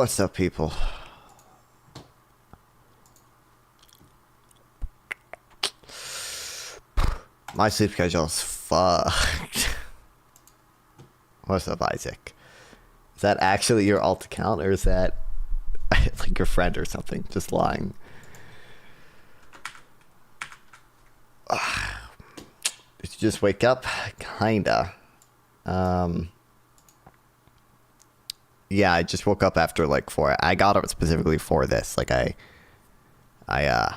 What's up, people? My sleep schedule's fucked. What's up, Isaac? Is that actually your alt account, or is that like your friend or something just lying? Did you just wake up? Kinda. Yeah, I just woke up after like 4. I got up specifically for this. Like my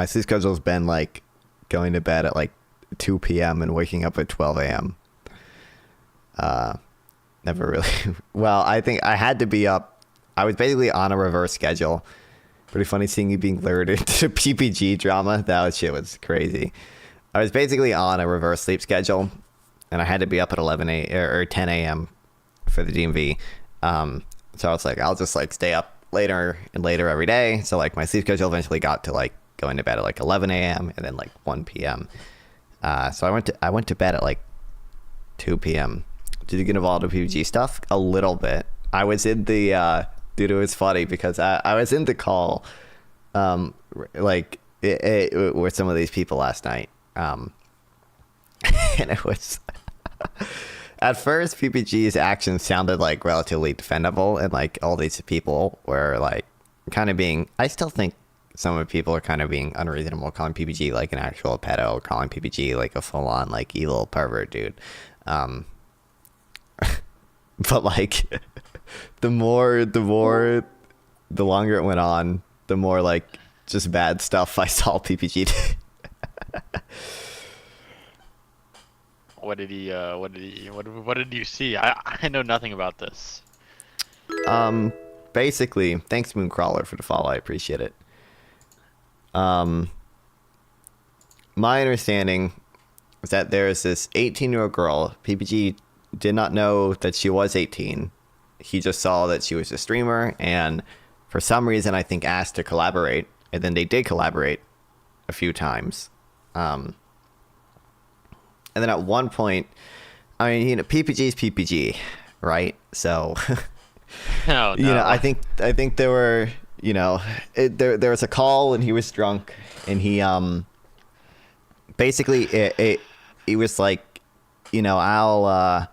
sleep schedule's been like going to bed at like 2 p.m. and waking up at 12 a.m. Never really. Well, I think I had to be up. I was basically on a reverse schedule. Pretty funny seeing you being lured into PPG drama. That shit was crazy. I was basically on a reverse sleep schedule, and I had to be up at 10 a.m. for the DMV. So I was like, I'll just like stay up later and later every day. So like my sleep schedule eventually got to like going to bed at like 11 a.m. and then like 1 p.m. So I went to bed at like 2 p.m. Did you get involved with PPG stuff? A little bit. I was in the dude, it was funny because I was in the call with some of these people last night. And it was at first PPG's actions sounded like relatively defendable, and like all these people were like kind of being, I still think some of the people are kind of being unreasonable, calling PPG like an actual pedo, calling PPG like a full-on like evil pervert dude. But like the longer it went on, the more like just bad stuff I saw PPG do. What did you see? I know nothing about this. Basically, thanks Mooncrawler for the follow. I appreciate it. My understanding is that there's this 18-year-old girl. PPG did not know that she was 18. He just saw that she was a streamer, and for some reason, I think asked to collaborate, and then they did collaborate a few times. And then at one point, I mean, you know, PPG's PPG, right? So, Oh, no. you know, I think there were, you know, there was a call and he was drunk, and he basically he was like, you know, I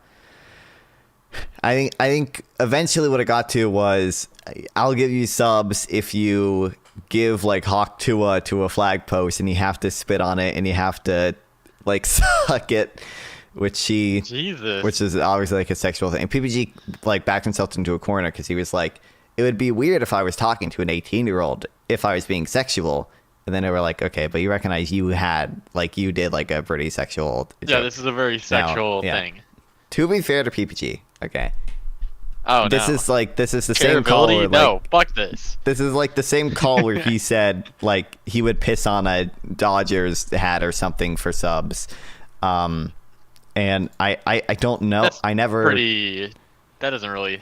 think eventually what it got to was, I'll give you subs if you give like Hawk Tua to a flag post, and you have to spit on it and you have to like suck it, which is obviously like a sexual thing. And PPG like backed himself into a corner because he was like, it would be weird if I was talking to an 18-year-old if I was being sexual. And then they were like, okay, but you recognize you did like a pretty sexual Yeah, joke. this is a very sexual thing. To be fair to PPG, okay. Oh, This no. is the same call where, like, no, fuck this. This is like the same call where he said like he would piss on a Dodgers hat or something for subs. And I don't know. That's I never That doesn't really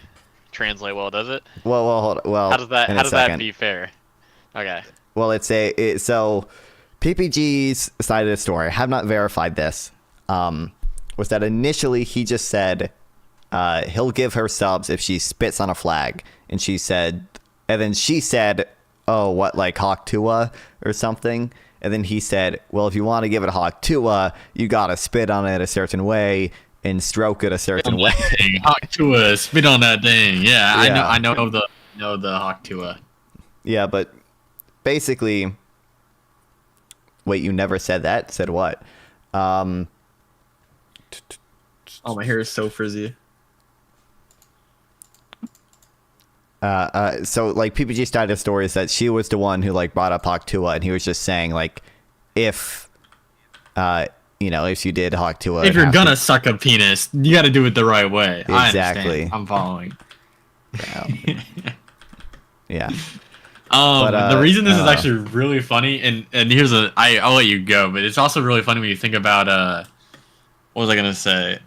translate well, does it? Well, hold on. Well, How does that second. be fair? Okay. Well, so PPG's side of the story, I have not verified this, was that initially he just said he'll give her subs if she spits on a flag, and then she said, oh, what, like Hawk Tua or something? And then he said, well, if you want to give it a Hawk Tua, you gotta spit on it a certain way and stroke it a certain way. Hawk Tua, spit on that thing. Yeah, I know the Hawk Tua. Yeah, but basically, wait, you never said that? Said what? Oh, my hair is so frizzy. So like PPG started a story is that she was the one who like brought up Hawk Tua, and he was just saying like, if you know, if you did Hawk Tua, If you're gonna suck a penis, you got to do it the right way. Exactly. I'm following. Yeah. The reason this is actually really funny, and here's I'll let you go, but it's also really funny when you think about what was I gonna say?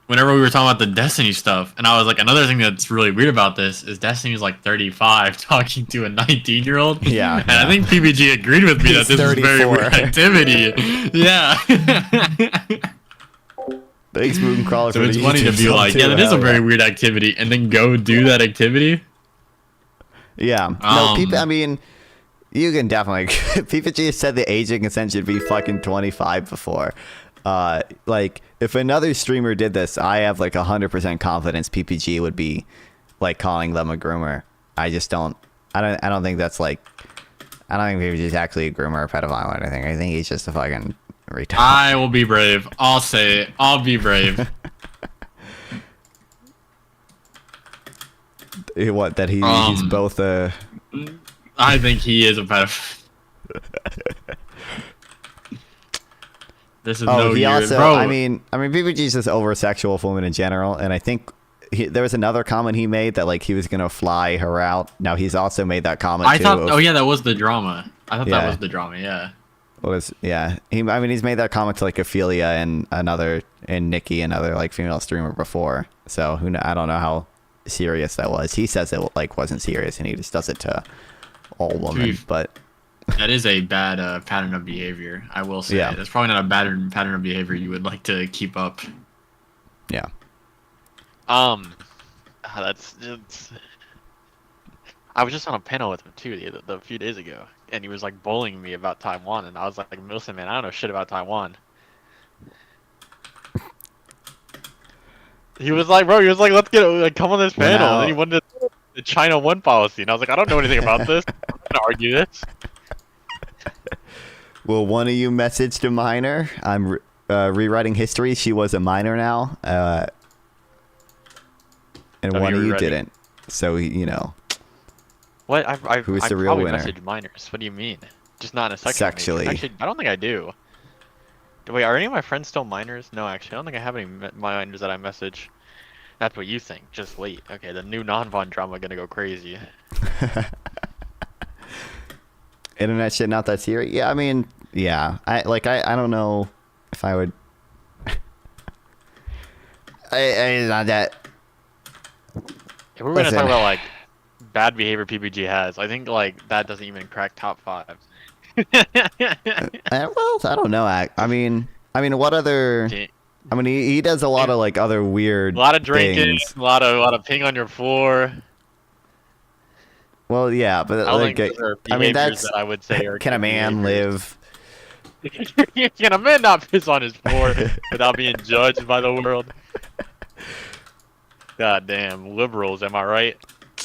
Whenever we were talking about the Destiny stuff, and I was like, another thing that's really weird about this is Destiny's like 35 talking to a 19-year-old. Yeah. And I think PPG agreed with me that this is very 34. weird activity. Yeah. Thanks, Mooncrawler. So for it's the funny to YouTube be sub, like, too. yeah, that is a Hell very yeah. weird activity, and then go do that activity. Yeah. No, people. I mean, you can definitely. PPG said the age of consent should be fucking 25 before. Like, if another streamer did this, I have like 100% confidence PPG would be like calling them a groomer. I just don't. I don't think that's like. I don't think PPG's actually a groomer or pedophile or anything. I think he's just a fucking retard. I will be brave. I'll say it. I'll be brave. What, that he's both a. I think he is a pedophile. This is no he year, also. bro. I mean, PPG's just over sexual with women in general, and I think there was another comment he made that like he was gonna fly her out. Now he's also made that comment. I too thought. of, Oh yeah, that was the drama. I thought Yeah. that was the drama. Yeah. Yeah. He's made that comment to like Ophelia and Nikki, another like female streamer before. So I don't know how serious that was. He says it like wasn't serious, and he just does it to all women. But That is a bad pattern of behavior. I will say. Yeah. That's probably not a bad pattern of behavior you would like to keep up. yeah. That's just. I was just on a panel with him too a few days ago, and he was like bullying me about Taiwan, and I was like, "Listen, man, I don't know shit about Taiwan." He was like, "Bro, let's come on this panel." And then he wanted the China One policy, and I was like, "I don't know anything about this. I'm not gonna argue this." Will one of you message a minor? I'm rewriting history. She was a minor now, and one of you didn't. So What? Who's I the real probably winner? message minors. What do you mean? Just not in a sexual Sexually. nature. Actually, I don't think I do. Wait, are any of my friends still minors? No, actually, I don't think I have any minors that I message. That's what you think. Just wait. Okay, the new non-Von drama gonna go crazy. Internet shit not that serious. Yeah, I mean, yeah. I don't know if I would. I not that. If we're gonna Listen. talk about like bad behavior PPG has, I think like that doesn't even crack top 5. Well, I don't know. I mean, what other? I mean, he does a lot of like other weird. A lot of drinking, things. a lot of ping on your floor. Well, yeah, but I don't like, think those are I mean, behaviors that's. that I would say are Can a good man behaviors. live? Can a man not piss on his floor without being judged by the world? God damn, liberals, am I right?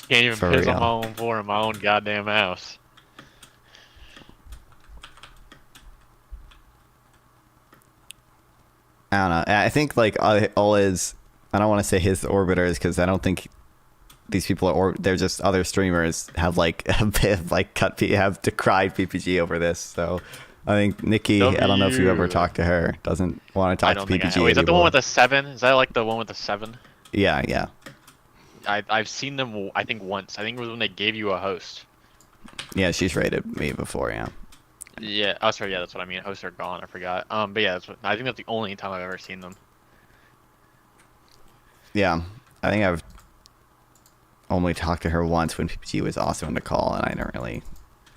Can't even For piss real. on my own floor in my own goddamn house. I don't know. I think like all his. I don't want to say his orbiters because I don't think these people are. They're just other streamers have like have decried PPG over this. So I think Nikki. I don't know if you ever talked to her. Doesn't want to I talk don't to think I PPG. have. Wait, is that the one anymore. with the 7? Is that like the one with the 7? Yeah. I've seen them, I think, once. I think it was when they gave you a host. Yeah, she's rated me before. Yeah. Yeah, oh sorry, yeah, that's what I mean. Hosts are gone, I forgot. But yeah, I think that's the only time I've ever seen them. Yeah, I think I've only talked to her once when PPG was also in the call, and I didn't really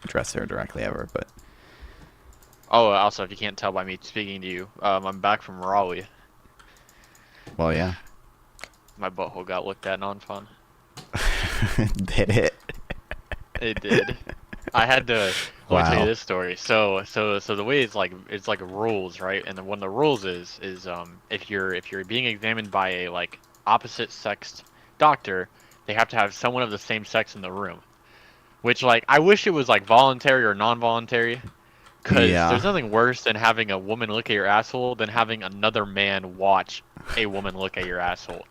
address her directly ever. But Oh, also, if you can't tell by me speaking to you, I'm back from Raleigh. well, yeah, My butthole got looked at non-fun. did it? It did. I had to. Let me tell Wow. you this story. So the way it's like rules, right? And one of the rules is if you're being examined by a like opposite sexed doctor, they have to have someone of the same sex in the room. Which like I wish it was like voluntary or non-voluntary, because Yeah. there's nothing worse than having a woman look at your asshole than having another man watch a woman look at your asshole.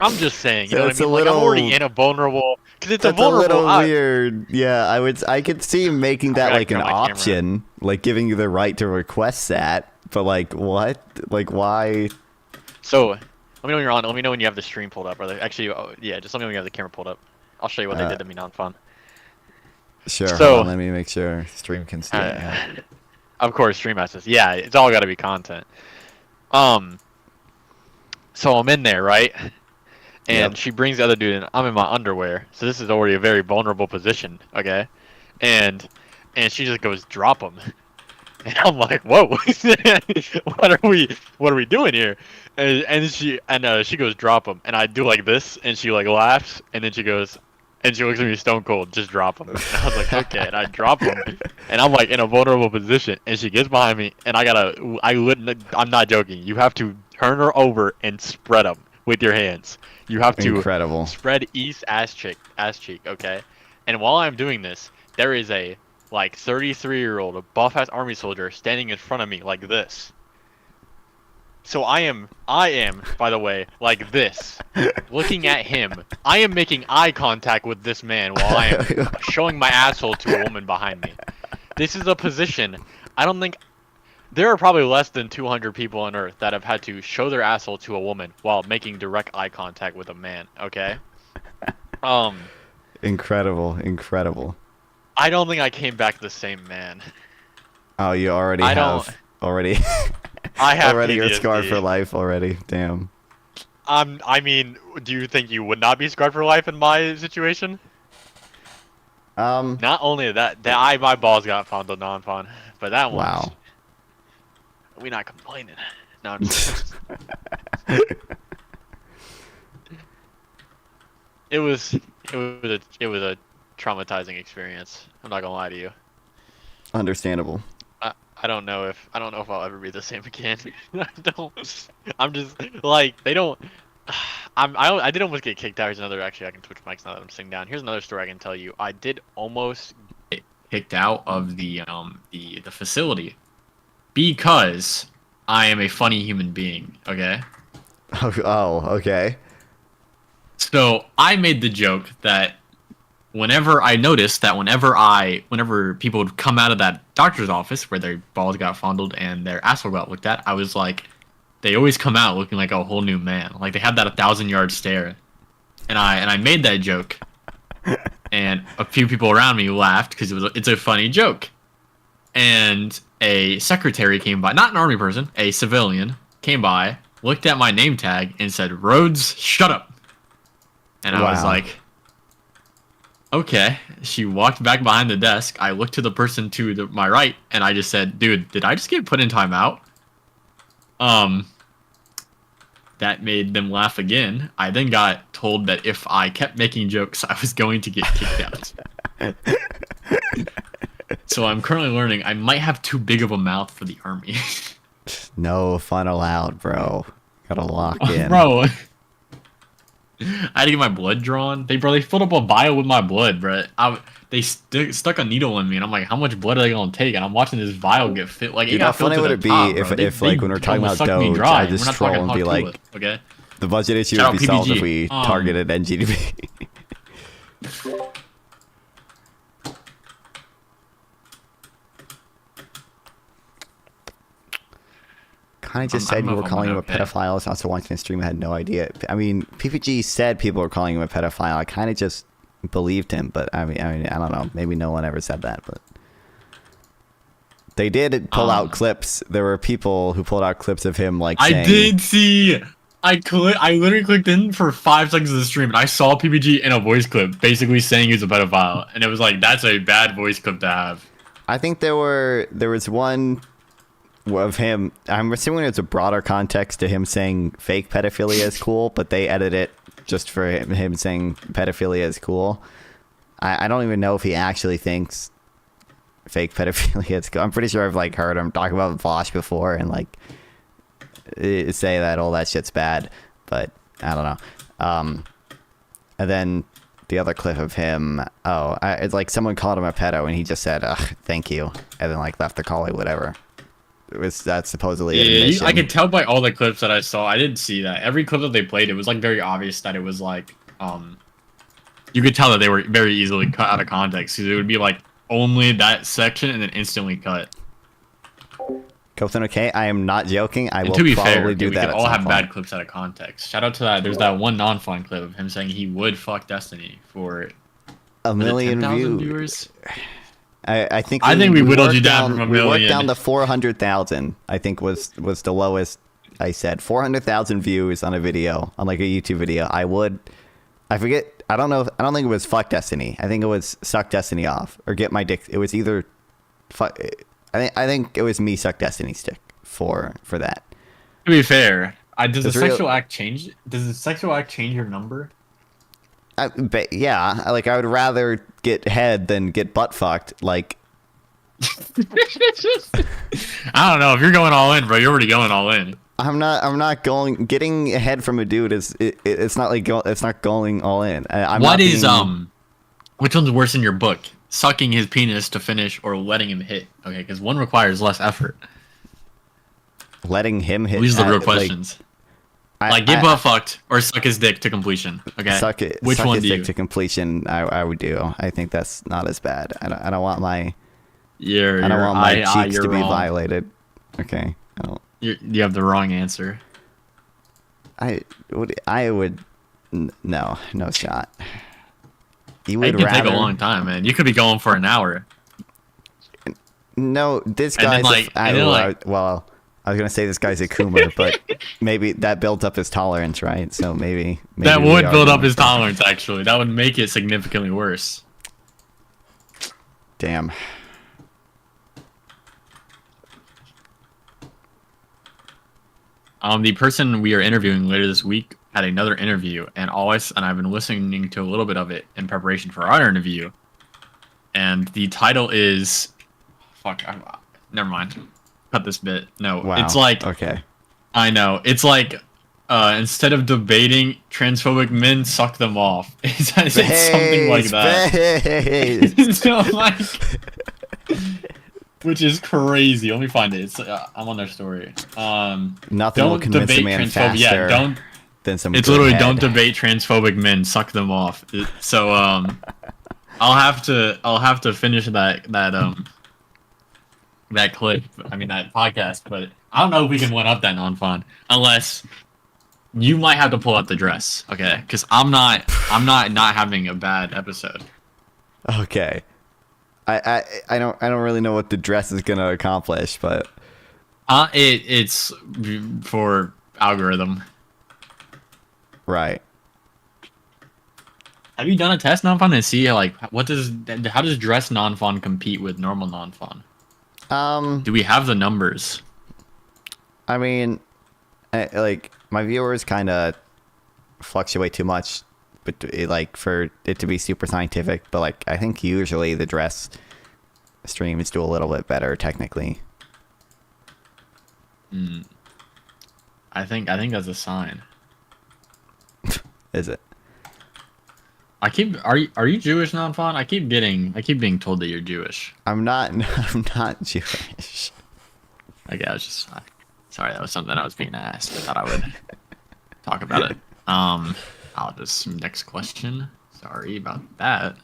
I'm just saying, you know what I It's a mean? Like I'm already little- in a vulnerable, because it's a That's a vulnerable. little weird. Yeah, I could see him making that gotta like an turn my camera. option, like giving you the right to request that. But like, what? Like, why? So, let me know when you're on. Let me know when you have the stream pulled up, brother. Actually, yeah, just let me know when you have the camera pulled up. I'll show you what they did to me non-fun. Sure. So- hold on, let me make sure stream can see. it, yeah. Of course, stream messages. Yeah, it's all got to be content. So I'm in there, right? And Yep. she brings the other dude in. I'm in my underwear, so this is already a very vulnerable position. Okay, and she just goes drop him, And I'm like, whoa, what are we doing here? And she goes, drop him. And I do like this, and she like laughs, and then she goes, and she looks at me stone cold, just drop him. And I was like, okay, and I drop him, and I'm like in a vulnerable position, and she gets behind me, and I'm not joking. You have to turn her over and spread them with your hands. You have to Incredible. spread east ass cheek, okay? And while I'm doing this, there is a like 33-year-old buff ass army soldier standing in front of me like this. So I am, by the way, like this, looking at him. I am making eye contact with this man while I am showing my asshole to a woman behind me. This is a position. I don't think there are probably less than 200 people on Earth that have had to show their asshole to a woman while making direct eye contact with a man. Okay. Incredible. I don't think I came back the same man. Oh, you already I have already. I have already. You're PTSD. scarred for life already. Damn. I mean, do you think you would not be scarred for life in my situation? Not only that, my balls got fondled non-fun, but that one. Wow. We not complaining. No, I'm just it was a traumatizing experience. I'm not gonna lie to you. Understandable. I don't know if I'll ever be the same again. I'm just like they don't. I did almost get kicked out. Here's another. Actually, I can switch mics now that I'm sitting down. Here's another story I can tell you. I did almost get kicked out of the facility because I am a funny human being. Okay. Oh, okay. So I made the joke that whenever people would come out of that doctor's office where their balls got fondled and their asshole got looked at, I was like, they always come out looking like a whole new man. Like they have that 1,000-yard stare. And I made that joke. And a few people around me laughed because it's a funny joke. And a secretary came by, not an army person, a civilian came by, looked at my name tag and said, "Rhodes, shut up." And I was like, okay. She walked back behind the desk. I looked to the person to my right, and I just said, "Dude, did I just get put in timeout?" That made them laugh again. I then got told that if I kept making jokes, I was going to get kicked out. So I'm currently learning I might have too big of a mouth for the army. No fun allowed, bro. Gotta lock in. Bro. I had to get my blood drawn. They filled up a vial with my blood, bro. They stuck a needle in me, and I'm like, how much blood are they gonna take? And I'm watching this vial get fit. Like, how funny would it be if like when we're talking about DOGE, I just troll and be like, okay, the budget issue would be solved if we targeted NGDB. Kind of just said you were calling him a pedophile. I was also watching the stream. I had no idea. I mean, PPG said people were calling him a pedophile. I kind of just believed him, but I mean, I don't know. Maybe no one ever said that, but they did pull out clips. There were people who pulled out clips of him like saying, I did see. I literally clicked in for 5 seconds of the stream, and I saw PPG in a voice clip basically saying he's a pedophile, and it was like, that's a bad voice clip to have. I think there was one of him. I'm assuming it's a broader context to him saying fake pedophilia is cool, but they edit it just for him saying pedophilia is cool. I don't even know if he actually thinks fake pedophilia is cool. I'm pretty sure I've like heard him talk about Vosh before and like say that all that shit's bad, but I don't know. And then the other clip of him, it's like someone called him a pedo and he just said, "Ugh, thank you," and then like left the call or whatever. That's supposedly an admission. I could tell by all the clips that I saw. I didn't see that. Every clip that they played, it was like very obvious that it was like, you could tell that they were very easily cut out of context. Because it would be like only that section and then instantly cut. Captain, okay, I am not joking. I will to be probably fair, do we that. could all have bad clips out of context. Shout out to that. There's that one non-fun clip of him saying he would fuck Destiny for 1 million 10,000 viewers. I think we whittled you down from 1 million. We worked down to 400,000. I think was the lowest. I said 400,000 views on a video, on like a YouTube video. I forget. I don't know. I don't think it was fuck Destiny. I think it was suck Destiny off or get my dick. It was either fuck. I think it was me suck Destiny stick for that. To be fair, does the It's real- sexual act change? Does the sexual act change your number? But yeah, like I would rather get head than get butt fucked. Like I don't know. If you're going all in, bro, you're already going all in. I'm not going. Getting head from a dude it's not like it's not going all in. Which one's worse in your book? Sucking his penis to finish or letting him hit? Okay, because one requires less effort. Letting him hit. These are the real questions. Get butt fucked or suck his dick to completion. Okay. Which one do you? Dick to completion. I would do. I think that's not as bad. I don't want my. I don't want my cheeks to be violated. Okay. I don't. You have the wrong answer. I would. No shot. It could take a long time, man. You could be going for an hour. No, this guy's well, I was gonna say this guy's a Coomer, but maybe that builds up his tolerance, right? So maybe that would build up his tolerance. Actually, that would make it significantly worse. Damn. The person we are interviewing later this week had another interview, and I've been listening to a little bit of it in preparation for our interview. And the title is, never mind. Cut this bit. No, wow. It's like, okay. I know. It's like, instead of debating transphobic men, suck them off. It's something like that. So like, which is crazy. Let me find it. It's I'm on their story. Nothing will convince a man faster than some. It's literally don't debate transphobic men, suck them off. So I'll have to finish that clip. I mean that podcast, but I don't know if we can one up that non-fun unless you might have to pull out the dress, okay? Because I'm not having a bad episode. Okay. I don't really know what the dress is gonna accomplish, but it's for algorithm. Right. Have you done a test non-fun to see like how does dress non-fun compete with normal non-fun? Do we have the numbers? I mean, like my viewers kind of fluctuate too much. But like for it to be super scientific, but like I think usually the dress streams do a little bit better technically. I think that's a sign. Is it? Are you Jewish, non-fun? I keep being told that you're Jewish. I'm not Jewish. Okay, I was just sorry, that was something I was being asked. I thought I would talk about it. I'll just next question. Sorry about that.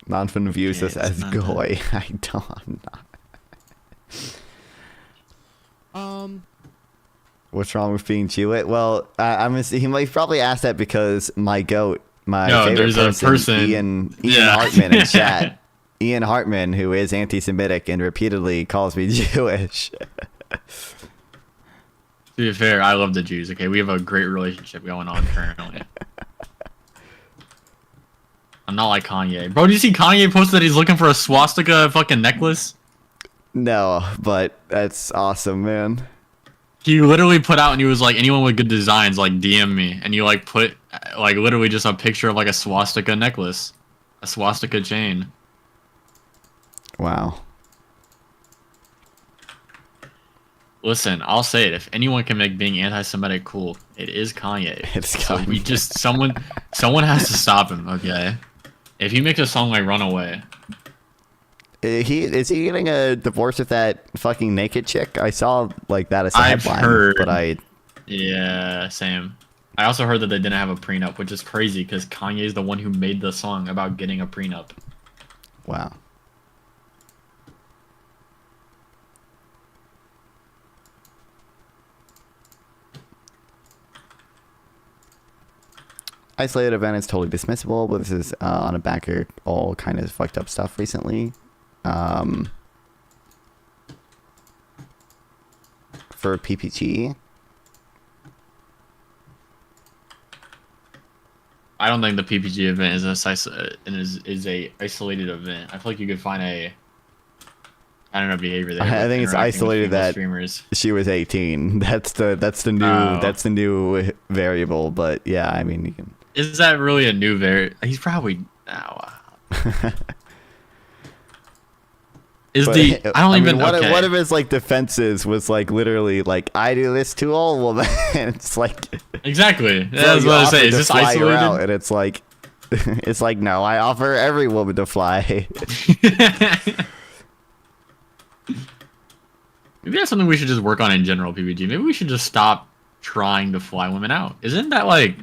Non-fun views this as goy. I'm not. What's wrong with being Jewish? Well, he might probably ask that because my goat, favorite person, Ian Hartman in chat. Ian Hartman, who is anti-Semitic and repeatedly calls me Jewish. To be fair, I love the Jews. Okay, we have a great relationship going on currently. I'm not like Kanye. Bro, did you see Kanye posted that he's looking for a swastika fucking necklace? No, but that's awesome, man. He literally put out and he was like, anyone with good designs, like DM me. And you like put like literally just a picture of like a swastika necklace, a swastika chain. Wow. Listen, I'll say it. If anyone can make being anti-Semitic cool, it is Kanye. It's Kanye. So someone has to stop him. Okay. If he makes a song like "Runaway," is he getting a divorce with that fucking naked chick? I saw like that as a headline. Heard, but yeah, same. I also heard that they didn't have a prenup, which is crazy because Kanye is the one who made the song about getting a prenup. Wow. Isolated event is totally dismissible, but this is on a backer all kind of fucked up stuff recently. For PPG. don't think the PPG event is a isolated event. I feel like you could find a I don't know behavior there. I think it's isolated that streamers. she was 18. That's the new variable. But yeah, I mean, you can. Is that really a new He's probably. Is But, the I don't even mean, okay. One of his like defenses was like literally like I do this to all women. It's like exactly. bro, That's what I say. Is to this fly her out, isolated? and it's like it's like no, I offer every woman to fly. Maybe that's something we should just work on in general, PPG. Maybe we should just stop trying to fly women out. Isn't that like?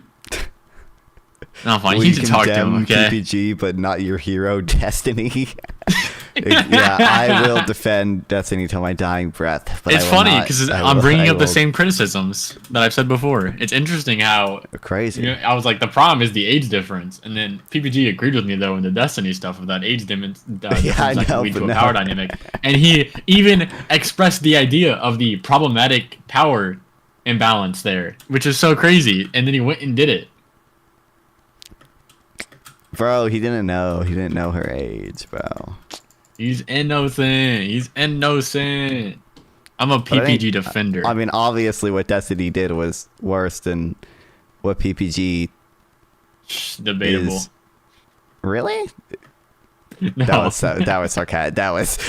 No, fine. You need to talk to him, okay? PPG, but not your hero, Destiny. Yeah, I will defend Destiny till my dying breath. But It's funny because I'm bringing up the same criticisms that I've said before. It's interesting how crazy. You know, I was like, the problem is the age difference, and then PPG agreed with me though in the Destiny stuff of that age difference. Yeah, I know, lead to but a power dynamic, and he even expressed the idea of the problematic power imbalance there, which is so crazy. And then he went and did it. Bro, he didn't know. He didn't know her age, bro. He's innocent. He's innocent. I'm a PPG defender. I mean, obviously, what Destiny did was worse than what PPG Debatable. is. Really? No. That was sarcastic. That was.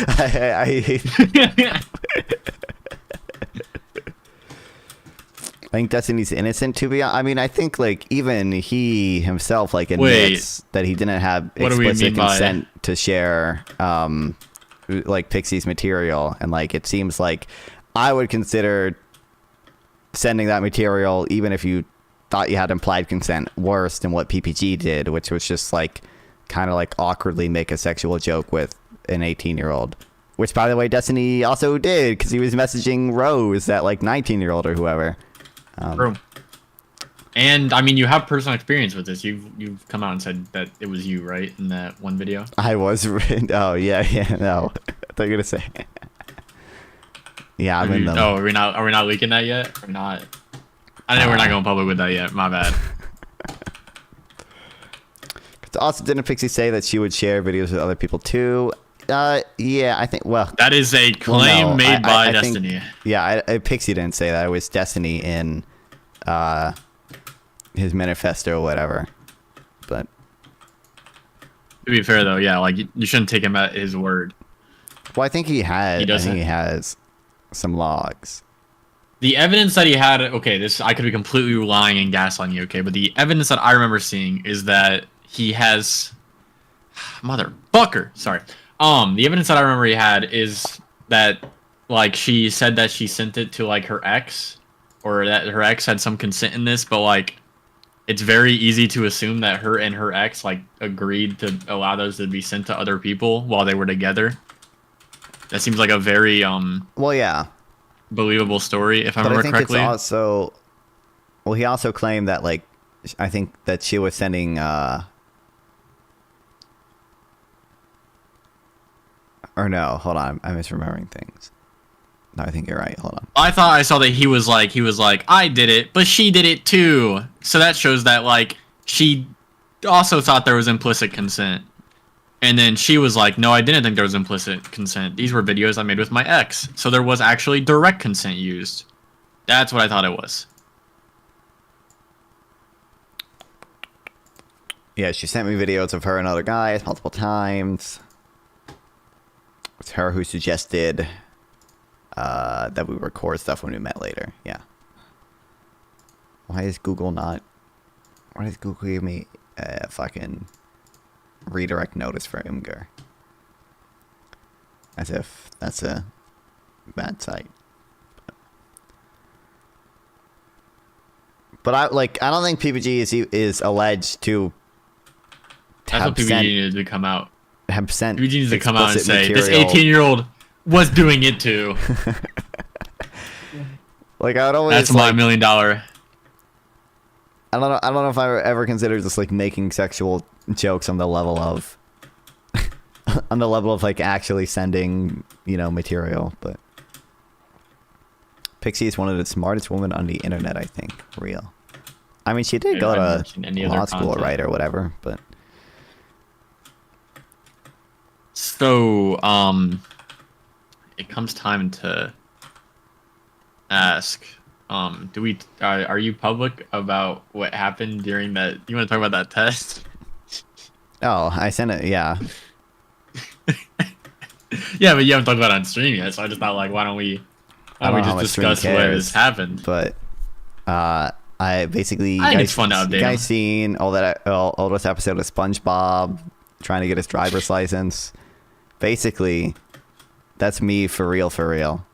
I think Destiny's innocent, to be honest. I mean, I think, like, even he himself, like, admits that he didn't have explicit consent to share, like, Pixie's material. And, like, it seems like I would consider sending that material, even if you thought you had implied consent, worse than what PPG did, which was just, like, kind of, like, awkwardly make a sexual joke with an 18-year-old. Which, by the way, Destiny also did, because he was messaging Rose, that, like, 19-year-old or whoever. True. And I mean, you have personal experience with this. You've come out and said that it was you, right, in that one video. I was. Oh yeah. No, I thought you were gonna say. Yeah, I'm in them. Oh, are we not leaking that yet? Or not? I know we're not going public with that yet. My bad. Also, didn't Pixie say that she would share videos with other people too? Yeah, I think. Well, that is a claim made by Destiny. Think, yeah, Pixie didn't say that. It was Destiny in his manifesto or whatever. But to be fair, though, yeah, like you shouldn't take him at his word. Well, I think he had. I think he has some logs. The evidence that he had. Okay, this I could be completely lying and gaslighting you. Okay, but the evidence that I remember seeing is that he has. Motherfucker. Sorry. The evidence that I remember he had is that, like, she said that she sent it to, like, her ex, or that her ex had some consent in this, but, like, it's very easy to assume that her and her ex, like, agreed to allow those to be sent to other people while they were together. That seems like a very, well, yeah, believable story, if I remember correctly. It's also, well, he also claimed that, like, I think that she was sending, or no, hold on, I'm misremembering things. No, I think you're right. Hold on. I thought I saw that he was like, I did it, but she did it too. So that shows that, like, she also thought there was implicit consent. And then she was like, no, I didn't think there was implicit consent. These were videos I made with my ex. So there was actually direct consent used. That's what I thought it was. Yeah, she sent me videos of her and other guys multiple times. It's her who suggested that we record stuff when we met later. Yeah. Why does Google give me a fucking redirect notice for Imgur? As if that's a bad site. But I don't think PPG is alleged to. That's what PPG needed to come out. Have sent PPG needs to come out and say material. This 18-year-old was doing it too. Like, I would always. That's my $1 million. I don't know if I ever considered just like making sexual jokes on the level of like actually sending, material, but Pixie is one of the smartest women on the internet, I think. Real. I mean, she did go I haven't to seen any other law school, content. right, or whatever. But so, it comes time to ask. Are you public about what happened during that? You want to talk about that test? oh, I sent it. Yeah, Yeah, but you haven't talked about it on stream yet, so I just thought like, why don't we just discuss what has happened? But I basically, I think it's fun to update you guys him. seen all this episode of SpongeBob trying to get his driver's license? Basically, that's me for real, for real.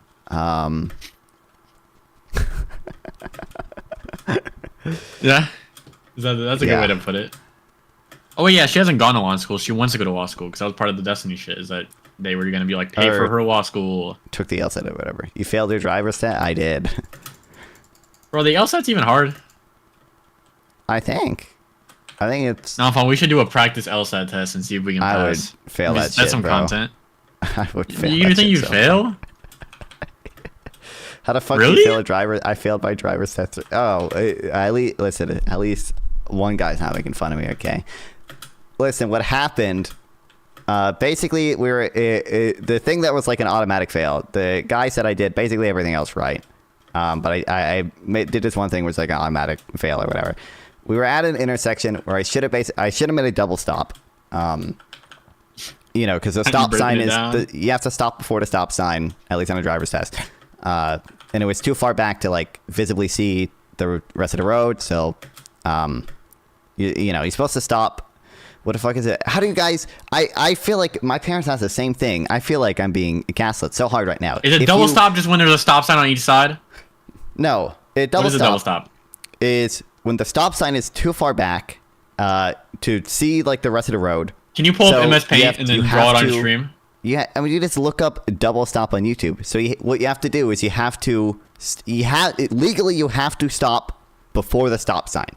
Yeah, that's a good way to put it. Oh yeah, she hasn't gone to law school. She wants to go to law school because that was part of the Destiny shit. Is that they were gonna be like pay for her law school. Took the LSAT or whatever. You failed your driver's test? I did. Bro, the LSAT's even hard. I think it's. No, fun. We should do a practice LSAT test and see if we can pass. I would fail that That's shit, some bro. content. I would fail. You that think shit you so fail? How the fuck do Really? you fail a driver? I failed my driver's test. Oh, listen. At least one guy's not making fun of me. Okay. Listen, what happened? Basically, we were the thing that was like an automatic fail. The guy said I did basically everything else right, but I did this one thing was like an automatic fail or whatever. We were at an intersection where I should have made a double stop. You know, because the stop sign is you have to stop before the stop sign, at least on a driver's test. And it was too far back to like visibly see the rest of the road. So, you know, you're supposed to stop. What the fuck is it? How do you guys? I feel like my parents have the same thing. I feel like I'm being gaslit so hard right now. Is it double stop just when there's a stop sign on each side? No, What is a double stop? Is when the stop sign is too far back to see like the rest of the road. Can you pull up MS Paint and then draw it on stream? Yeah, I mean, you just look up double stop on YouTube. So what you have to do is you have to stop before the stop sign.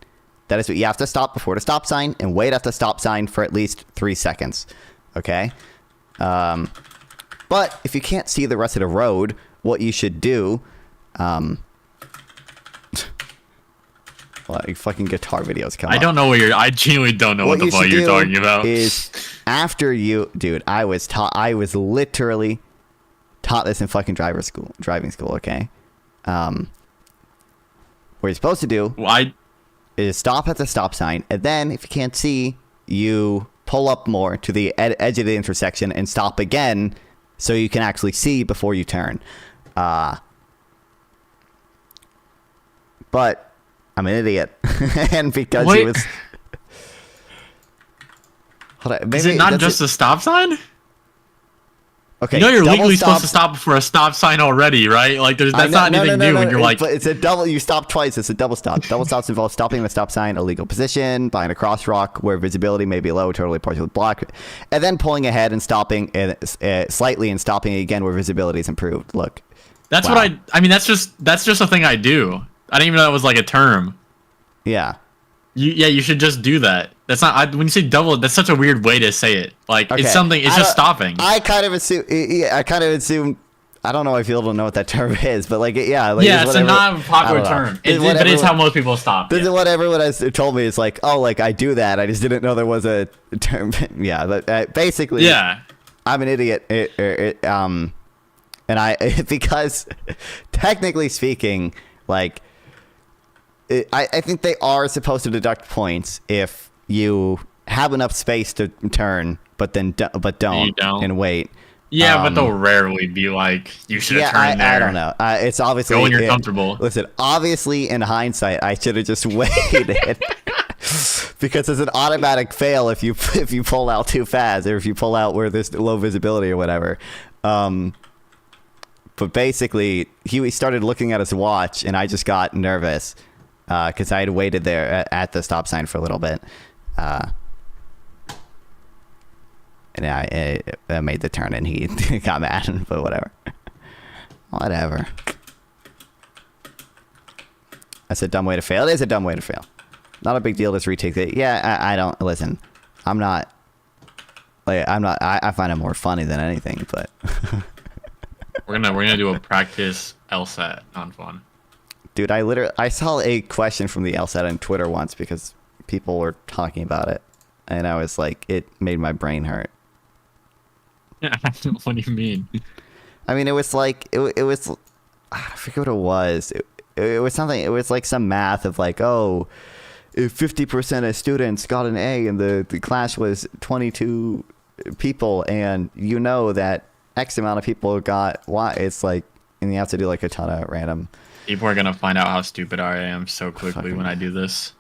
That is what you have to stop before the stop sign and wait at the stop sign for at least 3 seconds. Okay? But if you can't see the rest of the road, what you should do... like fucking guitar videos come up. I don't know I genuinely don't know what the fuck you're talking about. Is after you... Dude, I was literally taught this in fucking driving school, okay? What you're supposed to do... is stop at the stop sign, and then if you can't see, you pull up more to the edge of the intersection and stop again so you can actually see before you turn. But I'm an idiot. And because he was... Hold on, is it not just a stop sign? Okay, you know you're legally supposed to stop before a stop sign already, right? Like that's not anything new when you're like... But it's a double... You stop twice. It's a double stop. Double stops involve stopping the stop sign, a legal position, behind a crosswalk where visibility may be low, totally partially blocked, and then pulling ahead and stopping slightly and stopping again where visibility is improved. Look. That's what I mean, that's just a thing I do. I didn't even know that was like a term. Yeah. You should just do that. That's not when you say double. That's such a weird way to say it. Like it's something. It's just stopping. I kind of assume. I don't know if you'll know what that term is, but like yeah. Like, yeah, it's a non-popular term. But it's how most people stop. This is what everyone has told me. It's like, oh, like I do that. I just didn't know there was a term. Yeah, but basically. Yeah. I'm an idiot. And because technically speaking, like. I think they are supposed to deduct points if you have enough space to turn, but don't and wait. Yeah, but they'll rarely be like, you should have turned there. I don't know. It's obviously... Go when you're comfortable. Listen, obviously, in hindsight, I should have just waited. Because it's an automatic fail if you pull out too fast, or if you pull out where there's low visibility or whatever. But basically, he started looking at his watch, and I just got nervous. Because I had waited there at the stop sign for a little bit. And I made the turn and he got mad, but whatever. Whatever. That's a dumb way to fail. It is a dumb way to fail. Not a big deal to retake it. Yeah, I don't... Listen, I'm not... I find it more funny than anything, but... We're gonna do a practice LSAT on fun. Dude, I saw a question from the LSAT on Twitter once because people were talking about it, and I was like, it made my brain hurt. What do you mean? I mean, it was like it was I forget what it was. It was something. It was like some math of like, oh, if 50% of students got an A and the class was 22 people, and you know that X amount of people got Y, it's like, and you have to do like a ton of random. People are gonna find out how stupid I am so quickly when I do this.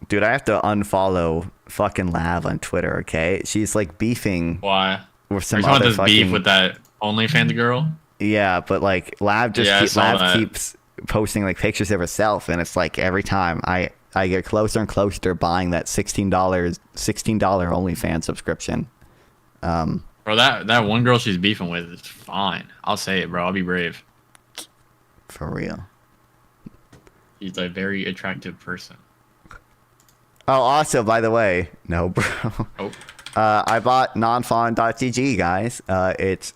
Dude, I have to unfollow fucking Lav on Twitter, okay? She's like beefing Why? with some There's other this fucking... beef with that OnlyFans girl. Yeah, but like Lav Yeah, keeps posting like pictures of herself, and it's like every time I get closer and closer to buying that $16 OnlyFans subscription. Bro, that one girl she's beefing with is fine. I'll say it, bro. I'll be brave. For real. She's a very attractive person. Oh, also, by the way, no, bro. Oh. I bought nonfawn.gg, guys. It's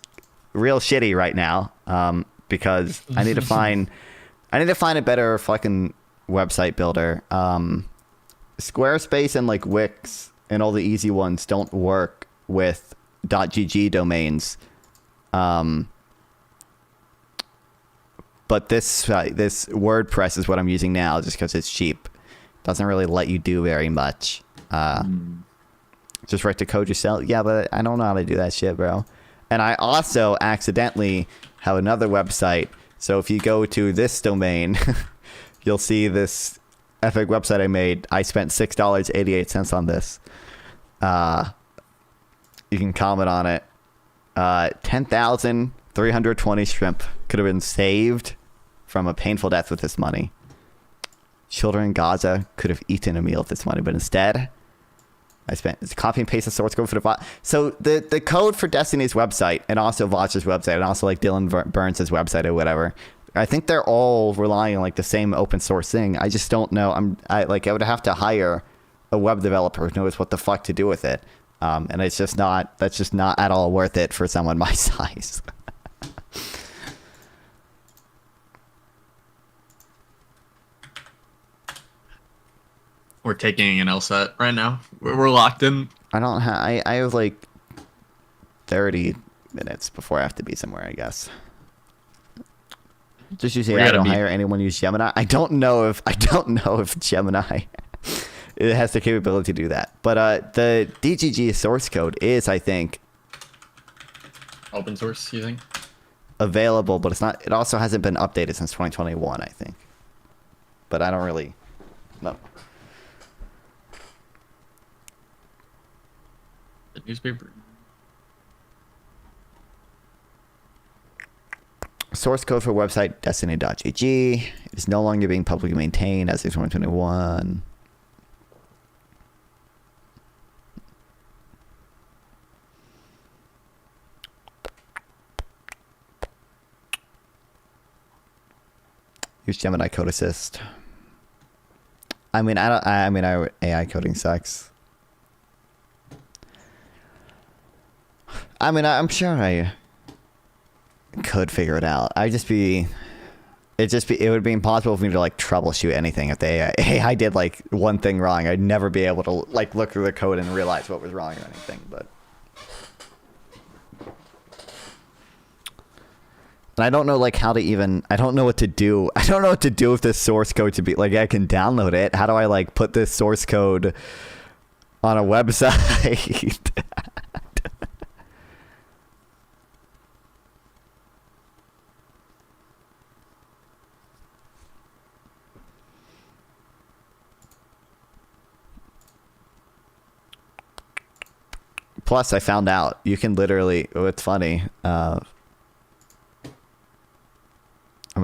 real shitty right now because I need to find a better fucking website builder. Squarespace and like Wix and all the easy ones don't work with .gg domains. But this WordPress is what I'm using now just because it's cheap. Doesn't really let you do very much. Just write the code yourself. Yeah, but I don't know how to do that shit, bro. And I also accidentally have another website. So if you go to this domain, you'll see this epic website I made. I spent $6.88 on this. You can comment on it. 10,320 shrimp could have been saved from a painful death with this money. Children in Gaza could have eaten a meal with this money, but instead, I spent copy and paste the source code for the bot. So the code for Destiny's website and also Voch's website and also like Dylan Burns' website or whatever, I think they're all relying on like the same open source thing. I just don't know. I would have to hire a web developer who knows what the fuck to do with it. And that's just not at all worth it for someone my size. We're taking an LSAT right now. We're locked in. I have like 30 minutes before I have to be somewhere, I guess. Just usually I don't hire anyone use Gemini. I don't know if Gemini it has the capability to do that. But the DGG source code is, I think, open source, you think? Available, but it's not. It also hasn't been updated since 2021, I think. But I don't really know. The newspaper. Source code for website destiny.gg. It is no longer being publicly maintained as of 2021. Use Gemini Code Assist. AI coding sucks. I'm sure I could figure it out. It would be impossible for me to like troubleshoot anything if the AI did like one thing wrong. I'd never be able to like look through the code and realize what was wrong or anything. But and I don't know like how to even. I don't know what to do. I don't know what to do with this source code to be like. I can download it. How do I like put this source code on a website? Plus, I found out you can literally. Oh, it's funny.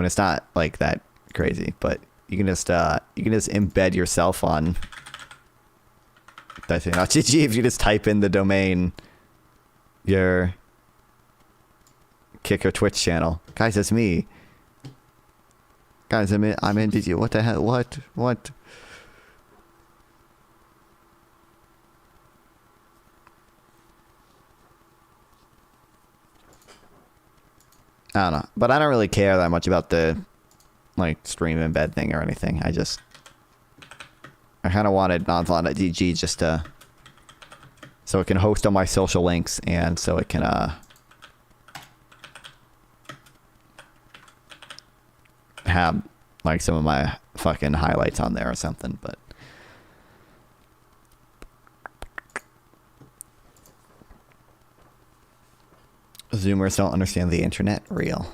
It's not like that crazy, but you can just embed yourself on. That's GG if you just type in the domain. Your Kick or Twitch channel, guys. It's me. Guys, I'm in DG. What the hell? What? don't know, but I don't really care that much about the like stream embed thing or anything. I kind of wanted non-DG just to so it can host on my social links and so it can have like some of my fucking highlights on there or something, but Zoomers don't understand the internet. Real.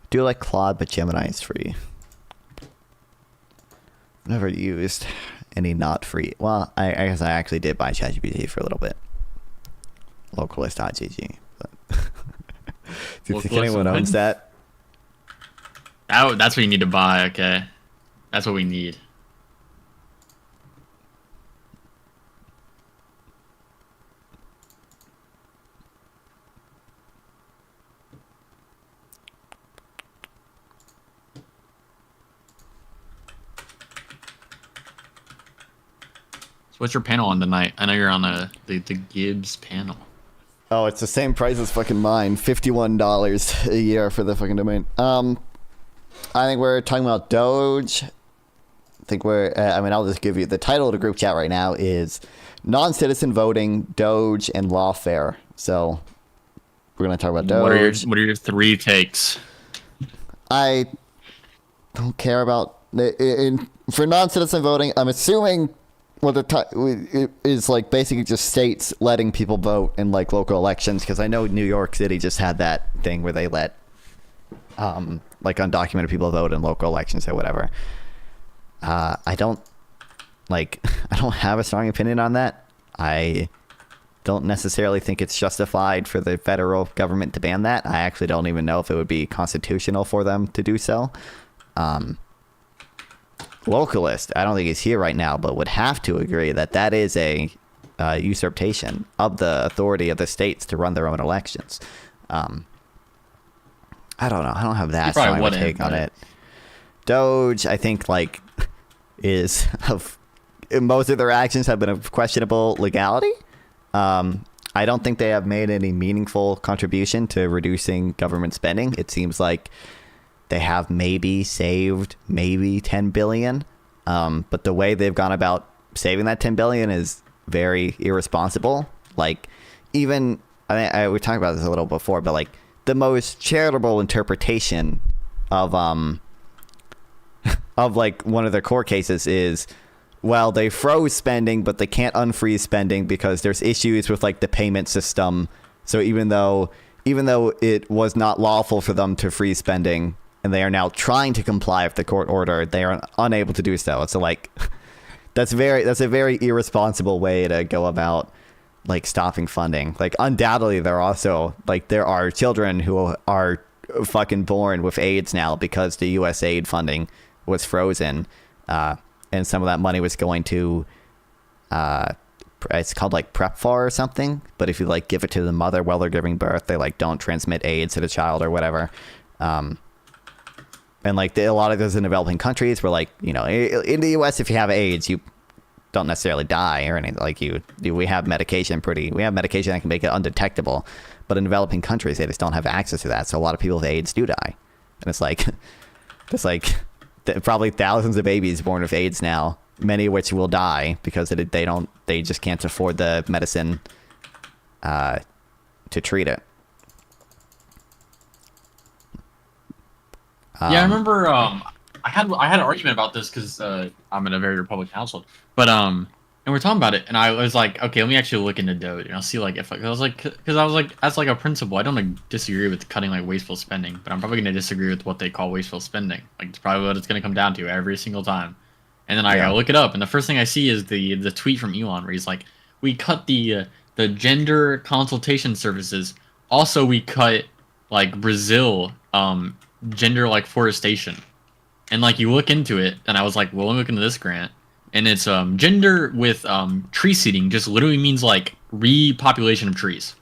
Do like Claude, but Gemini is free. Never used any not free. Well, I guess I actually did buy ChatGPT for a little bit. Localist.gg. But do you think anyone owns that? That's what you need to buy, okay? That's what we need. So what's your panel on tonight? I know you're on the Gibbs panel. Oh, it's the same price as fucking mine. $51 a year for the fucking domain. I think we're talking about DOGE. I think I'll just give you the title of the group chat right now is non-citizen voting, DOGE, and Lawfare. So we're gonna talk about DOGE. What are your 3 takes? I don't care about for non-citizen voting. I'm assuming it is like basically just states letting people vote in like local elections, because I know New York City just had that thing where they let like undocumented people vote in local elections or whatever. I don't have a strong opinion on that. I don't necessarily think it's justified for the federal government to ban that. I actually don't even know if it would be constitutional for them to do so. Localist, I don't think he's here right now, but would have to agree that that is a usurpation of the authority of the states to run their own elections. I don't know. I don't have that strong of a take on it. DOGE, I think, like, most of their actions have been of questionable legality. I don't think they have made any meaningful contribution to reducing government spending. It seems like they have saved 10 billion. But the way they've gone about saving that 10 billion is very irresponsible. Like, even, we talked about this a little before, but like the most charitable interpretation of like one of their core cases is, well, they froze spending, but they can't unfreeze spending because there's issues with like the payment system. So even though it was not lawful for them to freeze spending, and they are now trying to comply with the court order, they are unable to do so. So like, that's a very irresponsible way to go about like stopping funding. Like, undoubtedly there are children who are fucking born with AIDS now because the US aid funding was frozen, and some of that money was going to it's called like PrEPFAR or something, but if you like give it to the mother while they're giving birth, they like don't transmit AIDS to the child or whatever. And like a lot of those in developing countries where, like, you know, in the US, if you have AIDS, you don't necessarily die or anything. Like we have medication that can make it undetectable, but in developing countries, they just don't have access to that. So a lot of people with AIDS do die. And it's like, probably thousands of babies born with AIDS now, many of which will die because they just can't afford the medicine to treat it. Yeah, I remember. I had an argument about this because I'm in a very Republican household, but and we're talking about it, and I was like, okay, let me actually look into DOGE, and I'll see like because I was like, as like a principle, I don't like, disagree with cutting like wasteful spending, but I'm probably gonna disagree with what they call wasteful spending. Like, it's probably what it's gonna come down to every single time. And then I gotta look it up, and the first thing I see is the tweet from Elon where he's like, we cut the gender consultation services. Also, we cut like Brazil gender like forestation. And like, you look into it, and I was like, well, let me look into this grant, and it's gender with tree seeding just literally means like repopulation of trees.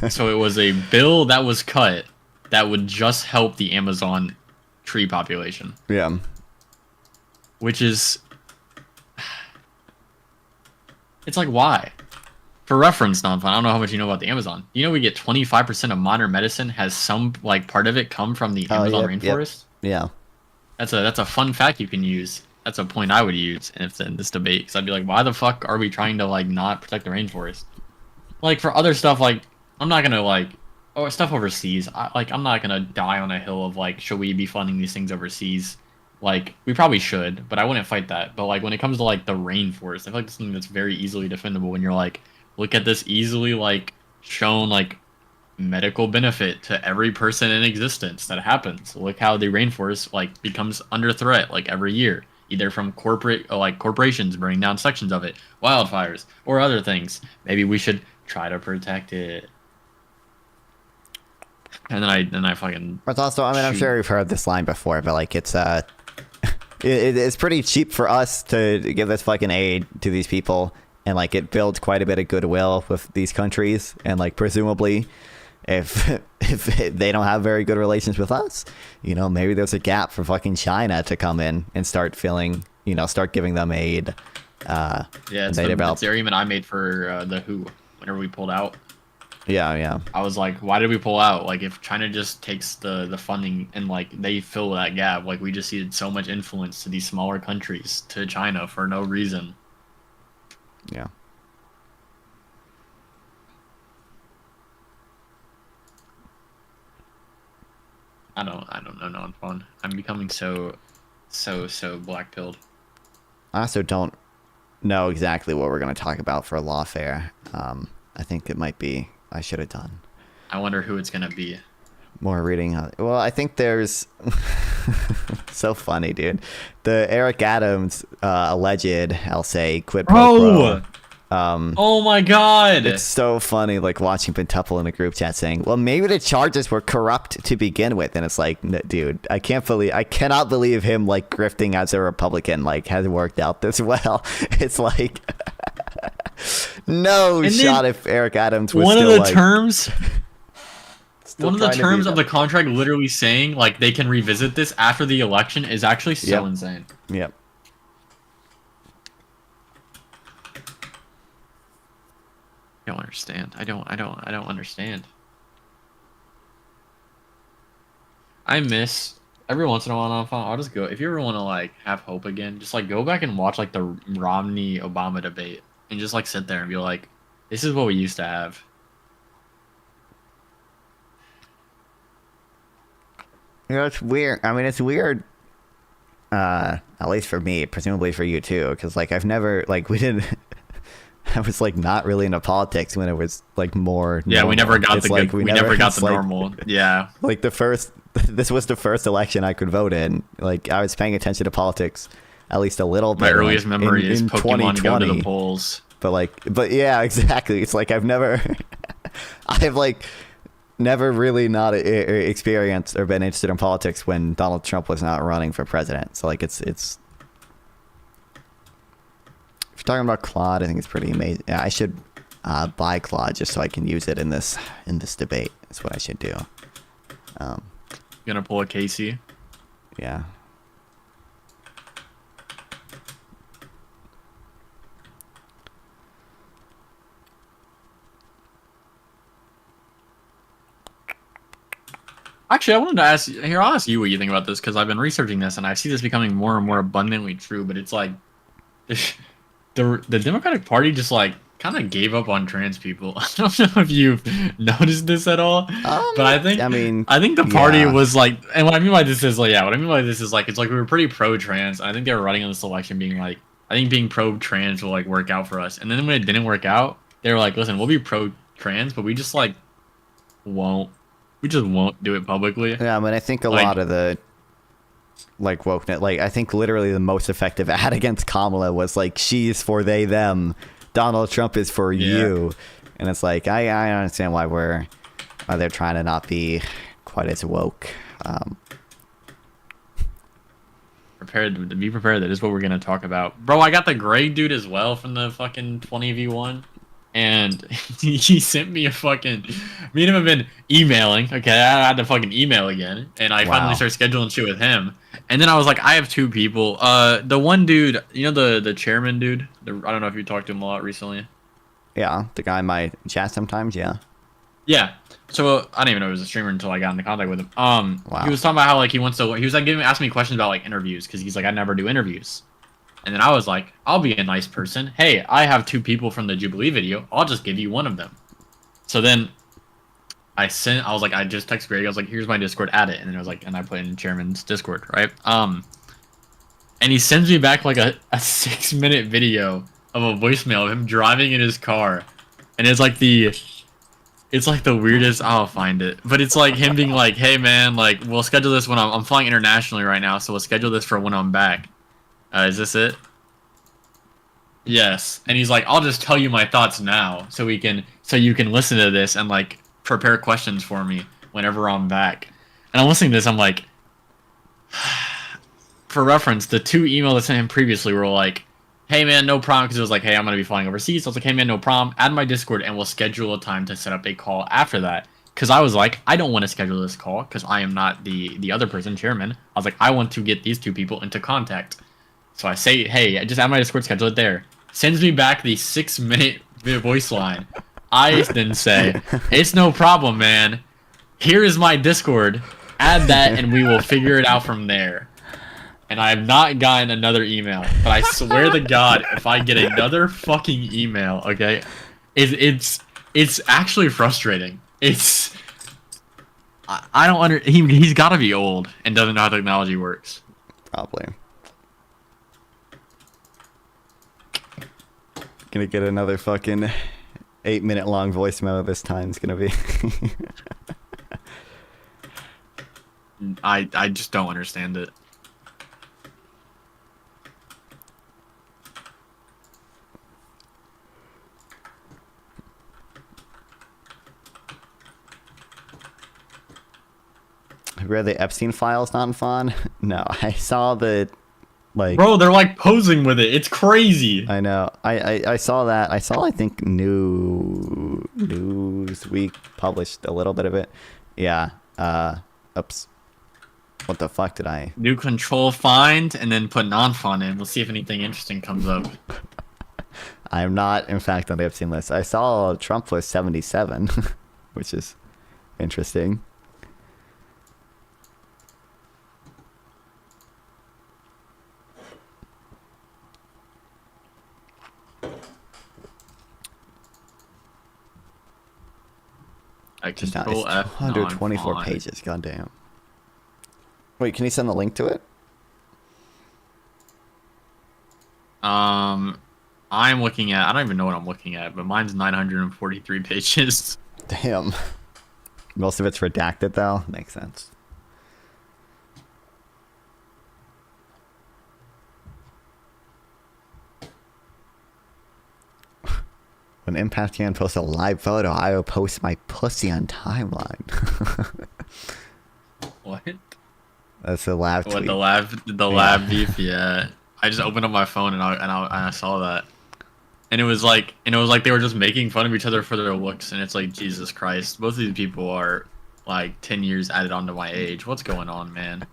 So it was a bill that was cut that would just help the Amazon tree population. Yeah. Which is, it's like, why? For reference, non-fun, I don't know how much you know about the Amazon. You know we get 25% of modern medicine has some like part of it come from the Amazon rainforest. Yeah. That's a fun fact you can use. That's a point I would use in this debate, because I'd be like, why the fuck are we trying to like not protect the rainforest? Like for other stuff, like I'm not gonna like, oh, stuff overseas. I'm not gonna die on a hill of like, should we be funding these things overseas? Like we probably should, but I wouldn't fight that. But like when it comes to like the rainforest, I feel like it's something that's very easily defendable. When you're like, look at this easily like shown like medical benefit to every person in existence that happens. Look how the rainforest like becomes under threat like every year, either from corporations burning down sections of it, wildfires, or other things. Maybe we should try to protect it. And then I fucking. But also, I mean, I'm sure you've heard this line before, but like it's pretty cheap for us to give this fucking aid to these people, and like it builds quite a bit of goodwill with these countries, and like presumably if they don't have very good relations with us, you know, maybe there's a gap for fucking China to come in and start giving them aid. Yeah, it's the argument I made for the WHO whenever we pulled out. Yeah. I was like, why did we pull out? Like, if China just takes the funding and like they fill that gap, like we just ceded so much influence to these smaller countries to China for no reason. Yeah. I don't know, not fun. I'm becoming so black-pilled. I also don't know exactly what we're going to talk about for Lawfare. I think it might be, I should have done. I wonder who it's going to be. More reading. Well, I think there's so funny, dude. The Eric Adams alleged, I'll say, quid pro quo. Oh my god! It's so funny, like watching Pentuple in a group chat saying, "Well, maybe the charges were corrupt to begin with," and it's like, dude, I cannot believe him like grifting as a Republican like has worked out this well. It's like no and shot if Eric Adams was one still, of the like, terms. One of the terms of the contract literally saying like they can revisit this after the election is actually so insane. Yep. I don't understand. I don't understand. I miss every once in a while on phone. I'll just go if you ever want to like have hope again, just like go back and watch like the Romney Obama debate and just like sit there and be like, this is what we used to have. You know, it's weird. I mean, it's weird. At least for me, presumably for you too, because like I've never like we didn't. I was like not really into politics when it was like more. Yeah, normal. we never got it's the like, good. We never got the like, normal. Yeah, like this was the first election I could vote in. Like I was paying attention to politics at least a little bit. My earliest like, memory is Pokemon going to the polls. But yeah, exactly. It's like I've never really not experienced or been interested in politics when Donald Trump was not running for president. So like it's if you're talking about Claude, I think it's pretty amazing. Yeah, I should buy Claude just so I can use it in this debate. That's what I should do. Gonna pull a Casey. Yeah. Actually, I wanted to ask you, here, I'll ask you what you think about this, because I've been researching this, and I see this becoming more and more abundantly true, but it's like, the Democratic Party just, like, kind of gave up on trans people. I don't know if you've noticed this at all, but I think the party was, like, and what I mean by this is, like, it's like we were pretty pro-trans, and I think they were running on this election being, like, I think being pro-trans will, like, work out for us, and then when it didn't work out, they were like, listen, we'll be pro-trans, but we just, like, won't do it publicly. Yeah, I mean, I think a lot of the like wokeness, like I think literally the most effective ad against Kamala was like, she's for they them, Donald Trump is for you, and it's like I understand why they're trying to not be quite as woke. Be prepared. That is what we're gonna talk about, bro. I got the gray dude as well from the fucking 20v1. And he sent me a fucking. Me and him have been emailing. Okay, I had to fucking email again, and I finally started scheduling shit with him. And then I was like, I have two people. The one dude, you know, the chairman dude. I don't know if you talked to him a lot recently. Yeah, the guy in my chat sometimes. Yeah. Yeah. So I didn't even know he was a streamer until I got into contact with him. Wow. He was talking about how like he wants to. He was like asking me questions about like interviews because he's like I never do interviews. And then I was like, I'll be a nice person. Hey, I have 2 people from the Jubilee video. I'll just give you one of them. So then I was like, I just texted Greg. I was like, here's my Discord, add it. And then I was like, and I put it in Chairman's Discord, right? And he sends me back like a 6-minute video of a voicemail of him driving in his car. And it's like the weirdest, I'll find it. But it's like him being like, hey man, like we'll schedule this when I'm flying internationally right now. So we'll schedule this for when I'm back. Is this it? Yes. And he's like, I'll just tell you my thoughts now so you can listen to this and like prepare questions for me whenever I'm back. And I'm listening to this, I'm like, for reference, the 2 emails I sent him previously were like, hey man, no problem, because it was like, hey, I'm going to be flying overseas. So I was like, hey man, no problem, add my Discord and we'll schedule a time to set up a call after that. Because I was like, I don't want to schedule this call because I am not the other person, Chairman. I was like, I want to get these 2 people into contact. So I say, hey, just add my Discord, schedule it there. Sends me back the 6-minute voice line. I then say, it's no problem, man. Here is my Discord. Add that and we will figure it out from there. And I have not gotten another email. But I swear to God, if I get another fucking email, okay, it's actually frustrating. I don't he's got to be old and doesn't know how technology works. Probably. Gonna get another fucking 8-minute long voicemail this time. It's gonna be. I just don't understand it. Have you read the Epstein files? Not fun. No, I saw the. Like, bro, they're like posing with it. It's crazy. I know. I saw that. I think Newsweek published a little bit of it. Yeah. Oops. What the fuck did I? Do control find and then put non-fun in. We'll see if anything interesting comes up. I am not, in fact, on the Epstein list. I saw Trump was 77, which is interesting. It's 224 pages. Goddamn. Wait, can you send the link to it? I'm looking at. I don't even know what I'm looking at, but mine's 943 pages. Damn. Most of it's redacted, though. Makes sense. When Impact can post a live photo, I will post my pussy on timeline. What? That's a lab tweet. What, the lab beef? Yeah. I just opened up my phone and I saw that, and it was like they were just making fun of each other for their looks, and it's like, Jesus Christ, both of these people are like 10 years added onto my age. What's going on, man?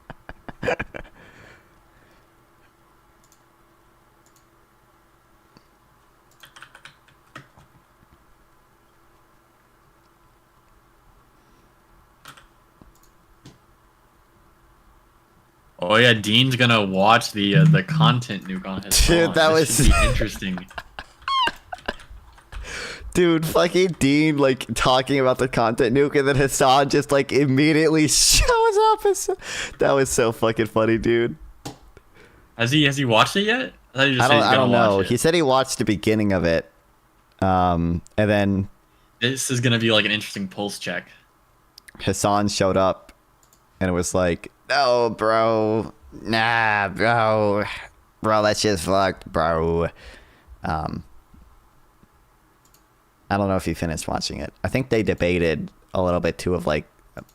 Oh yeah, Dean's gonna watch the content nuke on his phone. Dude, that was interesting. Dude, fucking Dean like talking about the content nuke, and then Hassan just like immediately shows up. That was so fucking funny, dude. Has he watched it yet? I don't know. He said he watched the beginning of it, and then this is gonna be like an interesting pulse check. Hassan showed up, and it was like, no, bro. Nah, bro. Bro, that shit's fucked, bro. I don't know if you finished watching it. I think they debated a little bit, too, of, like,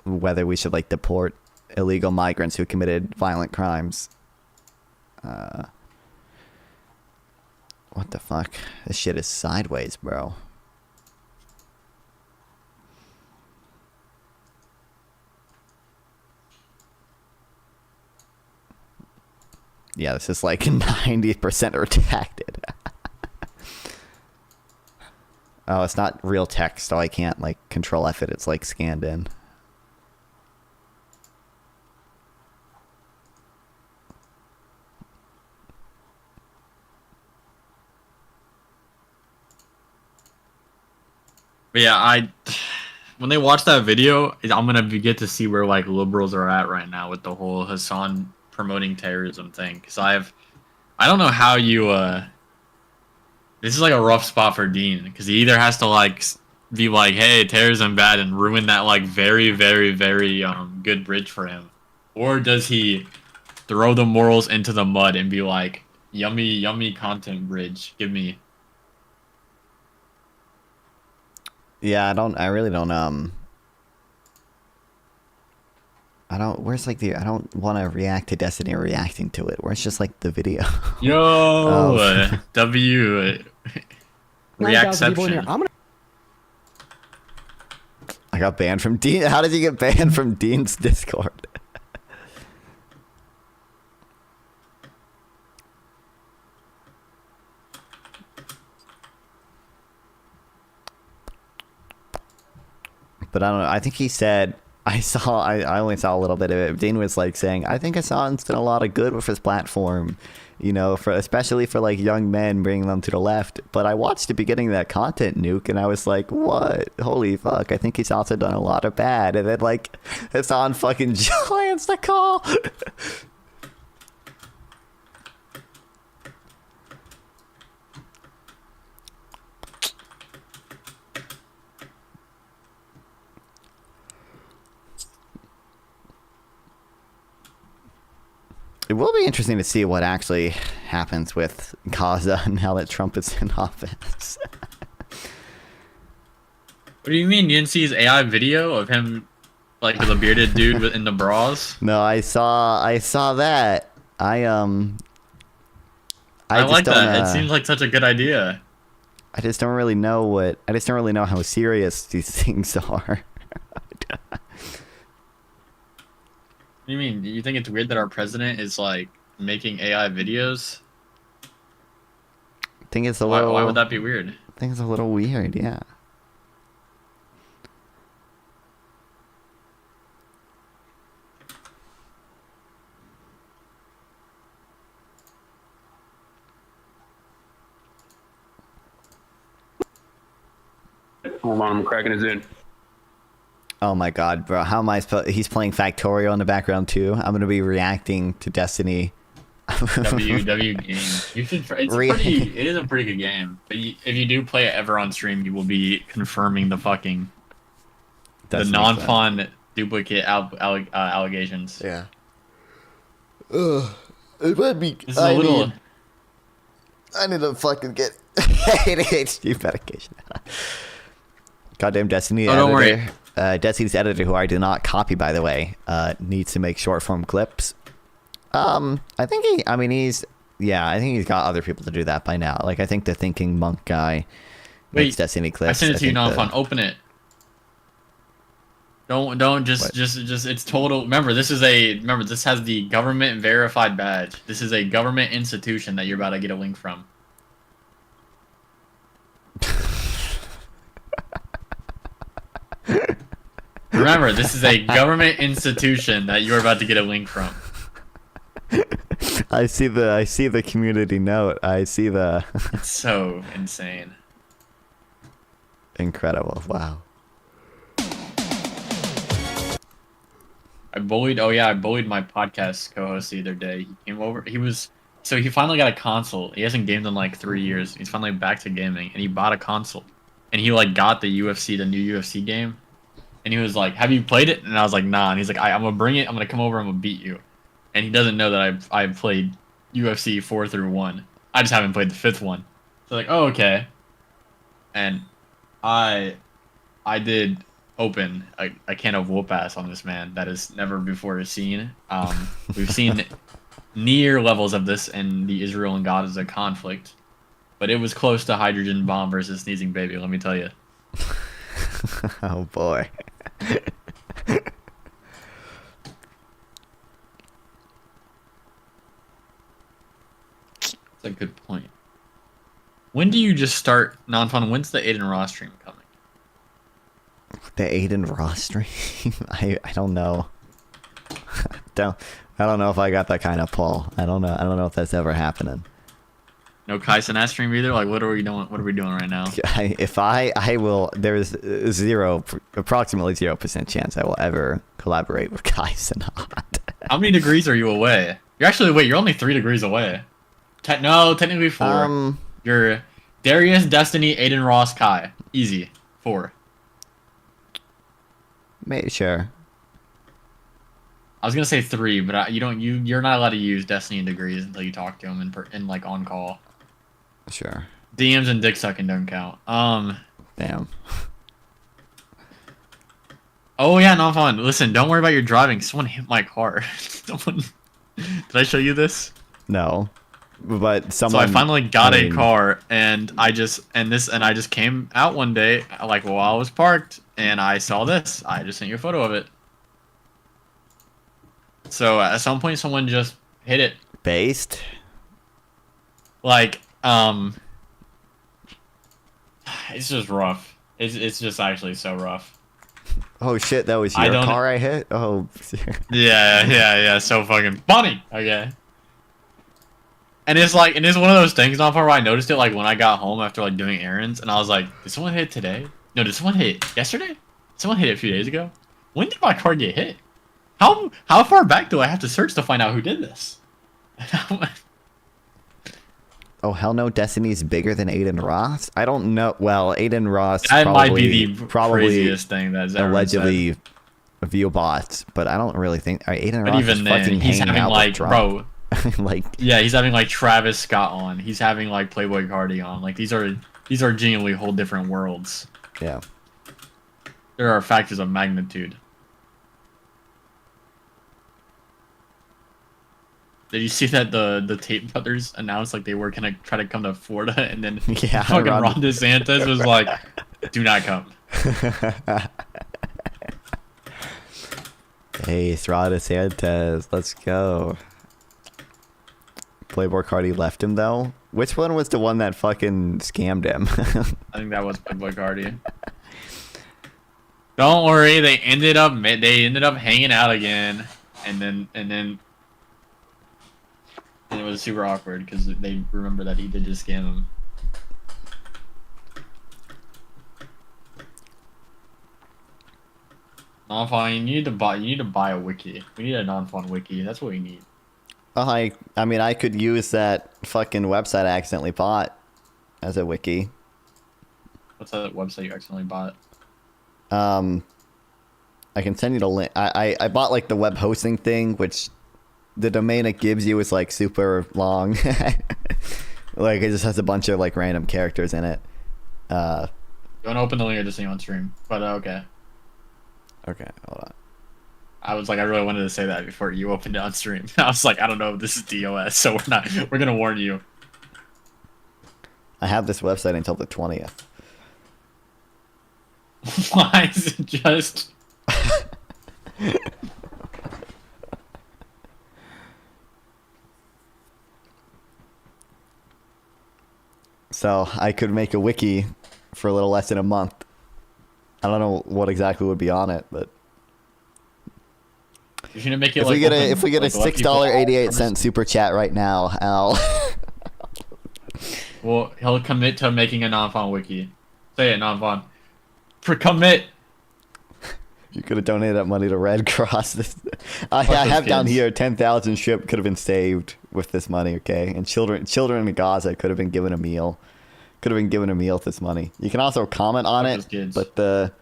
whether we should, like, deport illegal migrants who committed violent crimes. What the fuck? This shit is sideways, bro. Yeah, this is like 90% redacted. Oh, it's not real text, so I can't like control F it. It's like scanned in. But yeah, when they watch that video, I'm gonna get to see where like liberals are at right now with the whole Hassan promoting terrorism thing. Cause I don't know how you this is like a rough spot for Dean because he either has to like be like, hey, terrorism bad and ruin that like very very very good bridge for him, or does he throw the morals into the mud and be like, yummy yummy content bridge, give me. Yeah, I really don't I don't want to react to Destiny or reacting to it, where it's just like the video. Yo, W reactception. I got banned from Dean. How did you get banned from Dean's Discord? But I don't know. I think he said, I only saw a little bit of it. Dean was like saying, I think Hassan's done a lot of good with his platform, you know, especially for like young men, bringing them to the left. But I watched the beginning of that content nuke and I was like, what? Holy fuck. I think he's also done a lot of bad. And then like Hassan fucking giants the call. It will be interesting to see what actually happens with Gaza now that Trump is in office. What do you mean? You didn't see his AI video of him, like the bearded dude in the bras? No, I saw that. I like that. It seems like such a good idea. I just don't really know how serious these things are. What do you mean? Do you think it's weird that our president is like making AI videos? I think it's a little. Why would that be weird? I think it's a little weird, yeah. Hold on, I'm cracking his in. Oh my god, bro. How am I supposed... He's playing Factorio in the background too. I'm going to be reacting to Destiny. W game. You should. It is a pretty good game. But if you do play it ever on stream, you will be confirming the fucking the non-fun duplicate allegations. Yeah. It would be. This is a little. I need to fucking get ADHD medication. Goddamn Destiny editor. Don't worry. Destiny's editor, who I do not copy, by the way, needs to make short form clips. I think he's got other people to do that by now. Like, I think the Thinking Monk guy makes Destiny clips. I sent it to you, non-fun. Open it. Don't just it's total. Remember, this has the government verified badge. This is a government institution that you're about to get a link from. Remember, this is a government institution that you're about to get a link from. I see the community note. I see the. It's so insane. Incredible! Wow. I bullied my podcast co-host the other day. He came over. He finally got a console. He hasn't gamed in like 3 years. He's finally back to gaming, and he bought a console. And he like got the new UFC game. And he was like, "Have you played it?" And I was like, "Nah." And he's like, "I'm gonna bring it. I'm gonna come over. I'm gonna beat you." And he doesn't know that I've played UFC 4 through 1. I just haven't played the 5th one. So like, oh okay. And I did open a can of whoop ass on this man that is never before seen. We've seen near levels of this in the Israel and Gaza conflict, but it was close to hydrogen bomb versus sneezing baby. Let me tell you. Oh boy. That's a good point. when do you just start non-fun? When's the Aiden Ross stream coming? The Aiden Ross stream? I don't know. I don't know if I got that kind of pull. I don't know if that's ever happening. No Kai Cenat stream either. Like, what are we doing? What are we doing right now? I will. There's approximately 0% chance I will ever collaborate with Kai Cenat. How many degrees are you away? You're only 3 degrees away. Technically 4. You're Darius, Destiny, Aiden, Ross, Kai. Easy. 4. Sure. I was gonna say 3, but you're not allowed to use Destiny in degrees until you talk to him in like on call. Sure. DMs and dick sucking don't count. Damn. Oh yeah, not fun. Listen, don't worry about your driving. Someone hit my car. Did I show you this? No. But someone. So I finally got a car, and I just came out one day, like while I was parked, and I saw this. I just sent you a photo of it. So at some point, someone just hit it. Based. Like, it's just rough. It's just actually so rough. Oh shit, that was your car I hit? Oh. yeah, so fucking funny. Okay. And it's one of those things not far where I noticed it like when I got home after like doing errands, and I was like, did someone hit today? No, did someone hit yesterday? Someone hit it a few days ago? When did my car get hit? How far back do I have to search to find out who did this? Oh hell no! Destiny's bigger than Aiden Ross. I don't know. Well, Aiden Ross that might be the craziest thing that's ever allegedly said. View bots, but I don't really think Aiden but Ross even is then, fucking he's hanging having out like with Trump. bro. Yeah, he's having like Travis Scott on. He's having like Playboy Cardi on. Like these are genuinely whole different worlds. Yeah. There are factors of magnitude. Did you see that the Tate brothers announced like they were gonna try to come to Florida, and then fucking Ron DeSantis was like, "Do not come." Hey, it's Ron DeSantis. Let's go. Playboy Cardi left him though. Which one was the one that fucking scammed him? I think that was Playboy Cardi. Don't worry, they ended up hanging out again, and then it was super awkward because they remember that he did just scam him. Non-fun, you need to buy a wiki. We need a non-fun wiki. That's what we need. I mean, I could use that fucking website I accidentally bought as a wiki. What's that website you accidentally bought? I can send you the link. I bought like the web hosting thing, which the domain it gives you is like super long. Like it just has a bunch of like random characters in it. You want to open the link or just see on stream? But okay. Okay, hold on. I was like, I really wanted to say that before you opened it on stream. I was like, I don't know if this is DOS, so we're gonna warn you. I have this website until the 20th. Why is it just... So I could make a wiki for a little less than a month. I don't know what exactly would be on it, but you should make it if we get a $6.88 super chat right now, Al. Well, he'll commit to making a non-fun wiki. Say it, non-fun. Commit. You could have donated that money to Red Cross. I have kids down here 10,000 ship could have been saved with this money, okay? And children in Gaza could have been given a meal. Could have been given a meal with this money. You can also comment on it, but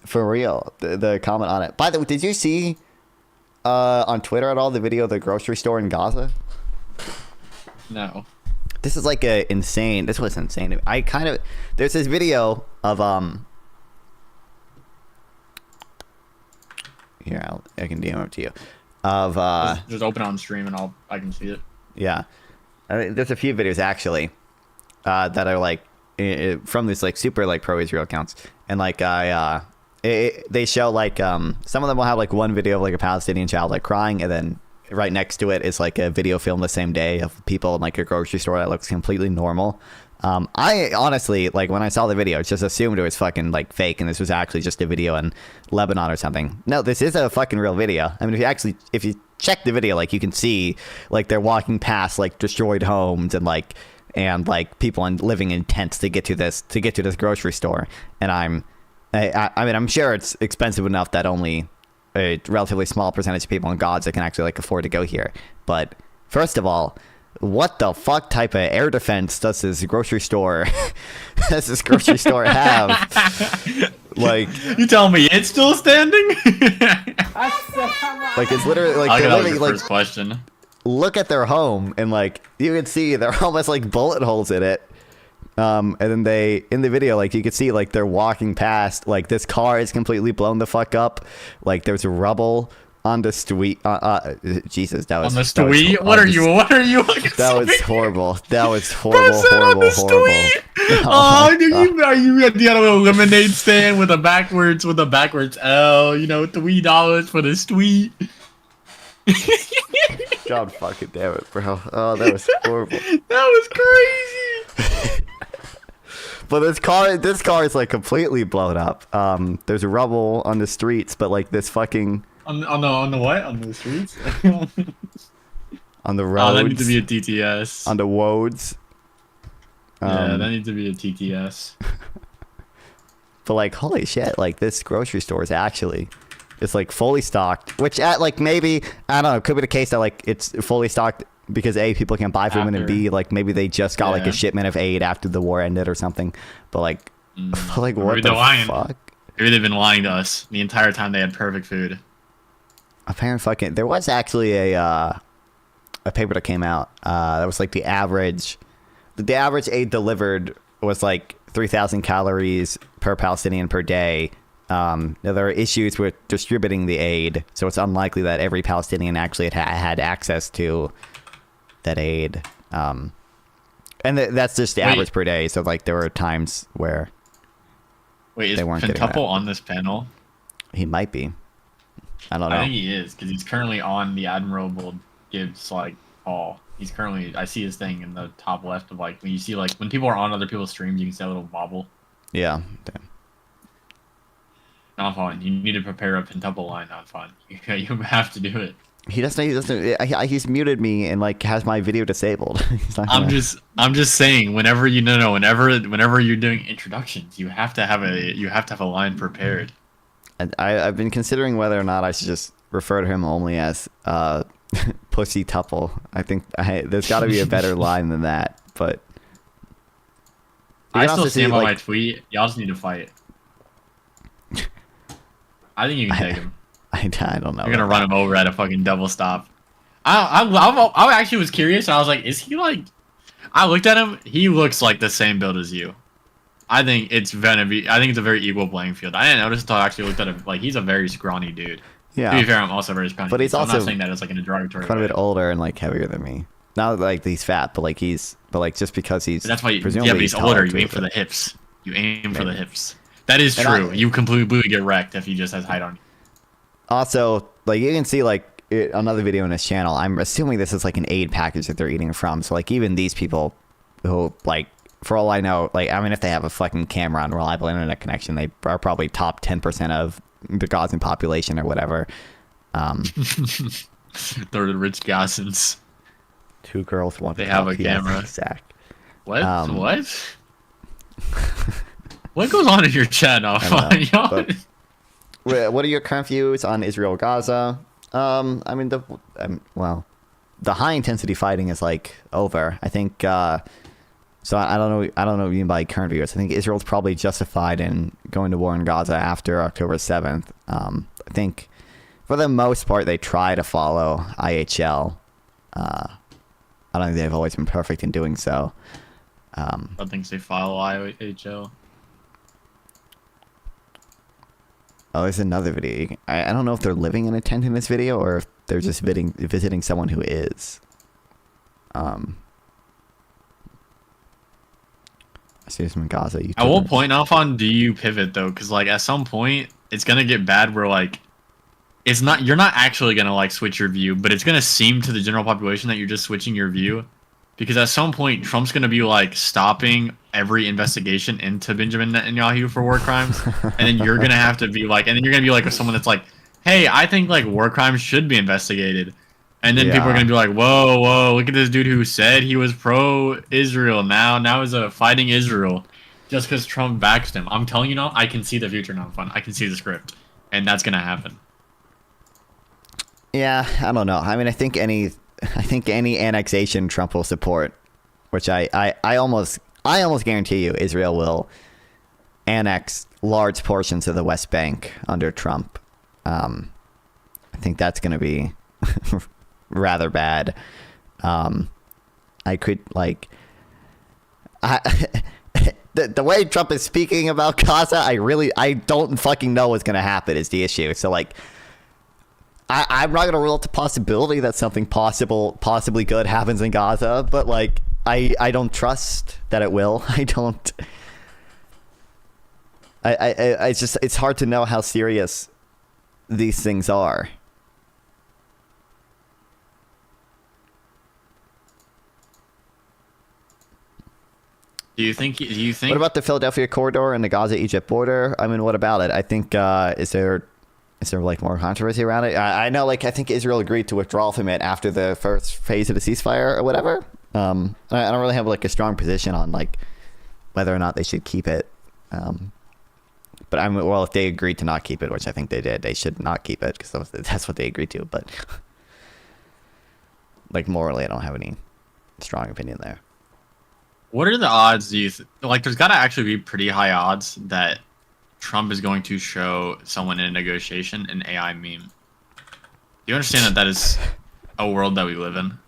for real, the comment on it. By the way, did you see on Twitter at all the video of the grocery store in Gaza? No. This is like this was insane. There's this video of here, I can DM it to you. Of just open on stream and I can see it. Yeah, there's a few videos actually that are like from this like super like pro Israel accounts, and like they show like some of them will have like one video of like a Palestinian child like crying, and then right next to it is like a video filmed the same day of people in like a grocery store that looks completely normal. I honestly, like, when I saw the video, just assumed it was fucking, like, fake, and this was actually just a video in Lebanon or something. No, this is a fucking real video. I mean, if you check the video, like, you can see, like, they're walking past, like, destroyed homes and people living in tents to get to this grocery store. And I mean, I'm sure it's expensive enough that only a relatively small percentage of people in Gaza can actually, like, afford to go here. But first of all, what the fuck type of air defense does this grocery store have? Like, you telling me it's still standing? like, it's literally like, that was your first question. Look at their home, and like you can see they're almost like bullet holes in it. And then in the video, like, you can see, like, they're walking past, like, this car is completely blown the fuck up. Like, there's rubble on the street. Jesus, that was on the street. What are you? That was horrible. That was horrible. Horrible. Oh, do you at the other lemonade stand with a backwards L? You know, $3 for the street. God fucking damn it, bro. Oh, that was horrible. That was crazy. But this car is, like, completely blown up. There's rubble on the streets, but, like, this fucking on the what? On the streets? on the roads. Oh, that needs to be a TTS. On the roads. Yeah, that needs to be a TTS. But, like, holy shit, like, this grocery store is actually, it's, like, fully stocked, which like, maybe, I don't know, it could be the case that, like, it's fully stocked because A, people can't buy food, and B, like, maybe they just got like a shipment of aid after the war ended or something. But like, like, what the fuck? Maybe they've been lying to us the entire time they had perfect food. Apparently, there was actually a paper that came out that was like the average aid delivered was like 3,000 calories per Palestinian per day. Now, there are issues with distributing the aid, so it's unlikely that every Palestinian actually had access to that aid. And that's just the average per day. So, like, there were times where they weren't getting that. Is Pentuple on this panel? He might be. I don't know. I think he is, because he's currently on the Admirable Gibbs, like, hall. He's currently, I see his thing in the top left of, like, when you see, like, when people are on other people's streams, you can see a little bobble. Yeah. Damn. Not fun. You need to prepare a pentuple line. Not fun. You have to do it. He doesn't. He's muted me and, like, has my video disabled. He's not I'm just saying. Whenever you're doing introductions, you have to have a line prepared. And I've been considering whether or not I should just refer to him only as Pussy Tuple. I think there's got to be a better line than that. But I still stand by my tweet. Y'all just need to fight. I think you can take him. I don't know. You're gonna run him over at a fucking double stop. I actually was curious. I was like, is he like? I looked at him. He looks like the same build as you. I think it's a very equal playing field. I didn't notice until I actually looked at him. Like, he's a very scrawny dude. Yeah. To be fair, I'm also very scrawny. But he's also, I'm not saying that as like in a derogatory quite way. a bit older and, like, heavier than me. Not like he's fat, but like just because he's. But that's why. Yeah, but he's older. You aim for the hips. You aim for the hips. That is true. You completely get wrecked if he just has height on you. Also, like, you can see, like, another video on his channel. I'm assuming this is like an aid package that they're eating from. So, like, even these people who, like, for all I know, like, I mean, if they have a fucking camera and reliable internet connection, they are probably top 10% of the Gazan population or whatever. They're the rich Gazans. Two girls, one. They have a camera. Zach. What? What? What goes on in your chat now? What are your current views on Israel Gaza? I mean, the high intensity fighting is, like, over. I think. So I don't know. I don't know what you mean by current views. I think Israel's probably justified in going to war in Gaza after October 7th. I think, for the most part, they try to follow IHL. I don't think they've always been perfect in doing so. I think they follow IHL. Oh, there's another video. I don't know if they're living in a tent in this video or if they're just visiting someone who is. I see some in Gaza. At what point, Alphon, do you pivot though? Because, like, at some point, it's gonna get bad where, like, you're not actually gonna, like, switch your view, but it's gonna seem to the general population that you're just switching your view. Because at some point, Trump's going to be like stopping every investigation into Benjamin Netanyahu for war crimes. And then you're going to have to be like, and then you're going to be like someone that's like, hey, I think like war crimes should be investigated. And then people are going to be like, whoa, look at this dude who said he was pro-Israel. Now is fighting Israel just because Trump backs him. I'm telling you now, I can see the future now, fun. I can see the script. And that's going to happen. Yeah, I don't know. I mean, I think any annexation Trump will support, which I almost guarantee you Israel will annex large portions of the West Bank under Trump. I think that's going to be rather bad. I could like the way Trump is speaking about Gaza, I don't fucking know what's going to happen is the issue. So like I'm not going to rule out the possibility that something possibly good happens in Gaza, but like I don't trust that it will. It's hard to know how serious these things are. Do you think? What about the Philadelphia corridor and the Gaza-Egypt border? I mean, what about it? I think is there like more controversy around it? I know, like I think Israel agreed to withdraw from it after the first phase of the ceasefire or whatever. I don't really have like a strong position on like whether or not they should keep it. But if they agreed to not keep it, which I think they did, they should not keep it because that's what they agreed to. But like morally, I don't have any strong opinion there. What are the odds? Like? There's got to actually be pretty high odds that Trump is going to show someone in a negotiation an AI meme. Do you understand that is a world that we live in?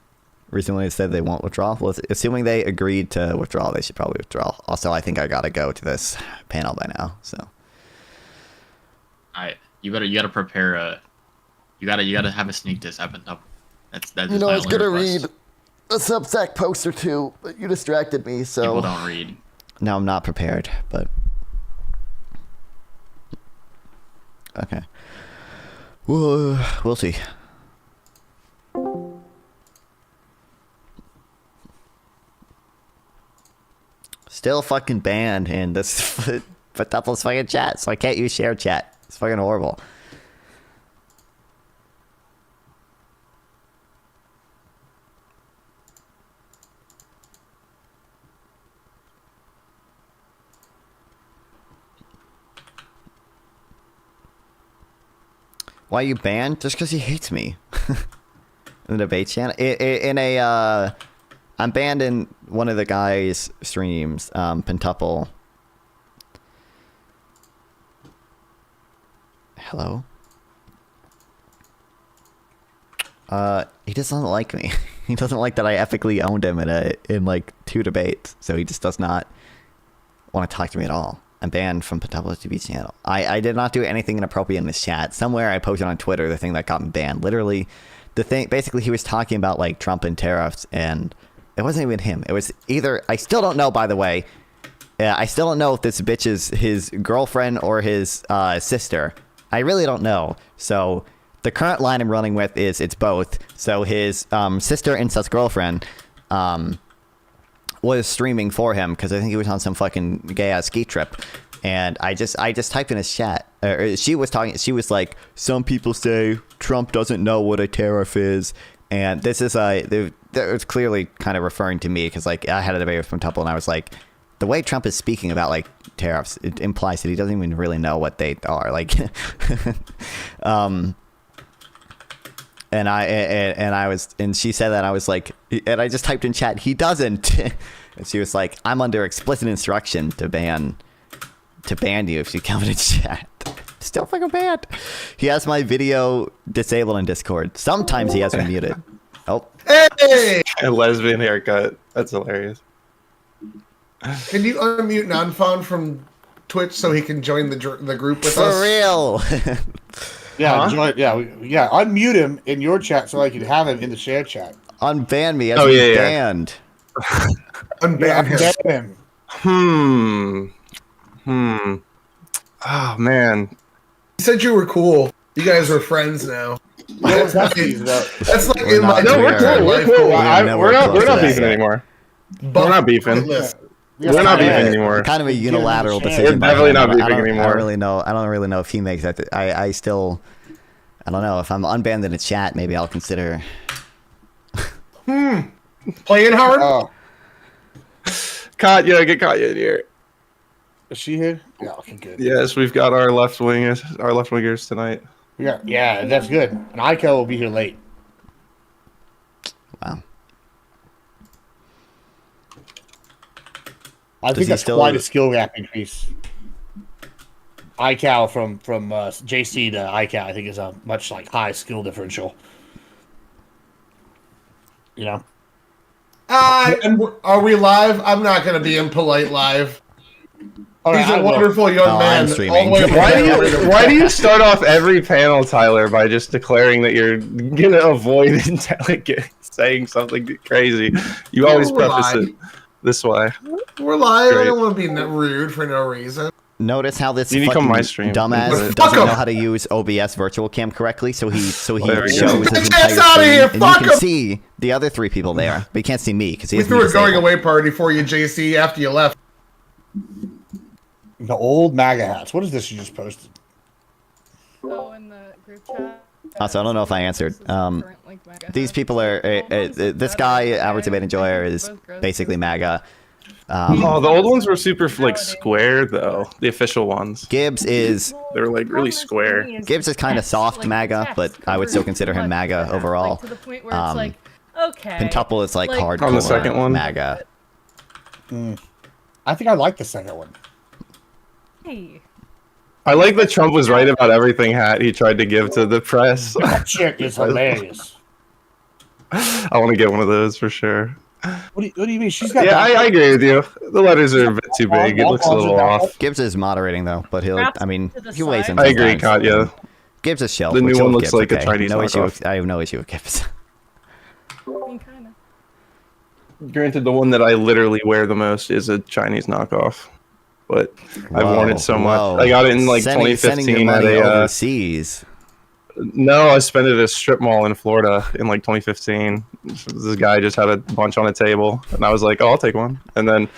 Recently, they said they won't withdraw. Well, assuming they agreed to withdraw, they should probably withdraw. Also, I think I gotta go to this panel by now. So, you gotta prepare you gotta have a sneak diss up and up. That's you know, I was gonna read a Substack post or two, but you distracted me. So people don't read. Now I'm not prepared, but okay. We'll see. Still fucking banned in this Patuple's fucking chat, so I can't use share chat. It's fucking horrible. Why are you banned? Just because he hates me. In the debate channel. I'm banned in one of the guys' streams, Pentuple. Hello? He doesn't like me. He doesn't like that I ethically owned him in like 2 debates, so he just does not want to talk to me at all. I'm banned from Pentuple's TV channel. I did not do anything inappropriate in this chat. Somewhere I posted on Twitter the thing that got me banned. Literally, the thing, basically he was talking about like Trump and tariffs, and it wasn't even him. It was either, I still don't know, by the way. I still don't know if this bitch is his girlfriend or his sister. I really don't know. So the current line I'm running with is it's both. So his sister incest girlfriend was streaming for him because I think he was on some fucking gay ass ski trip, and I just typed in his chat. She was talking. She was like, "Some people say Trump doesn't know what a tariff is," and this is it's clearly kind of referring to me because like I had a debate with Pentuple and I was like, the way Trump is speaking about like tariffs, it implies that he doesn't even really know what they are. Like, and she said that, I was like, and I just typed in chat, he doesn't. And she was like, I'm under explicit instruction to ban you if you come in chat. Still fucking banned. He has my video disabled in Discord. Sometimes he has me muted. Oh. Hey! A lesbian haircut. That's hilarious. Can you unmute Nonfon from Twitch so he can join the group with us? For real. Yeah, unmute him in your chat so I can have him in the share chat. Unban me. Banned. Unban him. Oh man. He said you were cool. You guys are friends now. That's like in We're my not- No, we're We're- cool. We're life cool. goal. We're not close to that beefing yet. anymore. Buff We're not beefing. bucket list. We're not beefing Yeah. anymore. Kind of a Give him unilateral a chance. decision. We're by definitely him. not I beefing don't anymore. really know. I don't really know if he makes that. I still. I don't know if I'm unbanned in a chat. Maybe I'll consider. Playing hard. Oh, Katya, get Katya in here. is she here? Yeah, okay, good. Yes, we've got our left wingers tonight. Yeah, that's good. And Ikel will be here late. Wow. I Does think he that's still- quite a skill gap increase. iCal from JC to iCal, I think, is a much high skill differential. You know, And are we live? I'm not going to be impolite live. He's a wonderful young Oh, man. I'm streaming. All the way from Why do you start off every panel, Tyler, by just declaring that you're gonna avoid saying something crazy? You always We're preface live. it this way. We're live. I Great. don't want to be rude for no reason. Notice how this You need to come fucking my stream. dumbass Fuck doesn't him. know how to use OBS virtual cam correctly, so he There we go. shows his Get entire us outta screen, here, and fuck you can him. see the other 3 people there, but you can't see me because he We has threw me a going disabled. away party for you, JC, after you left. the old MAGA hats. What is this you just posted? Oh, in the group chat. Also, I don't know if I answered. This is the current, like, MAGA These hat. people are this guy, average debate enjoyer, is basically MAGA. Oh, the old ones were super square though. The official ones. Gibbs is They were really square. Gibbs is kind of soft MAGA, but I would still consider him MAGA overall. Like, to the point where it's like, okay. Pentuple is like hardcore On the second one? MAGA. I think I like the second one. Hey. I like that Trump was right about everything hat he tried to give to the press. That chick is hilarious. I want to get one of those for sure. What do you mean? She's got. Yeah, I agree with you. The letters are a bit too big. It looks a little off. Gibbs is moderating though, but Perhaps I mean, to the he weighs in. side. I agree, sometimes. Katya. Gibbs is shell. The new We're chill one with looks Gibbs, like a okay? Chinese No issue. knockoff. I have no issue with Gibbs. I mean, kind of. Granted, the one that I literally wear the most is a Chinese knockoff, but I've worn it so much. Whoa. I got it in Sending your 2015 at money a. overseas. No, I spent it at a strip mall in Florida in 2015. This guy just had a bunch on a table, and I was like, "Oh, I'll take one." And then,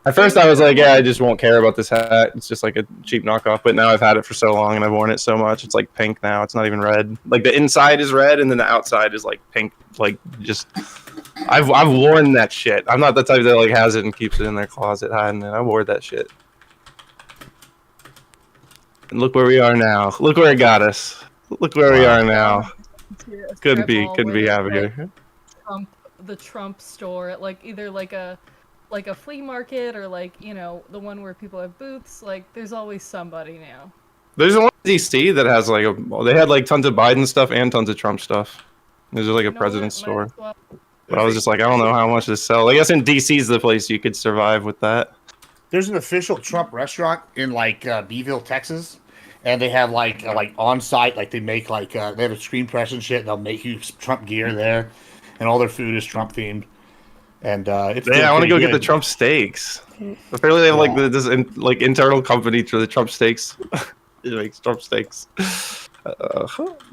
at first, I was like, "Yeah, I just won't care about this hat. It's just like a cheap knockoff." But now I've had it for so long, and I've worn it so much, it's like pink now. It's not even red. Like the inside is red, and then the outside is like pink. Like just, I've worn that shit. I'm not the type that like has it and keeps it in their closet hiding it. I wore that shit. And look where we are now. Look where it got us. Look where we are now. Couldn't be happier. The Trump store at either like a flea market or the one where people have booths. Like there's always somebody now. There's one in DC that has they had tons of Biden stuff and tons of Trump stuff. There's like a You know president's what? Might store. as well. But I was just like, I don't know how much this sells. I guess in DC's the place you could survive with that. There's an official Trump restaurant in Beeville, Texas, and they have on site they make they have a screen press and shit. And they'll make you Trump gear there, and all their food is Trump themed. And it's Yeah, I want to go pretty get the good. Trump steaks. Apparently they have this internal company for the Trump steaks. It makes Trump steaks.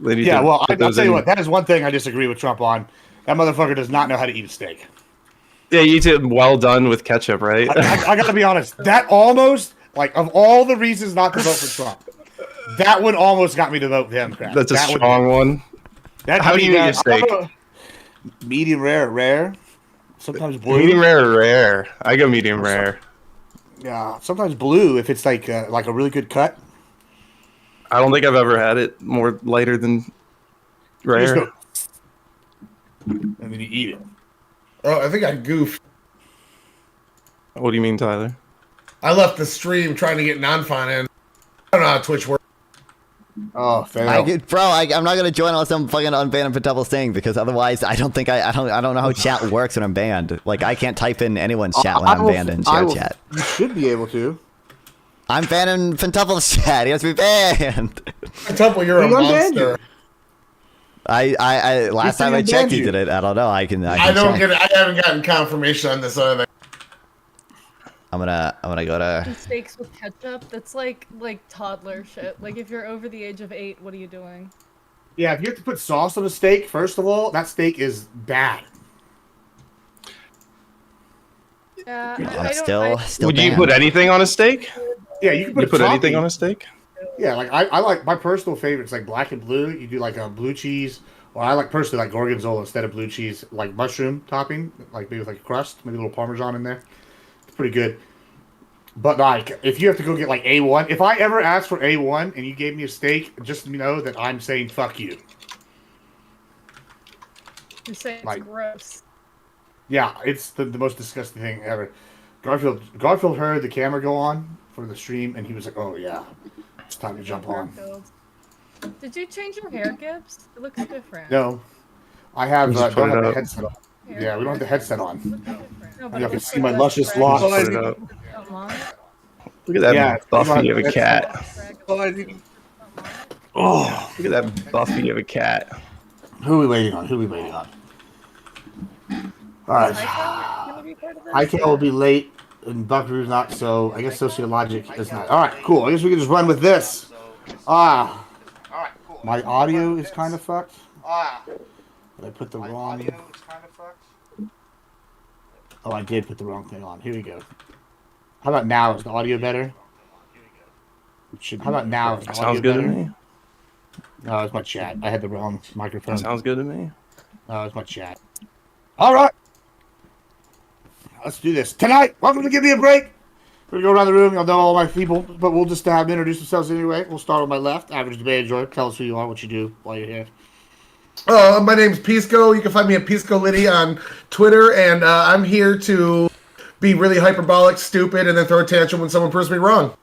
They need Yeah, to well, put I'll those tell you in. what. That is one thing I disagree with Trump on. That motherfucker does not know how to eat a steak. Yeah, you eat it well done with ketchup, right? I gotta be honest. That almost of all the reasons not to vote for Trump, that one almost got me to vote for him. Crap. That's a That one- strong one. That How do you eat your steak? Medium rare. Sometimes blue. Medium rare or rare? I go medium rare. Yeah, sometimes blue if it's like a really good cut. I don't think I've ever had it more lighter than You just rare. go, and then you eat it. Oh, I think I goofed. What do you mean, Tyler? I left the stream trying to get non-fun in. I don't know how Twitch works. Oh, fair. I'm not gonna join unless I'm fucking unbanned for double staying because otherwise I don't think I don't know how chat works when I'm banned. Like I can't type in anyone's chat when I'm banned in share chat. You should be able to. I'm banning Pentuple's chat. He has to be banned. Temple, you're a We unbanned monster. you. I last time I checked, he did it. I don't know. I can I don't check. get it. I haven't gotten confirmation on this other thing. I'm gonna go to. Steaks with ketchup. That's like toddler shit. Like if you're over the age of 8, what are you doing? Yeah, if you have to put sauce on a steak, first of all, that steak is bad. Yeah, I'm still Would you banned. put anything on a steak? Yeah, you can You put, put anything topping. on a steak? Yeah, like I like my personal favorites like black and blue. You do like a blue cheese, or I like personally like gorgonzola instead of blue cheese, like mushroom topping, like maybe with like a crust, maybe a little parmesan in there. It's pretty good. But like, if you have to go get like A1, if I ever asked for A1 and you gave me a steak, just know that I'm saying fuck you. You're saying it's Like- gross. Yeah, it's the most disgusting thing ever. Garfield heard the camera go on for the stream, and he was like, "Oh yeah, it's time to jump on." Garfield. Did you change your hair, Gibbs? It looks different. No, I have Just don't put it have the up. headset on. Hair- Yeah, we don't have the headset on. Looks different. No, but You it can looks see my less luscious ragged. locks. Put it up. Something on it. Look at that Yeah, Buffy of a cat. Oh, Look at that Buffy of a cat. who are we waiting on? All right, Heiko gonna be part of this? IK will be late, and Buckaroo's not. So I guess Sociologic is not. All right, cool. I guess we can just run with this. My audio is kind of fucked. Did I put the wrong? Oh, I did put the wrong thing on. Here we go. How about now? Is the audio better? How about now? Is the audio Sounds good to better? me. No, it's my chat. I had the wrong microphone. Sounds good to me. No, it's my chat. All right. Let's do this. Tonight, welcome to Give Me a Break. We're going to go around the room. You'll know all my people, but we'll just have them introduce themselves anyway. We'll start on my left. Average Debate Enjoyer. Tell us who you are, what you do while you're here. My name's Pisco. You can find me at Pisco Liddy on Twitter, and I'm here to be really hyperbolic, stupid, and then throw a tantrum when someone proves me wrong.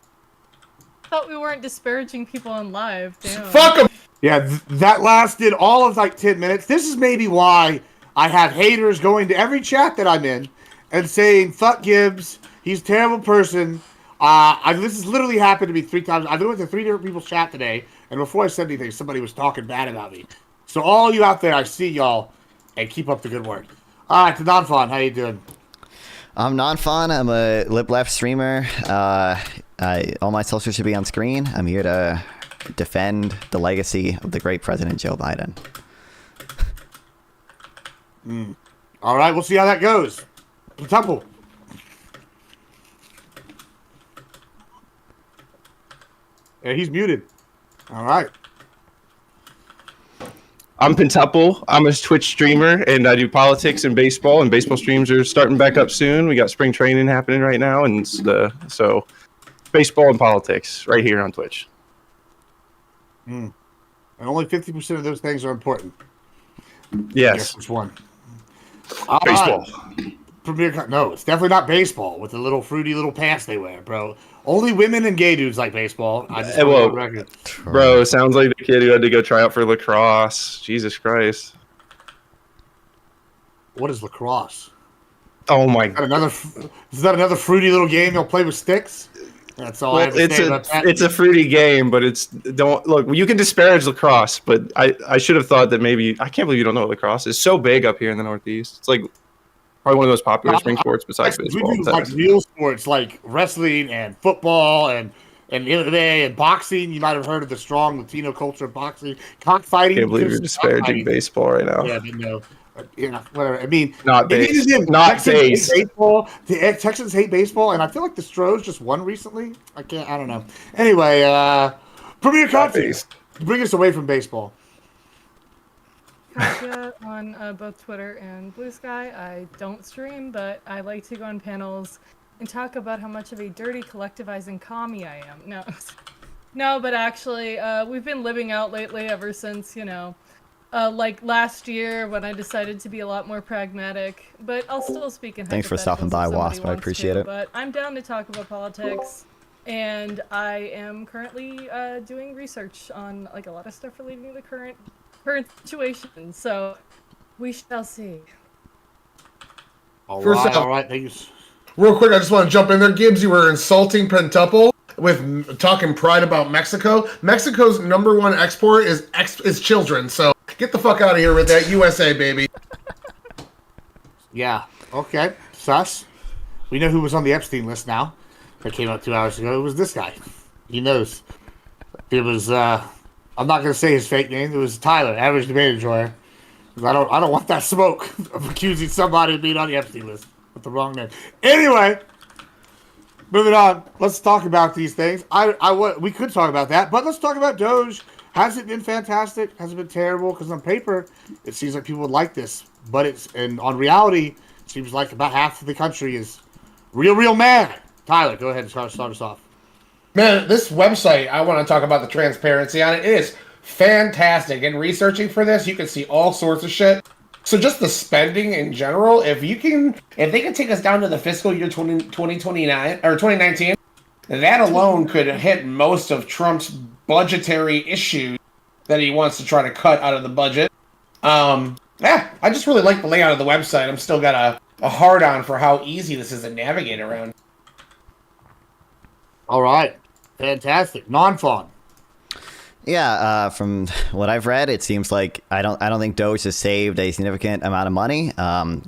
I thought we weren't disparaging people on live. Damn. Fuck them. Yeah, that lasted all of like 10 minutes. This is maybe why I have haters going to every chat that I'm in and saying, fuck Gibbs. He's a terrible person. This has literally happened to me 3 times. I went to 3 different people's chat today, and before I said anything, somebody was talking bad about me. So all you out there, I see y'all, and keep up the good work. All right, to Non-Fun, how you doing? I'm non-fun. I'm a lip left streamer. All my socials should be on screen. I'm here to defend the legacy of the great President Joe Biden. All right, we'll see how that goes. Temple. Yeah, he's muted. All right. I'm Pentuple. I'm a Twitch streamer, and I do politics and baseball streams are starting back up soon. We got spring training happening right now, and so baseball and politics right here on Twitch. And only 50% of those things are important. Yes, Guess which one? baseball. No, it's definitely not baseball with the little fruity little pants they wear, bro. Only women and gay dudes like baseball. I just want it on record. Bro, sounds like the kid who had to go try out for lacrosse. Jesus Christ. What is lacrosse? Oh my Is that another fruity little game you'll play with sticks? That's all I have to say about that. It's a fruity game, but don't look. You can disparage lacrosse, but I should have thought that maybe I can't believe you don't know what lacrosse is. So big up here in the Northeast. It's like probably one of the most popular spring sports besides baseball. We do like real sports like wrestling and football and MMA and boxing. You might have heard of the strong Latino culture of boxing, cockfighting. I can't believe you're disparaging baseball right now. Yeah, but no. Yeah, whatever. I mean, Not base. Not Texans hate base. baseball. The Texans hate baseball, and I feel like the Stros just won recently. I don't know. Anyway, Premier Content, bring us away from baseball. Katya on both Twitter and Blue Sky. I don't stream, but I like to go on panels and talk about how much of a dirty collectivizing commie I am. No, but actually, we've been living out lately ever since, like last year when I decided to be a lot more pragmatic, but I'll still speak in Thanks for stopping hypotheticals by, if somebody Wasp. I wants appreciate to, it. But I'm down to talk about politics, and I am currently doing research on like a lot of stuff relating to the current situation. So we shall see. All First right, off- all right. Thank you. Real quick, I just want to jump in there. Gibbs, you were insulting Pentuple with talking pride about Mexico. Mexico's #1 export is children, so get the fuck out of here with that. USA, baby. Yeah. Okay. Sus. We know who was on the Epstein list now. That came out 2 hours ago. It was this guy. He knows. It was I'm not gonna say his fake name. It was Tyler, average debate enjoyer. I don't want that smoke of accusing somebody of being on the Epstein list with the wrong name. Anyway, moving on. Let's talk about these things. We could talk about that, but let's talk about Doge. Has it been fantastic? Has it been terrible? Because on paper, it seems like people would like this, but on reality, it seems like about half of the country is real mad. Tyler, go ahead and start us off. Man, this website, I want to talk about the transparency on it. It is fantastic. In researching for this, you can see all sorts of shit. So just the spending in general, if they can take us down to the fiscal year 2029 or 2019, that alone could hit most of Trump's budgetary issues that he wants to try to cut out of the budget. I just really like the layout of the website. I'm still got a hard on for how easy this is to navigate around. All right. Fantastic. Non-fawn. Yeah, from what I've read, it seems like I don't think Doge has saved a significant amount of money.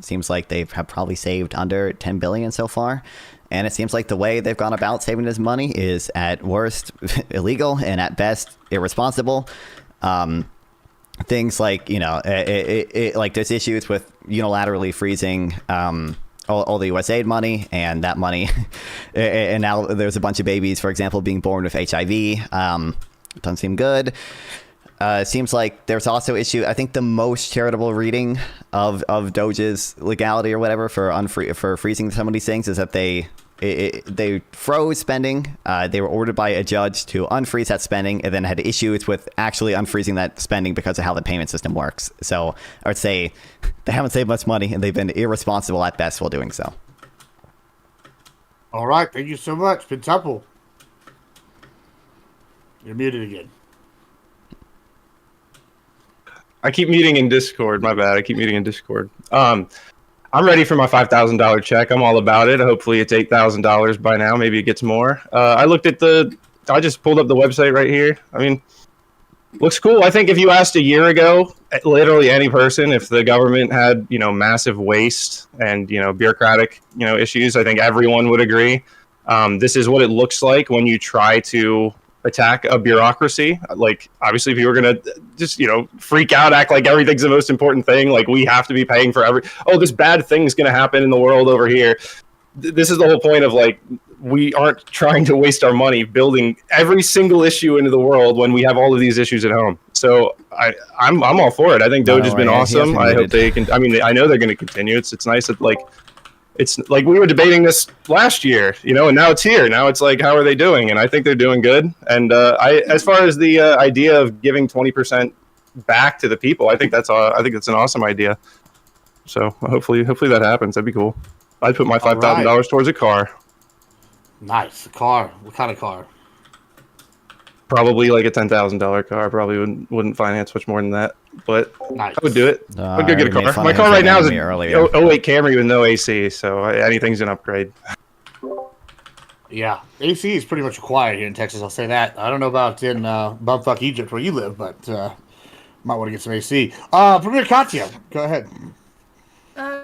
Seems like they have probably saved under 10 billion so far, and it seems like the way they've gone about saving this money is at worst illegal and at best irresponsible. Things like like there's issues with unilaterally freezing all the USAID money, and that money, and now there's a bunch of babies, for example, being born with HIV. Doesn't seem good. Seems like there's also issue. I think the most charitable reading of Doge's legality or whatever for freezing some of these things is that they froze spending. They were ordered by a judge to unfreeze that spending, and then had issues with actually unfreezing that spending because of how the payment system works. So I would say they haven't saved much money, and they've been irresponsible at best while doing so. All right, thank you so much, Pentuple. You're muted again. I keep meeting in Discord. My bad. I keep meeting in Discord. I'm ready for my $5,000 check. I'm all about it. Hopefully it's $8,000 by now. Maybe it gets more. I just pulled up the website right here. I mean, looks cool. I think if you asked a year ago, literally any person, if the government had, massive waste and, bureaucratic, issues, I think everyone would agree. This is what it looks like when you try to attack a bureaucracy. Like, obviously, if you were going to just, freak out, act like everything's the most important thing, like we have to be paying for this bad thing's going to happen in the world over here. This is the whole point of, like, we aren't trying to waste our money building every single issue into the world when we have all of these issues at home. So I'm all for it. I think Doge has been awesome. I hope they can. I mean, I know they're going to continue. It's nice that, like, it's like we were debating this last year, and now it's here. Now it's like, how are they doing? And I think they're doing good. And as far as the idea of giving 20% back to the people, I think that's an awesome idea. So hopefully that happens. That'd be cool. I'd put my $5,000 towards a car. Nice. A car. What kind of car? Probably like a $10,000 car. Probably wouldn't finance much more than that, but nice. I would do it. I'd go get a car. My car right now is an 08 Camry with no AC, so anything's an upgrade. Yeah, AC is pretty much required here in Texas. I'll say that. I don't know about in bumfuck Egypt where you live, but might want to get some AC. Premier Katya, go ahead.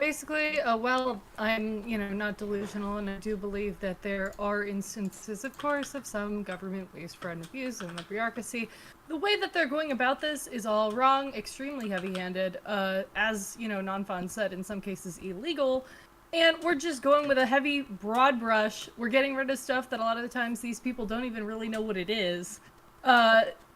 Basically, well, I'm, not delusional, and I do believe that there are instances, of course, of some government waste, fraud, and abuse, and the bureaucracy. The way that they're going about this is all wrong, extremely heavy-handed, as, Non-Fon said, in some cases illegal, and we're just going with a heavy, broad brush. We're getting rid of stuff that a lot of the times these people don't even really know what it is.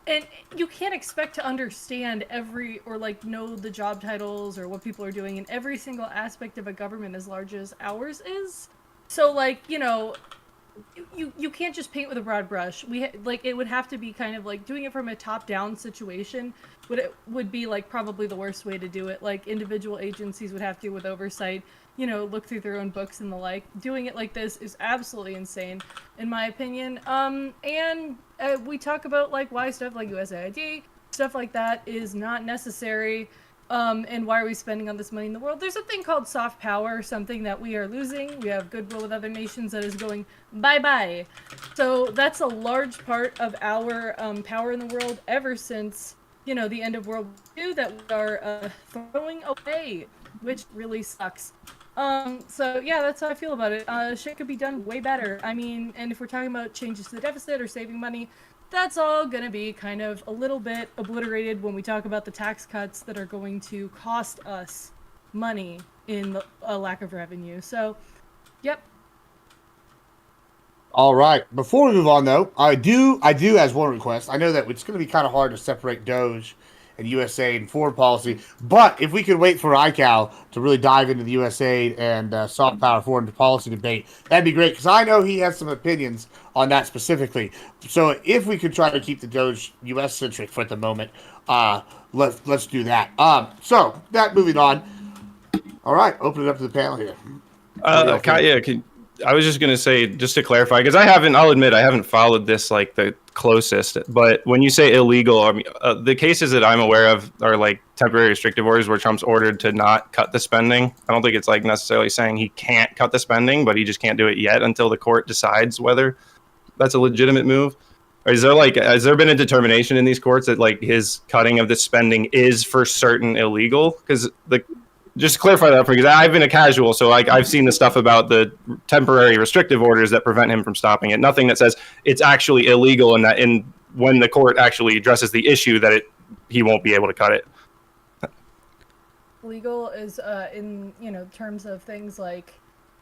And you can't expect to understand know the job titles or what people are doing in every single aspect of a government as large as ours is. So, you can't just paint with a broad brush. It would have to be kind of like doing it from a top-down situation. Would be probably the worst way to do it. Like, individual agencies would have to, with oversight, look through their own books and the like. Doing it like this is absolutely insane, in my opinion. And we talk about why stuff like USAID, stuff like that is not necessary. And why are we spending all this money in the world? There's a thing called soft power, something that we are losing. We have goodwill with other nations that is going bye-bye. So that's a large part of our power in the world ever since, the end of World War II that we are throwing away, which really sucks. So yeah, that's how I feel about it. Shit could be done way better. I mean, and if we're talking about changes to the deficit or saving money, that's all gonna be kind of a little bit obliterated when we talk about the tax cuts that are going to cost us money in a lack of revenue. So, yep. All right. Before we move on, though, I do as one request. I know that it's going to be kind of hard to separate DOGE and USAID and foreign policy, but if we could wait for ICAL to really dive into the USAID and soft power foreign policy debate, that'd be great, because I know he has some opinions on that specifically. So if we could try to keep the DOGE US centric for the moment, let's do that. So that moving on. All right, open it up to the panel here. I was just going to say, just to clarify, because I'll admit I haven't followed this like the closest, but when you say illegal, I mean, the cases that I'm aware of are like temporary restrictive orders where Trump's ordered to not cut the spending. I don't think it's like necessarily saying he can't cut the spending, but he just can't do it yet until the court decides whether that's a legitimate move. Or has there been a determination in these courts that like his cutting of the spending is for certain illegal? Because just to clarify that, because I've been a casual, so like I've seen the stuff about the temporary restrictive orders that prevent him from stopping it. Nothing that says it's actually illegal, and that when the court actually addresses the issue that he won't be able to cut it. Legal is in terms of things like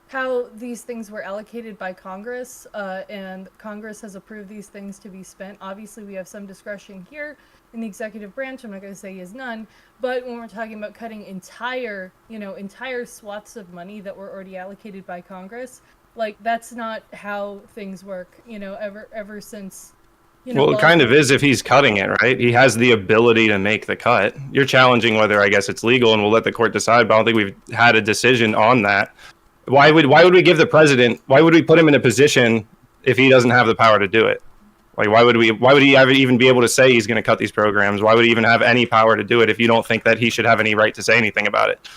how these things were allocated by Congress, and Congress has approved these things to be spent. Obviously, we have some discretion here in the executive branch. I'm not going to say he has none, but when we're talking about cutting entire swaths of money that were already allocated by Congress, like that's not how things work. Ever since. Well, it kind of is if he's cutting it, right? He has the ability to make the cut. You're challenging whether I guess it's legal, and we'll let the court decide. But I don't think we've had a decision on that. Why would we give the president? Why would we put him in a position if he doesn't have the power to do it? Like, why would he even be able to say he's going to cut these programs? Why would he even have any power to do it if you don't think that he should have any right to say anything about it?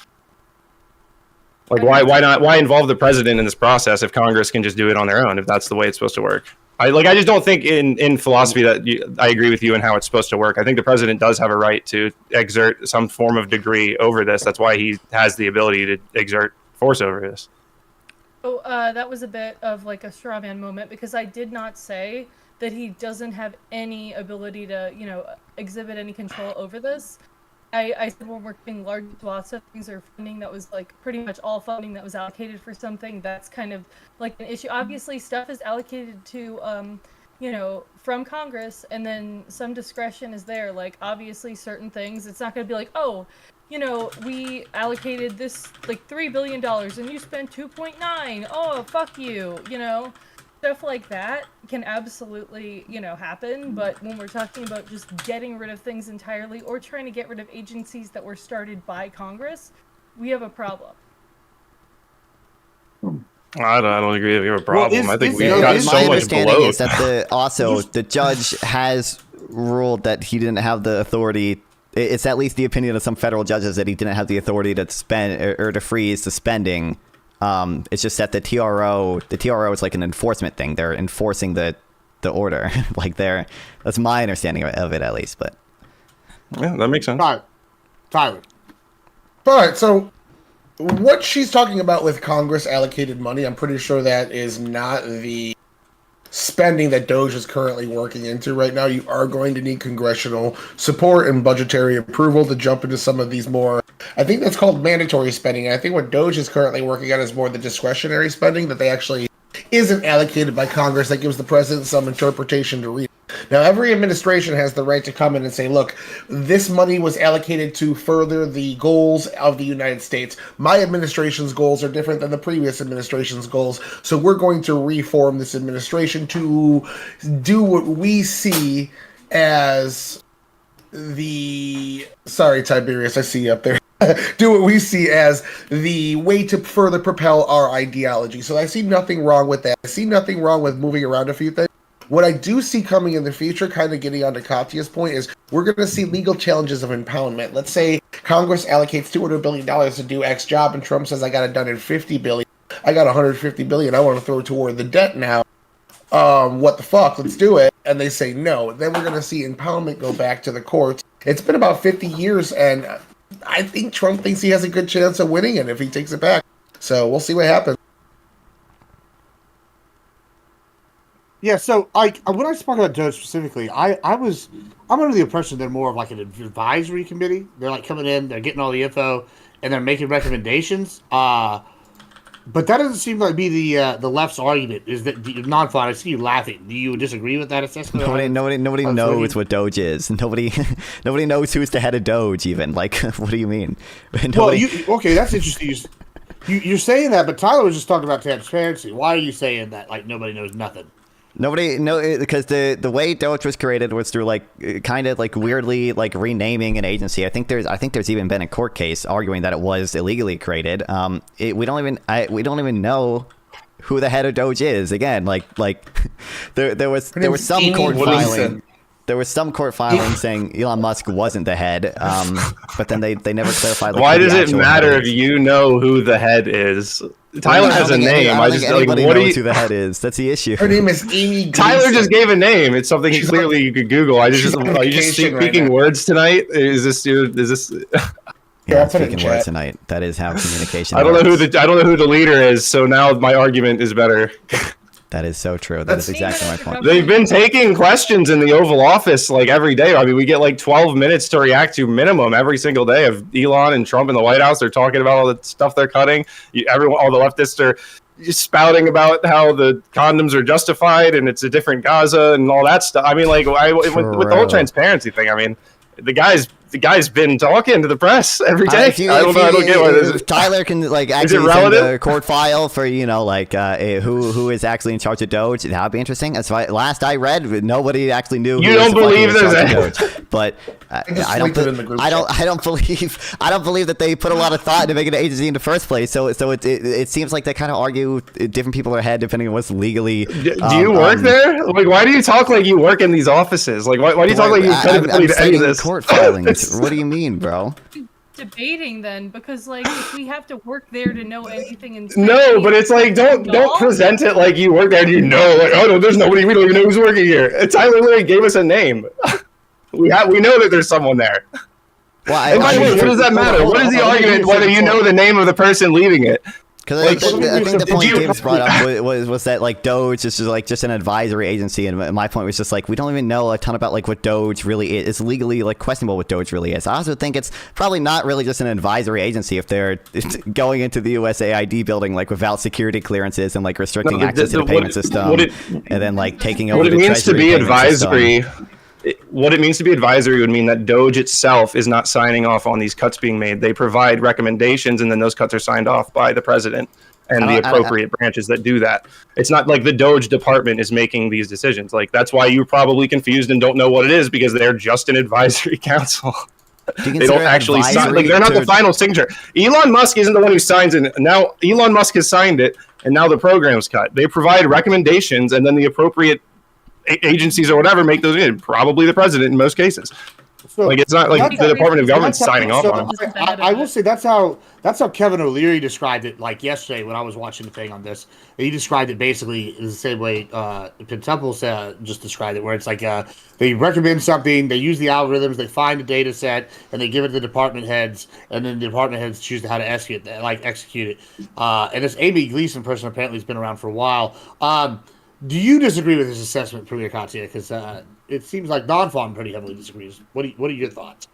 Like, why involve the president in this process if Congress can just do it on their own, if that's the way it's supposed to work? I just don't think in philosophy that I agree with you in how it's supposed to work. I think the president does have a right to exert some form of degree over this. That's why he has the ability to exert force over this. Oh, that was a bit of like a straw man moment, because I did not say that he doesn't have any ability to, exhibit any control over this. I said when we're getting large swaths of things or funding that was like pretty much all funding that was allocated for something, that's kind of like an issue. Obviously, stuff is allocated to, from Congress, and then some discretion is there. Like, obviously, certain things, it's not going to be like, oh, we allocated this like $3 billion and you spent 2.9. Oh, fuck you, Stuff like that can absolutely, happen. But when we're talking about just getting rid of things entirely or trying to get rid of agencies that were started by Congress, we have a problem. I don't agree that we have a problem. Well, I think we've got so much understanding bloat. is that the judge has ruled that he didn't have the authority. It's at least the opinion of some federal judges that he didn't have the authority to spend or to freeze the spending. It's just that the TRO is like an enforcement thing. They're enforcing the order. That's my understanding of it, at least. But yeah, that makes sense. Tyler. All right, so what she's talking about with Congress allocated money, I'm pretty sure that is not the spending that DOGE is currently working into right now. You are going to need congressional support and budgetary approval to jump into some of these more, I think that's called mandatory spending. I think what DOGE is currently working on is more the discretionary spending that they actually isn't allocated by Congress, that gives the president some interpretation to read. Now, every administration has the right to come in and say, look, this money was allocated to further the goals of the United States. My administration's goals are different than the previous administration's goals, so we're going to reform this administration to do what we see as the... Sorry, Tiberius, I see you up there. Do what we see as the way to further propel our ideology. So I see nothing wrong with that. I see nothing wrong with moving around a few things. What I do see coming in the future, kind of getting onto Katya's point, is we're going to see legal challenges of impoundment. Let's say Congress allocates $200 billion to do X job, and Trump says, I got it done in $50 billion. I got $150 billion. I want to throw it toward the debt now. What the fuck? Let's do it. And they say no. Then we're going to see impoundment go back to the courts. It's been about 50 years, and I think Trump thinks he has a good chance of winning it if he takes it back. So we'll see what happens. Yeah, so like when I spoke about DOGE specifically, I'm under the impression they're more of like an advisory committee. They're like coming in, they're getting all the info, and they're making recommendations. But that doesn't seem like be the left's argument. Is that non-fun? I see you laughing. Do you disagree with that assessment? Nobody knows what DOGE is. Nobody knows who's the head of DOGE even. Like, what do you mean? Okay, that's interesting. You're saying that, but Tyler was just talking about transparency. Why are you saying that? Like nobody knows nothing. Because the way DOGE was created was through like kind of like weirdly like renaming an agency. I think there's even been a court case arguing that it was illegally created. We don't even know who the head of DOGE is. Again, like there was some court filing. There was some court filing saying Elon Musk wasn't the head, but then they never clarified. Like, why does it matter if you know who the head is? Tyler has a name. I just like, what knows who the head is. That's the issue. Her name is Amy Gleason. Tyler just gave a name. It's something clearly you could Google. Are you just speaking words tonight? Is this? Yeah, speaking words tonight. That is how communication. I don't know who the leader is. So now my argument is better. That is so true. That is exactly my point. They've been taking questions in the Oval Office like every day. I mean, we get like 12 minutes to react to minimum every single day of Elon and Trump in the White House. They're talking about all the stuff they're cutting. All the leftists are just spouting about how the condoms are justified and it's a different Gaza and all that stuff. I mean, like with the whole transparency thing. I mean, the guy's been talking to the press every day. I don't get what it is. Tyler can like actually send a court file for like who is actually in charge of DOGE. That'd be interesting. That's why last I read, nobody actually knew. You don't believe there's a but I don't believe that they put a lot of thought into making an agency in the first place. So it seems like they kind of argue different people are ahead depending on what's legally. Do you work there? Like, why do you talk like you work in these offices? Like, why do you talk like you credibility to any of this? Court filings. What do you mean, bro? Debating then, because like if we have to work there to know anything in no, but it's like don't present it like you work there and you know like, oh no, there's nobody, we don't even know who's working here. Tyler literally gave us a name. We know that there's someone there. Well, and by the way, what does that matter? What is the argument whether you know the name of the person leading it? Because I think the point Gibbs brought up was that like DOGE is just an advisory agency, and my point was just like we don't even know a ton about like what DOGE really is. It's legally like questionable what DOGE really is. I also think it's probably not really just an advisory agency if they're going into the USAID building like without security clearances and like restricting access to the payment system, and then like taking over. What it means to be advisory. What it means to be advisory would mean that DOGE itself is not signing off on these cuts being made. They provide recommendations, and then those cuts are signed off by the president and the appropriate branches that do that. It's not like the DOGE department is making these decisions. Like that's why you're probably confused and don't know what it is, because they're just an advisory council. They don't actually sign. Like they're not the final signature. Elon Musk isn't the one who signs it. Now Elon Musk has signed it, and now the program's cut. They provide recommendations, and then the appropriate agencies or whatever make those in, probably the president in most cases. So like it's not like the Department of Government signing off on it. I will say that's how Kevin O'Leary described it. Like yesterday when I was watching the thing on this, he described it basically the same way Pentemple just described it, where it's like they recommend something, they use the algorithms, they find the data set, and they give it to the department heads, and then the department heads choose how to execute it. And this Amy Gleason person apparently has been around for a while. Do you disagree with this assessment, Premier Katia? Because it seems like non-farm pretty heavily disagrees. What are your thoughts?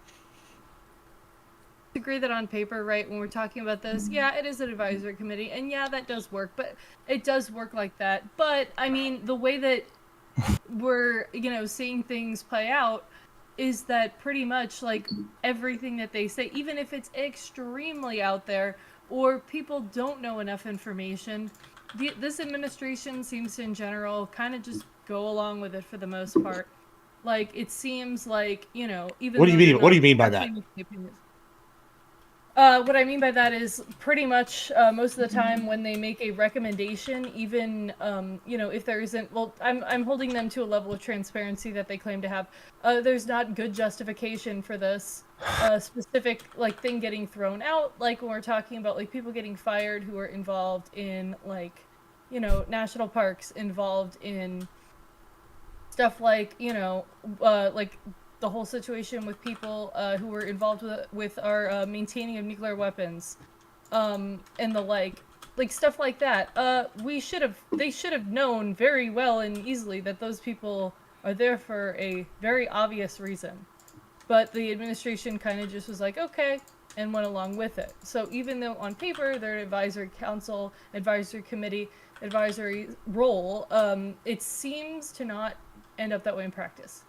I agree that on paper, right, when we're talking about this, yeah, it is an advisory committee, and yeah, that does work, but it does work like that. But, I mean, the way that we're, seeing things play out is that pretty much, like, everything that they say, even if it's extremely out there, or people don't know enough information, this administration seems to, in general, kind of just go along with it for the most part. Like, it seems like, even What do you mean? What do you mean by that? What I mean by that is pretty much most of the time when they make a recommendation, even if there isn't, well, I'm holding them to a level of transparency that they claim to have. There's not good justification for this specific thing getting thrown out. Like when we're talking about people getting fired who are involved in national parks, involved in stuff like the whole situation with people who were involved with our maintaining of nuclear weapons, and the like. like stuff like that. They should have known very well and easily that those people are there for a very obvious reason. But the administration kind of just was like, okay, and went along with it. So even though on paper they're an advisory council, advisory committee, advisory role, it seems to not end up that way in practice.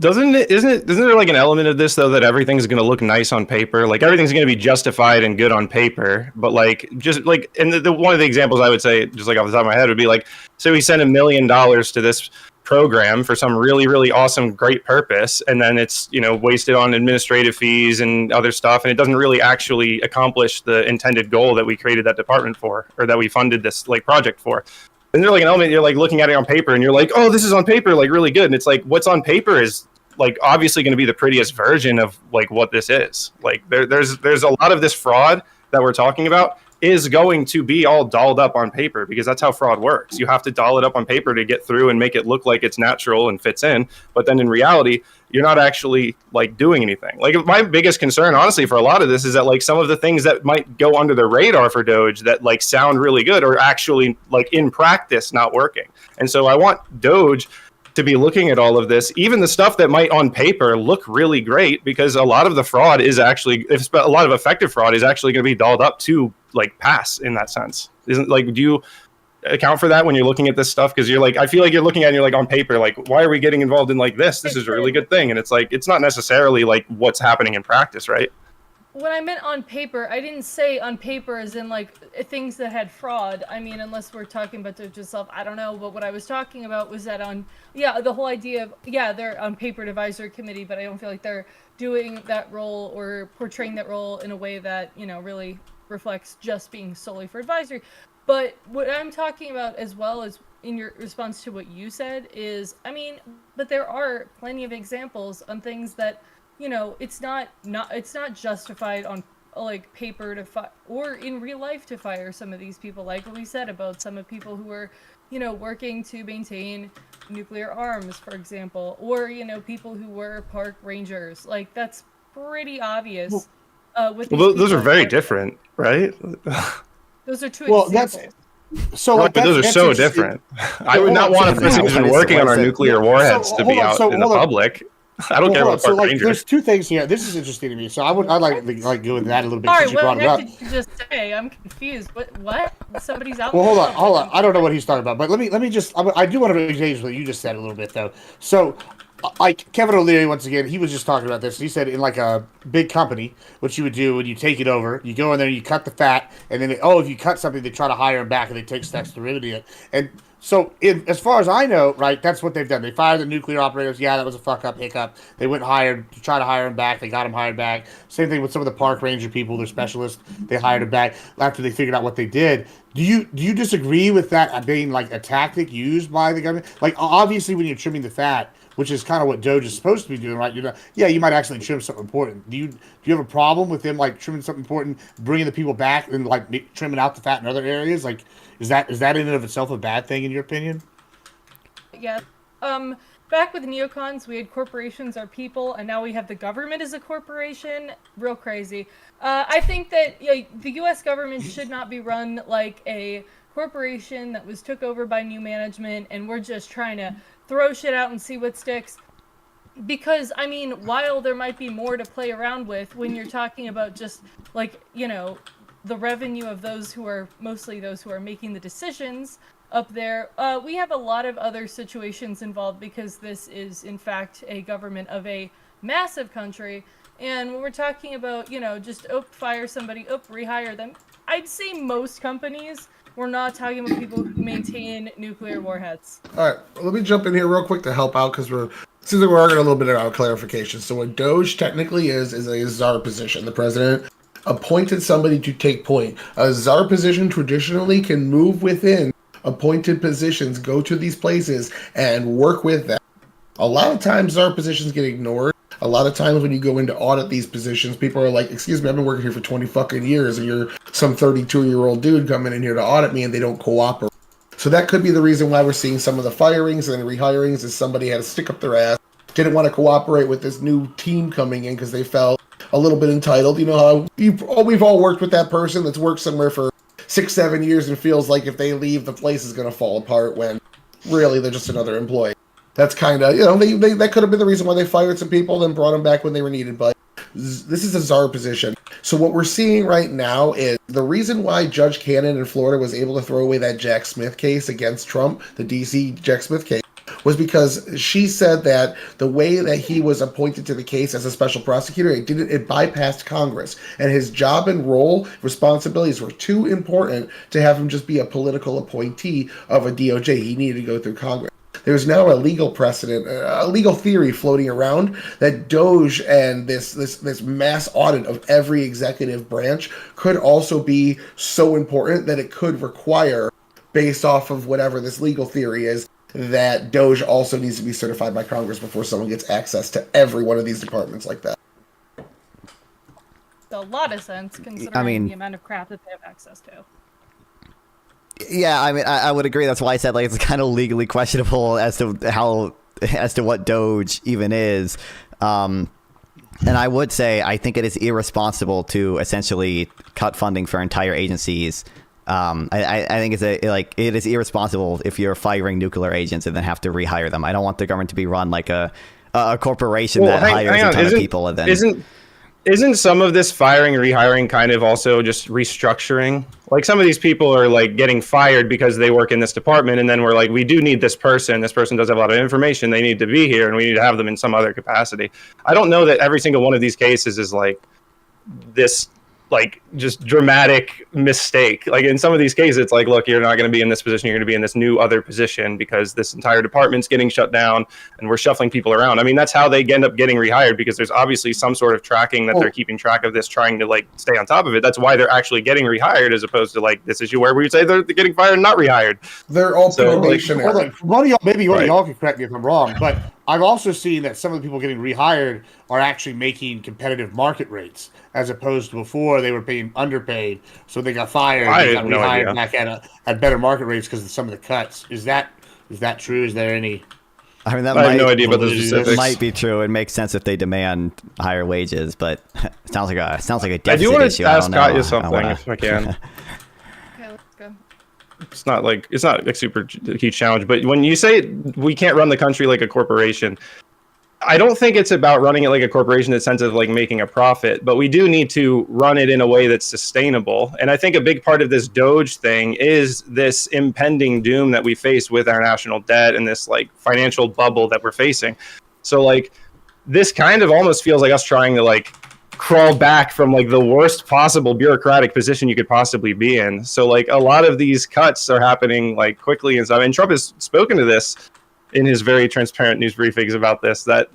Isn't there like an element of this though that everything's going to look nice on paper, like everything's going to be justified and good on paper, but like just like, and the one of the examples I would say just like off the top of my head would be like, so we send $1 million to this program for some really, really awesome, great purpose, and then it's, you know, wasted on administrative fees and other stuff, and it doesn't really actually accomplish the intended goal that we created that department for, or that we funded this like project for. And there's like an element, you're like looking at it on paper and you're like, oh, this is on paper like really good, and it's like what's on paper is like obviously going to be the prettiest version of like what this is. Like there's a lot of this fraud that we're talking about is going to be all dolled up on paper, because that's how fraud works. You have to doll it up on paper to get through and make it look like it's natural and fits in. But then in reality, you're not actually like doing anything. Like my biggest concern, honestly, for a lot of this is that like some of the things that might go under the radar for DOGE that like sound really good are actually like in practice not working. And so I want DOGE to be looking at all of this, even the stuff that might on paper look really great, because a lot of the fraud is actually, if a lot of effective fraud is actually going to be dolled up to like pass in that sense. Isn't like, do you account for that when you're looking at this stuff? Because you're like, I feel like you're looking at it and you're like on paper, like, why are we getting involved in like this? This is a really good thing. And it's like, it's not necessarily like what's happening in practice, right? When I meant on paper, I didn't say on paper as in like things that had fraud. I mean, unless we're talking about DOGE itself, I don't know. But what I was talking about was that on, the whole idea of, they're on paper advisory committee, but I don't feel like they're doing that role or portraying that role in a way that, you know, really reflects just being solely for advisory. But what I'm talking about, as well as in your response to what you said, is, I mean, but there are plenty of examples on things that, you know, it's not justified on like paper to or in real life to fire some of these people, like what we said about some of people who are, you know, working to maintain nuclear arms, for example, or, you know, people who were park rangers. Like that's pretty obvious. Those are very different, right? Those are two examples. That's so like, those are so different. I would not want a person who's been working on our nuclear warheads to be out in the public. I don't care about park rangers. There's two things here. This is interesting to me. So I'd like go with that a little bit. Sorry, what did you just say? I'm confused. What? Somebody's out. Well, hold on. I don't know what he's talking about, but let me just. I do want to engage what you just said a little bit though. So, like Kevin O'Leary, once again, he was just talking about this. He said in like a big company, what you would do when you take it over, you go in there, you cut the fat, and then if you cut something, they try to hire him back, and they take steps to remedy it. And so, as far as I know, right, that's what they've done. They fired the nuclear operators. Yeah, that was a hiccup. They went and hired to try to hire him back. They got him hired back. Same thing with some of the park ranger people. They're specialists. They hired him back after they figured out what they did. Do you disagree with that being like a tactic used by the government? Like, obviously, when you're trimming the fat, which is kind of what DOGE is supposed to be doing, right? You might actually trim something important. Do you have a problem with them like trimming something important, bringing the people back, and like trimming out the fat in other areas? Like, is that in and of itself a bad thing in your opinion? Yeah. Back with neocons, we had corporations are people, and now we have the government as a corporation. Real crazy. I think that the U.S. government should not be run like a corporation that was took over by new management, and we're just trying to throw shit out and see what sticks. Because, I mean, while there might be more to play around with when you're talking about just, like, you know, the revenue of those who are making the decisions up there, we have a lot of other situations involved, because this is, in fact, a government of a massive country. And when we're talking about, you know, just, fire somebody, rehire them, I'd say most companies, we're not talking about people who maintain nuclear warheads. All right, let me jump in here real quick to help out, because it seems like we're arguing a little bit about clarification. So what DOGE technically is a czar position. The president appointed somebody to take point. A czar position traditionally can move within appointed positions, go to these places, and work with them. A lot of times czar positions get ignored. A lot of times when you go in to audit these positions, people are like, excuse me, I've been working here for 20 fucking years, and you're some 32-year-old dude coming in here to audit me, and they don't cooperate. So that could be the reason why we're seeing some of the firings and the rehirings, is somebody had to stick up their ass, didn't want to cooperate with this new team coming in because they felt a little bit entitled. You know how we've all worked with that person that's worked somewhere for 6-7 years and feels like if they leave, the place is going to fall apart when really they're just another employee. That's kind of, that could have been the reason why they fired some people, then brought them back when they were needed. But this is a czar position. So what we're seeing right now is the reason why Judge Cannon in Florida was able to throw away that Jack Smith case against Trump, the D.C. Jack Smith case, was because she said that the way that he was appointed to the case as a special prosecutor, it bypassed Congress, and his job and role responsibilities were too important to have him just be a political appointee of a DOJ. He needed to go through Congress. There's now a legal precedent, a legal theory floating around that DOGE and this mass audit of every executive branch could also be so important that it could require, based off of whatever this legal theory is, that DOGE also needs to be certified by Congress before someone gets access to every one of these departments like that. A lot of sense, considering the amount of crap that they have access to. Yeah, I would agree. That's why I said it's kind of legally questionable as to what DOGE even is. And I would say I think it is irresponsible to essentially cut funding for entire agencies. I think it is irresponsible if you're firing nuclear agents and then have to rehire them. I don't want the government to be run like a corporation that hires a ton of people and then isn't some of this firing and rehiring kind of also just restructuring? Like some of these people are like getting fired because they work in this department, and then we're like, we do need this person. This person does have a lot of information. They need to be here, and we need to have them in some other capacity. I don't know that every single one of these cases is like this, like just dramatic mistake. Like in some of these cases, it's like, look, you're not going to be in this position. You're going to be in this new other position because this entire department's getting shut down and we're shuffling people around. I mean, that's how they end up getting rehired, because there's obviously some sort of tracking that they're keeping track of this, trying to like stay on top of it. That's why they're actually getting rehired, as opposed to like this issue where we say they're getting fired and not rehired. They're all probationary. Like, one of y'all, maybe one of y'all can correct me if I'm wrong, but I've also seen that some of the people getting rehired are actually making competitive market rates, as opposed to before they were being underpaid, so they got fired. They got rehired back at better market rates because of some of the cuts. Is that true? Is there any? I mean, I have no idea about the specifics. Might be true. It makes sense if they demand higher wages, but it sounds like a deficit issue. I do want to ask Katya something if I can. Okay, let's go. It's not a super huge challenge, but when you say we can't run the country like a corporation, I don't think it's about running it like a corporation in the sense of like making a profit, but we do need to run it in a way that's sustainable. And I think a big part of this DOGE thing is this impending doom that we face with our national debt and this like financial bubble that we're facing. So like this kind of almost feels like us trying to like crawl back from like the worst possible bureaucratic position you could possibly be in. So like a lot of these cuts are happening like quickly and stuff. And Trump has spoken to this in his very transparent news briefings about this, that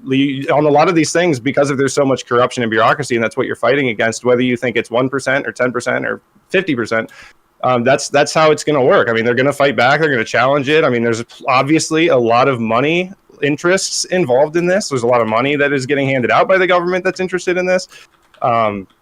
on a lot of these things, because there's so much corruption and bureaucracy, and that's what you're fighting against, whether you think it's 1% or 10% or 50%, that's how it's going to work. I mean, they're going to fight back. They're going to challenge it. I mean, there's obviously a lot of money interests involved in this. There's a lot of money that is getting handed out by the government that's interested in this.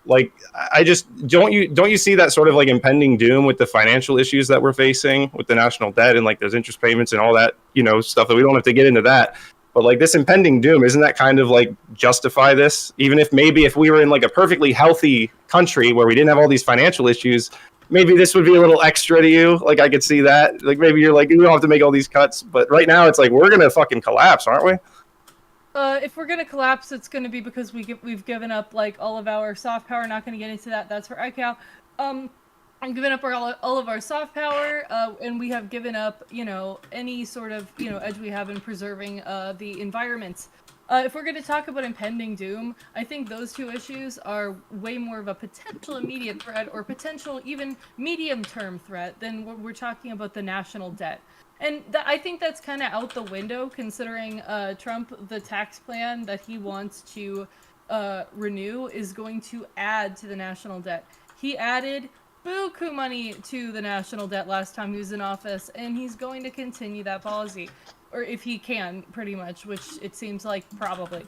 Like, I just don't you see that sort of like impending doom with the financial issues that we're facing with the national debt and like those interest payments and all that, stuff that we don't have to get into that. But like this impending doom, isn't that kind of like justify this? Even if maybe if we were in like a perfectly healthy country where we didn't have all these financial issues, maybe this would be a little extra to you. Like I could see that. Like maybe you're like, you don't have to make all these cuts. But right now it's like, we're going to fucking collapse, aren't we? If we're gonna collapse, it's gonna be because we've given up like all of our soft power. Not gonna get into that. That's for ICAO. I'm giving up all of our soft power, and we have given up, any sort of edge we have in preserving the environment. If we're gonna talk about impending doom, I think those two issues are way more of a potential immediate threat or potential even medium-term threat than what we're talking about the national debt. And I think that's kind of out the window, considering Trump, the tax plan that he wants to renew is going to add to the national debt. He added buku money to the national debt last time he was in office, and he's going to continue that policy. Or if he can, pretty much, which it seems like probably.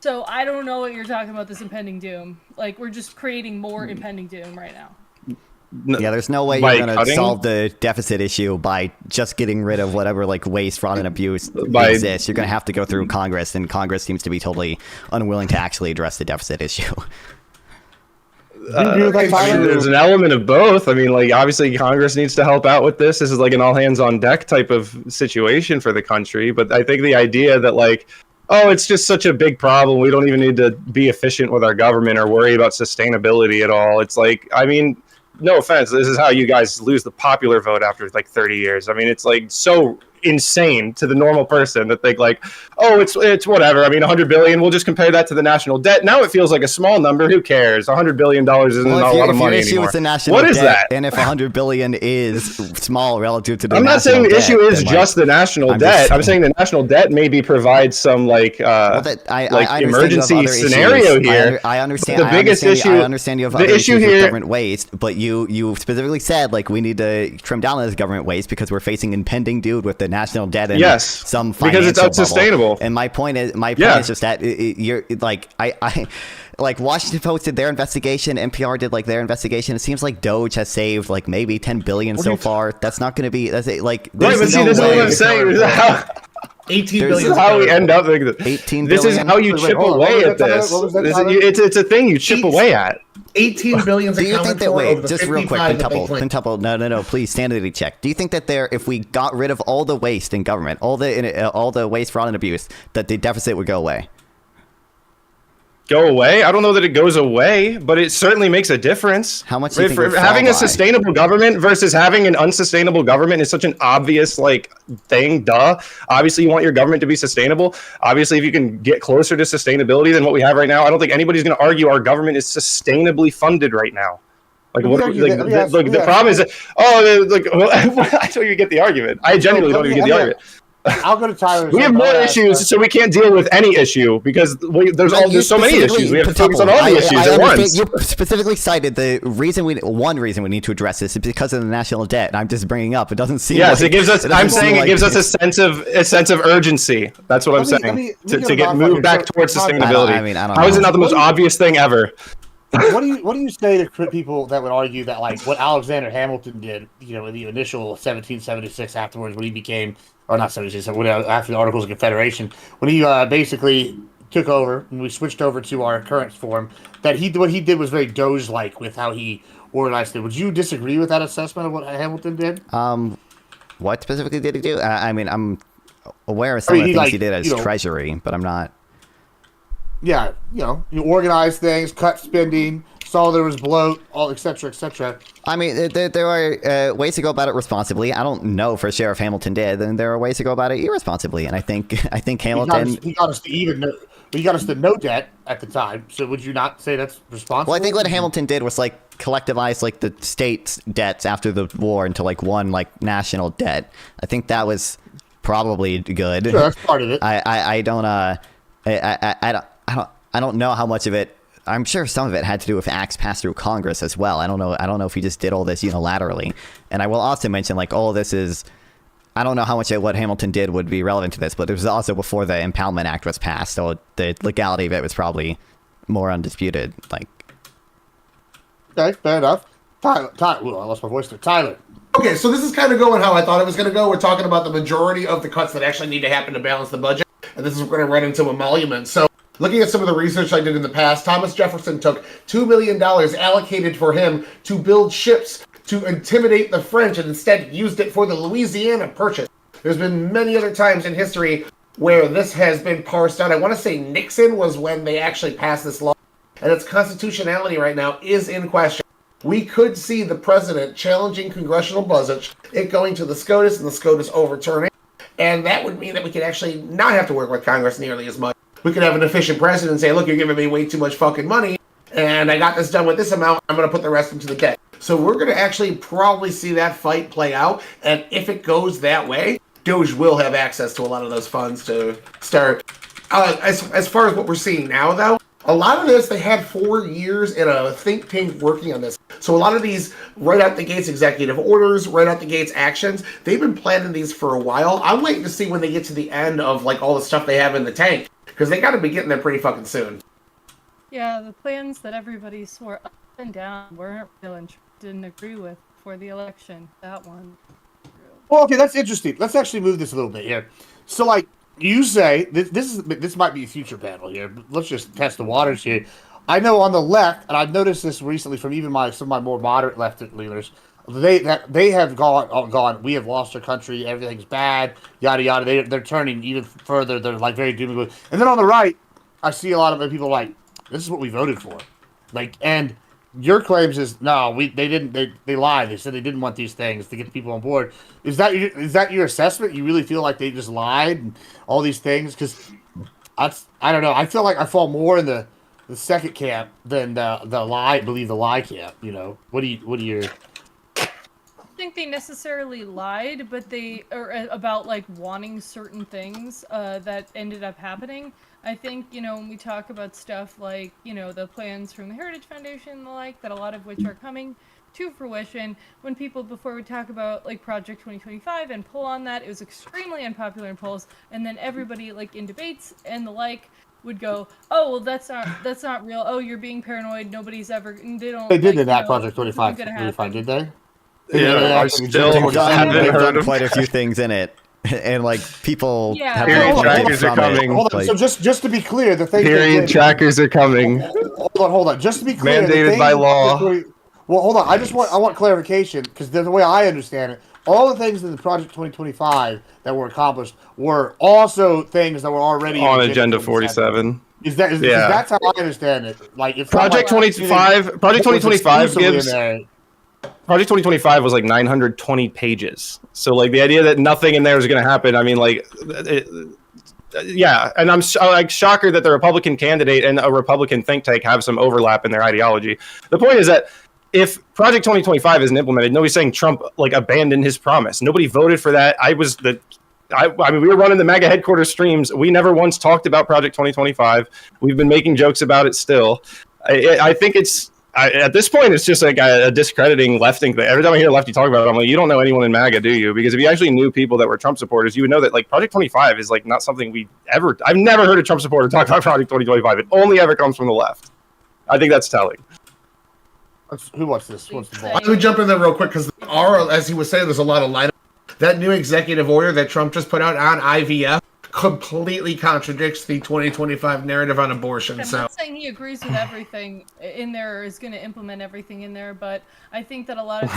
So I don't know what you're talking about, this impending doom. Like, we're just creating more impending doom right now. Yeah, there's no way you're going to solve the deficit issue by just getting rid of whatever like waste, fraud, and abuse exists. You're going to have to go through Congress, and Congress seems to be totally unwilling to actually address the deficit issue. there's an element of both. I mean, like, obviously Congress needs to help out with this. This is like an all hands on deck type of situation for the country. But I think the idea that, like, oh, it's just such a big problem, we don't even need to be efficient with our government or worry about sustainability at all. It's like, I mean, no offense, this is how you guys lose the popular vote after like 30 years. I mean, it's like so insane to the normal person that think like, oh, it's whatever. I mean, 100 billion, we'll just compare that to the national debt. Now it feels like a small number. Who cares? 100 billion dollars isn't a lot of money anymore. Is the national what debt, is that? And if 100 billion is small relative to the I'm not saying the issue is just the national debt. I'm saying the national debt maybe provides some like I emergency scenario here. I understand. The biggest issue. I understand you have other issues with government waste, but you specifically said like we need to trim down on this government waste because we're facing impending doom with the national debt and some financial because it's unsustainable. Bubble. And my point is just that you're like I like Washington Post did their investigation, NPR did like their investigation. It seems like DOGE has saved like maybe 10 billion so far. That's not going to be like right. But see, this is what I'm saying. 18 billion. This is how we end up. Like, 18 this billion? is how you chip away at this. It's a thing you chip away at. 18 billion. Do you think that? Wait, just real quick, Quintuple. No. Please, sanity check. Do you think that if we got rid of all the waste in government, all the waste, fraud, and abuse, that the deficit would go away? Go away? I don't know that it goes away, but it certainly makes a difference. How much do you think having a sustainable government versus having an unsustainable government is such an obvious like thing. Duh. Obviously, you want your government to be sustainable. Obviously, if you can get closer to sustainability than what we have right now, I don't think anybody's going to argue our government is sustainably funded right now. Like, the problem is that, I don't even get the argument. I genuinely don't even get the argument. I'll go to Tyler. We have more issues, so we can't deal with any issue because there's so many issues. We have to focus on all the issues at once. You specifically cited one reason we need to address this is because of the national debt. And I'm just bringing up. It doesn't seem. Yes, it gives us. I'm saying it gives us a sense of urgency. That's what I'm saying to get moved back towards sustainability. How is it not the most obvious thing ever? What do you say to people that would argue that like what Alexander Hamilton did, in the initial 1776 afterwards when he became, or not 76, after the Articles of Confederation, when he basically took over and we switched over to our current form, that what he did was very Doge-like with how he organized it. Would you disagree with that assessment of what Hamilton did? What specifically did he do? I mean, I'm aware of some of the things he did as Treasury, but I'm not. Yeah, you organize things, cut spending, saw there was bloat, all et cetera, et cetera. I mean, there are ways to go about it responsibly. I don't know for sure if Hamilton did, and there are ways to go about it irresponsibly. And I think Hamilton he got us to no debt at the time. So would you not say that's responsible? Well, I think what Hamilton did was like collectivize like the state's debts after the war into like one like national debt. I think that was probably good. Sure, that's part of it. I don't know how much of it. I'm sure some of it had to do with acts passed through Congress as well. I don't know if he just did all this unilaterally. And I will also mention like all this is. I don't know how much of what Hamilton did would be relevant to this, but it was also before the Impoundment Act was passed, so the legality of it was probably more undisputed. Like, okay, fair enough. Tyler, I lost my voice there. Tyler. Okay, so this is kind of going how I thought it was going to go. We're talking about the majority of the cuts that actually need to happen to balance the budget, and this is going to run into emoluments. So, looking at some of the research I did in the past, Thomas Jefferson took $2 million allocated for him to build ships to intimidate the French and instead used it for the Louisiana Purchase. There's been many other times in history where this has been parsed out. I want to say Nixon was when they actually passed this law, and its constitutionality right now is in question. We could see the president challenging congressional budget, it going to the SCOTUS, and the SCOTUS overturning, and that would mean that we could actually not have to work with Congress nearly as much. We could have an efficient president say, look, you're giving me way too much fucking money, and I got this done with this amount, I'm going to put the rest into the debt. So we're going to actually probably see that fight play out, and if it goes that way, DOGE will have access to a lot of those funds to start. As far as what we're seeing now, though, a lot of this, they had 4 years in a think tank working on this. So a lot of these right out the gates executive orders, right out the gates actions, they've been planning these for a while. I'm waiting to see when they get to the end of like all the stuff they have in the tank, because they got to be getting there pretty fucking soon. Yeah, the plans that everybody swore up and down weren't real and didn't agree with for the election. That one. Well, okay, that's interesting. Let's actually move this a little bit here. So, like you say, this might be a future panel here. But let's just test the waters here. I know on the left, and I've noticed this recently from even some of my more moderate left leaners, they have gone. We have lost our country. Everything's bad. Yada yada. They're turning even further. They're like very doom and gloom. And then on the right, I see a lot of people like, this is what we voted for, like. And your claims is no, they didn't. They lied. They said they didn't want these things to get people on board. Is that your assessment? You really feel like they just lied and all these things? Because I don't know. I feel like I fall more in the second camp than the lie. Believe the lie camp. You know. What do you? I don't think they necessarily lied, but they are about like wanting certain things that ended up happening. I think, when we talk about stuff like, the plans from the Heritage Foundation and the like, that a lot of which are coming to fruition, when people before would talk about like Project 2025 and pull on that, it was extremely unpopular in polls, and then everybody like in debates and the like would go, oh, well, that's not real. Oh, you're being paranoid. Nobody's ever. They did that Project 25, did they? Yeah, I still haven't They've heard done of quite a few things in it, and like people have Period benefited trackers are from it. coming. Hold on. Like, So just to be clear, the thing. Period trackers are coming. Hold on. Just to be clear, Mandated by law. Well, hold on. I want clarification because the way I understand it, all the things in the Project 2025 that were accomplished were also things that were already On Agenda 47. That's how I understand it. Like if Project 2025 gives. Project 2025 was like 920 pages. So like the idea that nothing in there is going to happen. I mean, like, yeah. And I'm like shocker that the Republican candidate and a Republican think tank have some overlap in their ideology. The point is that if Project 2025 isn't implemented, nobody's saying Trump like abandoned his promise. Nobody voted for that. I mean, we were running the MAGA headquarters streams. We never once talked about Project 2025. We've been making jokes about it still. I think it's. At this point, it's just like a discrediting lefting thing. Every time I hear lefty talk about it, I'm like, you don't know anyone in MAGA, do you? Because if you actually knew people that were Trump supporters, you would know that like Project 25 is like not something I've never heard a Trump supporter talk about Project 2025. It only ever comes from the left. I think that's telling. Who wants this? What's the ball? Let me jump in there real quick because as he was saying, there's a lot of light. That new executive order that Trump just put out on IVF completely contradicts the 2025 narrative on abortion. I'm not saying he agrees with everything in there or is going to implement everything in there, but I think that a lot of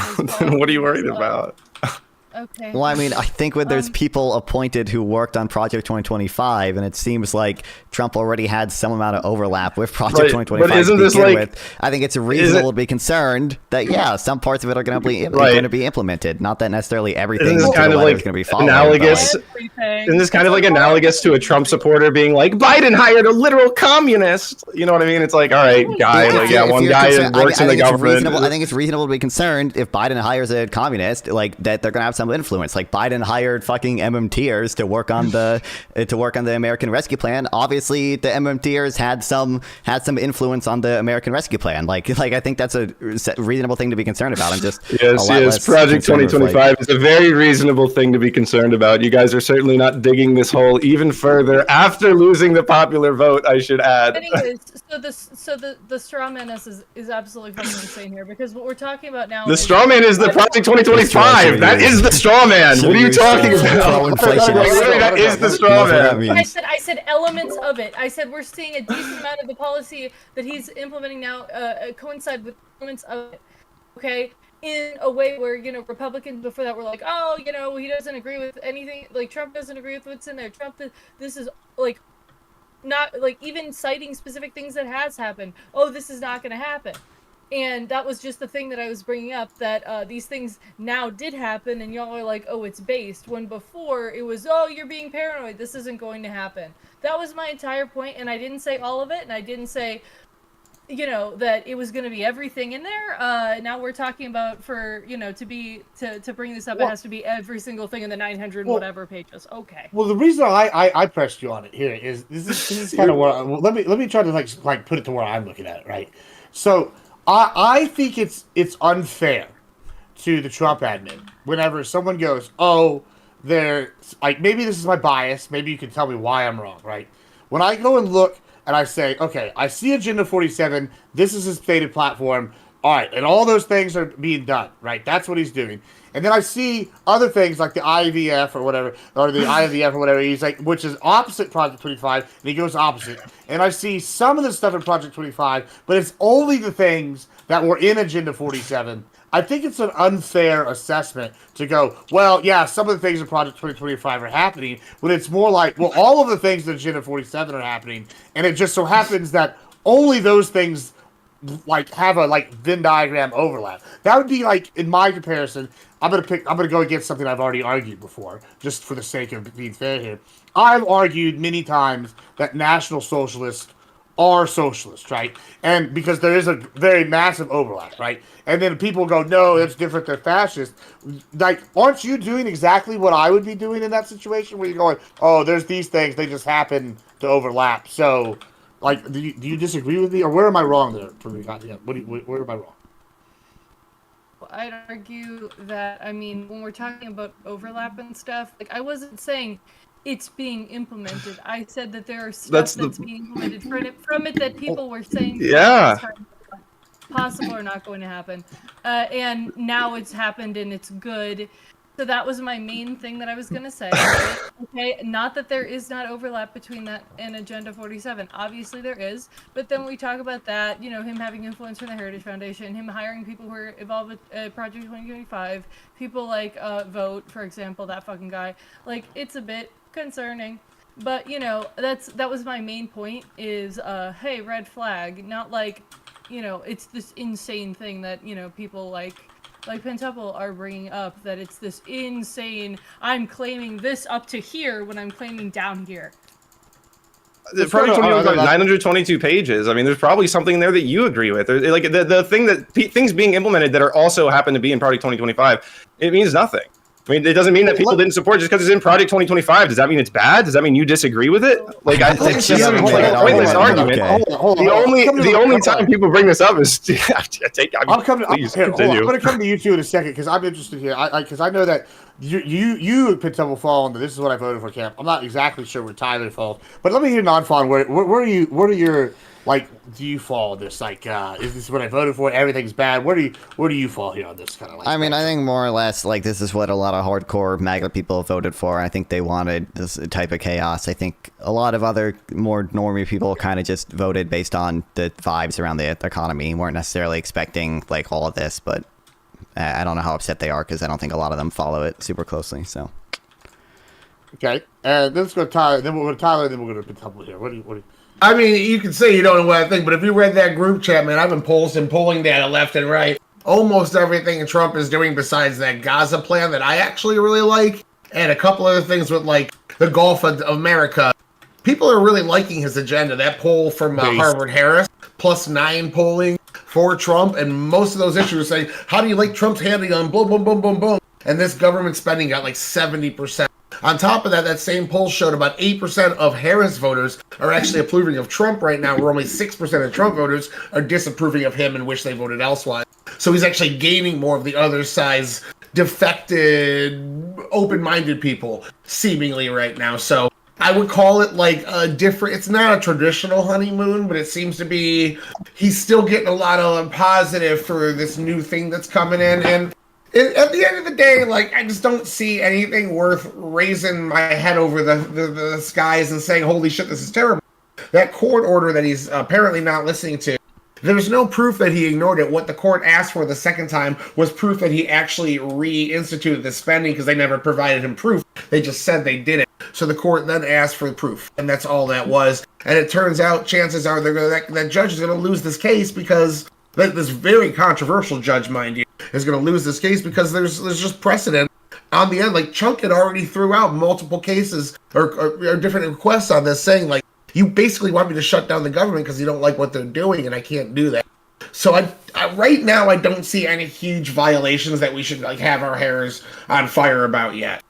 what are you worried about? Okay. Well, I mean, I think when there's people appointed who worked on Project 2025, and it seems like Trump already had some amount of overlap with Project 2025 but isn't to this begin like, with. I think it's reasonable to be concerned that, some parts of it are going to be implemented. Not that necessarily everything is kind of going like to be followed. analogous. Isn't this kind of like analogous to a Trump supporter being like, Biden hired a literal communist? You know what I mean? It's like, all right, guy, one guy who works in the government. I think it's reasonable to be concerned if Biden hires a communist, like that they're going to have some influence. Like Biden hired fucking MMTers to work on the American Rescue Plan. Obviously, the MMTers had some influence on the American Rescue Plan. Like I think that's a reasonable thing to be concerned about. I'm just yes. Project 2025 is a very reasonable thing to be concerned about. You guys are certainly not digging this hole even further after losing the popular vote, I should add. Anyways, so the straw man is absolutely fucking insane here because what we're talking about now. The straw man is the Project 2025. That is the straw man. What are you talking about? That is the straw man. I said elements of it. I said we're seeing a decent amount of the policy that he's implementing now coincide with elements of it. Okay. In a way where, Republicans before that were like, oh, he doesn't agree with anything, like Trump doesn't agree with what's in there. This is like not like even citing specific things that has happened. Oh, this is not going to happen. And that was just the thing that I was bringing up, that these things now did happen, and y'all are like, oh, it's based. When before, it was, oh, you're being paranoid. This isn't going to happen. That was my entire point, and I didn't say all of it, and I didn't say, that it was going to be everything in there. Now we're talking about to bring this up, it has to be every single thing in the 900 whatever pages. Okay. Well, the reason I pressed you on it here is this is kind of where let me try to like put it to where I'm looking at it, right? So I think it's unfair to the Trump admin whenever someone goes, oh, they're like, maybe this is my bias. Maybe you can tell me why I'm wrong, right? When I go and look and I say, okay, I see Agenda 47. This is his stated platform. All right, and all those things are being done, right? That's what he's doing. And then I see other things like the IVF or whatever, or the IVF or whatever. He's like, which is opposite Project 25, and he goes opposite. And I see some of the stuff in Project 25, but it's only the things that were in Agenda 47. I think it's an unfair assessment to go, well, yeah, some of the things in Project 2025 are happening, but it's more like, well, all of the things in Agenda 47 are happening, and it just so happens that only those things like have a like Venn diagram overlap. That would be like, in my comparison, I'm gonna go against something I've already argued before, just for the sake of being fair here. I've argued many times that National Socialists are socialists, right? And because there is a very massive overlap, right? And then people go, no, it's different, they're fascist. Like, aren't you doing exactly what I would be doing in that situation where you're going, oh, there's these things, they just happen to overlap. So, like, do you disagree with me, or where am I wrong there? Yeah, where am I wrong? I'd argue that, I mean, when we're talking about overlap and stuff, like, I wasn't saying it's being implemented. I said that there are stuff that's being implemented from it that people were saying possible or not going to happen. And now it's happened and it's good. So that was my main thing that I was going to say. Right? Okay, not that there is not overlap between that and Agenda 47. Obviously there is. But then we talk about that, you know, him having influence from the Heritage Foundation, him hiring people who are involved with Project 2025, people like Vote, for example, that fucking guy. Like, it's a bit concerning. But, you know, that was my main point is, hey, red flag. Not like, you know, it's this insane thing that, you know, people like Pentuple are bringing up, that it's this insane, I'm claiming this up to here when I'm claiming down here. The Project 21 got 922 pages. I mean, there's probably something there that you agree with. Like the thing that things being implemented that are also happen to be in Project 2025, it means nothing. I mean, it doesn't mean that people didn't support it just because it's in Project 2025. Does that mean it's bad? Does that mean you disagree with it? Like, it's just like a pointless argument. The only time people bring this up is I'm going to come to you two in a second because I'm interested here. Because I know that you and Pentuple fall into this is what I voted for camp. I'm not exactly sure where Tyler falls, but let me hear non-fawn. Where are you? What are your like? Do you fall this? Like, is this what I voted for? Everything's bad. Where do you fall here on this kind of like? I mean, I think more or less like this is what a lot of hardcore MAGA people voted for. I think they wanted this type of chaos. I think a lot of other more normie people kind of just voted based on the vibes around the economy, weren't necessarily expecting like all of this. But I don't know how upset they are because I don't think a lot of them follow it super closely. So. Okay, and let's go to Tyler. Then we'll go to Tyler. Then we'll go to Pentuple here. What do you? I mean, you can say you don't know what I think, but if you read that group chat, man, I've been polling data left and right. Almost everything Trump is doing besides that Gaza plan that I actually really like, and a couple other things with, like, the Gulf of America. People are really liking his agenda. That poll from Harvard-Harris, +9 polling for Trump, and most of those issues are saying, how do you like Trump's handling on boom, boom, boom, boom, boom? And this government spending got like 70%. On top of that, that same poll showed about 8% of Harris voters are actually approving of Trump right now, where only 6% of Trump voters are disapproving of him and wish they voted elsewhere. So he's actually gaining more of the other side's defected, open-minded people, seemingly right now. So I would call it like a different, it's not a traditional honeymoon, but it seems to be, he's still getting a lot of positive for this new thing that's coming in. And at the end of the day, like, I just don't see anything worth raising my head over the skies and saying, holy shit, this is terrible. That court order that he's apparently not listening to, there's no proof that he ignored it. What the court asked for the second time was proof that he actually reinstituted the spending because they never provided him proof. They just said they did it. So the court then asked for the proof, and that's all that was. And it turns out, chances are that judge is going to lose this case because this very controversial judge, mind you, is going to lose this case because there's just precedent on the end. Like, Chunk had already threw out multiple cases or different requests on this saying, like, you basically want me to shut down the government because you don't like what they're doing, and I can't do that. So I right now, I don't see any huge violations that we should like have our hairs on fire about yet.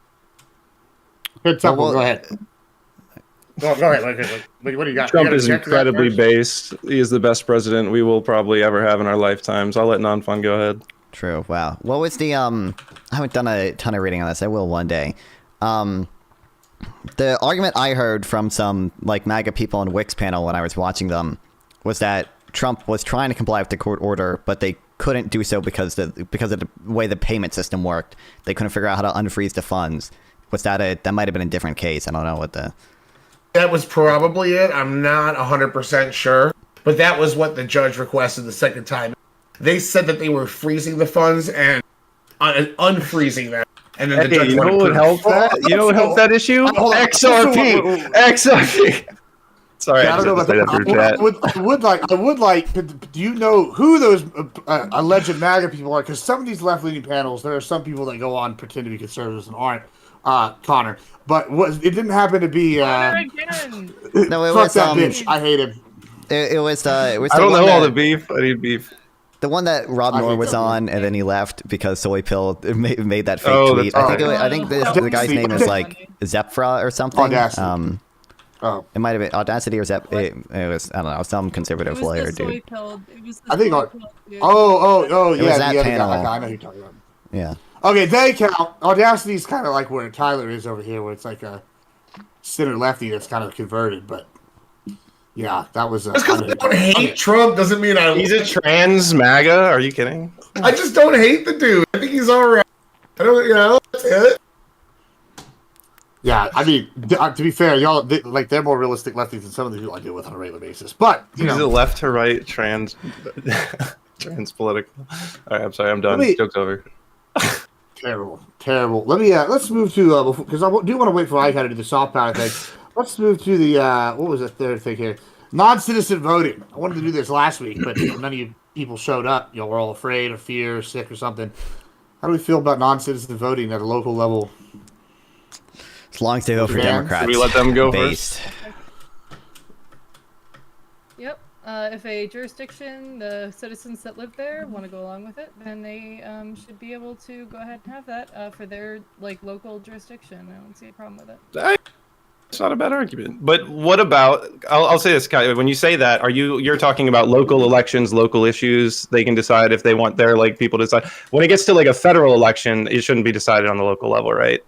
Good stuff. Go ahead. Go ahead. What do you got? Trump is incredibly based. He is the best president we will probably ever have in our lifetimes. I'll let Non-Fun go ahead. True. Wow. What was the I haven't done a ton of reading on this. I will one day. The argument I heard from some like MAGA people on Wix panel when I was watching them was that Trump was trying to comply with the court order, but they couldn't do so because of the way the payment system worked. They couldn't figure out how to unfreeze the funds. That might have been a different case. I don't know what the... That was probably it. I'm not 100% sure. But that was what the judge requested the second time. They said that they were freezing the funds and unfreezing them. And then the judge you know what would help that? You know what helped that issue? XRP! XRP! Sorry, I don't know about that. I would like. Do you know who those alleged MAGA people are? Because some of these left-leaning panels, there are some people that go on pretend to be conservatives and aren't. Connor, but it didn't happen to be. Connor again. No, it fuck was that bitch. I hate him. It was. I don't know all the beef. I need beef. The one that Rob Noor was on, and then he left because Soy Pill made that fake tweet. I think the guy's name is like Zepfra or something. Audacity. It might have been Audacity or Zep. It was, I don't know, some conservative lawyer dude. I think. Oh, It was yeah. that The other panel. guy. I know who you're talking about. Yeah. Okay, they count. Audacity's kind of like where Tyler is over here, where it's like a center lefty that's kind of converted. But yeah, that was. Just because I don't hate Trump doesn't mean I. He's a trans MAGA. Are you kidding? I just don't hate the dude. I think he's all right. I don't. That's it. Yeah, I mean, to be fair, y'all they're more realistic lefties than some of the people I deal with on a regular basis. But He's a left to right trans political. All right, I'm sorry, I'm done. Joke's over. Terrible. Let's move to because I do want to wait for iCal to do the soft power thing. Let's move to the what was the third thing here? Non-citizen voting. I wanted to do this last week, but none of you people showed up. Y'all were all afraid or fear or sick or something. How do we feel about non-citizen voting at a local level? As long as they go for Democrats. Should we let them go first? Yep. If a jurisdiction, the citizens that live there want to go along with it, then they should be able to go ahead and have that for their local jurisdiction. I don't see a problem with it. It's not a bad argument. But what about? I'll say this, Kai. When you say that, you're talking about local elections, local issues? They can decide if they want their people to decide. When it gets to a federal election, it shouldn't be decided on the local level, right?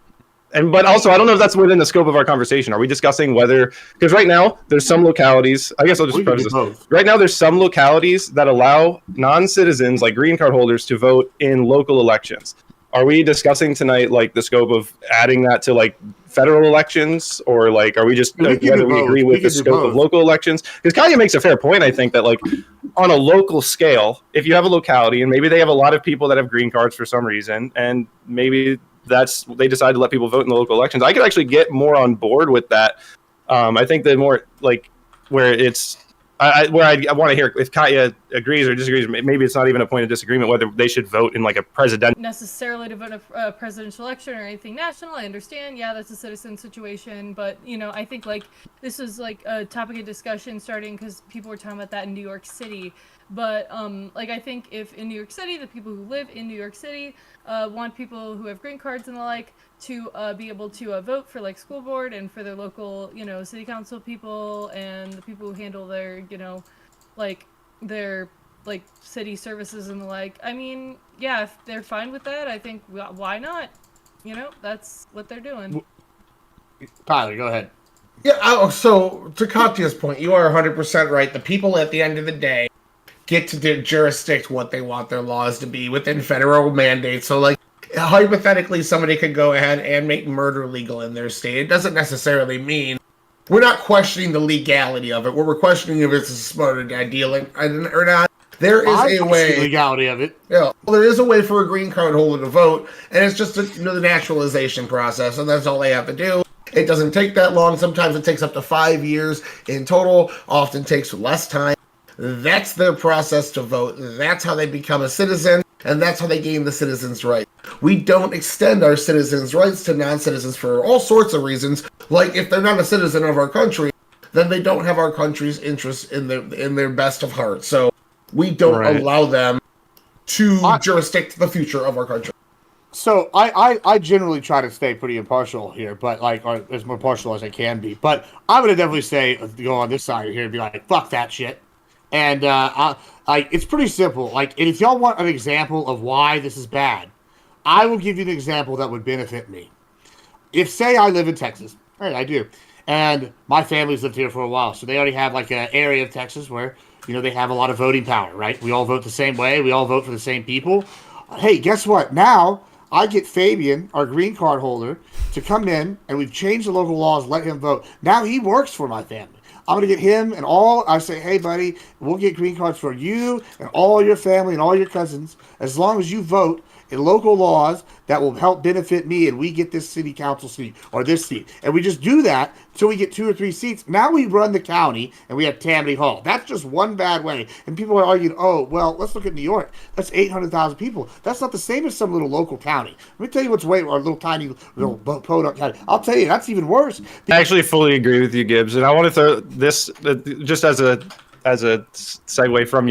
But also, I don't know if that's within the scope of our conversation. Are we discussing whether? Because right now, there's some localities. I guess I'll just preface this. Right now, there's some localities that allow non-citizens, like green card holders, to vote in local elections. Are we discussing tonight, the scope of adding that to federal elections, or are we just whether we agree with the scope of local elections? Because Kaya makes a fair point. I think that on a local scale, if you have a locality and maybe they have a lot of people that have green cards for some reason, and maybe they decide to let people vote in the local elections, I could actually get more on board with that. I think the more where it's I want to hear if Katya agrees or disagrees. Maybe it's not even a point of disagreement whether they should vote in a president necessarily to vote a presidential election or anything national. I understand, yeah, that's a citizen situation, but I think this is a topic of discussion starting because people were talking about that in New York City. But I think if in New York City, the people who live in New York City want people who have green cards and the like to be able to vote for school board and for their local city council people and the people who handle their their city services and the like. I mean, yeah, if they're fine with that, I think why not? That's what they're doing. Tyler, go ahead. Yeah. So to Katya's point, you are 100% right. The people at the end of the day get to jurisdict what they want their laws to be within federal mandates. So hypothetically, somebody could go ahead and make murder legal in their state. It doesn't necessarily mean we're not questioning the legality of it. What we're questioning if it's a smart idea or not. There is a way. The legality of it. Yeah, there is a way for a green card holder to vote, and it's just the naturalization process, and that's all they have to do. It doesn't take that long. Sometimes it takes up to 5 years in total. Often takes less time. That's their process to vote. That's how they become a citizen, and that's how they gain the citizens' right. We don't extend our citizens' rights to non-citizens for all sorts of reasons. If they're not a citizen of our country, then they don't have our country's interests in their best of heart. So we don't allow them to jurisdict the future of our country. So I generally try to stay pretty impartial here, but or as more partial as I can be. But I'm gonna definitely say go on this side here and be fuck that shit. And it's pretty simple. And if y'all want an example of why this is bad, I will give you an example that would benefit me. If, say, I live in Texas, right, I do, And my family's lived here for a while, so they already have like an area of Texas where, they have a lot of voting power, right? We all vote the same way. We all vote for the same people. Hey, guess what? Now I get Fabian, our green card holder, to come in, and we've changed the local laws, let him vote. Now he works for my family. I'm going to get him and I say, hey, buddy, we'll get green cards for you and all your family and all your cousins as long as you vote in local laws that will help benefit me and we get this city council seat or this seat. And we just do that until we get 2 or 3 seats. Now we run the county and we have Tammany Hall. That's just one bad way. And people are arguing, oh, well, let's look at New York. That's 800,000 people. That's not the same as some little local county. Let me tell you what's our little tiny little podunk county. I'll tell you, that's even worse. I actually fully agree with you, Gibbs. And I want to throw this just as a segue from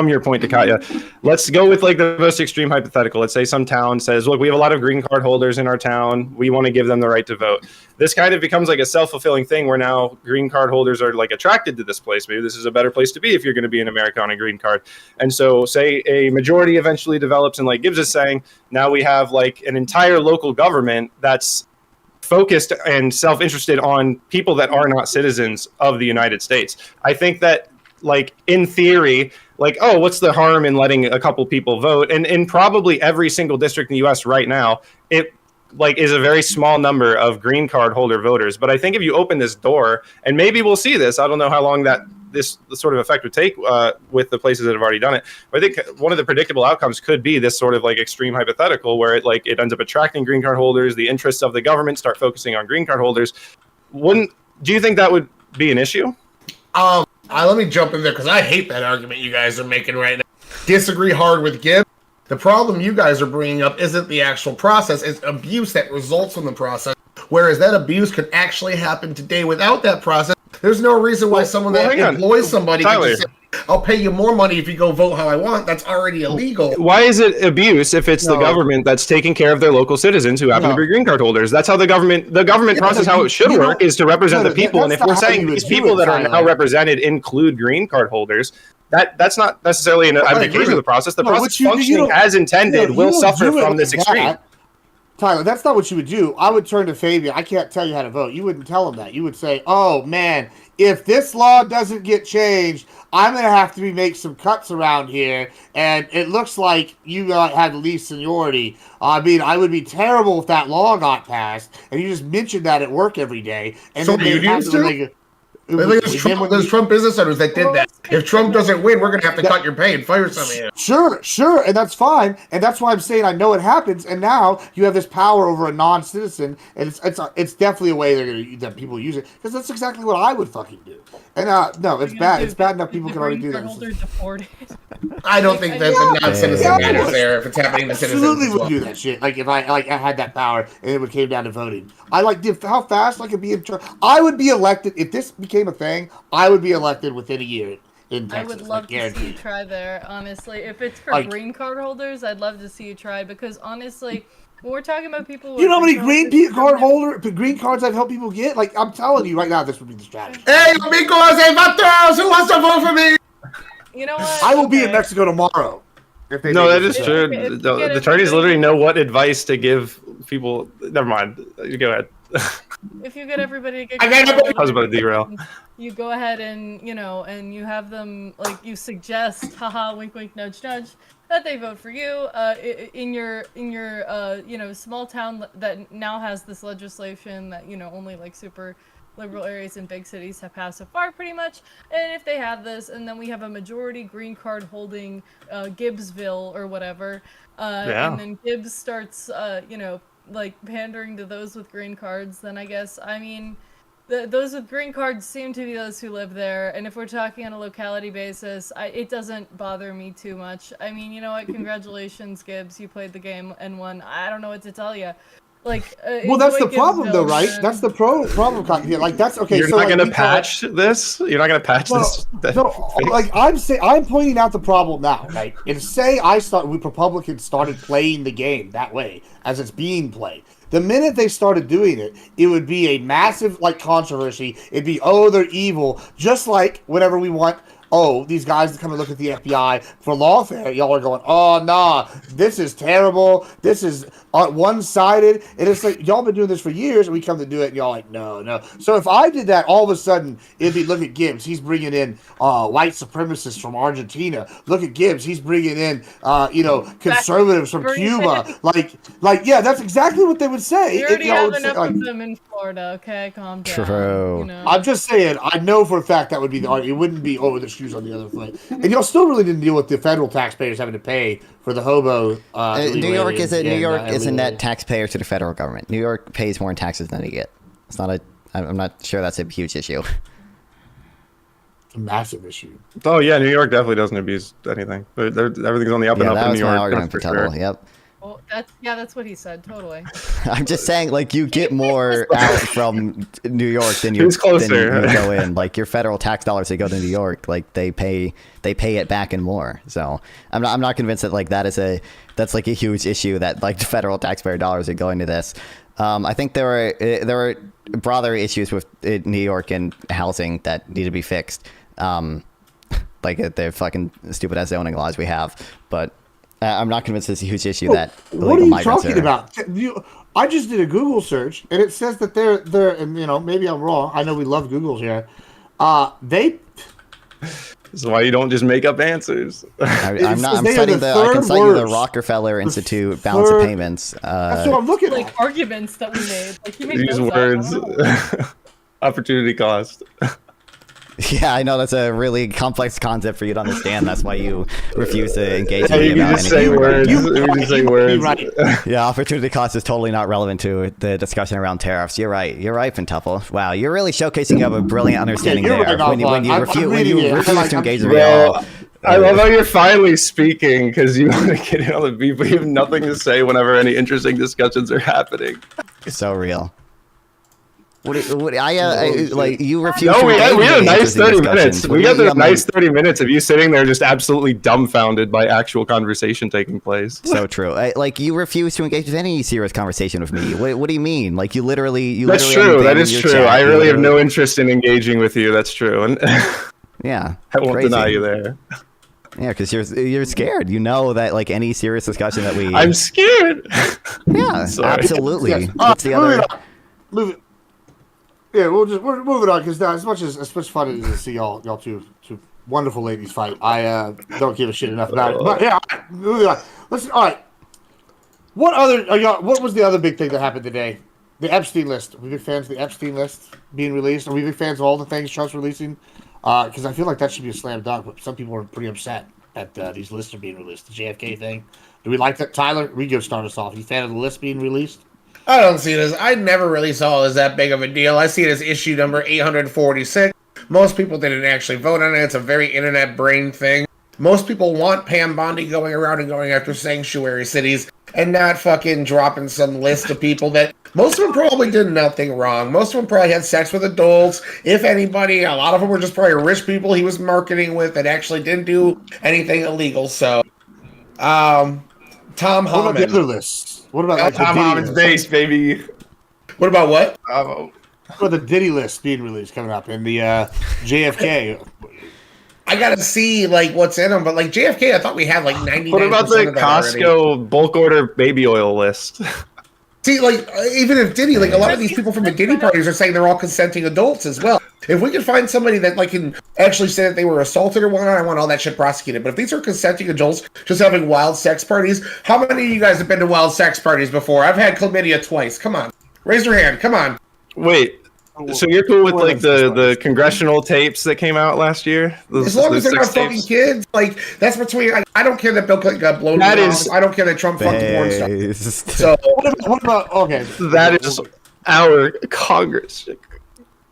your point to Katya. Let's go with like the most extreme hypothetical. Let's say some town says, look, we have a lot of green card holders in our town. We want to give them the right to vote. This kind of becomes like a self-fulfilling thing where now green card holders are like attracted to this place. Maybe this is a better place to be if you're going to be in America on a green card. And so say a majority eventually develops, and like Gibbs is saying, now we have like an entire local government that's focused and self-interested on people that are not citizens of the United States. I think that, like, in theory, like, oh, what's the harm in letting a couple people vote? And in probably every single district in the U.S. right now, it like is a very small number of green card holder voters. But I think if you open this door, and maybe we'll see this, I don't know how long this sort of effect would take with the places that have already done it. But I think one of the predictable outcomes could be this sort of like extreme hypothetical where it ends up attracting green card holders. The interests of the government start focusing on green card holders. Do you think that would be an issue? Let me jump in there because I hate that argument you guys are making right now. Disagree hard with Gibbs. The problem you guys are bringing up isn't the actual process. It's abuse that results from the process. Whereas that abuse could actually happen today without that process. There's no reason why someone that employs somebody can just say, I'll pay you more money if you go vote how I want. That's already illegal. Why is it abuse if it's the government that's taking care of their local citizens who happen to be green card holders? That's how the government process, how it should work, is to represent the people. And if we're saying these people that are now represented include green card holders, that's not necessarily an abdication of the process. The process functioning as intended will suffer from this extreme. Tyler, that's not what you would do. I would turn to Fabian. I can't tell you how to vote. You wouldn't tell him that. You would say, oh, man, if this law doesn't get changed, I'm going to have to make some cuts around here. And it looks like you had the least seniority. I mean, I would be terrible if that law got passed. And you just mentioned that at work every day. And so then they have to there's Trump business owners that did that. If Trump doesn't win, we're going to have to cut your pay and fire some of you. Sure, and that's fine. And that's why I'm saying I know it happens. And now you have this power over a non-citizen, and it's definitely a way that people use it, because that's exactly what I would fucking do. And no, it's bad. It's bad enough people can already do that. I don't think that the non-citizen matters there if it's happening to citizens. Absolutely would do that shit. Like if I had that power and it came down to voting. How fast I could be in charge. I would be elected if this became a thing. I would be elected within a year in Texas. I would love to see you try there. Honestly, if it's for green card holders, I'd love to see you try, because honestly, when we're talking about people, you know how many green cards I've helped people get. Like, I'm telling you right now, this would be the strategy. Hey, amigos, hey, vatos, who wants to vote for me? You know what? I will be in Mexico tomorrow. No, that is true. The attorneys literally know what advice to give people. Never mind. You go ahead. If you get everybody to get, I was about to derail. You go ahead and and you have them, like, you suggest, haha, wink, wink, nudge, nudge, that they vote for you. In your small town that now has this legislation that only like super liberal areas in big cities have passed so far, pretty much. And if they have this, and then we have a majority green card holding Gibbsville or whatever, and then Gibbs starts, like pandering to those with green cards, then I guess, I mean, those with green cards seem to be those who live there. And if we're talking on a locality basis, it doesn't bother me too much. I mean, you know what? Congratulations, Gibbs. You played the game and won. I don't know what to tell you. Like, well, that's the problem, though, right? That's the problem. Like, that's okay. You're not going to patch this. You're not going to patch this. No, like I'm pointing out the problem now, right? And say Republicans started playing the game that way as it's being played. The minute they started doing it, it would be a massive controversy. It'd be, oh, they're evil. Just like whenever we want oh, these guys that come and look at the FBI for lawfare, y'all are going, oh, nah, this is terrible. This is one-sided. And it's like, y'all been doing this for years, and we come to do it, and y'all like, no. So if I did that, all of a sudden, it'd be, look at Gibbs. He's bringing in white supremacists from Argentina. Look at Gibbs. He's bringing in, conservatives from Cuba. Like, yeah, that's exactly what they would say. We already have enough of them in Florida, okay? Calm down. True. You know. I'm just saying, I know for a fact that would be the argument. It wouldn't be, the shoes on the other foot. And y'all still really didn't deal with the federal taxpayers having to pay for the hobo. New York is a net taxpayer to the federal government. New York pays more in taxes than they get. I'm not sure that's a huge issue. It's a massive issue. Oh yeah, New York definitely doesn't abuse anything. Everything's on the up and up in New York. That was my argument for Tuttle. Yep. Well, that's what he said. Totally. I'm just saying, like, you get more out from New York than you go in. Like, your federal tax dollars that go to New York, like, they pay it back and more. So I'm not convinced that like that's like a huge issue that like the federal taxpayer dollars are going to this. I think there were broader issues with New York and housing that need to be fixed. Like the fucking stupid ass zoning laws we have, but. I'm not convinced it's a huge issue that what are you talking about? I just did a Google search, and it says that they're and maybe I'm wrong. I know we love Googles here. This is why you don't just make up answers. I'm citing I can cite you the Rockefeller Institute balance of payments. That's what I'm looking at. Like arguments that we made. Like you made these those words. Opportunity cost. Yeah, I know that's a really complex concept for you to understand. That's why you refuse to engage with me about anything. Just say words. Right. Yeah, opportunity cost is totally not relevant to the discussion around tariffs. You're right, Pentuple. Wow, you're really showcasing you have a brilliant understanding there. When you refuse to engage with me at all. I love how you're finally speaking because you want to get in on the beat, but you have nothing to say whenever any interesting discussions are happening. It's so real. You refuse. No, we had a nice 30 minutes. We got the nice 30 minutes of you sitting there just absolutely dumbfounded by actual conversation taking place. So true. You refuse to engage with any serious conversation with me. What do you mean? Like you literally. That's true. That is true. I really have no interest in engaging with you. That's true. And yeah, I won't deny you there. Yeah, because you're scared. You know that like any serious discussion that we. I'm scared. Yeah, absolutely. Yes. What's the other? Move it. Yeah, we're moving on because as much fun it is to see y'all two wonderful ladies fight, I don't give a shit enough about it. But yeah, moving on. Listen, all right. What was the other big thing that happened today? The Epstein list. Are we big fans of the Epstein list being released? Are we big fans of all the things Trump's releasing? Because I feel like that should be a slam dunk. But some people are pretty upset that these lists are being released. The JFK thing. Do we like that, Tyler? We go start us off. Are you a fan of the list being released? I don't see it as, I never really saw it as that big of a deal. I see it as issue number 846. Most people didn't actually vote on it. It's a very internet brain thing. Most people want Pam Bondi going around and going after sanctuary cities and not fucking dropping some list of people that most of them probably did nothing wrong. Most of them probably had sex with adults. If anybody, a lot of them were just probably rich people he was marketing with that actually didn't do anything illegal. So, Tom Homan. What about the other lists? What about Tom Homan's base, baby? What about what? What about the Diddy list being released coming up and the JFK? I gotta see like what's in them, but like JFK, I thought we had like 99%. What about the Costco bulk order baby oil list? See, like even if Diddy, like a lot of these people from the Diddy parties are saying they're all consenting adults as well. If we could find somebody that like can actually say that they were assaulted or whatnot, I want all that shit prosecuted. But if these are consenting adults just having wild sex parties, how many of you guys have been to wild sex parties before? I've had chlamydia twice. Come on, raise your hand. Come on. Wait. So you're cool with like the congressional tapes that came out last year? As long as they're not fucking kids, like that's between. I don't care that Bill Clinton got blown. I don't care that Trump fucked porn stuff. So what about okay? That is our Congress.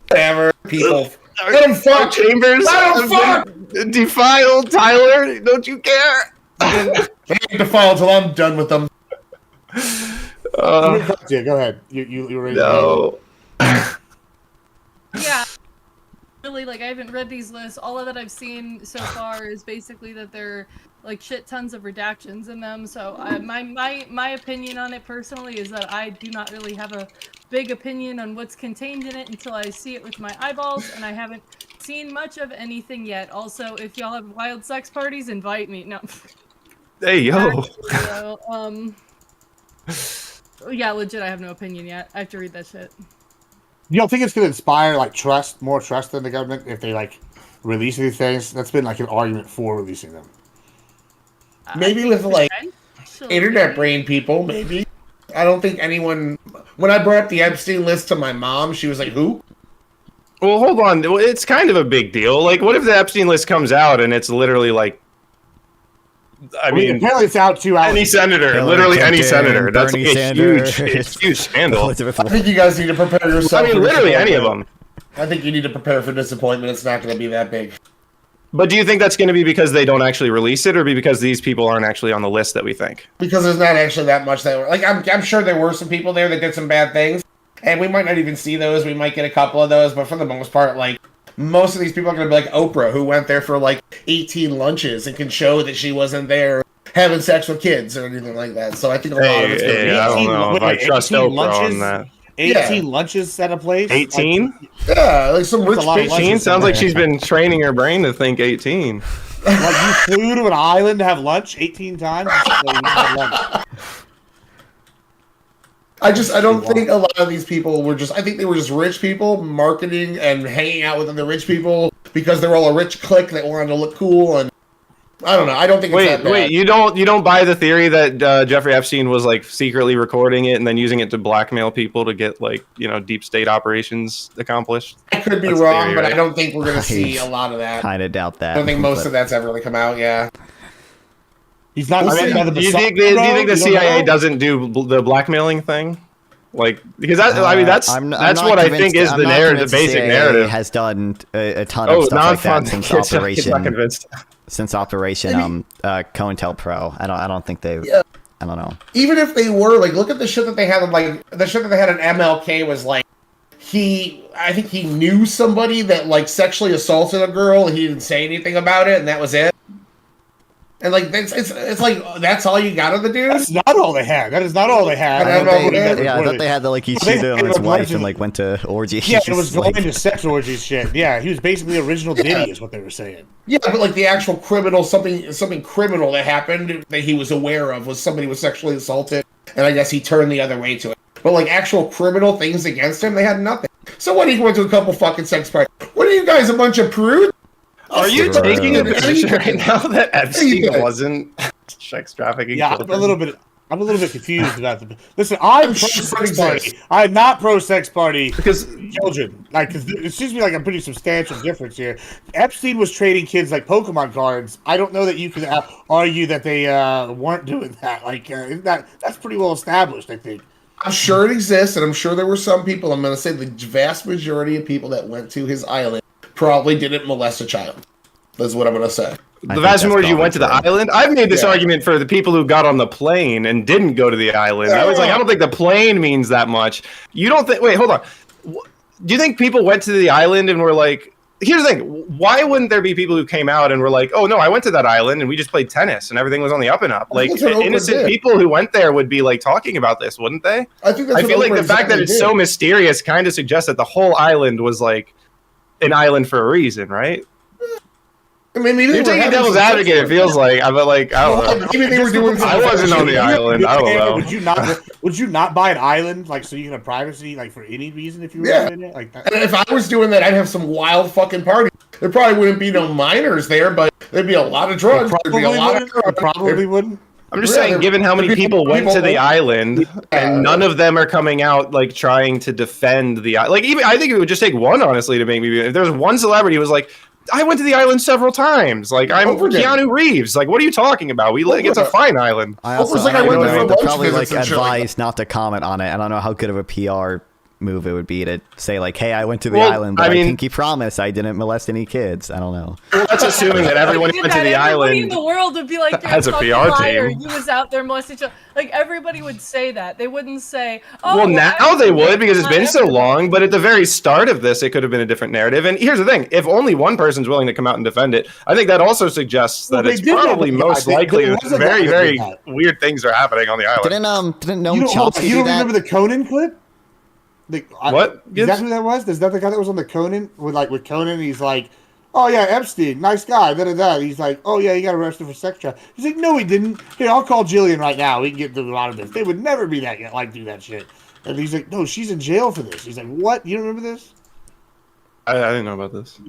Whatever, people. Let them fuck. Chambers. Let them fuck. Defiled, Tyler. Don't you care? They ain't defiled till I'm done with them. Go ahead. You ready? No. Yeah. Really, like, I haven't read these lists. All that I've seen so far is basically that there are, like, shit tons of redactions in them. So my opinion on it personally is that I do not really have a big opinion on what's contained in it until I see it with my eyeballs, and I haven't seen much of anything yet. Also, if y'all have wild sex parties, invite me. No. Hey, yo. Yeah, legit, I have no opinion yet. I have to read that shit. You don't think it's going to inspire like more trust in the government if they like release these things? That's been like an argument for releasing them. Maybe with like internet brain people, maybe. I don't think anyone. When I brought up the Epstein list to my mom, she was like, "Who?" Well, hold on. It's kind of a big deal. Like, what if the Epstein list comes out and it's literally like, I mean, apparently it's out 2 hours. Any senator, Hillary literally Clinton, any senator. That's Bernie like Sanders. it's a huge scandal. I think you guys need to prepare yourself. I mean, literally any of them. I think you need to prepare for disappointment. It's not going to be that big. But do you think that's going to be because they don't actually release it, or be because these people aren't actually on the list that we think? Because there's not actually that much that were like. I'm sure there were some people there that did some bad things, and we might not even see those. We might get a couple of those, but for the most part, like most of these people are going to be like Oprah, who went there for like 18 lunches and can show that she wasn't there having sex with kids or anything like that. So I think a lot of it's going to be. I don't know if I trust Oprah lunches? on that. 18 lunches at a place? 18? Yeah, like some rich a lot of bitch. 18 sounds like she's been training her brain to think 18. Like you flew to an island to have lunch 18 times? I don't think a lot of these people were just, I think they were just rich people marketing and hanging out with other rich people because they're all a rich clique that wanted to look cool, and I don't know. I don't think it's that bad. Wait, you don't buy the theory that Jeffrey Epstein was like secretly recording it and then using it to blackmail people to get like, deep state operations accomplished? I could be wrong, but I don't think we're going to see a lot of that. Kind of doubt that. I don't think most of that's ever going to come out, yeah. He's not. Do you think the CIA doesn't do the blackmailing thing? Like, because that's what I think is the narrative, the basic narrative. Has done a ton of stuff like that since Operation COINTELPRO. I don't think they've. Yeah. I don't know. Even if they were, like, look at the shit that they had. Like the shit that they had in MLK was like I think he knew somebody that like sexually assaulted a girl and he didn't say anything about it, and that was it. And like it's like that's all you got of the dude. That's not all they had. That is not all they had. I thought they had he cheated on his wife and like went to orgies. Yeah, it was going to sex orgies shit. Yeah, he was basically the original Diddy, is what they were saying. Yeah, but like the actual criminal, something criminal that happened that he was aware of was somebody was sexually assaulted, and I guess he turned the other way to it. But like actual criminal things against him, they had nothing. So what? He went to a couple fucking sex parties. What are you guys, a bunch of prudes? Are you taking a position right now that Epstein wasn't sex trafficking? Yeah, I'm a little bit confused about the. Listen, I'm pro-sex party. I'm not pro-sex party because children. Like, cause it seems to me like a pretty substantial difference here. Epstein was trading kids like Pokemon cards. I don't know that you can argue that they weren't doing that. Like, that's pretty well established, I think. I'm sure it exists, and I'm sure there were some people. I'm going to say the vast majority of people that went to his island probably didn't molest a child. That's what I'm going to say. The vast majority you went to the island? I've made this argument for the people who got on the plane and didn't go to the island. I was like, I don't think the plane means that much. You don't think... Wait, hold on. Do you think people went to the island and were like... Here's the thing. Why wouldn't there be people who came out and were like, oh, no, I went to that island and we just played tennis and everything was on the up and up? Like, innocent people who went there would be, like, talking about this, wouldn't they? I feel like the fact that it's so mysterious kind of suggests that the whole island was, like, an island for a reason, right? I mean, maybe you're taking devil's advocate. It feels like, but like I don't know. Maybe they were doing. I wasn't on the island. I don't know. Would you not buy an island like so you can have privacy like for any reason if you were in it like that? And if I was doing that, I'd have some wild fucking party. There probably wouldn't be no minors there, but there'd be a lot of drugs. Probably wouldn't. I'm just saying, given how many people went to the island, and none of them are coming out like trying to defend the like. Even I think it would just take one, honestly, to make me. If there's one celebrity who was like, I went to the island several times. Like, I'm Keanu Reeves. Like, what are you talking about? It's a fine island. I also they're probably like advised not to comment on it. I don't know how good of a PR move it would be to say like, hey, I went to the island, but I pinky promise I didn't molest any kids. I don't know. Well, that's assuming that everyone went to the island. Everybody in the world would be like, has a PR team. You was out there molesting children. Like, everybody would say that. They wouldn't say, oh, well, now they would because it's been so long, but at the very start of this, it could have been a different narrative. And here's the thing. If only one person's willing to come out and defend it, I think that also suggests that it's probably most likely that very, very weird things are happening on the island. Didn't Noam Chomsky do that? You don't remember the Conan clip? What? Is that who that was? Is that the guy that was on the Conan? With Conan, he's like, oh yeah, Epstein, nice guy. He's like, oh yeah, he got arrested for sex trafficking. He's like, no, he didn't. Here, I'll call Jillian right now. We can get to the bottom of this. They would never be that do that shit. And he's like, no, she's in jail for this. He's like, what? You don't remember this? I didn't know about this.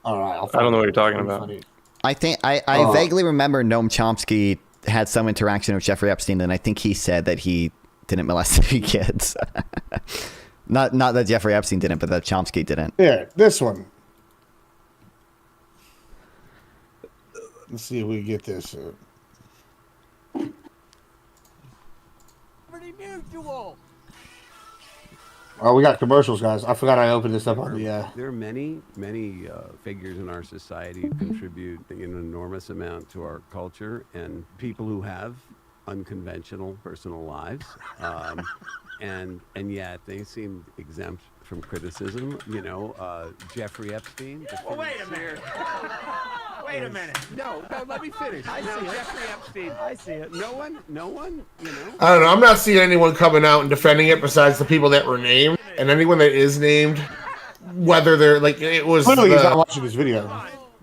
All right, I don't know what you're talking about. Funny. I think I vaguely remember Noam Chomsky had some interaction with Jeffrey Epstein, and I think he said that he didn't molest any kids. not that Jeffrey Epstein didn't, but that Chomsky didn't. Yeah, this one. Let's see if we get this. Oh, we got commercials, guys. I forgot I opened this up on the. There are many figures in our society who contribute an enormous amount to our culture, and people who have unconventional personal lives, and yet they seem exempt from criticism. Jeffrey Epstein. Well, wait a minute. Wait a minute. No, let me finish. I see Jeffrey Epstein. I see it. No one. I don't know. I'm not seeing anyone coming out and defending it besides the people that were named, and anyone that is named, whether they're like it was. Clearly, he's not watching this video.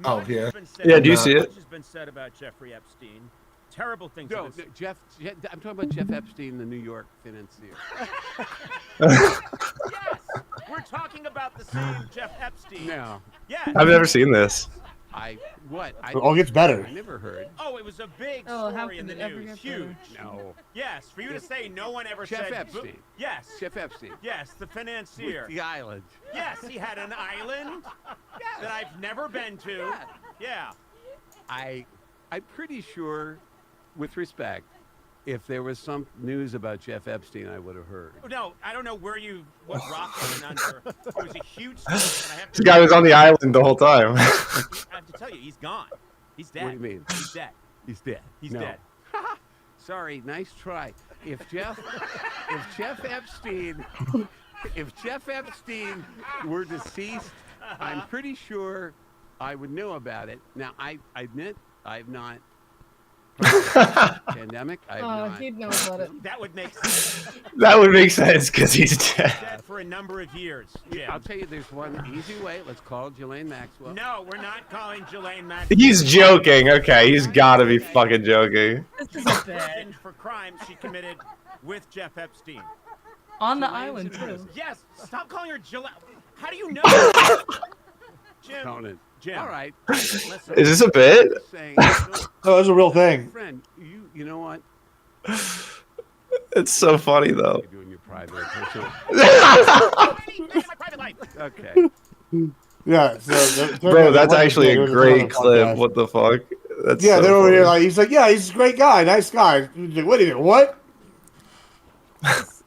Oh yeah. Yeah, do you see it? Much has been said about Jeffrey Epstein. Terrible things. No, Jeff. I'm talking about Jeff Epstein, the New York financier. Yes, we're talking about the same Jeff Epstein. No. Yes. I've never seen this. It gets better. I never heard. Oh, it was a big how story in could the it ever news. get Huge. No. Yes, for you to say no one ever Jeff said. Epstein. Yes. Jeff Epstein. Yes, the financier. The island. Yes, he had an island that I've never been to. Yeah. I'm pretty sure, with respect, if there was some news about Jeff Epstein, I would have heard. No, I don't know what rock went under. It was a huge story. And I have to This guy was on the island the whole time. I have to tell you, he's gone. He's dead. What do you mean? He's dead. He's dead. He's No. dead. Sorry, nice try. If Jeff Epstein were deceased, I'm pretty sure I would know about it. Now, I admit I've not. Pandemic. He'd know about it. That would make sense. That would make sense because he's dead. Dead for a number of years. Jim. I'll tell you, there's one easy way. Let's call Ghislaine Maxwell. No, we're not calling Ghislaine Maxwell. He's joking. Okay, he's got to be fucking joking. This is bad. For crimes she committed with Jeff Epstein. On the island, too. Yes. Stop calling her Ghislaine. How do you know? Jim. Conan. Jim. All right. Is this a bit? Oh, it's a real thing. Friend, you know what? It's so funny though. You're doing your private personal. my private life. Okay. Yeah. So Bro, that's actually a great clip. What the fuck? That's yeah, so they're over funny. here like he's like, yeah, he's a great guy, nice guy. He's like, wait a minute, what?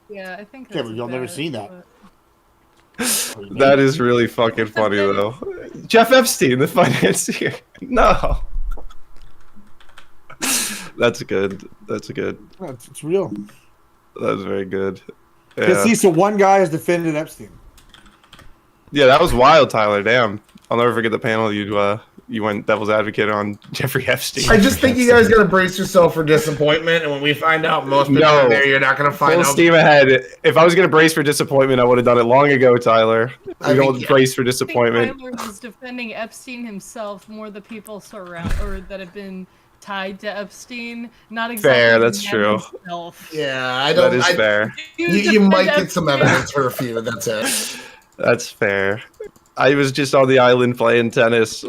Yeah, I think. Yeah, but y'all never seen that. That is really fucking funny though. Jeff Epstein, the financier. No. That's good. That's good. It's real. That's very good. Because Yeah. he's the one guy who's defended Epstein. Yeah, that was wild, Tyler. Damn. I'll never forget the panel you went devil's advocate on Jeffrey Epstein. I just think you guys gotta brace yourself for disappointment, and when we find out most people are there, you're not gonna find Full out. steam ahead. If I was gonna brace for disappointment, I would have done it long ago, Tyler. We don't brace for disappointment. Tyler was defending Epstein himself, more the people that have been tied to Epstein. Not exactly. Fair, that's true. Himself. Yeah, I don't. That is fair. You might get some evidence for a few. That's it. That's fair. I was just on the island playing tennis.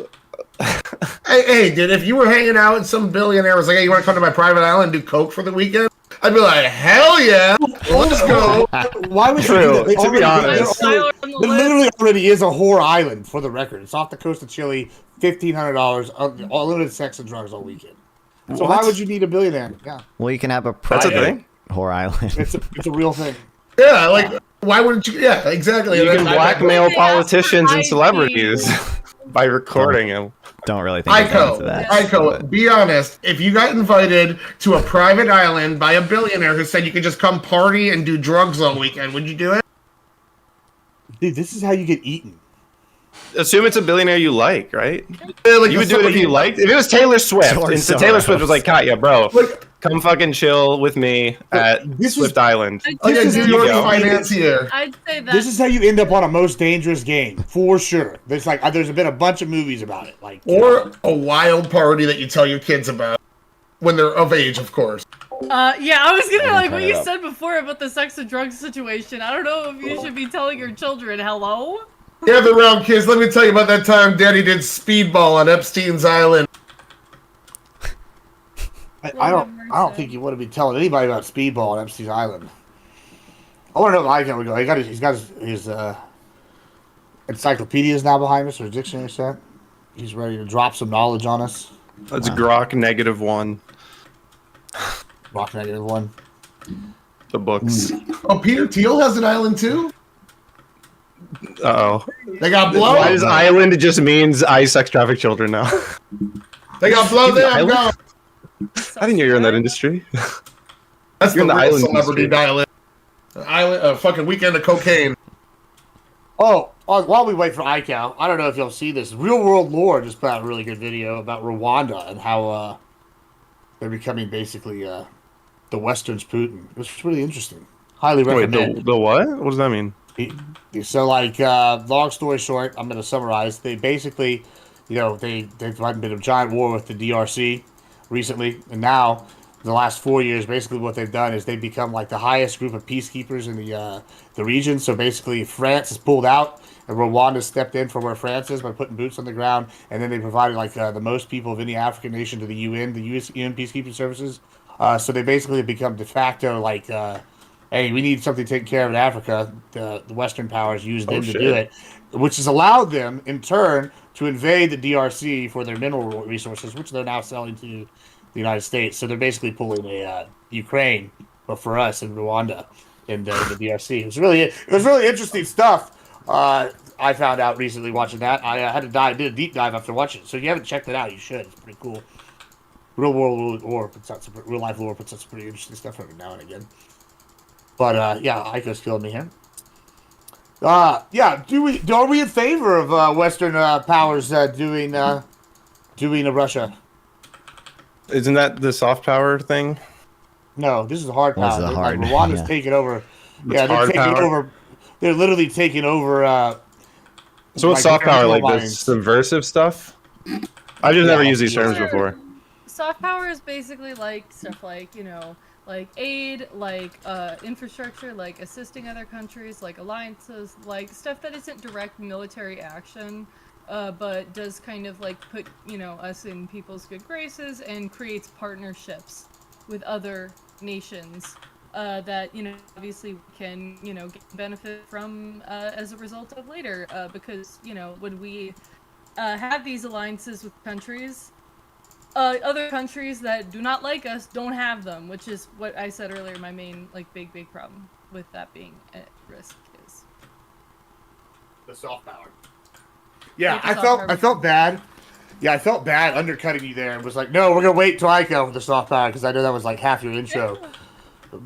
Hey, dude, if you were hanging out and some billionaire was like, "Hey, you want to come to my private island and do coke for the weekend?" I'd be like, "Hell yeah, let's go." Why would True, you do that? to be honest. There literally already is a whore island, for the record. It's off the coast of Chile, $1,500, unlimited sex and drugs all weekend. So why would you need a billionaire? Yeah, Well, you can have a That's a private thing. whore island. it's a real thing. Yeah, like, why wouldn't you? Yeah, exactly. You And can then blackmail They ask for politicians and ID. celebrities by recording them. Don't really think into that. Ico, be honest. If you got invited to a private island by a billionaire who said you could just come party and do drugs all weekend, would you do it? Dude, this is how you get eaten. Assume it's a billionaire you like, right? Yeah, like You would do it if you liked. If it was Taylor Swift, George and so Taylor Soros. Swift was like, "Katya, bro, Like, Come fucking chill with me at Swift Island. Oh yeah, New York financier. I'd say that. This is how you end up on a most dangerous game, for sure. There's been a bunch of movies about it, like or a wild party that you tell your kids about when they're of age, of course. Yeah, I was gonna like what you said before about the sex and drugs situation. I don't know if you should be telling your children hello. Gather around, kids. Let me tell you about that time Daddy did speedball on Epstein's Island. I don't think you want to be telling anybody about speedball on Epstein's Island. I want to know if Icon would go. He's got his encyclopedias now behind us, or his dictionary set. He's ready to drop some knowledge on us. That's Grok -1. Grok -1. The books. Oh, Peter Thiel has an island too? Uh-oh. They got blow. Why does island just means I sex traffic children now? They got blow there. I'm gone. I didn't know you're in that industry. That's you're the in the real island celebrity industry. island. Fucking weekend of cocaine. Oh, while we wait for iCal, I don't know if you'll see this. Real World Lore just put out a really good video about Rwanda and how they're becoming basically the Western's Putin. It was really interesting. Highly recommend. Wait, the what? What does that mean? So, like, long story short, I'm going to summarize. They basically, they've been a giant war with the DRC recently, and now the last 4 years, basically what they've done is they've become like the highest group of peacekeepers in the region. So basically, France has pulled out, and Rwanda stepped in from where France is by putting boots on the ground, and then they provided like the most people of any African nation to the UN, the UN peacekeeping services. So they basically have become de facto like, hey, we need something taken care of in Africa. The Western powers use them to do it, which has allowed them in turn to invade the DRC for their mineral resources, which they're now selling to the United States. So they're basically pulling a Ukraine, but for us in Rwanda and the DRC. It was really interesting stuff. I found out recently watching that. I had to did a deep dive after watching it. So if you haven't checked it out, you should. It's pretty cool. Real life lore puts out some pretty interesting stuff every now and again. But yeah, Aiko's killing me here. Yeah, are we in favor of Western powers doing Russia? Isn't that the soft power thing? No, this is hard power. This is hard. Like, Rwanda's taking over. Yeah, they're taking over. They're literally taking over. So what's soft power, like the subversive stuff? I've just never used these terms before. Soft power is basically like stuff like, like aid, like infrastructure, like assisting other countries, like alliances, like stuff that isn't direct military action, but does kind of like put, us in people's good graces and creates partnerships with other nations that, obviously can, get benefit from as a result of later, because, when we have these alliances with countries, other countries that do not like us don't have them, which is what I said earlier. My main, big problem with that being at risk is the soft power. Yeah, I felt bad. Yeah, I felt bad undercutting you there and was like, no, we're gonna wait till I go with the soft power because I know that was like half your intro. Yeah.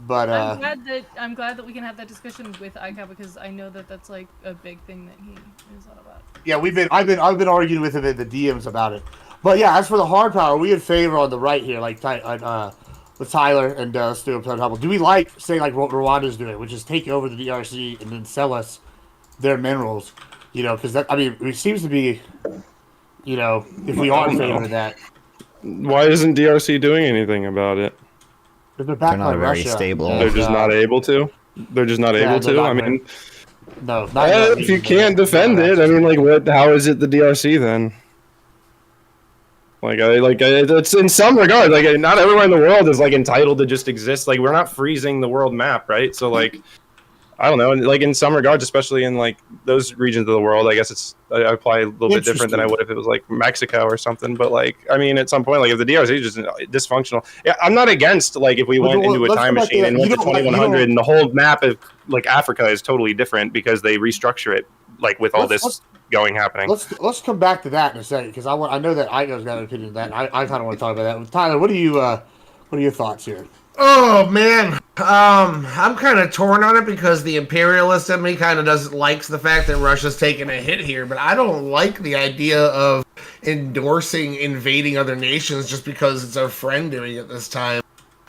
But I'm glad that we can have that discussion with Ika because I know that that's like a big thing that he is all about. Yeah, I've been arguing with him in the DMs about it. But yeah, as for the hard power, we in favor on the right here, like with Tyler and Stu Hubble. Do we like what Rwanda's doing, which is take over the DRC and then sell us their minerals? Because it seems to be, if we are in favor of that. Why isn't DRC doing anything about it? They're backed by very Russia. stable. They're just not able to. They're just not able to. I mean, no. If you can't defend it, I mean, what? How is it the DRC then? It's in some regard, not everywhere in the world is entitled to just exist. We're not freezing the world map, right? So I don't know, in some regards, especially in those regions of the world, I guess I apply a little bit different than I would if it was Mexico or something. But at some point, if the DRC is just dysfunctional, yeah, I'm not against if we went into a time machine and went to 2100 and the whole map of Africa is totally different because they restructure it with all this happening. Let's come back to that in a second because I know that Igo's got an opinion on that. I kind of want to talk about that. Tyler, what are your thoughts here? Oh man, I'm kind of torn on it because the imperialist in me kind of likes the fact that Russia's taking a hit here, but I don't like the idea of endorsing invading other nations just because it's our friend doing it this time.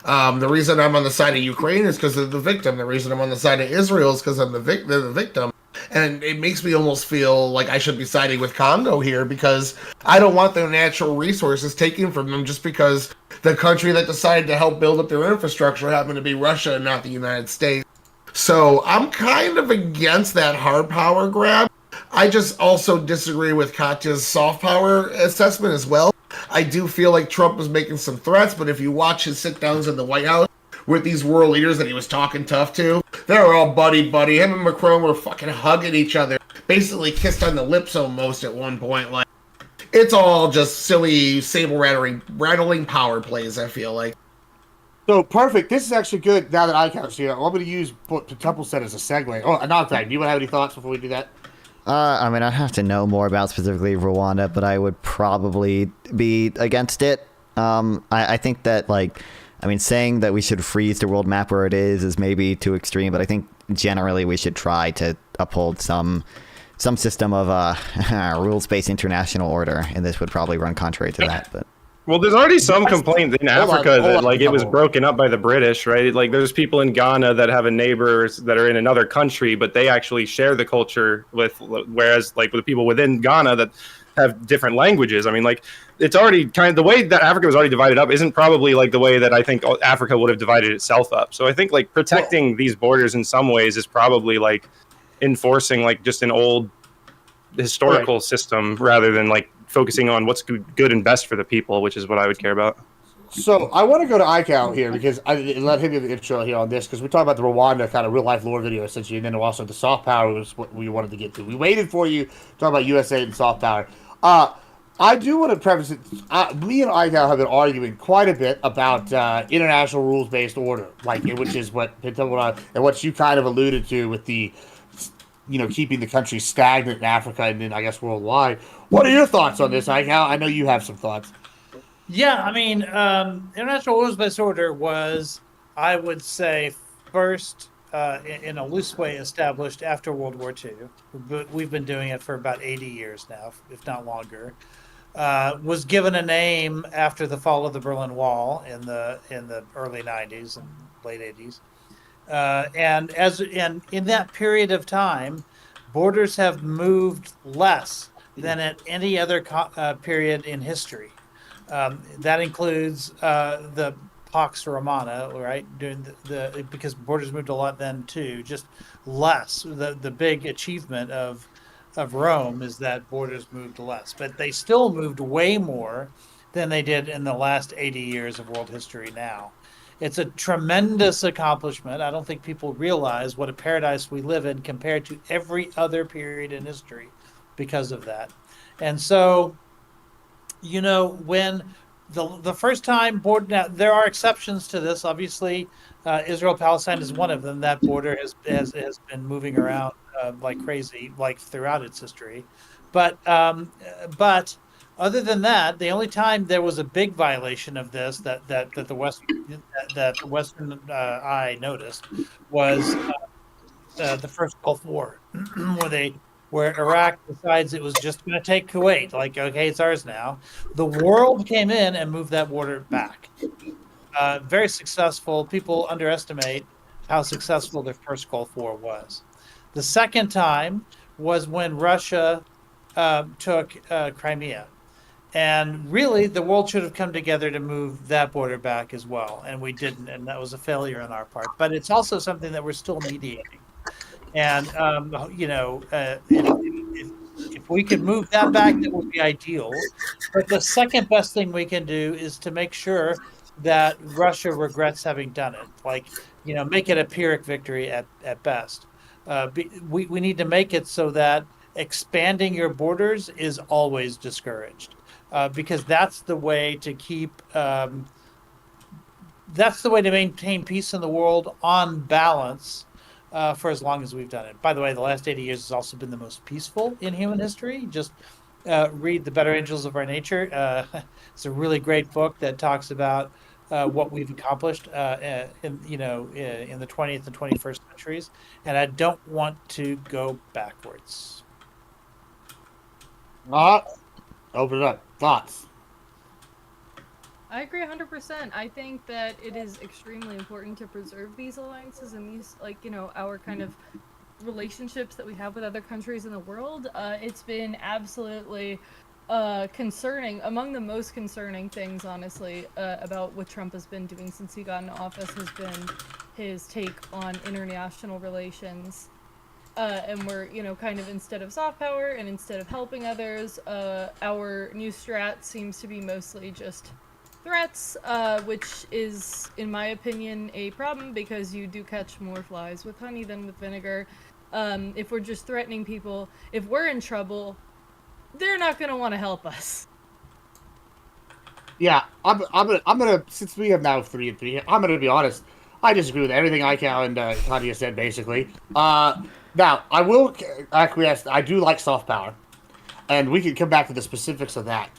The reason I'm on the side of Ukraine is because of the victim. The reason I'm on the side of Israel is because I'm the victim. And it makes me almost feel like I should be siding with Congo here because I don't want their natural resources taken from them just because the country that decided to help build up their infrastructure happened to be Russia and not the United States. So I'm kind of against that hard power grab. I just also disagree with Katya's soft power assessment as well. I do feel like Trump was making some threats, but if you watch his sit downs in the White House with these world leaders that he was talking tough to, they were all buddy. Him and Macron were fucking hugging each other, basically kissed on the lips almost at one point. Like, it's all just silly saber rattling power plays, I feel like. So perfect. This is actually good now that ICAO's here. I'm going to use what Temple said as a segue. Oh, another thing. Do you have any thoughts before we do that? I mean, I'd have to know more about specifically Rwanda, but I would probably be against it. I think that, like, I mean, saying that we should freeze the world map where it is maybe too extreme, but I think generally we should try to uphold some system of rules-based international order, and this would probably run contrary to that. But well, there's already some complaints in Africa that like it was broken up by the British, right? Like there's people in Ghana that have a neighbors that are in another country, but they actually share the culture with, whereas like with people within Ghana that have different languages. I mean, like it's already kind of the way that Africa was already divided up isn't probably like the way that I think Africa would have divided itself up. So I think like protecting these borders in some ways is probably like enforcing like just an old historical system rather than like focusing on what's good and best for the people, which is what I would care about. So I want to go to ICAO here because I let him give the intro here on this because we talked about the Rwanda kind of real life lore video essentially, and then also the soft power was what we wanted to get to. We waited for you to talk about USA and soft power. I do want to preface it. Me and ICAO have been arguing quite a bit about international rules based order, like which is what and what you kind of alluded to with the keeping the country stagnant in Africa and then I guess worldwide. What are your thoughts on this, ICAO? I know you have some thoughts. Yeah, I mean, international rules-based order was, I would say, first, in a loose way, established after World War II. But we've been doing it for about 80 years now, if not longer. Was given a name after the fall of the Berlin Wall in the early 90s and late 80s. And in that period of time, borders have moved less than at any other period in history. That includes the Pax Romana, right? During because borders moved a lot then too, just less. The big achievement of Rome is that borders moved less, but they still moved way more than they did in the last 80 years of world history now. It's a tremendous accomplishment. I don't think people realize what a paradise we live in compared to every other period in history because of that. And so, when the first time now there are exceptions to this. Obviously, Israel-Palestine is one of them. That border has been moving around like crazy, like throughout its history. But other than that, the only time there was a big violation of this that the Western eye noticed was the first Gulf War, where Iraq decides it was just going to take Kuwait. Like, okay, it's ours now. The world came in and moved that border back. Very successful. People underestimate how successful the first Gulf War was. The second time was when Russia took Crimea. And really, the world should have come together to move that border back as well. And we didn't, and that was a failure on our part. But it's also something that we're still mediating. And, if we could move that back, that would be ideal. But the second best thing we can do is to make sure that Russia regrets having done it. Like, make it a Pyrrhic victory at best. We need to make it so that expanding your borders is always discouraged. Because that's the way to maintain peace in the world on balance for as long as we've done it. By the way, the last 80 years has also been the most peaceful in human history. Just read The Better Angels of Our Nature. It's a really great book that talks about what we've accomplished in the 20th and 21st centuries. And I don't want to go backwards. Open it up. Thoughts? I agree 100%. I think that it is extremely important to preserve these alliances and these, our kind of relationships that we have with other countries in the world. It's been absolutely concerning. Among the most concerning things, honestly, about what Trump has been doing since he got into office has been his take on international relations. And we're, kind of instead of soft power and instead of helping others, our new strat seems to be mostly just threats, which is, in my opinion, a problem because you do catch more flies with honey than with vinegar. If we're just threatening people, if we're in trouble, they're not going to want to help us. Yeah, I'm gonna since we have now 3 and 3, I'm gonna be honest. I disagree with everything Ical and Claudia said basically. Now I will acquiesce. I do like soft power, and we can come back to the specifics of that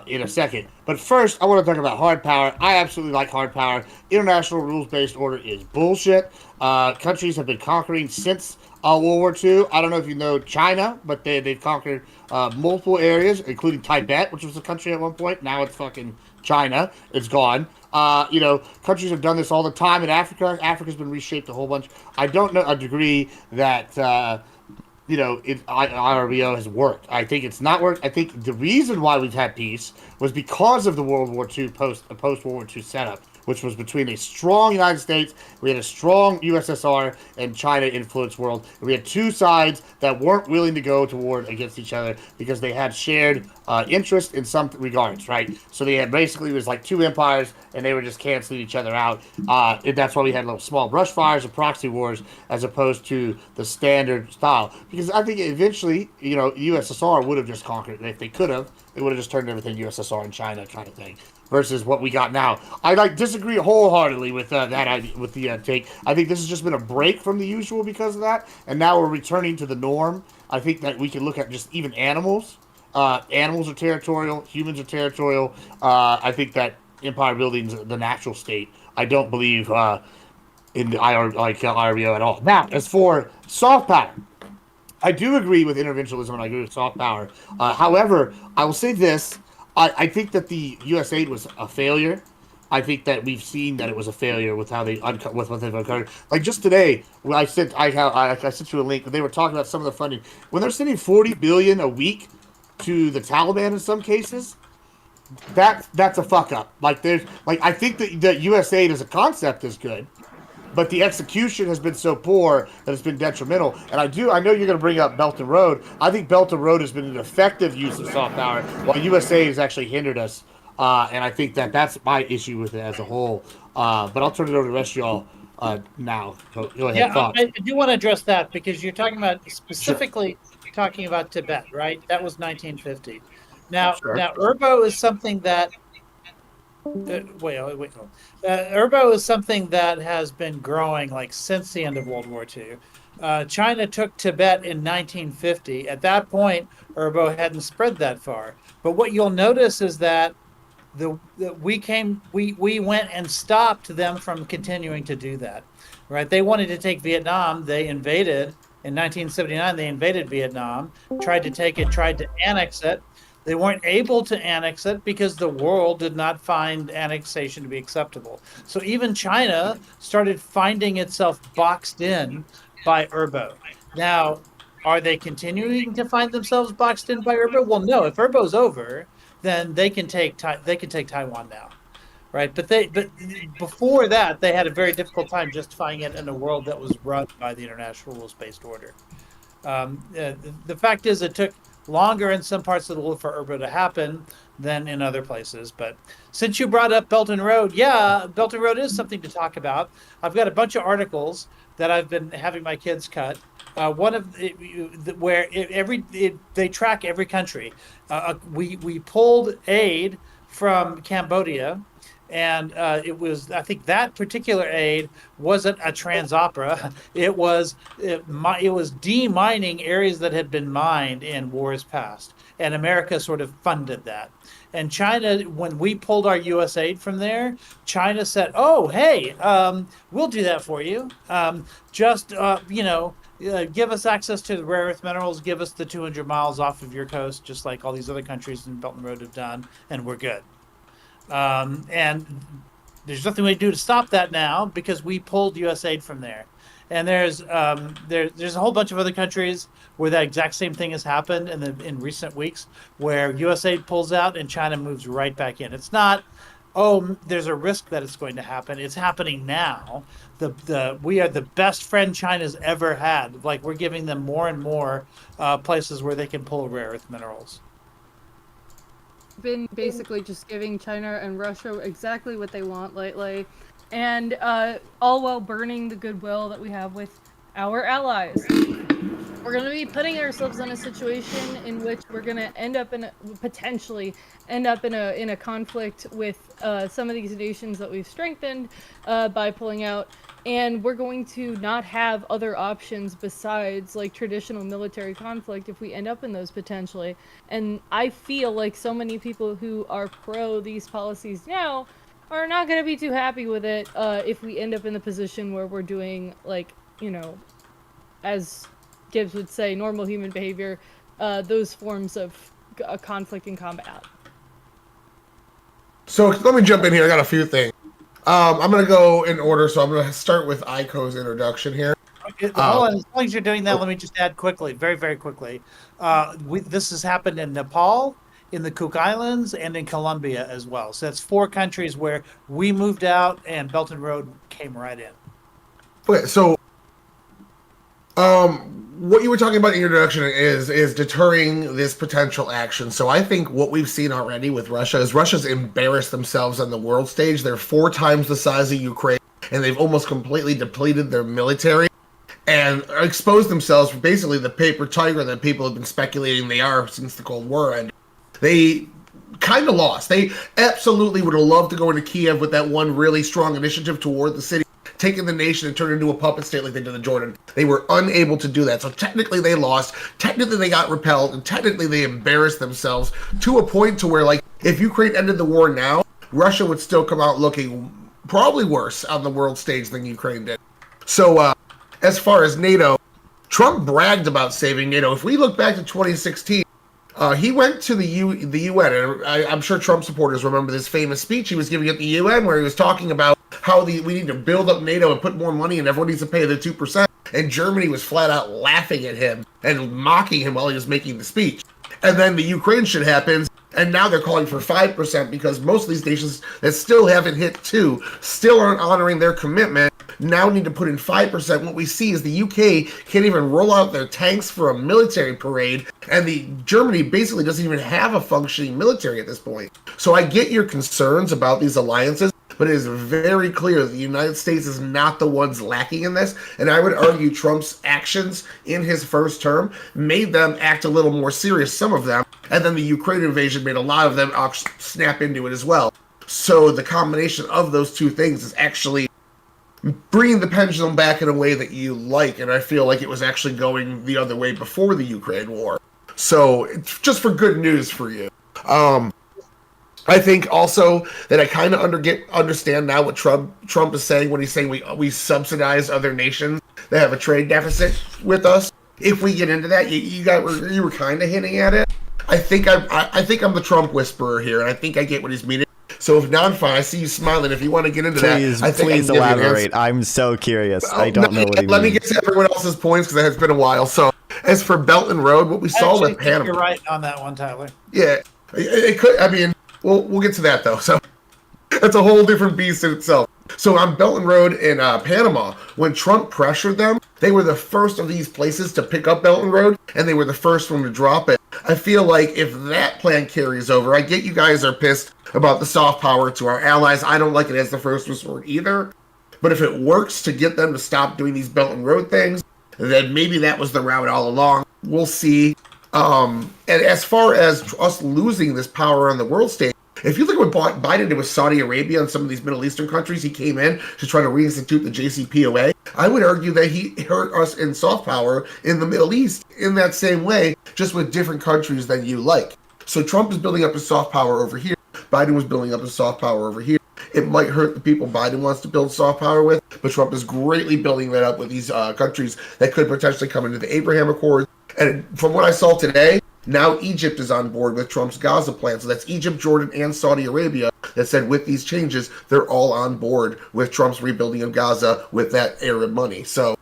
in a second. But first, I want to talk about hard power. I absolutely like hard power. International rules-based order is bullshit. Countries have been conquering since World War II. I don't know if you know China, but they've conquered multiple areas, including Tibet, which was a country at one point. Now it's fucking China. It's gone. Countries have done this all the time in Africa. Africa's been reshaped a whole bunch. I don't know a degree that IRBO has worked. I think it's not worked. I think the reason why we've had peace was because of the World War II post World War II setup, which was between a strong United States, we had a strong USSR, and China influenced world. And we had two sides that weren't willing to go to war against each other because they had shared interest in some regards, right? So they had basically, it was like two empires, and they were just canceling each other out. And that's why we had little small brush fires and proxy wars as opposed to the standard style. Because I think eventually, USSR would have just conquered it. If they could have, they would have just turned everything USSR and China kind of thing. Versus what we got now. I disagree wholeheartedly with that idea, with the take. I think this has just been a break from the usual because of that, and now we're returning to the norm. I think that we can look at just even animals. Animals are territorial. Humans are territorial. I think that empire building is the natural state. I don't believe in the IRBO at all. Now, as for soft power, I do agree with interventionism and I agree with soft power. However, I will say this. I think that the U.S. aid was a failure. I think that we've seen that it was a failure with how with what they've uncovered. Like just today, when I sent you a link. They were talking about some of the funding when they're sending $40 billion a week to the Taliban in some cases. That's a fuck up. I think that U.S. aid as a concept is good. But the execution has been so poor that it's been detrimental. And I know you're going to bring up Belt and Road. I think Belt and Road has been an effective use of soft power, while USA has actually hindered us. And I think that that's my issue with it as a whole. But I'll turn it over to the rest of y'all now. So go ahead. Yeah, I do want to address that because you're talking about specifically talking about Tibet, right? That was 1950. Now Urbo is something that Urbo is something that has been growing since the end of World War II. China took Tibet in 1950. At that point, Urbo hadn't spread that far. But what you'll notice is that we went and stopped them from continuing to do that. Right? They wanted to take Vietnam. They invaded in 1979. They invaded Vietnam, tried to take it, tried to annex it. They weren't able to annex it because the world did not find annexation to be acceptable. So even China started finding itself boxed in by Urbo. Now, are they continuing to find themselves boxed in by Urbo? Well, no. If Urbo's over, then they can take Taiwan now, right? But before that, they had a very difficult time justifying it in a world that was run by the international rules-based order. The fact is, it took longer in some parts of the world for Urbo to happen than in other places. But since you brought up Belt and Road, Belt and Road is something to talk about. I've got a bunch of articles that I've been having my kids cut. One of they track every country. We pulled aid from Cambodia. And I think that particular aid wasn't a trans-opera. It was demining areas that had been mined in wars past. And America sort of funded that. And China, when we pulled our U.S. aid from there, China said, oh, hey, we'll do that for you. Give us access to the rare earth minerals, give us the 200 miles off of your coast, just like all these other countries in Belt and Road have done, and we're good. And there's nothing we can do to stop that now because we pulled U.S. aid from there. And there's a whole bunch of other countries where that exact same thing has happened in recent weeks, where U.S. aid pulls out and China moves right back in. It's not, oh, there's a risk that it's going to happen. It's happening now. We are the best friend China's ever had. Like, we're giving them more and more places where they can pull rare earth minerals. Been basically just giving China and Russia exactly what they want lately, and all while burning the goodwill that we have with our allies. We're going to be putting ourselves in a situation in which we're going to potentially end up in a conflict with some of these nations that we've strengthened by pulling out, and we're going to not have other options besides like traditional military conflict if we end up in those potentially. And I feel like so many people who are pro these policies now are not going to be too happy with it if we end up in the position where we're doing, like, you know, as Gibbs would say, normal human behavior, those forms of conflict and combat. So let me jump in here. I got a few things. I'm going to go in order, so I'm going to start with Aiko's introduction here. Hold on, as long as you're doing that, let me just add quickly, very, very quickly. This has happened in Nepal, in the Cook Islands, and in Colombia as well. So that's 4 countries where we moved out and Belt and Road came right in. Okay, so what you were talking about in your introduction is deterring this potential action. So I think what we've seen already with Russia is Russia's embarrassed themselves on the world stage. They're 4 times the size of Ukraine, and they've almost completely depleted their military and exposed themselves for basically the paper tiger that people have been speculating they are since the Cold War ended. They kind of lost. They absolutely would have loved to go into Kiev with that one really strong initiative toward the city, taking the nation and turn it into a puppet state like they did in Jordan. They were unable to do that. So technically they lost, technically they got repelled, and technically they embarrassed themselves to a point to where, like, if Ukraine ended the war now, Russia would still come out looking probably worse on the world stage than Ukraine did. So as far as NATO, Trump bragged about saving NATO. If we look back to 2016, he went to the UN, and I'm sure Trump supporters remember this famous speech he was giving at the UN where he was talking about how we need to build up NATO and put more money and everyone needs to pay the 2%. And Germany was flat out laughing at him and mocking him while he was making the speech. And then the Ukraine shit happens, and now they're calling for 5% because most of these nations that still haven't hit 2 still aren't honoring their commitment, now need to put in 5%. What we see is the UK can't even roll out their tanks for a military parade, and Germany basically doesn't even have a functioning military at this point. So I get your concerns about these alliances, but it is very clear that the United States is not the ones lacking in this, and I would argue Trump's actions in his first term made them act a little more serious, some of them, and then the Ukraine invasion made a lot of them snap into it as well. So the combination of those two things is actually bringing the pendulum back in a way that you like, and I feel like it was actually going the other way before the Ukraine war. So it's just for good news for you. I think also that I kind of understand now what Trump is saying when he's saying we subsidize other nations that have a trade deficit with us. If we get into that, you were kind of hinting at it. I think I'm the Trump whisperer here, and I think I get what he's meaning. So if not, fine. I see you smiling. If you want to get into that, please elaborate. I'm so curious. I don't know what he means. Let me get to everyone else's points because it's been a while. So as for Belt and Road, what we saw with Panama, you're right on that one, Tyler. Yeah, it could. I mean, we'll get to that though. So that's a whole different beast in itself. So on Belt and Road in Panama, when Trump pressured them, they were the first of these places to pick up Belt and Road, and they were the first one to drop it. I feel like if that plan carries over, I get you guys are pissed about the soft power to our allies. I don't like it as the first resort either. But if it works to get them to stop doing these Belt and Road things, then maybe that was the route all along. We'll see. And as far as us losing this power on the world stage, if you look at what Biden did with Saudi Arabia and some of these Middle Eastern countries, he came in to try to reinstitute the JCPOA. I would argue that he hurt us in soft power in the Middle East in that same way, just with different countries than you like. So Trump is building up his soft power over here. Biden was building up his soft power over here. It might hurt the people Biden wants to build soft power with, but Trump is greatly building that up with these countries that could potentially come into the Abraham Accords. And from what I saw today, Now Egypt is on board with Trump's Gaza plan. So that's Egypt, Jordan, and Saudi Arabia that said with these changes, they're all on board with Trump's rebuilding of Gaza with that Arab money. So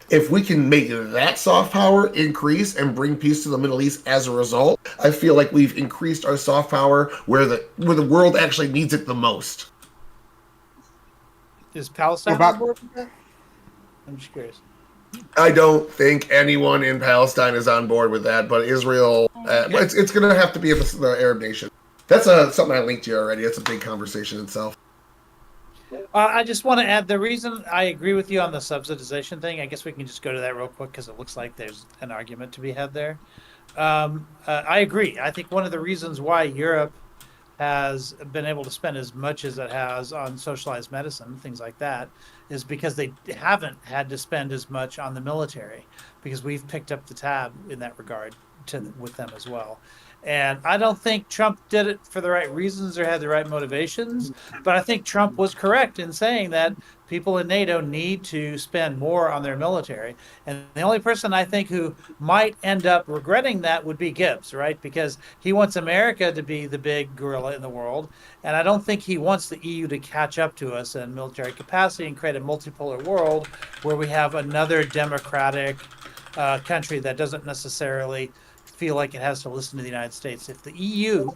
if we can make that soft power increase and bring peace to the Middle East as a result, I feel like we've increased our soft power where the world actually needs it the most. Is Palestine on board with that? I'm just curious. I don't think anyone in Palestine is on board with that, but Israel, it's going to have to be the Arab nation. That's something I linked to you already. It's a big conversation itself. I just want to add the reason I agree with you on the subsidization thing. I guess we can just go to that real quick because it looks like there's an argument to be had there. I agree. I think one of the reasons why Europe has been able to spend as much as it has on socialized medicine, things like that, is because they haven't had to spend as much on the military, because we've picked up the tab in that regard with them as well. And I don't think Trump did it for the right reasons or had the right motivations, but I think Trump was correct in saying that people in NATO need to spend more on their military. And the only person I think who might end up regretting that would be Gibbs, right? Because he wants America to be the big gorilla in the world. And I don't think he wants the EU to catch up to us in military capacity and create a multipolar world where we have another democratic country that doesn't necessarily feel like it has to listen to the United States. If the EU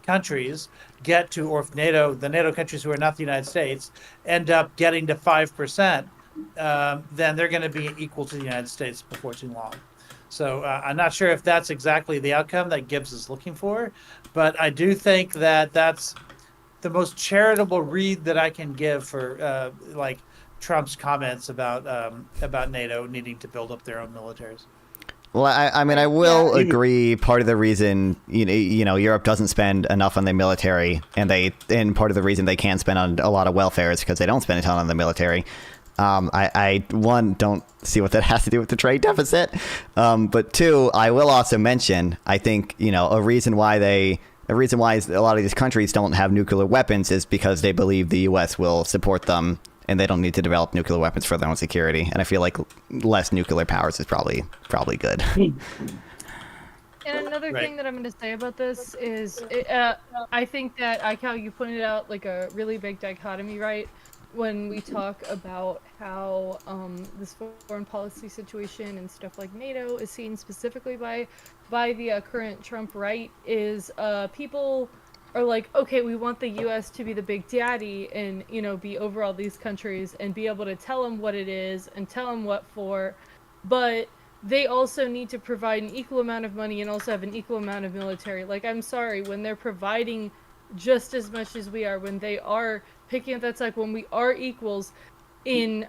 countries get to, or if the NATO countries who are not the United States end up getting to 5%, then they're going to be equal to the United States before too long. So I'm not sure if that's exactly the outcome that Gibbs is looking for, but I do think that that's the most charitable read that I can give for like Trump's comments about NATO needing to build up their own militaries. Well, I mean, I will agree. Part of the reason, Europe doesn't spend enough on the military, and part of the reason they can't spend on a lot of welfare is because they don't spend a ton on the military. I don't see what that has to do with the trade deficit. But two, I will also mention, I think, a reason why a lot of these countries don't have nuclear weapons is because they believe the U.S. will support them, and they don't need to develop nuclear weapons for their own security. And I feel like less nuclear powers is probably good. And another thing that I'm going to say about this is, I think that, how you pointed out, like a really big dichotomy, right? When we talk about how this foreign policy situation and stuff like NATO is seen specifically by the current Trump right, is people are like, okay, we want the U.S. to be the big daddy and, be over all these countries and be able to tell them what it is and tell them what for, but they also need to provide an equal amount of money and also have an equal amount of military. Like, I'm sorry, when they're providing just as much as we are, when they are picking up that side, when we are equals in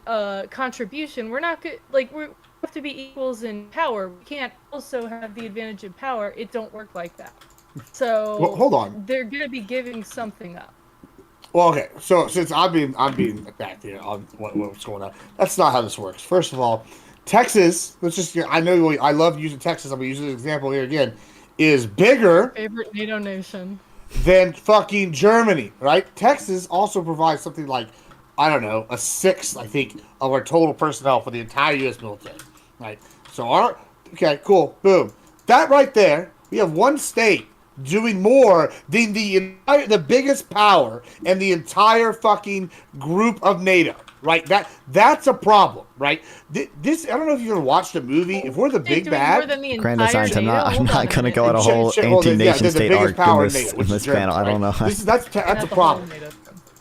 contribution, we're not good. Like, we have to be equals in power. We can't also have the advantage in power. It don't work like that. So well, hold on. They're gonna be giving something up. Well, okay. So since I'm being attacked here on what's going on, that's not how this works. First of all, Texas. I know I love using Texas. I'm gonna use this example here again. Is bigger. Favorite NATO nation. Than fucking Germany, right? Texas also provides something like, I don't know, a sixth, I think, of our total personnel for the entire U.S. military, right? So okay, cool, boom. That right there, we have one state doing more than the biggest power and the entire fucking group of NATO, right? That's a problem, right? This I don't know if you ever watched a movie. If we're the big bad, Grand Science, I'm not gonna go at a whole anti-nation state arc in this panel. I don't know. That's a problem.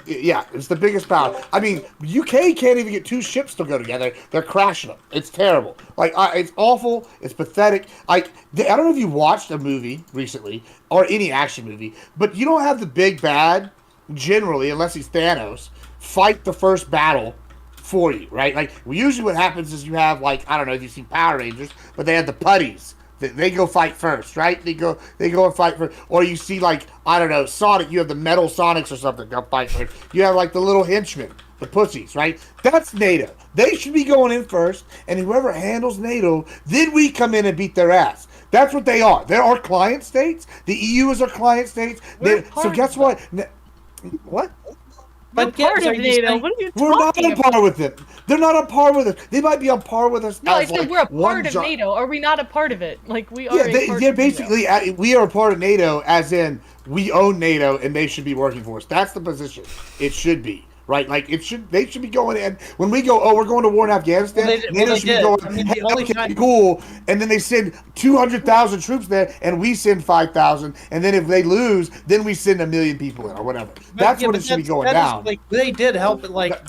Yeah, it's the biggest power. I mean, UK can't even get two ships to go together. They're crashing them. It's terrible. Like, it's awful. It's pathetic. Like, I don't know if you watched a movie recently or any action movie, but you don't have the big bad generally, unless he's Thanos, fight the first battle for you, right? Like, usually what happens is you have, like, I don't know if you've seen Power Rangers, but they have the putties. They go fight first, right? They go and fight first. Or you see, like, I don't know, Sonic, you have the Metal Sonics or something, go fight first. You have, like, the little henchmen, the pussies, right? That's NATO. They should be going in first, and whoever handles NATO, then we come in and beat their ass. That's what they are. They're our client states. The EU is our client states. So guess what? What? We're part Gibbs, are of you NATO. saying- What are you We're not talking on about? par with it. They're not on par with us. They might be on par with us. No, I as, said like, we're a one part of gi- NATO. Are we not a part of it? Like we are. Yeah, a part they're of NATO. basically we are a part of NATO, as in we own NATO and they should be working for us. That's the position. It should be. Right, like they should be going in when we go. Oh, we're going to war in Afghanistan. NATO should be going. I mean, Hey, the only okay, time- cool. And then they send 200,000 troops there, and we send 5,000. And then if they lose, then we send 1 million people in, or whatever. That's what it should be going down. Like, they did help.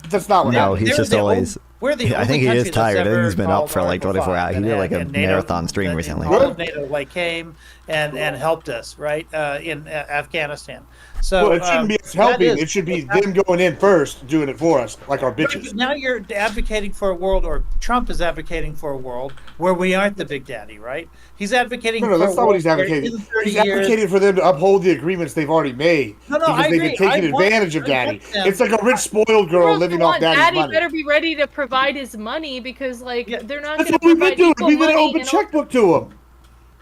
That's not what No, happened. he's just the always. We're the I think he only is country that's tired. I think ever he's been up called for like Article 24 hours. 5, He did like a and NATO marathon stream and recently. all of NATO came and helped us, right, in Afghanistan. So Well, it shouldn't be us helping. It should be them going in first, doing it for us, like our bitches. Now you're advocating for a world, or Trump is advocating for a world where we aren't the big daddy, right? He's advocating. No, for that's a not what he's world where advocating. in 30 He's advocating years- for them to uphold the agreements they've already made. No, because I they've agree. been taking I want- advantage of I daddy. want them- It's like a rich spoiled girl Girls living who off want daddy's daddy money. better be ready to provide his money because, like, they're not That's going to what we've provide been doing. equal We've been an money open and all- checkbook to them.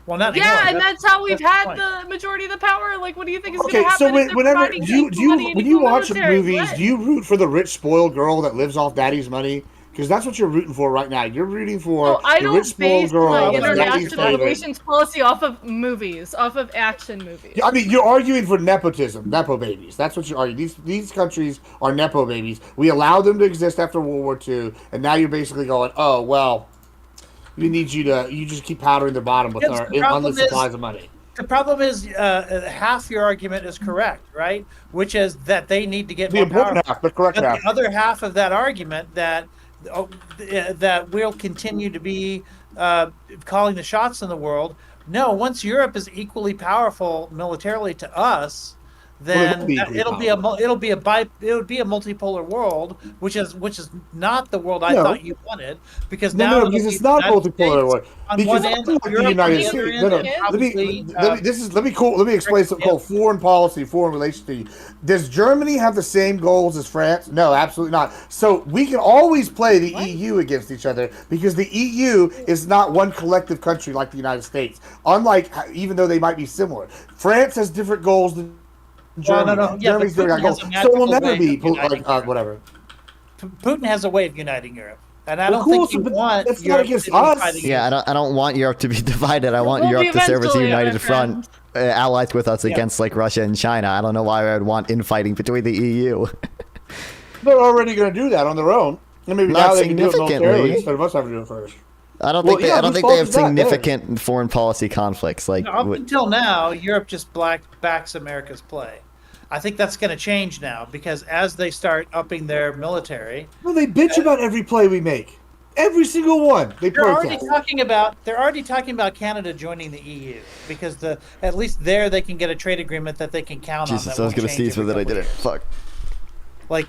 Well, not Yeah, anymore. and that's how we've the had point. the majority of the power. Like, what do you think is going Okay, to happen? so if they're whenever providing do you equal money and when you equal watch military? movies, What? do you root for the rich spoiled girl that lives off daddy's money? Because that's what you're rooting for right now. You're rooting for No, I the don't rich spoiled base girl my that's daddy's international favorite. relations policy off of movies, off of action movies. I mean, you're arguing for nepotism, nepo babies. That's what you're arguing. These countries are nepo babies. We allowed them to exist after World War II, and now you're basically going, oh well, you just keep powdering the bottom with Yes, our the problem endless is- supplies of money. The problem is half your argument is correct, right? Which is that they need to get The more important powerful. half, the correct But half. the other half of that argument that we'll continue to be calling the shots in the world. No, once Europe is equally powerful militarily to us, then it'll be a multipolar world, which is not the world I No. thought you wanted, because No, now no, it'll because be it's not the United multipolar States world. on Because one I end, feel like Europe the on United the other States. end, No, no. and Let me probably, let me explain something called foreign policy, foreign relations to you. Does Germany have the same goals as France? No, absolutely not. So we can always play the EU against each other because the EU is not one collective country like the United States. Unlike, even though they might be similar, France has different goals than Germany. no. Yeah, Germany's but different Putin has goals. a So it will magical never way be of uniting Europe. whatever. Putin has a way of uniting Europe, and I Well, don't cool, think you but want that's not Europe against to be us. fighting Yeah, I don't want Europe to be divided. I want will Europe be to serve as a eventually, my united front, allies with us against like Russia and China. I don't know why I would want infighting between the EU. They're already going to do that on their own. And maybe Not now they can do it militarily significantly. instead of us having to do it first. I don't Well, think yeah, I don't whose think they fault have is that? significant foreign policy conflicts. Like Up until now, Europe just backs America's play. I think that's going to change now because as they start upping their military, No, they bitch about every play we make. Every single one. They they're already protest. talking about Canada joining the EU because at least there they can get a trade agreement that they can count on. Jesus, that I was won't gonna change sneeze, but every then I couple didn't. years. Fuck. Like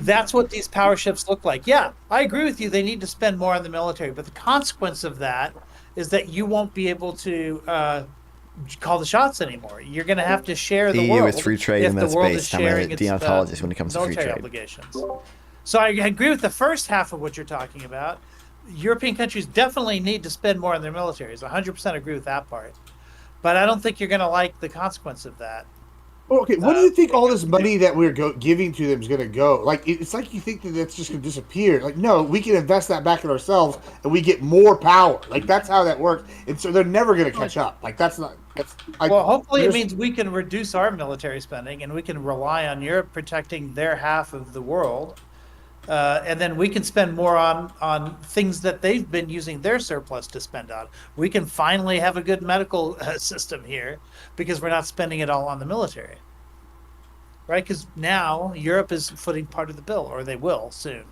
that's what these power shifts look like. Yeah, I agree with you. They need to spend more on the military, but the consequence of that is that you won't be able to call the shots anymore. You're going to have to share the EU world. is free trade if in the that world space. is I'm a sharing its, deontologist when it comes to free military trade. obligations. So I agree with the first half of what you're talking about. European countries definitely need to spend more on their militaries. 100% agree with that part. But I don't think you're going to like the consequence of that. Okay, what do you think all this money that we're giving to them is going to go? Like, it's like you think that that's just going to disappear. Like, no, we can invest that back in ourselves and we get more power. Like, that's how that works. And so they're never going to catch up. Like, that's not... Well, hopefully it means we can reduce our military spending and we can rely on Europe protecting their half of the world. And then we can spend more on things that they've been using their surplus to spend on. We can finally have a good medical system here because we're not spending it all on the military. Right? Because now Europe is footing part of the bill, or they will soon.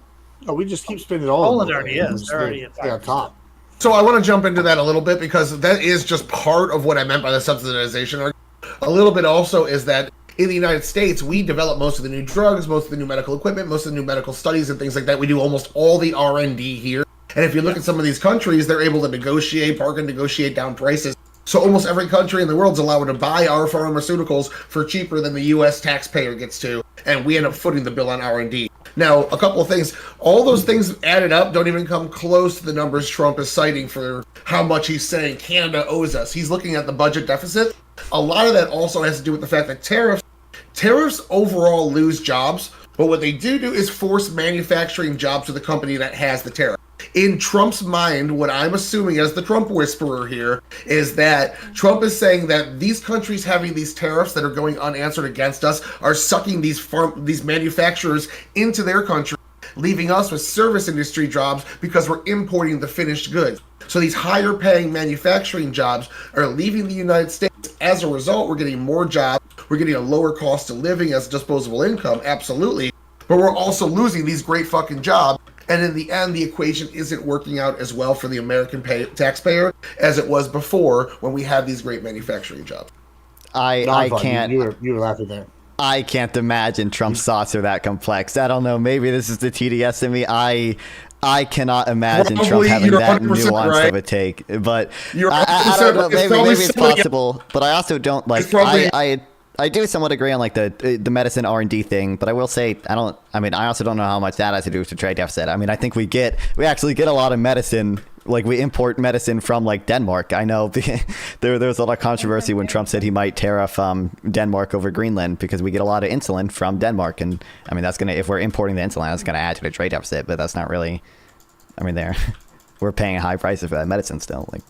No, we just keep spending all Poland of it. already is. They're already at on top. So I want to jump into that a little bit because that is just part of what I meant by the subsidization argument. A little bit also is that in the United States, we develop most of the new drugs, most of the new medical equipment, most of the new medical studies and things like that. We do almost all the R&D here. And if you look at some of these countries, they're able to negotiate down prices. So almost every country in the world is allowed to buy our pharmaceuticals for cheaper than the U.S. taxpayer gets to, and we end up footing the bill on R&D. Now, a couple of things. All those things added up don't even come close to the numbers Trump is citing for how much he's saying Canada owes us. He's looking at the budget deficit. A lot of that also has to do with the fact that tariffs overall lose jobs. But what they do is force manufacturing jobs to the company that has the tariff. In Trump's mind, what I'm assuming as the Trump whisperer here is that Trump is saying that these countries having these tariffs that are going unanswered against us are sucking these manufacturers into their country, leaving us with service industry jobs because we're importing the finished goods. So these higher paying manufacturing jobs are leaving the United States. As a result, we're getting more jobs. We're getting a lower cost of living as disposable income, absolutely. But we're also losing these great fucking jobs. And in the end, the equation isn't working out as well for the American taxpayer as it was before when we had these great manufacturing jobs. I can't. You were laughing there. I can't imagine Trump's thoughts are that complex. I don't know. Maybe this is the TDS in me. I cannot imagine Trump having that nuance of a take. But I don't know. Maybe it's possible. But I also don't like. I do somewhat agree on like the medicine R&D thing, but I will say I also don't know how much that has to do with the trade deficit. I mean, I think we actually get a lot of medicine, like we import medicine from like Denmark. I know there was a lot of controversy when Trump said he might tariff Denmark over Greenland because we get a lot of insulin from Denmark, and I mean if we're importing the insulin, that's gonna add to the trade deficit, but that's not really. I mean, we're paying a high price for that medicine still, like.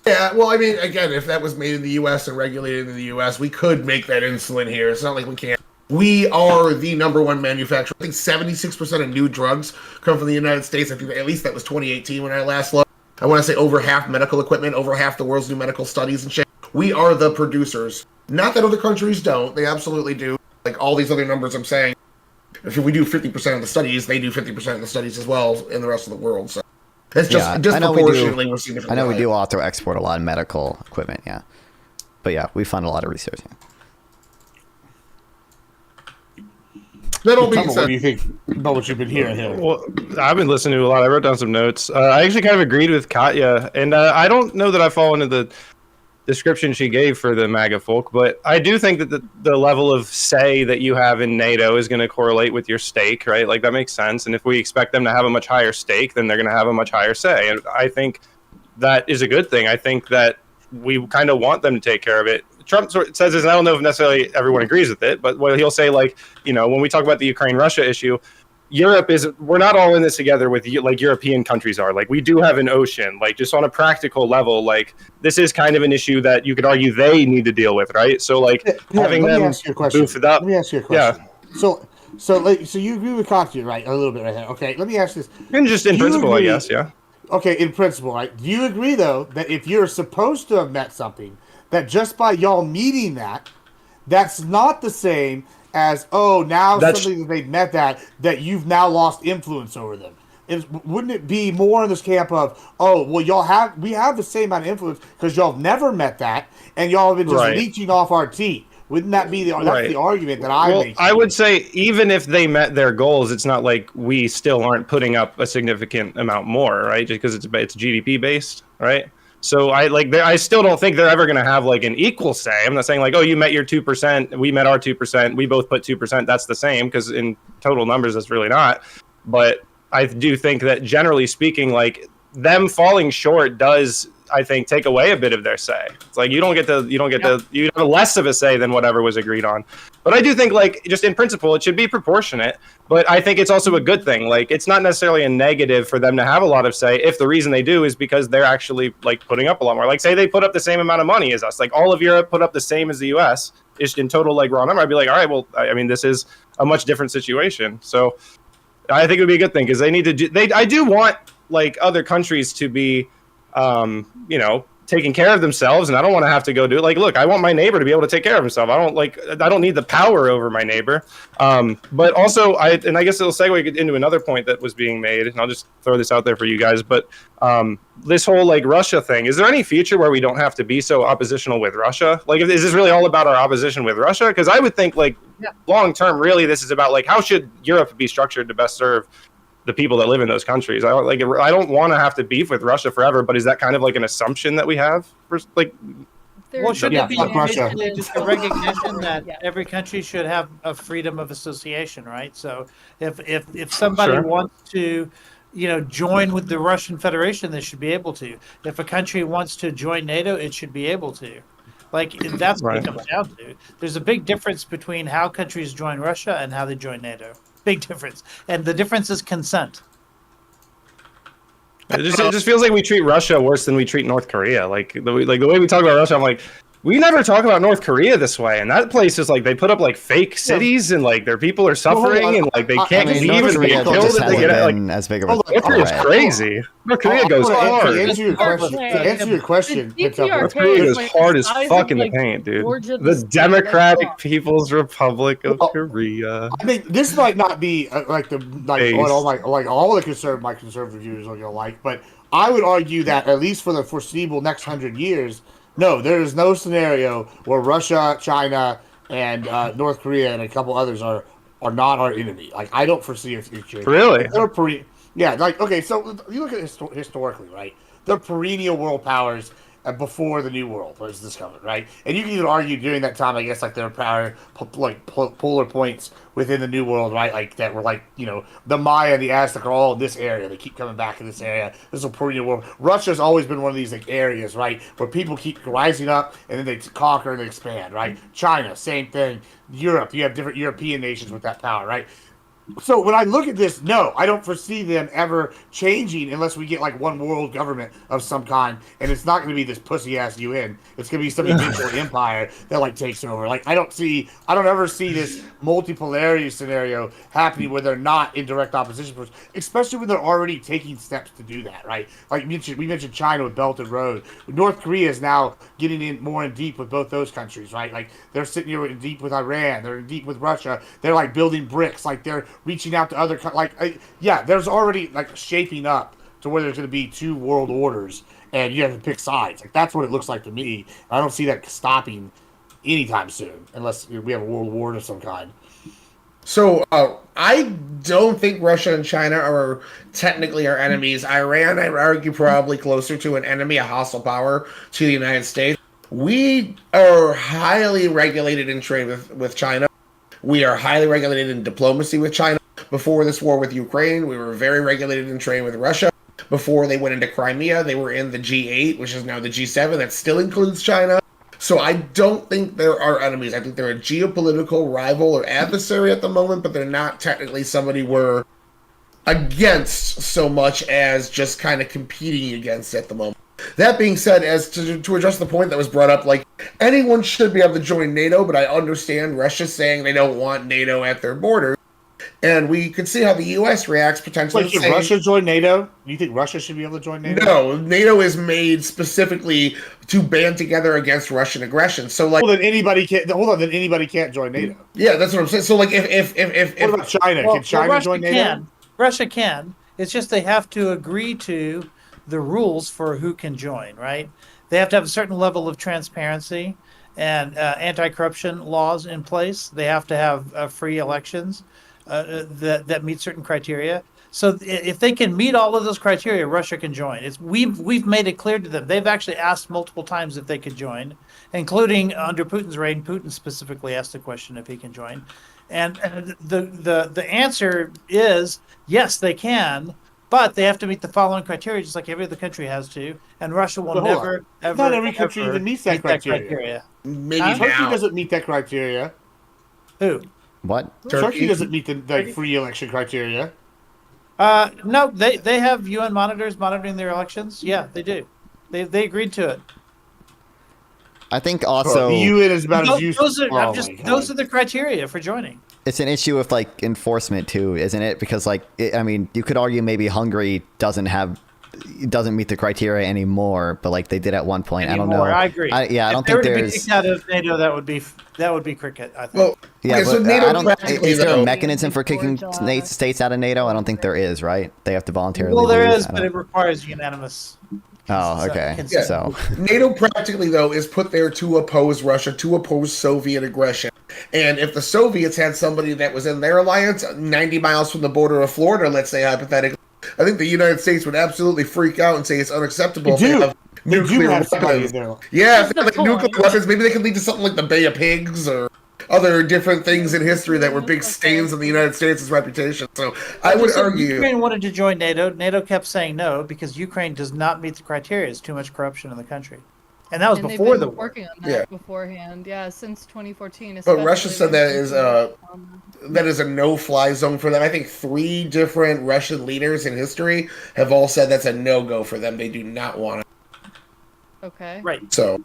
Yeah, well, I mean, again, if that was made in the U.S. and regulated in the U.S., we could make that insulin here. It's not like we can't. We are the number one manufacturer. I think 76% of new drugs come from the United States. I think at least that was 2018 when I last looked. I want to say over half medical equipment, over half the world's new medical studies and shit. We are the producers. Not that other countries don't. They absolutely do. Like all these other numbers I'm saying. If we do 50% of the studies, they do 50% of the studies as well in the rest of the world. So. It's just disproportionately we're significantly I know we do also export a lot of medical equipment, yeah. But yeah, we fund a lot of research. Yeah. That all being said, what do you think about what you've been hearing here? Well, I've been listening to a lot. I wrote down some notes. I actually kind of agreed with Katya, and I don't know that I fall into the description she gave for the MAGA folk, but I do think that the level of say that you have in NATO is going to correlate with your stake, right? Like that makes sense. And if we expect them to have a much higher stake, then they're going to have a much higher say. And I think that is a good thing. I think that we kind of want them to take care of it. Trump says this, and I don't know if necessarily everyone agrees with it, but what he'll say, like, you know, when we talk about the Ukraine-Russia issue, we're not all in this together with like European countries are. Like we do have an ocean, like just on a practical level, like this is kind of an issue that you could argue they need to deal with, right? So like having them boof it up. Let me ask you a question. Yeah. So you agree with Katya, right? A little bit right here. Okay, let me ask this. And just in principle, I guess, yeah. Okay, in principle, right? Do you agree though that if you're supposed to have met something, that just by y'all meeting that's not the same as something that they've met that you've now lost influence over them? Wouldn't it be more in this camp of we have the same amount of influence because y'all have never met that and y'all have been just leeching off our teeth? Wouldn't that be the argument that I make? I would say even if they met their goals, it's not like we still aren't putting up a significant amount more, right? Just because it's GDP based, right? So I still don't think they're ever going to have like an equal say. I'm not saying like, oh, you met your 2%, we met our 2%, we both put 2%. That's the same, because in total numbers, that's really not. But I do think that generally speaking, like them falling short does, I think, take away a bit of their say. It's like you have less of a say than whatever was agreed on. But I do think, like, just in principle, it should be proportionate. But I think it's also a good thing. Like, it's not necessarily a negative for them to have a lot of say if the reason they do is because they're actually like putting up a lot more. Like, say they put up the same amount of money as us. Like, all of Europe put up the same as the U.S. Is in total like raw number. I'd be like, all right, well, I mean, this is a much different situation. So I think it would be a good thing because they need to. I do want like other countries to be, taking care of themselves, and I don't want to have to go do it. Like, look, I want my neighbor to be able to take care of himself. I don't need the power over my neighbor. But also, I guess it'll segue into another point that was being made, and I'll just throw this out there for you guys. But this whole like Russia thing, is there any future where we don't have to be so oppositional with Russia? Like, is this really all about our opposition with Russia? Because I would think like long term, really, this is about like how should Europe be structured to best serve the people that live in those countries. I don't want to have to beef with Russia forever, but is that kind of like an assumption that we have for like? Well, should it be just a recognition that every country should have a freedom of association, right? So if somebody wants to, join with the Russian Federation, they should be able to. If a country wants to join NATO, it should be able to. Like that's what Right. it comes down to. There's a big difference between how countries join Russia and how they join NATO. Big difference, and the difference is consent. It just feels like we treat Russia worse than we treat North Korea. Like the way we talk about Russia, I'm like, we never talk about North Korea this way. And that place is like they put up like fake cities and like their people are suffering and like they can't I mean, leave North and they Korea killed just it. They hasn't get like been as big of a North Korea is threat. crazy. North Korea goes hard. To answer your question, North Korea goes hard as fuck in the paint, dude. The Democratic People's Republic of Korea. I mean, this might not be what all the conservative viewers are gonna like, but I would argue that at least for the foreseeable next 100 years, no, there is no scenario where Russia, China, and North Korea and a couple others are not our enemy. Like, I don't foresee a future. Really? Yeah, like, okay, so you look at historically, right? They're perennial world powers before the New World was discovered, right? And you can even argue during that time, I guess, like, there were polar points within the New World, right? Like, that were like, you know, the Maya and the Aztec are all in this area. They keep coming back in this area. This is a perennial world. Russia's always been one of these, like, areas, right? Where people keep rising up and then they conquer and they expand, right? China, same thing. Europe, you have different European nations with that power, right? So when I look at this, no, I don't foresee them ever changing unless we get like one world government of some kind, and it's not going to be this pussy ass UN. It's going to be some eventual empire that like takes over. Like I don't ever see this multipolarity scenario happening where they're not in direct opposition, especially when they're already taking steps to do that, right? Like we mentioned China with Belt and Road. North Korea is now getting in more in deep with both those countries, right? Like they're sitting here in deep with Iran, they're in deep with Russia. They're like building bricks, like they're reaching out to other there's already like shaping up to where there's going to be two world orders and you have to pick sides. Like that's what it looks like to me. I don't see that stopping anytime soon unless we have a world war of some kind. So I don't think Russia and China are technically our enemies. Iran, I argue, probably closer to an enemy, a hostile power to the United States. We are highly regulated in trade with China. We are highly regulated in diplomacy with China. Before this war with Ukraine, we were very regulated in trade with Russia. Before they went into Crimea, they were in the G8, which is now the G7. That still includes China. So I don't think they're our enemies. I think they're a geopolitical rival or adversary at the moment, but they're not technically somebody we're against so much as just kind of competing against at the moment. That being said, as to address the point that was brought up, like, anyone should be able to join NATO, but I understand Russia saying they don't want NATO at their borders. And we could see how the U.S. reacts potentially. Wait, should Russia join NATO? Do you think Russia should be able to join NATO? No, NATO is made specifically to band together against Russian aggression. So, like, then anybody can't join NATO. Yeah, that's what I'm saying. So, like, if what about China? Can China join NATO? Russia can. It's just they have to agree to the rules for who can join, right? They have to have a certain level of transparency and anti-corruption laws in place. They have to have free elections that meet certain criteria. So if they can meet all of those criteria, Russia can join. We've made it clear to them. They've actually asked multiple times if they could join, including under Putin's reign. Putin specifically asked the question if he can join, and the answer is yes, they can. But they have to meet the following criteria, just like every other country has to, and Russia will never, ever. Not every country even meets that criteria. Maybe Turkey doesn't meet that criteria. Who? What? Turkey doesn't meet the free election criteria. No, they have UN monitors monitoring their elections. Yeah, they do. They agreed to it. I think also the UN is about as useful. Those are the criteria for joining. It's an issue with like enforcement too, isn't it? Because like you could argue maybe Hungary doesn't meet the criteria anymore, but like they did at one point. I don't know. I agree. I don't think there's. If they were to be kicked out of NATO, that would be cricket. I think. Well, yeah, okay, but so NATO I don't. Is there a though, mechanism for kicking states out of NATO? I don't think there is. Right? They have to voluntarily. Well, there leave. is, but it requires unanimous. Oh, okay. Yeah. So NATO practically, though, is put there to oppose Russia, to oppose Soviet aggression. And if the Soviets had somebody that was in their alliance 90 miles from the border of Florida, let's say hypothetically, I think the United States would absolutely freak out and say it's unacceptable if they have nuclear weapons. Yeah, if they have like nuclear weapons, maybe they could lead to something like the Bay of Pigs or other different things in history that were big stains on the United States' reputation. So I would argue Ukraine wanted to join NATO. NATO kept saying no because Ukraine does not meet the criteria. There's too much corruption in the country. And that was And before they've the been war. working on that beforehand, since 2014. But Russia especially. said that is a no-fly zone for them. I think 3 different Russian leaders in history have all said that's a no-go for them. They do not want it. Okay. Right. So,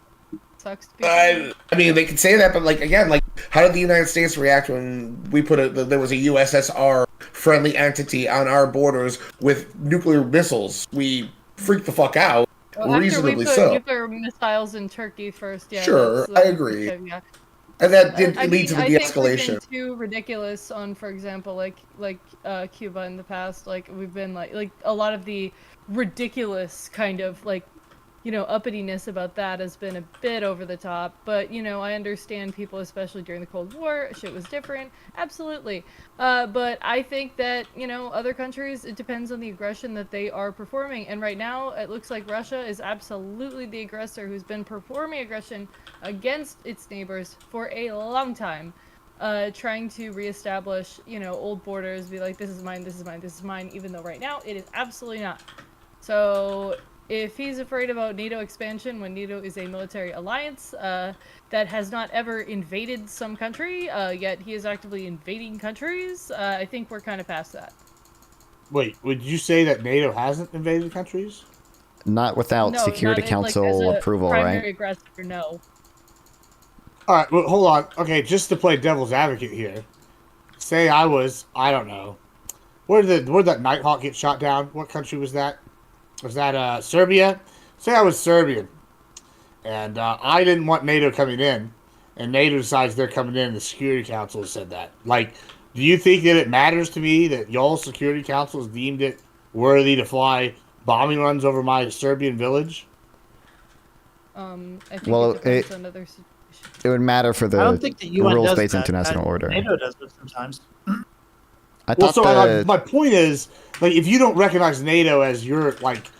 Sucks to be I mean, they can say that, but like again, like how did the United States react when we there was a USSR friendly entity on our borders with nuclear missiles? We freaked the fuck out, Well, reasonably after we put so. nuclear missiles in Turkey first, Sure, I agree. Yeah. And that did lead to the I think we've de-escalation. been too ridiculous on, for example, like Cuba in the past. Like we've been like a lot of the ridiculous kind of like, uppityness about that has been a bit over the top. But I understand people, especially during the Cold War, shit was different. Absolutely. But I think that other countries, it depends on the aggression that they are performing. And right now, it looks like Russia is absolutely the aggressor who's been performing aggression against its neighbors for a long time, trying to reestablish, old borders, be like, this is mine, this is mine, this is mine, even though right now it is absolutely not. So if he's afraid about NATO expansion when NATO is a military alliance that has not ever invaded some country, yet he is actively invading countries, I think we're kind of past that. Wait, would you say that NATO hasn't invaded countries? Not without Security Council approval, primary right? aggressor, no. All right, well, hold on. Okay, just to play devil's advocate here. Say I don't know. Where did that Nighthawk get shot down? What country was that? Was that Serbia? Say I was Serbian, and I didn't want NATO coming in, and NATO decides they're coming in, and the Security Council has said that. Like, do you think that it matters to me that y'all's Security Council has deemed it worthy to fly bombing runs over my Serbian village? I think it depends on other situations. It would matter for the I don't think the UN does rules-based that. international order. NATO does it sometimes. My point is, like, if you don't recognize NATO as your like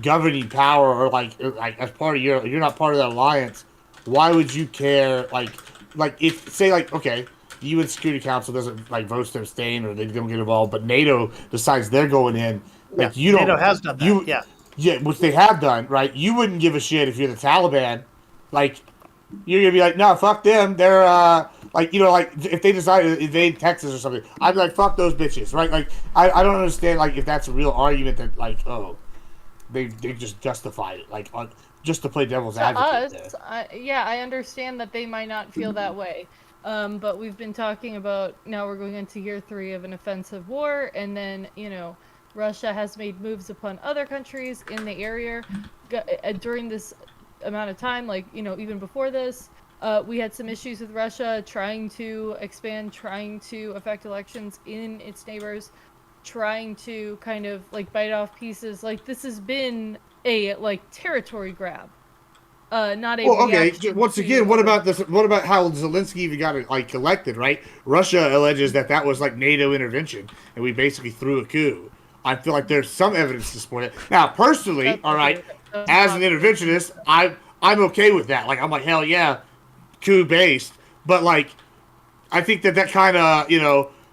governing power or like as part of you're not part of that alliance, why would you care? Like if say like okay, the UN Security Council doesn't like vote to abstain or they don't get involved, but NATO decides they're going in. Like you don't. NATO has done that. Yeah, which they have done, right? You wouldn't give a shit if you're the Taliban. Like, you're gonna be like, no, fuck them. They're like, like if they decide to invade Texas or something, I'd be like, fuck those bitches, right? Like, I don't understand like if that's a real argument that like, oh, they just justified it, like just to play devil's advocate. I understand that they might not feel that way. But we've been talking about now we're going into year 3 of an offensive war, and then Russia has made moves upon other countries in the area during this amount of time, like even before this, we had some issues with Russia trying to expand, trying to affect elections in its neighbors, trying to kind of like bite off pieces. Like this has been a like territory grab, not a. Well, okay. Once again, what about this? What about how Zelensky even got like elected? Right? Russia alleges that was like NATO intervention, and we basically threw a coup. I feel like there's some evidence to support it. Now, personally, all right, as an interventionist, I'm okay with that. Like, I'm like, hell yeah, coup-based. But, like, I think that kind of,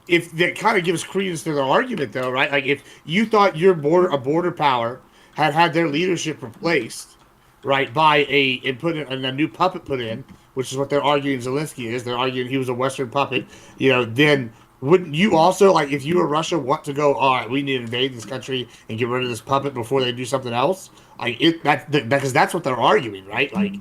if that kind of gives credence to their argument, though, right? Like, if you thought a border power had their leadership replaced, right, by a new puppet put in, which is what they're arguing Zelensky is. They're arguing he was a Western puppet, then wouldn't you also, like, if you were Russia, want to go, all right, we need to invade this country and get rid of this puppet before they do something else? Like, because that's what they're arguing, right? Like,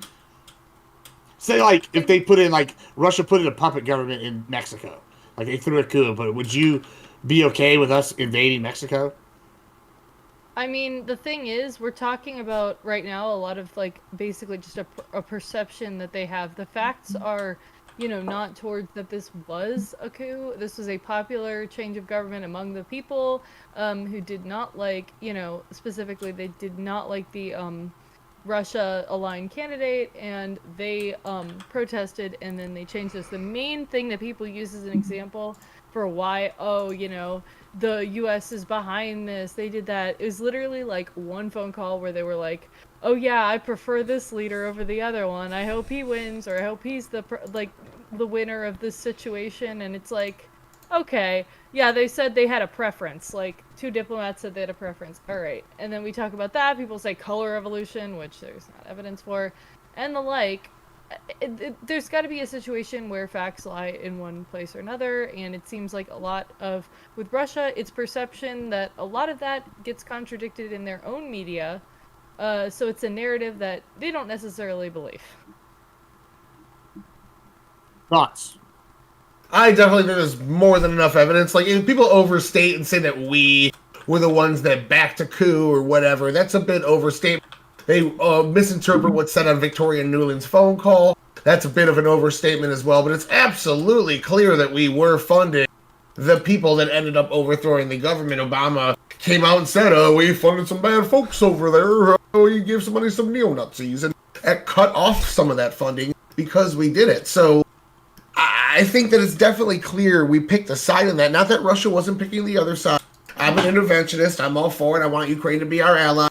say, like, if they put in, like, Russia put in a puppet government in Mexico. Like, they threw a coup, but would you be okay with us invading Mexico? I mean, the thing is, we're talking about, right now, a lot of, like, basically just a perception that they have. The facts are not towards that this was a coup. This was a popular change of government among the people who did not like, specifically they did not like the Russia-aligned candidate, and they protested, and then they changed this. The main thing that people use as an example for why, the U.S. is behind this, they did that, it was literally like one phone call where they were like, oh yeah, I prefer this leader over the other one. I hope he wins, or I hope he's the winner of this situation. And it's like, okay, yeah, they said they had a preference. Like 2 diplomats said they had a preference. All right, and then we talk about that. People say color revolution, which there's not evidence for. and the like, there's got to be a situation where facts lie in one place or another, and it seems like a lot of, with Russia, it's perception that a lot of that gets contradicted in their own media, so it's a narrative that they don't necessarily believe. Thoughts? I definitely think there's more than enough evidence. Like, if people overstate and say that we were the ones that backed a coup or whatever, that's a bit overstatement. They misinterpret what's said on Victoria Nuland's phone call. That's a bit of an overstatement as well, but it's absolutely clear that we were funding the people that ended up overthrowing the government. Obama came out and said, oh, we funded some bad folks over there. Oh, you give some money to some neo-Nazis. And that cut off some of that funding because we did it. So I think that it's definitely clear we picked a side in that. Not that Russia wasn't picking the other side. I'm an interventionist. I'm all for it. I want Ukraine to be our ally.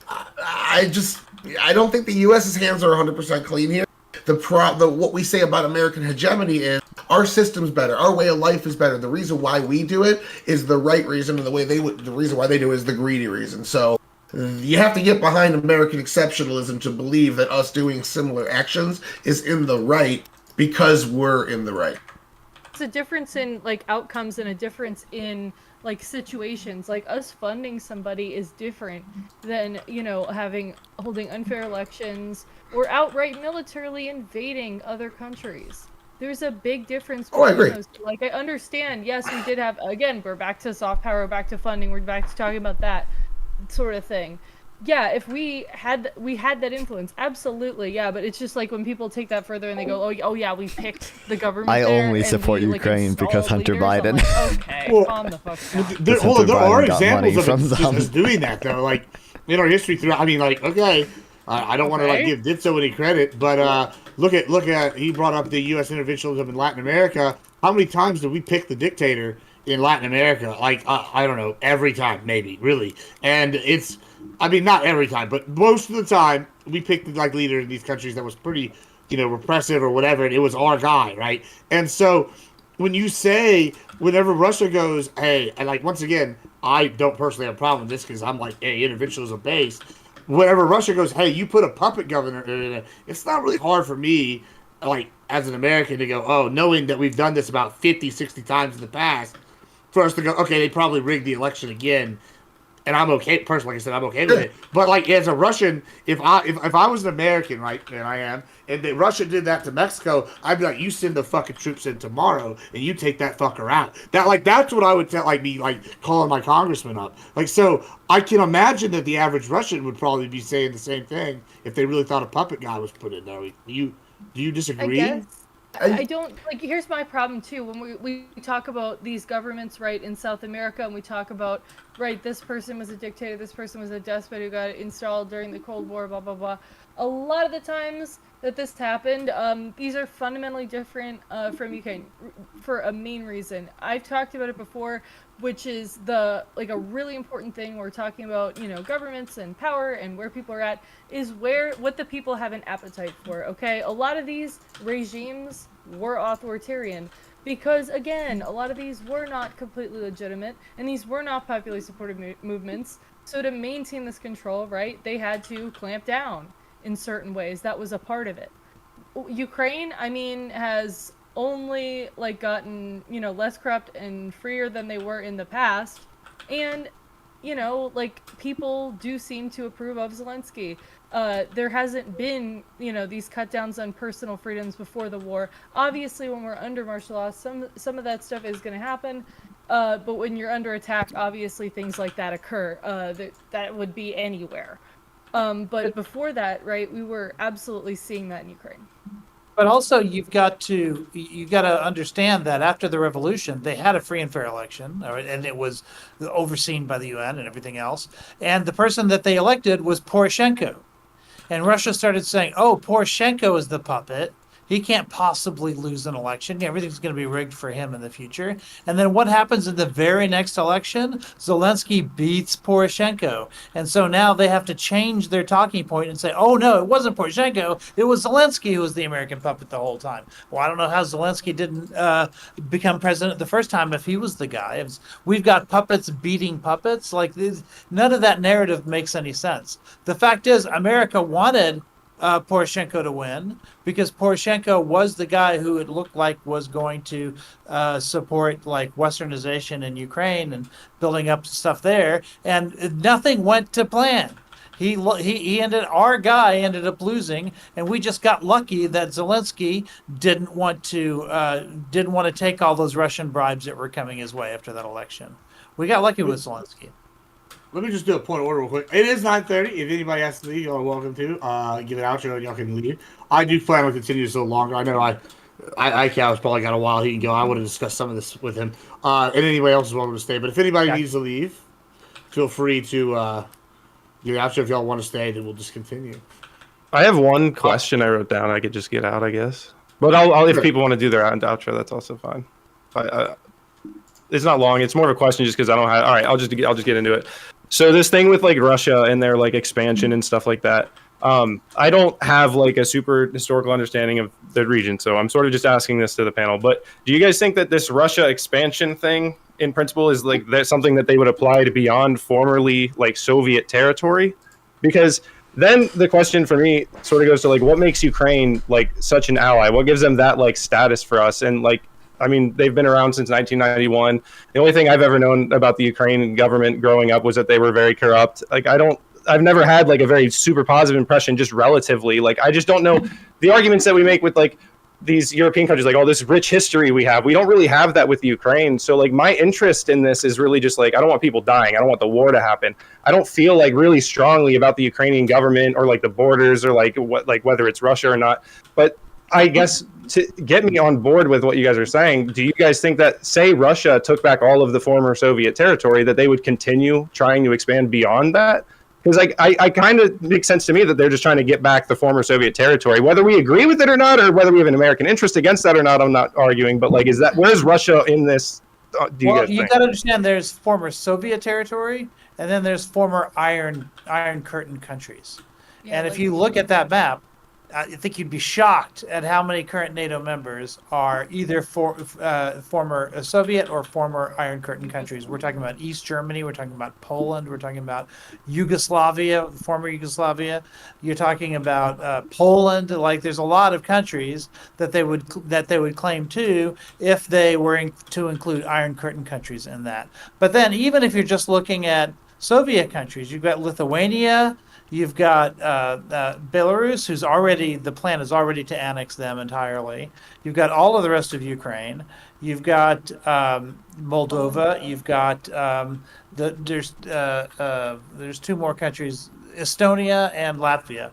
I don't think the U.S.'s hands are 100% clean here. What we say about American hegemony is our system's better, our way of life is better. The reason why we do it is the right reason, and the reason why they do it is the greedy reason. So you have to get behind American exceptionalism to believe that us doing similar actions is in the right because we're in the right. It's a difference in like outcomes and a difference in like situations. Like us funding somebody is different than, you know, holding unfair elections or outright militarily invading other countries. There's a big difference between I agree. those two. Like, I understand, yes, we did have, again, we're back to soft power, back to funding, we're back to talking about that sort of thing. Yeah, if we had that influence, absolutely, yeah, but it's just like when people take that further and they go, oh yeah, we picked the government. I there only and support we, Ukraine like, because Hunter leaders. I'm Biden. like, okay, calm the fuck down. There are Biden got examples money of from us doing that, though. Like, in our history throughout, I mean, like, okay, I don't want to like give Ditso any credit, but look at he brought up the U.S. interventionism in Latin America. How many times did we pick the dictator in Latin America? Like, I don't know, every time, maybe, really. And it's, I mean, not every time, but most of the time, we picked the like leader in these countries that was pretty, you know, repressive or whatever, and it was our guy, right? And so when you say, whenever Russia goes, hey, and like, once again, I don't personally have a problem with this because I'm like, hey, interventionism based. Whenever Russia goes, hey, you put a puppet governor, it's not really hard for me, like, as an American to go, oh, knowing that we've done this about 50, 60 times in the past, for us to go, okay, they probably rigged the election again. And I'm okay, personally, like I said, I'm okay with it. But like as a Russian, if I was an American, right, and I am, and the Russia did that to Mexico, I'd be like, you send the fucking troops in tomorrow, and you take that fucker out. That's what I would tell, like me, like calling my congressman up. Like, so I can imagine that the average Russian would probably be saying the same thing if they really thought a puppet guy was put in there. Do you disagree? I guess. I don't, like, here's my problem too. When we talk about these governments, right, in South America, and we talk about, right, this person was a dictator, this person was a despot who got installed during the Cold War, blah, blah, blah. A lot of the times that this happened, these are fundamentally different from Ukraine for a main reason. I've talked about it before, which is a really important thing. We're talking about, you know, governments and power and where people are at, is what the people have an appetite for, okay? A lot of these regimes were authoritarian because, again, a lot of these were not completely legitimate, and these were not popularly supported movements. So to maintain this control, right, they had to clamp down in certain ways. That was a part of it. Ukraine, I mean, has only like gotten, you know, less corrupt and freer than they were in the past, and, you know, like, people do seem to approve of Zelensky. There hasn't been, you know, these cut downs on personal freedoms before the war. Obviously, when we're under martial law, some of that stuff is going to happen, but when you're under attack, obviously things like that occur. That would be anywhere. But before that, right, we were absolutely seeing that in Ukraine. But also, you've got to understand that after the revolution, they had a free and fair election, and it was overseen by the UN and everything else. And the person that they elected was Poroshenko. And Russia started saying, "Oh, Poroshenko is the puppet. He can't possibly lose an election. Everything's going to be rigged for him in the future." And then what happens in the very next election? Zelensky beats Poroshenko. And so now they have to change their talking point and say, oh, no, it wasn't Poroshenko. It was Zelensky who was the American puppet the whole time. Well, I don't know how Zelensky didn't become president the first time if he was the guy. We've got puppets beating puppets. Like, none of that narrative makes any sense. The fact is, America wanted Poroshenko to win, because Poroshenko was the guy who it looked like was going to support like Westernization in Ukraine and building up stuff there, and nothing went to plan. Our guy ended up losing, and we just got lucky that Zelensky didn't want to take all those Russian bribes that were coming his way after that election. We got lucky with Zelensky. Let me just do a point of order real quick. It is 9:30. If anybody has to leave, y'all are welcome to. Give it out, y'all can leave. I do plan on continuing so longer. I know ICAL's probably got a while he can go. I want to discuss some of this with him. And anybody else is welcome to stay. But if anybody needs to leave, feel free to give it out. If y'all want to stay, then we'll just continue. I have one question I wrote down. I could just get out, I guess. But I'll if people want to do their outro, that's also fine. It's not long. It's more of a question just because I don't have. All right, I'll just get into it. So this thing with like Russia and their like expansion and stuff like that, I don't have like a super historical understanding of the region, so I'm sort of just asking this to the panel. But do you guys think that this Russia expansion thing, in principle, is like that's something that they would apply to beyond formerly like Soviet territory? Because then the question for me sort of goes to like, what makes Ukraine like such an ally? What gives them that like status for us? And like, I mean, they've been around since 1991. The only thing I've ever known about the Ukrainian government growing up was that they were very corrupt. Like, I've never had like a very super positive impression, just relatively. Like, I just don't know the arguments that we make with like these European countries, like all this rich history we have. We don't really have that with Ukraine. So like my interest in this is really just like, I don't want people dying. I don't want the war to happen. I don't feel like really strongly about the Ukrainian government or like the borders or like what, like whether it's Russia or not. But I guess to get me on board with what you guys are saying, do you guys think that, say Russia took back all of the former Soviet territory, that they would continue trying to expand beyond that? Because like I kind of makes sense to me that they're just trying to get back the former Soviet territory, whether we agree with it or not, or whether we have an American interest against that or not. I'm not arguing, but like, where's Russia in this? You got to understand there's former Soviet territory, and then there's former Iron Curtain countries. Yeah, and if you look at that map, I think you'd be shocked at how many current NATO members are either former Soviet or former Iron Curtain countries. We're talking about East Germany. We're talking about Poland. We're talking about Yugoslavia, former Yugoslavia. You're talking about Poland. Like, there's a lot of countries that they would claim to if they were to include Iron Curtain countries in that. But then, even if you're just looking at Soviet countries, you've got Lithuania. You've got Belarus, the plan is already to annex them entirely. You've got all of the rest of Ukraine. You've got Moldova. You've got there's two more countries, Estonia and Latvia.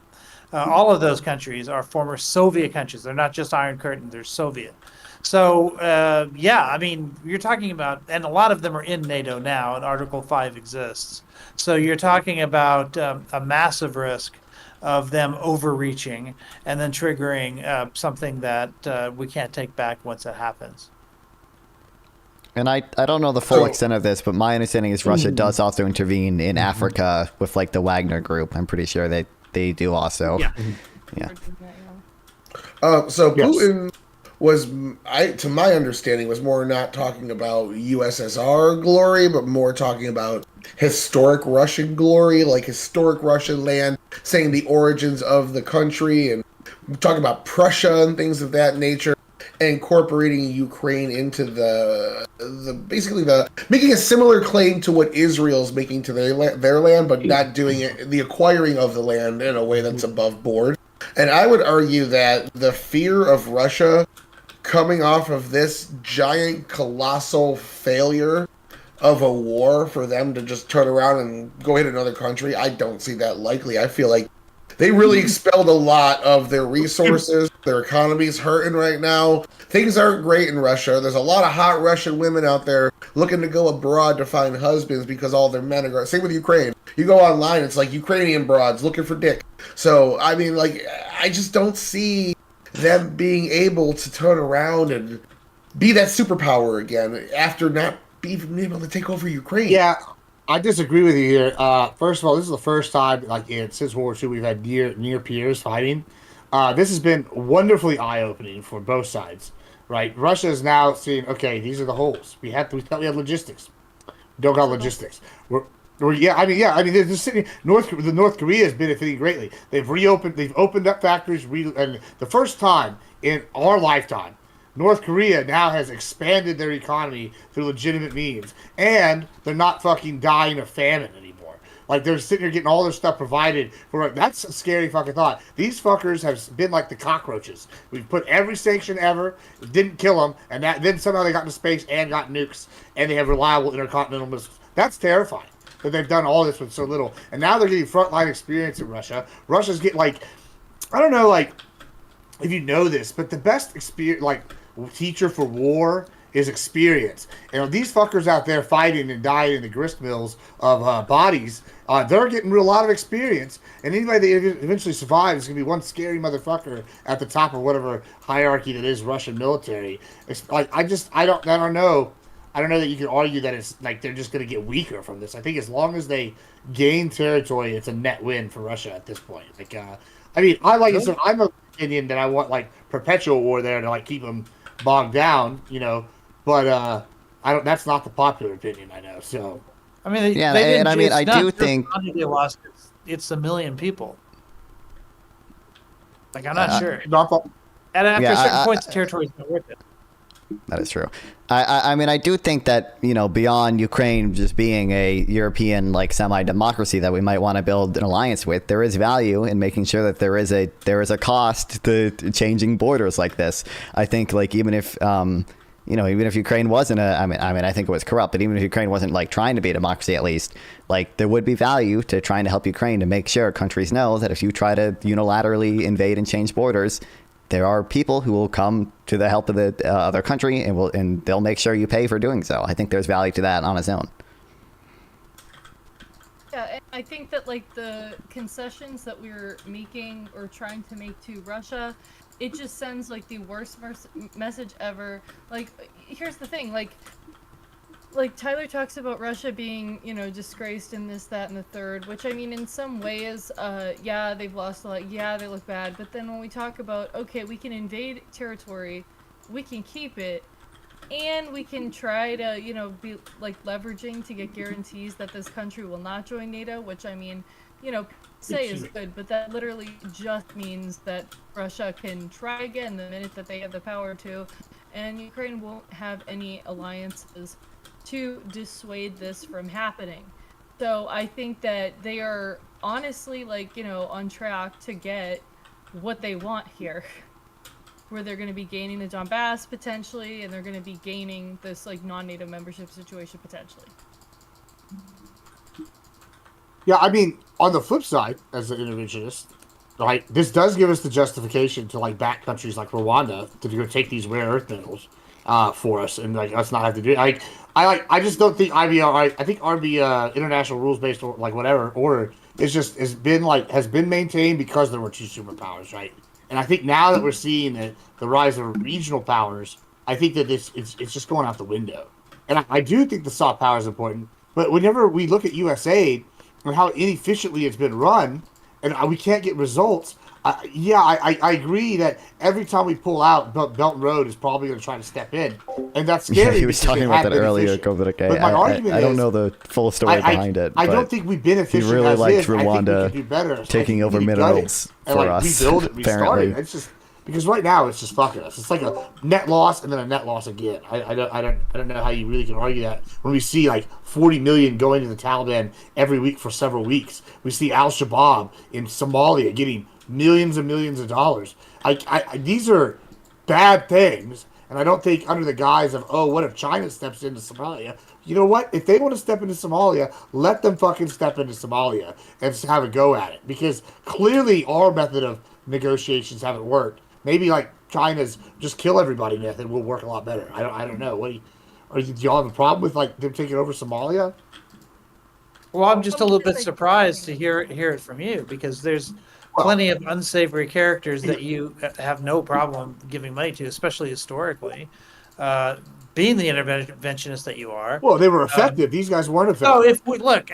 All of those countries are former Soviet countries. They're not just Iron Curtain; they're Soviet. So yeah, I mean, you're talking about, and a lot of them are in NATO now, and Article 5 exists. So you're talking about a massive risk of them overreaching and then triggering something that we can't take back once it happens. And I don't know the full extent of this, but my understanding is Russia does also intervene in Africa with like the Wagner group. I'm pretty sure they do also. Yeah. Yeah. So Putin was, to my understanding, was more not talking about USSR glory, but more talking about historic Russian glory, like historic Russian land, saying the origins of the country, and talking about Prussia and things of that nature, and incorporating Ukraine into the basically making a similar claim to what Israel's making to their land, but not doing it, the acquiring of the land in a way that's above board. And I would argue that the fear of Russia coming off of this giant, colossal failure of a war for them to just turn around and go hit another country, I don't see that likely. I feel like they really expelled a lot of their resources. Their economy's hurting right now. Things aren't great in Russia. There's a lot of hot Russian women out there looking to go abroad to find husbands because all their men are... Same with Ukraine. You go online, it's like Ukrainian broads looking for dick. So, I mean, like, I just don't see them being able to turn around and be that superpower again after not being able to take over Ukraine. Yeah, I disagree with you here. First of all, this is the first time, like, since World War II, we've had near peers fighting. This has been wonderfully eye-opening for both sides, right? Russia is now seeing, okay, these are the holes. We thought we had logistics. Don't got logistics. Or I mean, they're just sitting. North Korea is benefiting greatly. They've opened up factories, and the first time in our lifetime, North Korea now has expanded their economy through legitimate means, and they're not fucking dying of famine anymore. Like they're sitting here getting all their stuff provided for. That's a scary fucking thought. These fuckers have been like the cockroaches. We've put every sanction ever, didn't kill them, and then somehow they got into space and got nukes, and they have reliable intercontinental missiles. That's terrifying that they've done all this with so little, and now they're getting frontline experience in Russia. Russia's getting like, I don't know, like if you know this, but the best experience, like teacher for war is experience. And these fuckers out there fighting and dying in the grist mills of bodies, they're getting a lot of experience. And anybody that eventually survives is going to be one scary motherfucker at the top of whatever hierarchy that is Russian military. It's like I don't know. I don't know that you can argue that it's like they're just going to get weaker from this. I think as long as they gain territory, it's a net win for Russia at this point. Like, I mean, I'm of the opinion that I want like perpetual war there to like keep them bogged down, you know. But I don't. That's not the popular opinion, I know. So, I mean, I do think they lost. It's a million people. Like I'm not sure. And after a certain point, the territory is not worth it. That is true. I mean, I do think that, you know, beyond Ukraine just being a European like semi-democracy that we might want to build an alliance with, there is value in making sure that there is a cost to changing borders like this. I think like even if even if Ukraine wasn't I think it was corrupt, but even if Ukraine wasn't like trying to be a democracy, at least like there would be value to trying to help Ukraine to make sure countries know that if you try to unilaterally invade and change borders, there are people who will come to the help of the other country and they'll make sure you pay for doing so. I think there's value to that on its own. Yeah, and I think that like the concessions that we're making or trying to make to Russia, it just sends like the worst message ever. Like, here's the thing, like Tyler talks about Russia being, you know, disgraced in this, that, and the third, which I mean, in some ways, yeah, they've lost a lot, yeah, they look bad, but then when we talk about, okay, we can invade territory, we can keep it, and we can try to, you know, be like leveraging to get guarantees that this country will not join NATO, which I mean, you know, say is good, but that literally just means that Russia can try again the minute that they have the power to, and Ukraine won't have any alliances to dissuade this from happening. So I think that they are honestly like, you know, on track to get what they want here, where they're going to be gaining the Donbass potentially, and they're going to be gaining this like non-NATO membership situation potentially. Yeah, I mean, on the flip side, as an interventionist, right, this does give us the justification to like back countries like Rwanda to go take these rare earth minerals for us, and like us not have to do it. I just don't think IBR. I think RB international rules based or like whatever order has been maintained because there were two superpowers, right? And I think now that we're seeing the rise of regional powers, I think that it's just going out the window. And I do think the soft power is important, but whenever we look at USAID and how inefficiently it's been run, and we can't get results. I agree that every time we pull out, Belt and Road is probably going to try to step in, and that's scary. Yeah, he was talking about that earlier. But my argument I don't know the full story behind it. I don't think we've been efficient. He really likes Rwanda taking over minerals for us. Rebuild it, restart it. It's just because right now it's just fucking us. It's like a net loss and then a net loss again. I don't know how you really can argue that when we see like 40 million going to the Taliban every week for several weeks. We see Al Shabaab in Somalia getting millions and millions of dollars. These are bad things, and I don't think under the guise of, oh, what if China steps into Somalia? You know what? If they want to step into Somalia, let them fucking step into Somalia and just have a go at it. Because clearly our method of negotiations haven't worked. Maybe like China's just kill everybody method will work a lot better. I don't know. Do y'all have a problem with like them taking over Somalia? Well, I'm just a little bit surprised to hear it from you, because there's plenty of unsavory characters that you have no problem giving money to, especially historically. being the interventionist that you are. Well, they were effective. These guys weren't effective. So if we look,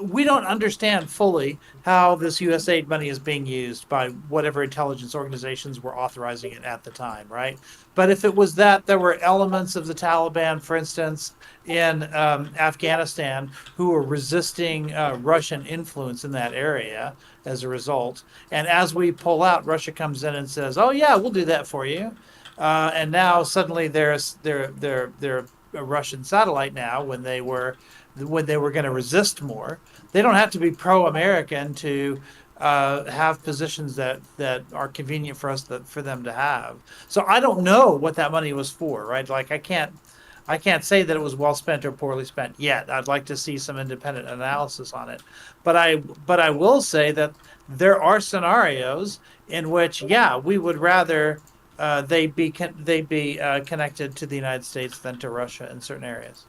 we don't understand fully how this USAID money is being used by whatever intelligence organizations were authorizing it at the time, right? But if it was that there were elements of the Taliban, for instance, in Afghanistan, who were resisting Russian influence in that area as a result, and as we pull out, Russia comes in and says, "Oh yeah, we'll do that for you." And now suddenly they're a Russian satellite now when they were going to resist more. They don't have to be pro-American to have positions that are convenient for us for them to have. So I don't know what that money was for, right? Like I can't say that it was well spent or poorly spent yet. I'd like to see some independent analysis on it. But I will say that there are scenarios in which, yeah, we would rather they be connected to the United States than to Russia in certain areas.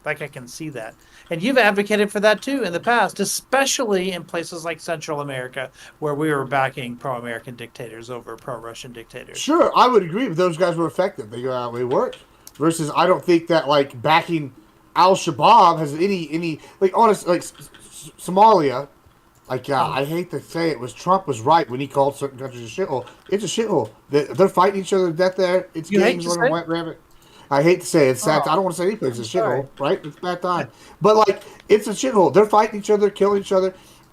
Like I can see that. And you've advocated for that too in the past, especially in places like Central America, where we were backing pro-American dictators over pro-Russian dictators. Sure, I would agree. But those guys were effective. They worked. Versus, I don't think that like backing Al-Shabaab has any like honest like Somalia. Like I hate to say it, Trump was right when he called certain countries a shithole. It's a shithole. They're fighting each other to death there. It's gangs running wet rabbit. I hate to say it. It's sad. I don't want to say any place. It's a shithole, right? It's a bad time. But like, it's a shithole. They're fighting each other, killing each other.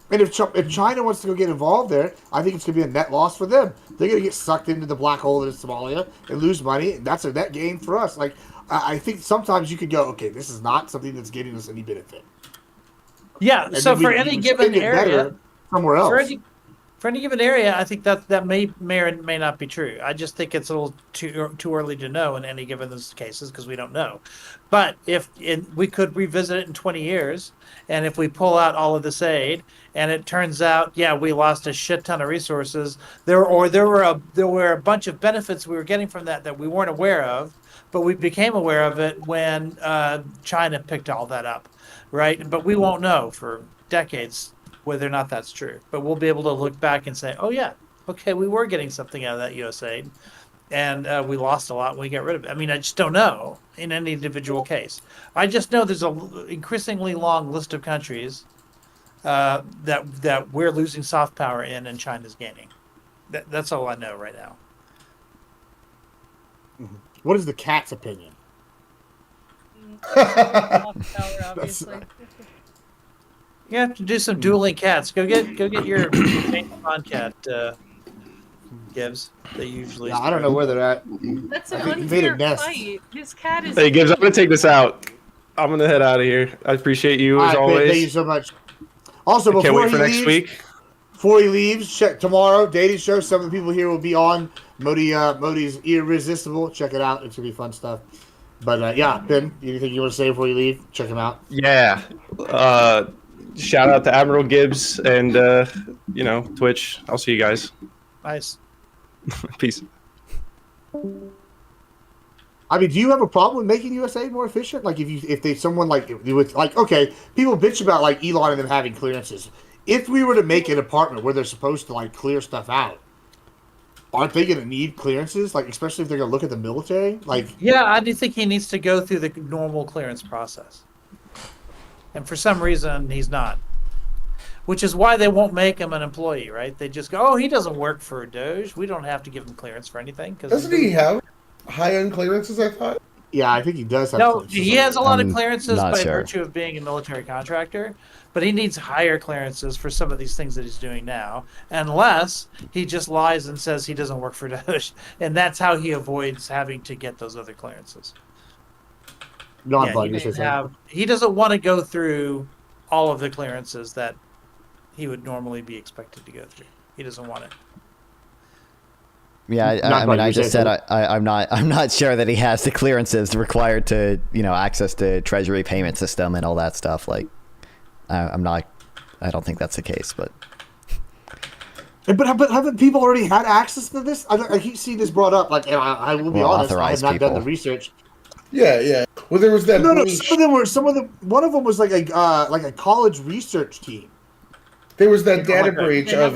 And if China wants to go get involved there, I think it's going to be a net loss for them. They're going to get sucked into the black hole that is Somalia and lose money. And that's a net gain for us. Like, I think sometimes you could go, okay, this is not something that's getting us any benefit. Yeah. And so for any given area, somewhere else. For any given area, I think that may or may not be true. I just think it's a little too early to know in any given those cases because we don't know. But we could revisit it in 20 years, and if we pull out all of this aid, and it turns out, yeah, we lost a shit ton of resources, there were a bunch of benefits we were getting from that we weren't aware of, but we became aware of it when China picked all that up, right? But we won't know for decades whether or not that's true. But we'll be able to look back and say, oh yeah, okay, we were getting something out of that USAID, and we lost a lot when we got rid of it. I mean, I just don't know in any individual case. I just know there's an increasingly long list of countries that we're losing soft power in and China's gaining. That's all I know right now. What is the cat's opinion? Soft power, obviously. You have to do some dueling cats. Go get your James Bond cat, Gibbs. They usually. Yeah, I don't know where they're at. That's an unfair fight. His cat is. Hey Gibbs, I'm gonna take this out. I'm gonna head out of here. I appreciate you as always. Thank you so much. Also, before can't wait for he next leaves, week. Before he leaves, check tomorrow dating show. Some of the people here will be on. Modi's Irresistible. Check it out. It's gonna be fun stuff. But yeah, Ben, anything you want to say before you leave? Check him out. Yeah. Shout out to Admiral Gibbs and Twitch. I'll see you guys. Nice. Peace. I mean, do you have a problem with making USA more efficient? Like, if someone okay, people bitch about like Elon and them having clearances. If we were to make an apartment where they're supposed to like clear stuff out, aren't they going to need clearances? Like, especially if they're going to look at the military. Like, yeah, I do think he needs to go through the normal clearance process. And for some reason, he's not. Which is why they won't make him an employee, right? They just go, oh, he doesn't work for DOGE. We don't have to give him clearance for anything. Doesn't he have high-end clearances, I thought? Yeah, I think he does have clearances. No, he has a lot of clearances by sure. virtue of being a military contractor. But he needs higher clearances for some of these things that he's doing now. Unless he just lies and says he doesn't work for DOGE. And that's how he avoids having to get those other clearances. He doesn't want to go through all of the clearances that he would normally be expected to go through. He doesn't want it. Yeah, I just said I'm not sure that he has the clearances required to access the Treasury payment system and all that stuff. Like, I don't think that's the case, but. But haven't people already had access to this? I keep seeing this brought up. Like, and I will be honest, I have not done the research. Yeah. Well, there was that. No. One of them was like a college research team. There was that data breach of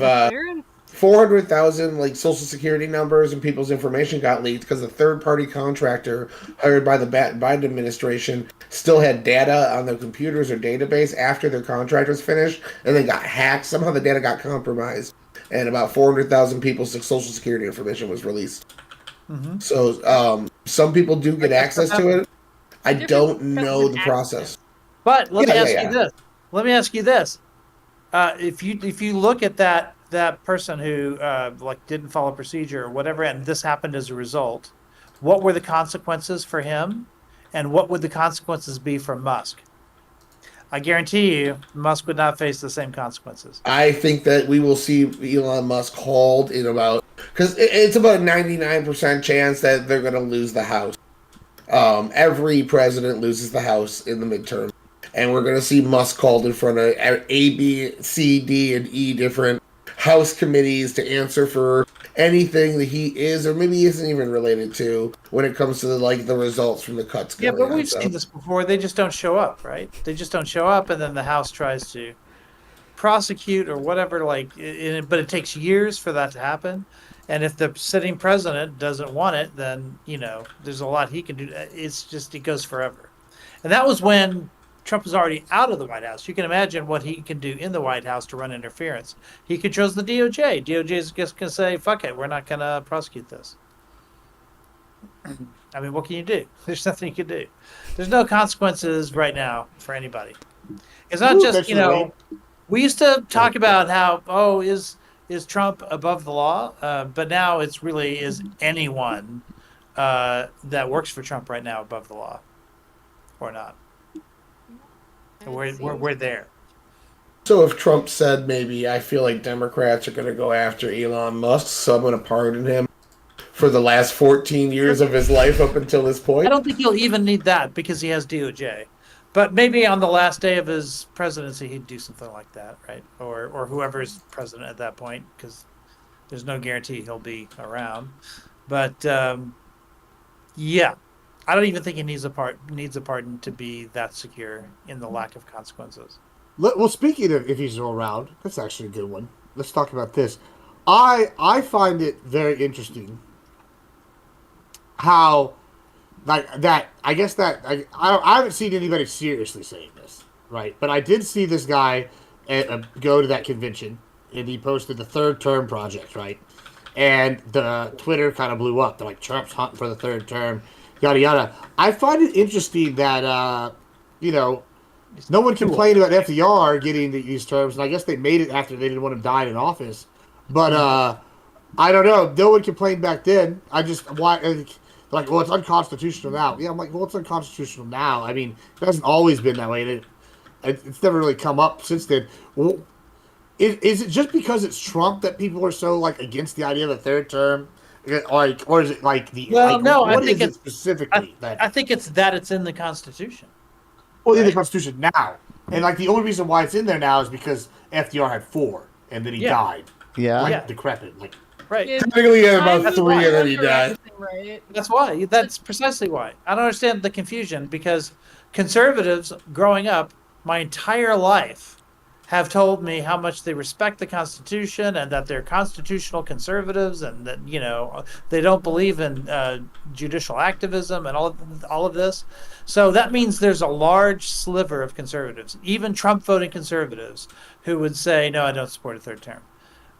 400,000 like social security numbers and people's information got leaked because a third-party contractor hired by the Biden administration still had data on their computers or database after their contract was finished, and they got hacked. Somehow the data got compromised, and about 400,000 people's social security information was released. So some people do get access to it. I don't know the process. But let me ask you this. Let me ask you this. If you look at that person who like didn't follow procedure or whatever, and this happened as a result, what were the consequences for him, and what would the consequences be for Musk? I guarantee you, Musk would not face the same consequences. I think that we will see Elon Musk hauled in about, because it's about a 99% chance that they're going to lose the House. Every president loses the House in the midterm. And we're going to see Musk called in front of A, B, C, D, and E different House committees to answer for anything that he is or maybe isn't even related to when it comes to the results from the cuts. Yeah, but we've seen this before. They just don't show up, right? They just don't show up, and then the House tries to prosecute or whatever. But it takes years for that to happen. And if the sitting president doesn't want it, then there's a lot he can do. It goes forever. And that was when Trump is already out of the White House. You can imagine what he can do in the White House to run interference. He controls the DOJ. DOJ is just going to say, fuck it, we're not going to prosecute this. I mean, what can you do? There's nothing you can do. There's no consequences right now for anybody. It's not just, we used to talk about how, is Trump above the law? But now it's really, is anyone that works for Trump right now above the law or not? We're there. So if Trump said maybe I feel like Democrats are going to go after Elon Musk, so I'm going to pardon him for the last 14 years of his life up until this point? I don't think he'll even need that because he has DOJ. But maybe on the last day of his presidency, he'd do something like that, right? Or whoever's president at that point, because there's no guarantee he'll be around. But yeah. I don't even think he needs a pardon to be that secure in the lack of consequences. Well, speaking of if he's still around, that's actually a good one. Let's talk about this. I find it very interesting how, I haven't seen anybody seriously saying this, right? But I did see this guy go to that convention, and he posted the third term project, right? And the Twitter kind of blew up. They're like, Trump's hunting for the third term. Yada yada. I find it interesting that no one complained about FDR getting these terms, and I guess they made it after they didn't want him dying in office. But I don't know. No one complained back then. It's unconstitutional now. Yeah, I'm like, well, it's unconstitutional now. I mean, it hasn't always been that way. It's never really come up since then. Well, is it just because it's Trump that people are so against the idea of a third term? Or is it no, I think it's specifically I think it's that it's in the Constitution. Well, in the Constitution now. And the only reason why it's in there now is because FDR had 4 and then he died. Yeah. Decrepit. Right. Technically he had about 3 and then he died. Right. That's why. That's precisely why. I don't understand the confusion because conservatives growing up my entire life have told me how much they respect the Constitution and that they're constitutional conservatives and that, they don't believe in judicial activism and all of this. So that means there's a large sliver of conservatives, even Trump voting conservatives, who would say, no, I don't support a third term.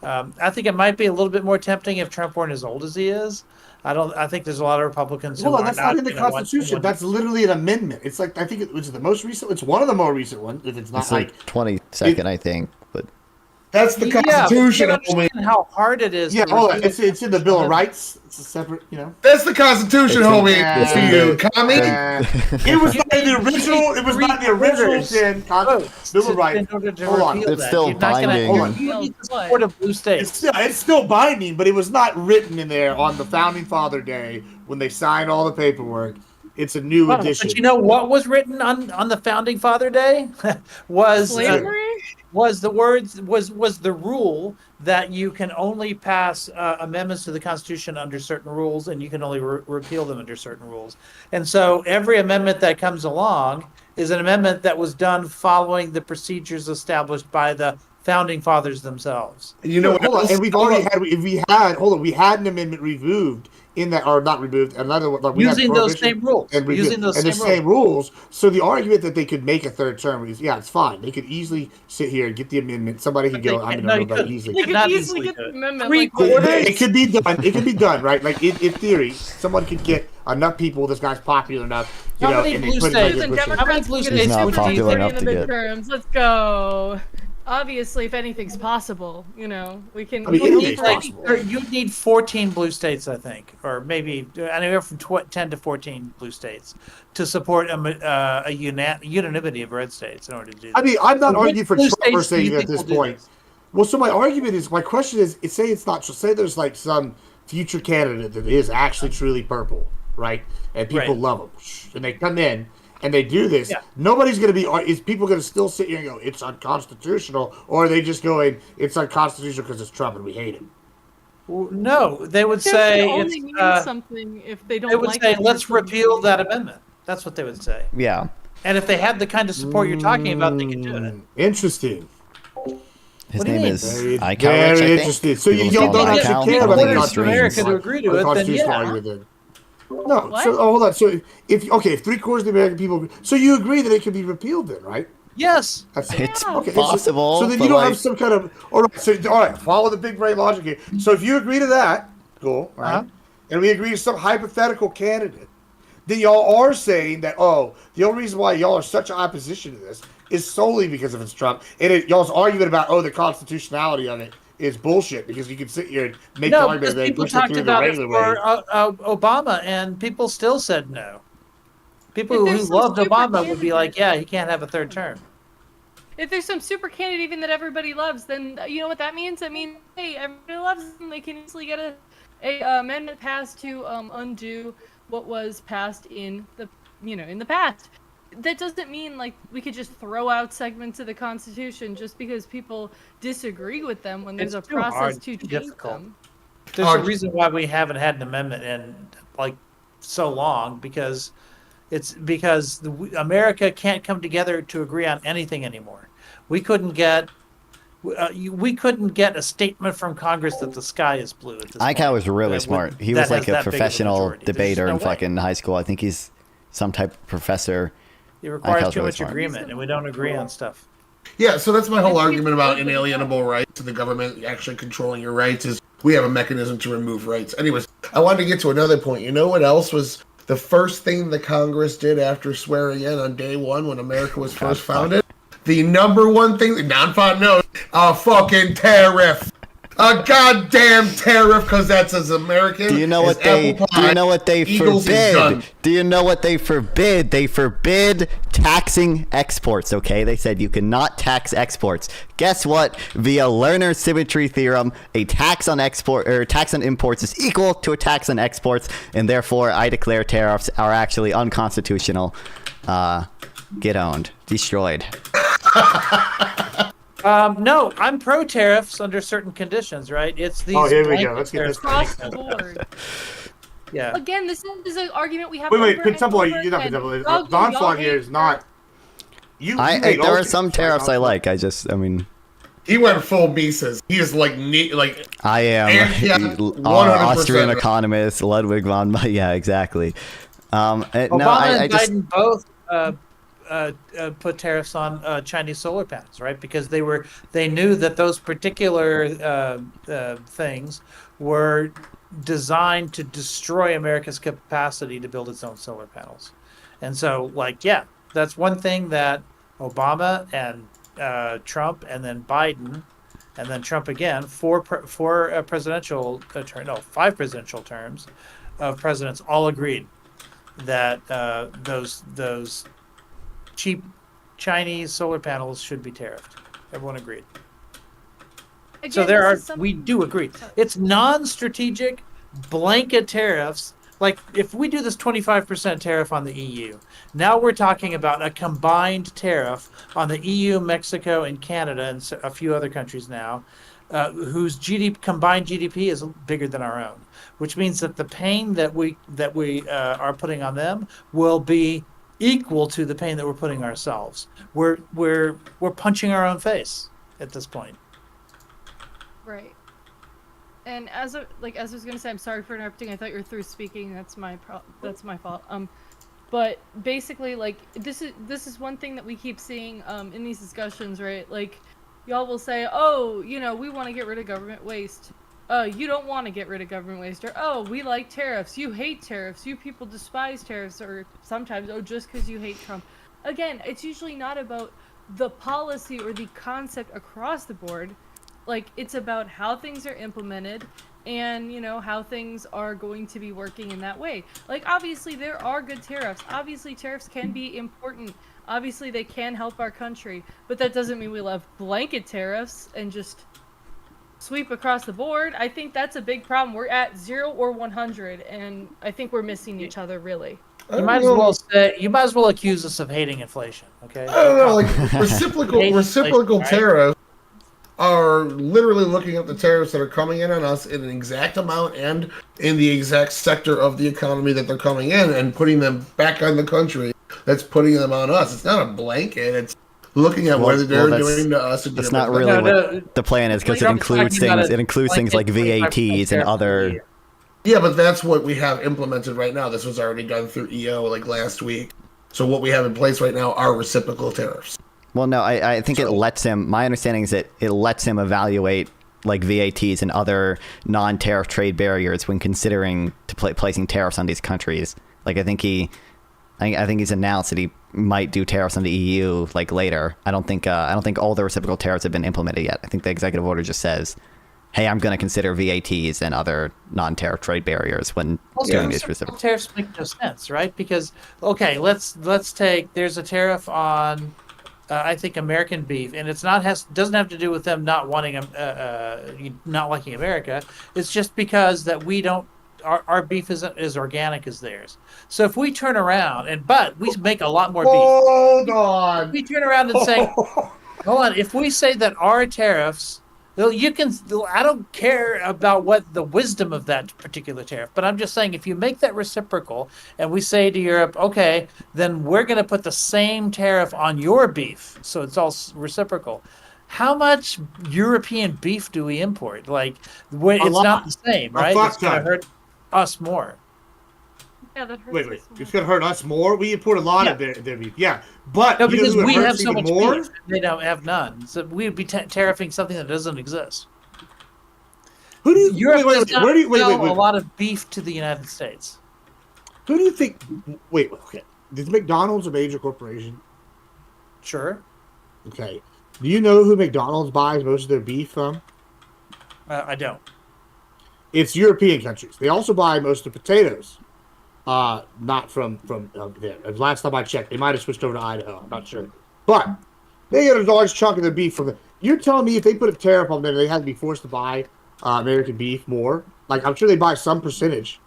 I think it might be a little bit more tempting if Trump weren't as old as he is. I think there's a lot of Republicans who that's not in the Constitution. That's literally an amendment. It's I think it was the most recent. It's one of the more recent ones. If it's not it's 22nd, I think. But that's the Constitution. How hard it is. Yeah, it's in the Bill of Rights. It's a separate, That's the Constitution, homie. Commie. It was not the original. It was not the original Bill of Rights. Hold on. It's still binding. It's still binding, but it was not written in there on the Founding Father Day when they signed all the paperwork. It's a new edition. But you know what was written on the Founding Father Day was slavery. Was the rule that you can only pass amendments to the Constitution under certain rules, and you can only repeal them under certain rules. And so every amendment that comes along is an amendment that was done following the procedures established by the founding fathers themselves. You know, hold on, and we've already had we had an amendment removed in that, or not removed, another one, like we had Using those prohibition same rules. and Using those the same same rules. So the argument that they could make a third term is, yeah, it's fine. They could easily sit here and get the amendment. Somebody could go, I'm going to vote easily. They could Not easily easily get do the it. amendment. It could be done. It could be done, right? Like in theory, someone could get enough people. This guy's popular enough, you How know, many and blue they put states? it in How many blue He's states not would popular you enough in to the get. midterms. Let's go. Obviously, if anything's possible, you know, we can. I mean, You anything's need, possible. you'd need 14 blue states, I think, or maybe anywhere from 10 to 14 blue states to support a unanimity of red states in order to do that. I mean, I'm not So arguing for blue Trump or states do you saying at think this will do point. Well, so my argument is, my question is, say it's not, say there's like some future candidate that is actually truly purple, right? And people Right. love them, and they come in and they do this. Yeah. Nobody's going to be, is people going to still sit here and go, it's unconstitutional, or are they just going, it's unconstitutional because it's Trump and we hate him? No, they would It say only means something if they don't. they would like say, it. let's repeal that amendment. That's what they would say. Yeah. And if they had the kind of support you're talking about, they could do it. Interesting. His What do you name mean? is Very, Ical, very I think. interesting. So People y'all call don't him actually Ical. care All about the the Order extremes. America to agree to it, then constitutional yeah. argument then. No, What? so hold on. So if 3/4 of the American people, so you agree that it can be repealed then, right? Yes. It's Okay, possible. So then but you don't like, have some kind of all right. Follow the big brain logic here. So if you agree to that, cool, right? Uh-huh. And we agree to some hypothetical candidate, then y'all are saying that the only reason why y'all are such opposition to this is solely because of it's Trump, and y'all's argument about the constitutionality of it is bullshit because you can sit here and make the No, argument because that they people push it talked through the about it regular for way. Obama, and people still said no. People If who there's some loved super Obama would be like, candidate- yeah, he can't have a third term. If there's some super candidate even that everybody loves, then you know what that means? I mean, hey, everybody loves them. They can easily get a amendment passed to undo what was passed in the past. That doesn't mean like we could just throw out segments of the Constitution just because people disagree with them when there's It's a too hard, process to too change difficult. them. There's a reason why we haven't had an amendment in like so long, because America can't come together to agree on anything anymore. We couldn't get a statement from Congress that the sky is blue at this Ical point. was really That smart. would- He that was like has a that big of professional majority. There's just debater no in way. fucking high school. I think he's some type of professor. It requires Ical's too really much smart. agreement, and we don't agree on stuff. Yeah, so that's my whole argument about inalienable rights and the government actually controlling your rights is we have a mechanism to remove rights. Anyways, I wanted to get to another point. You know what else was the first thing the Congress did after swearing in on day one when America was first founded? The number one thing, non-font knows, a fucking tariff. A goddamn tariff, because that's as American. Do you know what they? Do you know what they forbid? Do you know what they forbid? They forbid taxing exports. Okay, they said you cannot tax exports. Guess what? Via Lerner's symmetry theorem, a tax on tax on imports is equal to a tax on exports, and therefore I declare tariffs are actually unconstitutional. Get owned, destroyed. No, I'm pro tariffs under certain conditions, right? It's these. Here we go. blanket Let's get this Across the board. Yeah. Again, this is an argument we have. Wait, over Pintemple, and you're over not again. Pintemple. Y'all Donflog hate here is not. There are some tariffs I like. I mean. He went full Mises. He is like I am Austrian economist Ludwig von. Yeah, exactly. Obama and Biden both put tariffs on Chinese solar panels, right? Because they knew that those particular things were designed to destroy America's capacity to build its own solar panels. And so, that's one thing that Obama and Trump, and then Biden, and then Trump again, 5 presidential terms of presidents all agreed that those cheap Chinese solar panels should be tariffed. Everyone agreed. Again, We do agree. It's non-strategic blanket tariffs. Like if we do this 25% tariff on the EU, now we're talking about a combined tariff on the EU, Mexico, and Canada, and a few other countries now, whose combined GDP is bigger than our own, which means that the pain that we are putting on them will be equal to the pain that we're putting ourselves. We're punching our own face, at this point. Right. And as I was gonna say, I'm sorry for interrupting. I thought you were through speaking. That's my fault. But basically, like, this is one thing that we keep seeing in these discussions, right? Like, y'all will say, oh, you know, we want to get rid of government waste. You don't want to get rid of government waste. Or, oh, we like tariffs. You hate tariffs. You people despise tariffs. Or sometimes, oh, just because you hate Trump. Again, it's usually not about the policy or the concept across the board. Like, it's about how things are implemented and, you know, how things are going to be working in that way. Like, obviously, there are good tariffs. Obviously, tariffs can be important. Obviously, they can help our country. But that doesn't mean we love blanket tariffs and just sweep across the board. I think that's a big problem. We're at 0 or 100, and I think we're missing each other, really. You might as well accuse us of hating inflation, okay? I don't know, like, reciprocal tariffs are literally looking at the tariffs that are coming in on us in an exact amount and in the exact sector of the economy that they're coming in and putting them back on the country that's putting them on us. It's not a blanket. It's looking at what they're doing to us. That's not really what the plan is, because it includes things. It includes things like VATs and other. Yeah, but that's what we have implemented right now. This was already done through EO like last week. So what we have in place right now are reciprocal tariffs. Well, no, I think it lets him. My understanding is that it lets him evaluate like VATs and other non-tariff trade barriers when considering placing tariffs on these countries. Like I think he's announced that he might do tariffs on the EU like later. I don't think all the reciprocal tariffs have been implemented yet. I think the executive order just says, hey, I'm going to consider VATs and other non-tariff trade barriers when doing these reciprocal tariffs. Make no sense, right? Because okay, let's take, there's a tariff on I think American beef, and doesn't have to do with them not wanting not liking America. It's just because that we don't. Our beef isn't as organic as theirs. So if we turn around but we make a lot more beef. Hold on. If we turn around and say, hold on. If we say that our tariffs, I don't care about what the wisdom of that particular tariff, but I'm just saying if you make that reciprocal and we say to Europe, okay, then we're going to put the same tariff on your beef, so it's all reciprocal. How much European beef do we import? Like, it's not the same, right? It's going to hurt us more. Yeah, that hurts. Wait. It's going to hurt us more? We import a lot of their beef. Yeah. But no, because we have so much beef, they don't have none. So we would be tariffing something that doesn't exist. Who do you, Europe does not sell a lot of beef to the United States. Who do you think? Wait. Okay. Is McDonald's a major corporation? Sure. Okay. Do you know who McDonald's buys most of their beef from? I don't. It's European countries. They also buy most of the potatoes. Not from there. Last time I checked, they might have switched over to Idaho. I'm not sure. But they get a large chunk of their beef from it. You're telling me if they put a tariff on them, they had to be forced to buy American beef more? Like, I'm sure they buy some percentage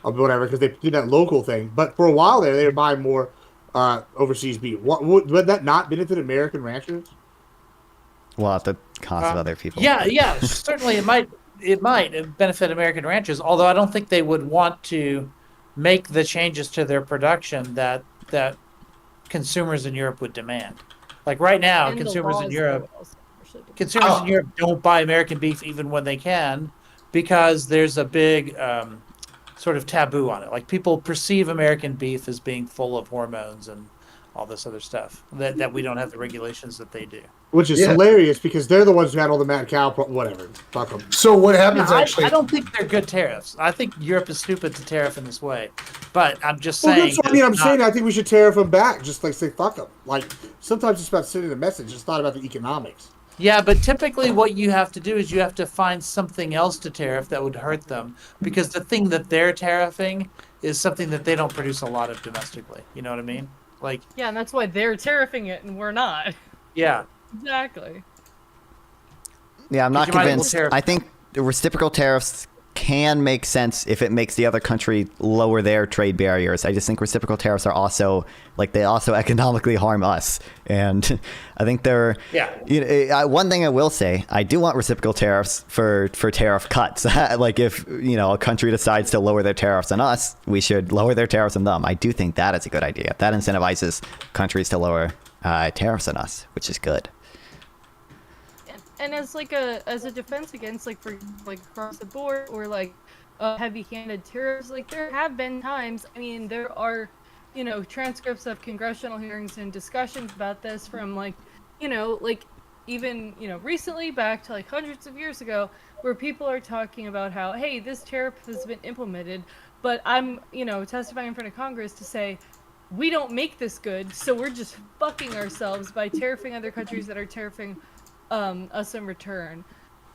of whatever because they do that local thing. But for a while there, they were buying more overseas beef. Would that not benefit American ranchers? Well, at the cost of other people. Yeah, certainly it might benefit American ranchers, although I don't think they would want to make the changes to their production that consumers in Europe would demand. Like right now, consumers in Europe don't buy American beef even when they can, because there's a big sort of taboo on it. Like people perceive American beef as being full of hormones and all this other stuff that we don't have the regulations that they do. Which is hilarious because they're the ones who had all the mad cow, whatever. Fuck them. So what happens actually? I don't think they're good tariffs. I think Europe is stupid to tariff in this way. But I'm just saying. That's what I mean. I'm saying I think we should tariff them back, just like say fuck them. Like sometimes it's about sending a message. It's not about the economics. Yeah, but typically what you have to do is you have to find something else to tariff that would hurt them, because the thing that they're tariffing is something that they don't produce a lot of domestically. You know what I mean? Like. Yeah, and that's why they're tariffing it and we're not. Yeah. Exactly. Yeah, I'm not convinced. I think the reciprocal tariffs can make sense if it makes the other country lower their trade barriers. I just think reciprocal tariffs are also they also economically harm us, and I think they're one thing I will say, I do want reciprocal tariffs for tariff cuts. Like if a country decides to lower their tariffs on us, we should lower their tariffs on them. I do think that is a good idea. That incentivizes countries to lower tariffs on us, which is good. and as like a defense against like for like across the board or like heavy-handed tariffs, like there have been times. I mean, there are, you know, transcripts of congressional hearings and discussions about this from like, you know, like even, you know, recently back to like hundreds of years ago, where people are talking about how, hey, this tariff has been implemented, but I'm, you know, testifying in front of Congress to say, we don't make this good, so we're just fucking ourselves by tariffing other countries that are tariffing us in return.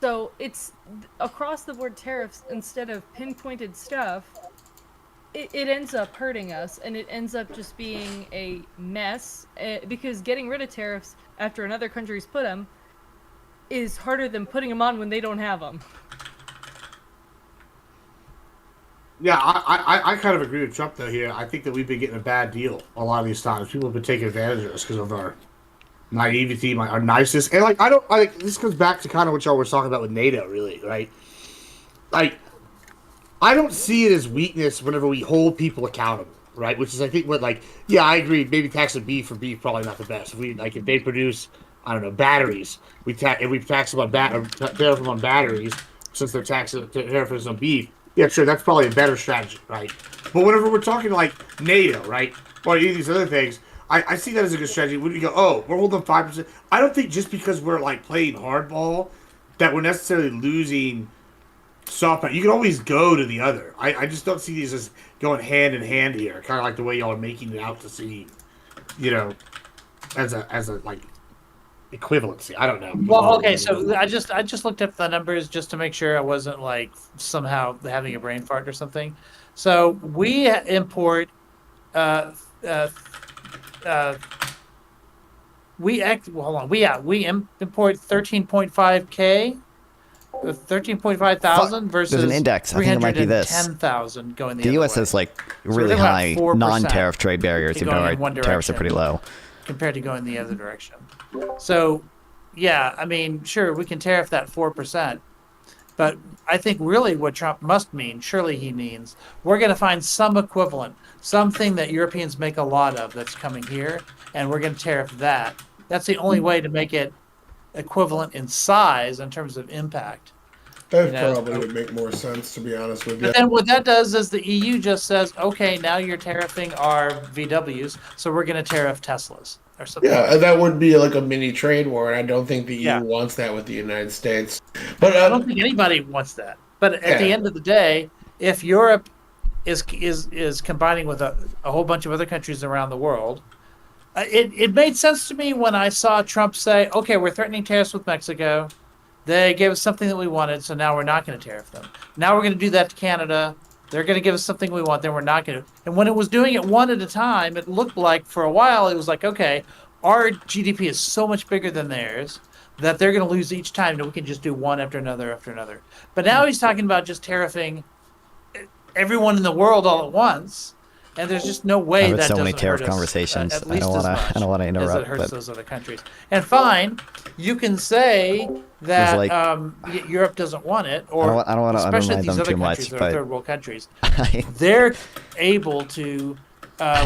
So it's across the board tariffs instead of pinpointed stuff. It ends up hurting us, and it ends up just being a mess, because getting rid of tariffs after another country's put them is harder than putting them on when they don't have them. Yeah, I kind of agree with Trump though here. I think that we've been getting a bad deal a lot of these times. People have been taking advantage of us because of our naivety, our niceness, and like this goes back to kind of what y'all were talking about with NATO, really, right? Like, I don't see it as weakness whenever we hold people accountable, right? Which is, I think, what, like, yeah, I agree. Maybe taxing beef for beef probably not the best. If they produce, I don't know, batteries, if we tax them on tariff them on batteries since they're tariffing on beef. Yeah, sure, that's probably a better strategy, right? But whenever we're talking like NATO, right, or any of these other things, I see that as a good strategy. When you go, oh, we're holding 5%, I don't think just because we're like playing hardball that we're necessarily losing soft power. You can always go to the other. I just don't see these as going hand in hand here, kind of like the way y'all are making it out to seem, you know, as a like equivalency. I don't know. Well, okay, so I just looked up the numbers just to make sure I wasn't like somehow having a brain fart or something. So we import we import 13.5K, 13.5 thousand versus there's an index. I think it might be this. 310,000 going the The other U.S. way. has like So really we're talking high about 4% non-tariff trade barriers, even though going in our one tariffs are direction pretty low. compared to going the other direction. So, yeah, I mean, sure, we can tariff that 4%, but I think really what Trump must mean, surely he means, we're going to find some equivalent, something that Europeans make a lot of that's coming here, and we're going to tariff that. That's the only way to make it equivalent in size in terms of impact. That probably would make more sense, to be honest with you. But then what that does is the EU just says, okay, now you're tariffing our VWs, so we're going to tariff Teslas or something. Yeah, and that would be like a mini trade war, and I don't think the EU wants that with the United States. But I don't think anybody wants that. But at the end of the day, if Europe is combining with a whole bunch of other countries around the world, it made sense to me when I saw Trump say, okay, we're threatening tariffs with Mexico. They gave us something that we wanted, so now we're not going to tariff them. Now we're going to do that to Canada. They're going to give us something we want, then we're not going to. And when it was doing it one at a time, it looked like for a while, it was like, okay, our GDP is so much bigger than theirs that they're going to lose each time, and we can just do one after another after another. But now he's talking about just tariffing everyone in the world all at once, and there's just no way that so many doesn't tariff hurt us, conversations. at least I don't want to interrupt. as it hurts those other countries. And fine, you can say that like, Europe doesn't want it, or I don't want to especially undermine these them other too countries much, that are but third world countries, they're able to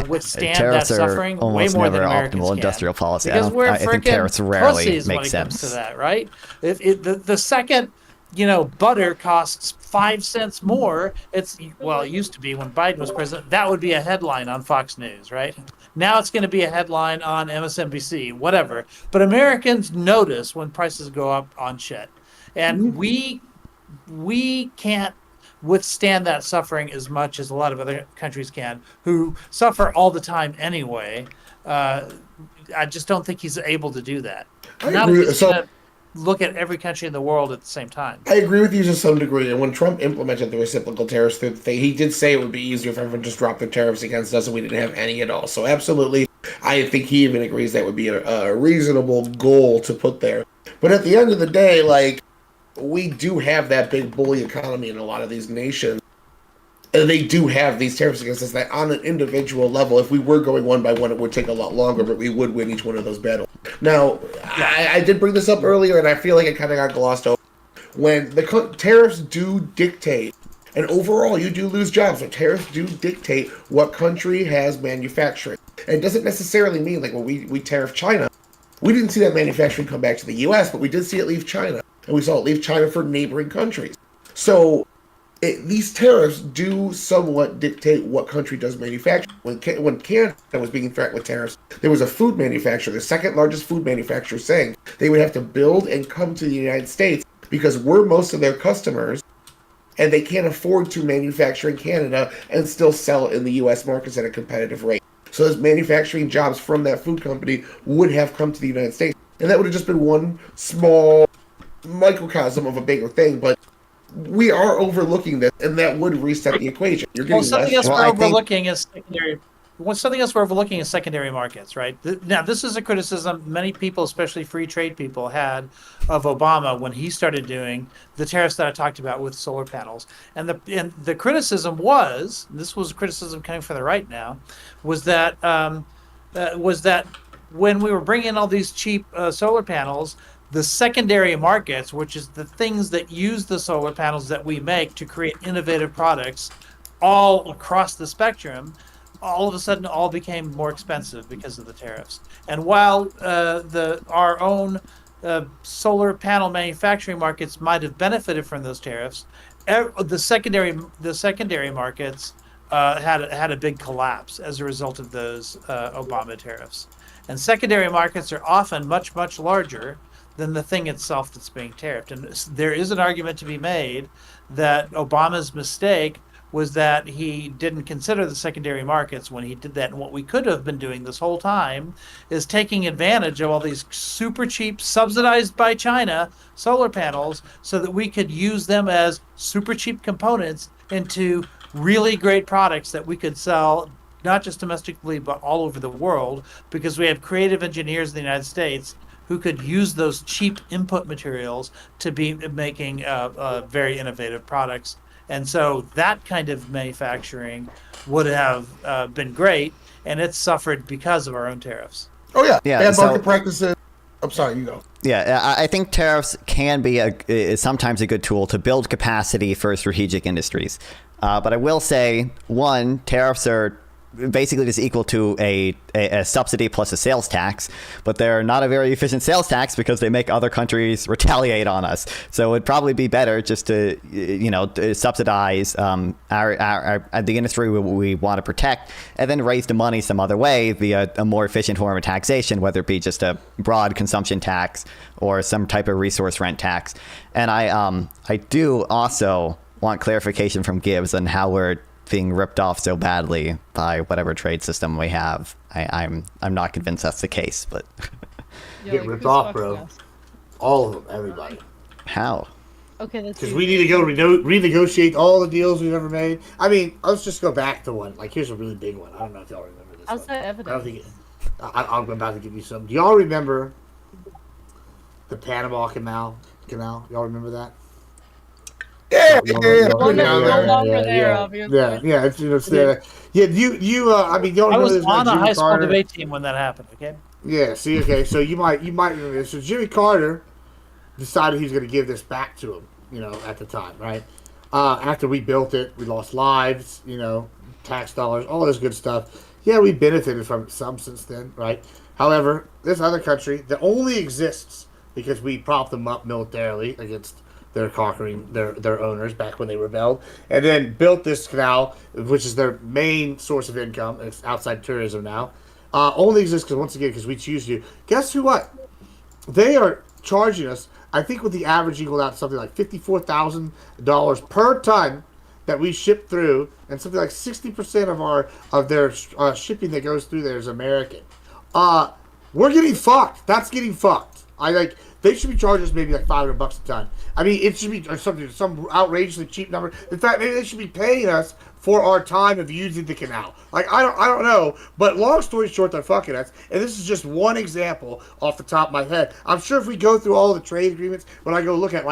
withstand that tariffs suffering are way almost more never than Americans optimal can. industrial policy. Because we're I think tariffs freaking rarely pussies make when it sense. comes to that, right? The second, butter costs 5 cents more. It used to be when Biden was president, that would be a headline on Fox News, right? Now it's going to be a headline on MSNBC, whatever. But Americans notice when prices go up on shit. And we can't withstand that suffering as much as a lot of other countries can, who suffer all the time anyway. I just don't think he's able to do that. Not if he's gonna look at every country in the world at the same time. I agree with you to some degree. And when Trump implemented the reciprocal tariffs thing, he did say it would be easier if everyone just dropped their tariffs against us and we didn't have any at all. So absolutely, I think he even agrees that would be a reasonable goal to put there. But at the end of the day, like, we do have that big bully economy in a lot of these nations. And they do have these tariffs against us that on an individual level, if we were going one by one, it would take a lot longer, but we would win each one of those battles. Now, I did bring this up earlier, and I feel like it kind of got glossed over. When the tariffs do dictate, and overall you do lose jobs, but tariffs do dictate what country has manufacturing. And it doesn't necessarily mean, like, when we tariff China, We didn't see that manufacturing come back to the U.S., but we did see it leave China, and we saw it leave China for neighboring countries. So these tariffs do somewhat dictate what country does manufacturing. When Canada was being threatened with tariffs, there was a food manufacturer, the second largest food manufacturer, saying they would have to build and come to the United States because we're most of their customers, and they can't afford to manufacture in Canada and still sell it in the U.S. markets at a competitive rate. So those manufacturing jobs from that food company would have come to the United States. And that would have just been one small microcosm of a bigger thing, but we are overlooking this, and that would reset the equation. You're getting something else less. we're overlooking is secondary. Something else we're overlooking is secondary markets, right? Now, this is a criticism many people, especially free trade people, had of Obama when he started doing the tariffs that I talked about with solar panels. And the criticism was, this was a criticism coming from the right now, was that when we were bringing in all these cheap solar panels, the secondary markets, which is the things that use the solar panels that we make to create innovative products all across the spectrum, all of a sudden all became more expensive because of the tariffs. And while our own solar panel manufacturing markets might have benefited from those tariffs, the secondary markets had a big collapse as a result of those Obama tariffs. And secondary markets are often much, much larger than the thing itself that's being tariffed. And there is an argument to be made that Obama's mistake was that he didn't consider the secondary markets when he did that. And what we could have been doing this whole time is taking advantage of all these super cheap, subsidized by China solar panels so that we could use them as super cheap components into really great products that we could sell not just domestically but all over the world, because we have creative engineers in the United States who could use those cheap input materials to be making very innovative products. And so that kind of manufacturing would have been great, and it's suffered because of our own tariffs. Oh, yeah. Yeah, Bad so- market practices. I'm sorry, you go. Yeah, I think tariffs can be sometimes a good tool to build capacity for strategic industries. But I will say, one, tariffs are basically just equal to a subsidy plus a sales tax, but they're not a very efficient sales tax because they make other countries retaliate on us. So it'd probably be better just to, to subsidize the industry we want to protect, and then raise the money some other way via a more efficient form of taxation, whether it be just a broad consumption tax or some type of resource rent tax. And I do also want clarification from Gibbs on how we're being ripped off so badly by whatever trade system we have. I'm not convinced that's the case, but get ripped off, bro. All of them, everybody. How? Okay, that's because we need to go renegotiate all the deals we've ever made. I mean, let's just go back to one. Like, here's a really big one. I don't know if y'all remember this. How's that evidence? I don't think I'm about to give you some. Do y'all remember the Panama Canal? Y'all remember that? Yeah, it's there. Yeah, you. I mean, y'all I remember was this on a Jimmy high school Carter? debate team when that happened. Okay. Yeah. See. Okay. So you might remember this. So Jimmy Carter decided he was going to give this back to him. At the time, right? After we built it, we lost lives. Tax dollars, all this good stuff. Yeah, we benefited from some since then, right? However, this other country that only exists because we propped them up militarily against their conquering their owners back when they rebelled, and then built this canal, which is their main source of income. It's outside tourism now. Only exists because we choose to. Guess who? What? They are charging us. I think with the average equaled out to something like $54,000 per ton that we ship through, and something like 60% of their shipping that goes through there is American. We're getting fucked. That's getting fucked. They should be charging us maybe like $500 a ton. I mean, it should be some outrageously cheap number. In fact, maybe they should be paying us for our time of using the canal. I don't know. But long story short, they're fucking us. And this is just one example off the top of my head. I'm sure if we go through all the trade agreements, when I go look at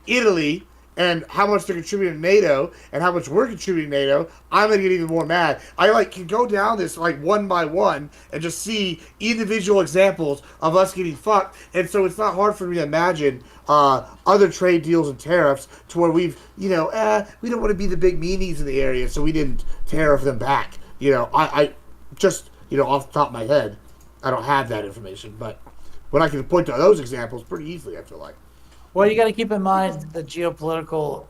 Italy and how much they're contributing to NATO and how much we're contributing to NATO, I'm gonna get even more mad. I can go down this one by one and just see individual examples of us getting fucked. And so it's not hard for me to imagine other trade deals and tariffs to where we don't want to be the big meanies in the area, so we didn't tariff them back. I just off the top of my head, I don't have that information, but when I can point to those examples pretty easily, I feel like. Well, you got to keep in mind the geopolitical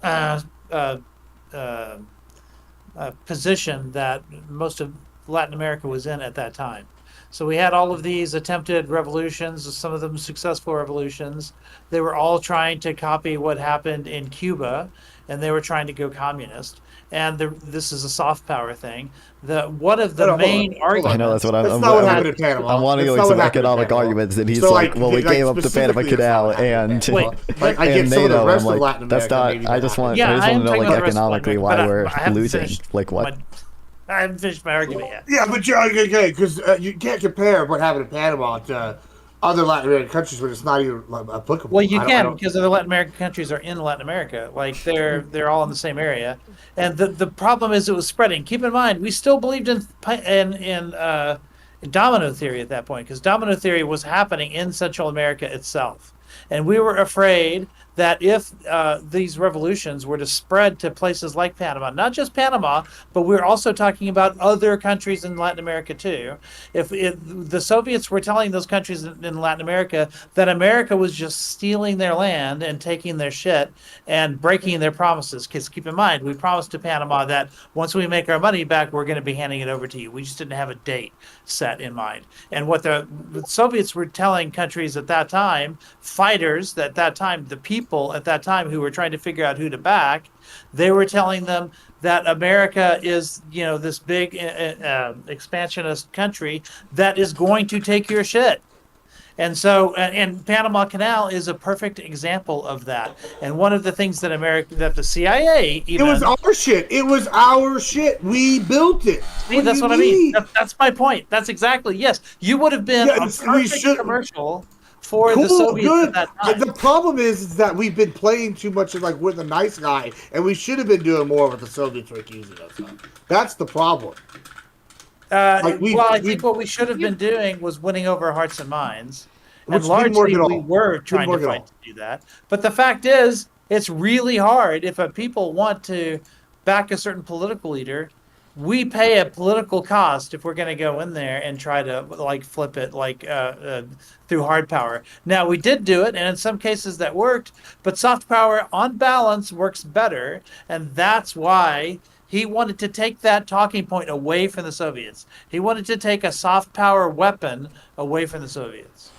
position that most of Latin America was in at that time. So we had all of these attempted revolutions, some of them successful revolutions. They were all trying to copy what happened in Cuba, and they were trying to go communist. And this is a soft power thing. One of the main arguments. I know that's what I'm. That's not what happened in Panama. I'm wanting That's like not some what happened in economic Panama. arguments, and he's So, like, "Well, we came up the Panama specifically, it's not Canal, what happened in and Panama. Like, I get and some of the NATO." rest I'm of like, Latin "That's America, not. maybe I just not. want. Yeah, I just I want am to know talking like about the rest of Latin economically America, why but we're I haven't losing. finished Like what? I haven't finished my argument yet. Yeah, but you're okay because you can't compare what happened in Panama to other Latin American countries when it's not even applicable. Well, you I can don't- because the Latin American countries are in Latin America. Like they're all in the same area, and the problem is it was spreading. Keep in mind, we still believed in domino theory at that point because domino theory was happening in Central America itself, and we were afraid that if these revolutions were to spread to places like Panama, not just Panama, but we're also talking about other countries in Latin America too. If the Soviets were telling those countries in Latin America that America was just stealing their land and taking their shit and breaking their promises, because keep in mind, we promised to Panama that once we make our money back, we're going to be handing it over to you. We just didn't have a date set in mind. And what the Soviets were telling countries at that time, fighters at that time, the people at that time who were trying to figure out who to back, they were telling them that America is, this big expansionist country that is going to take your shit. And so, and Panama Canal is a perfect example of that. And one of the things that the CIA even... It was our shit. It was our shit. We built it. See, that's what I mean. That's my point. That's exactly, yes. You would have been a perfect commercial for the Soviets at that time. The problem is that we've been playing too much of like we're the nice guy, and we should have been doing more what the Soviets were accusing us of. That's the problem. I think what we should have been doing was winning over hearts and minds. And largely we were trying to fight to do that. But the fact is, it's really hard if people want to back a certain political leader. We pay a political cost if we're going to go in there and try to flip it through hard power. Now, we did do it, and in some cases that worked, but soft power on balance works better, and that's why he wanted to take that talking point away from the Soviets. He wanted to take a soft power weapon away from the Soviets.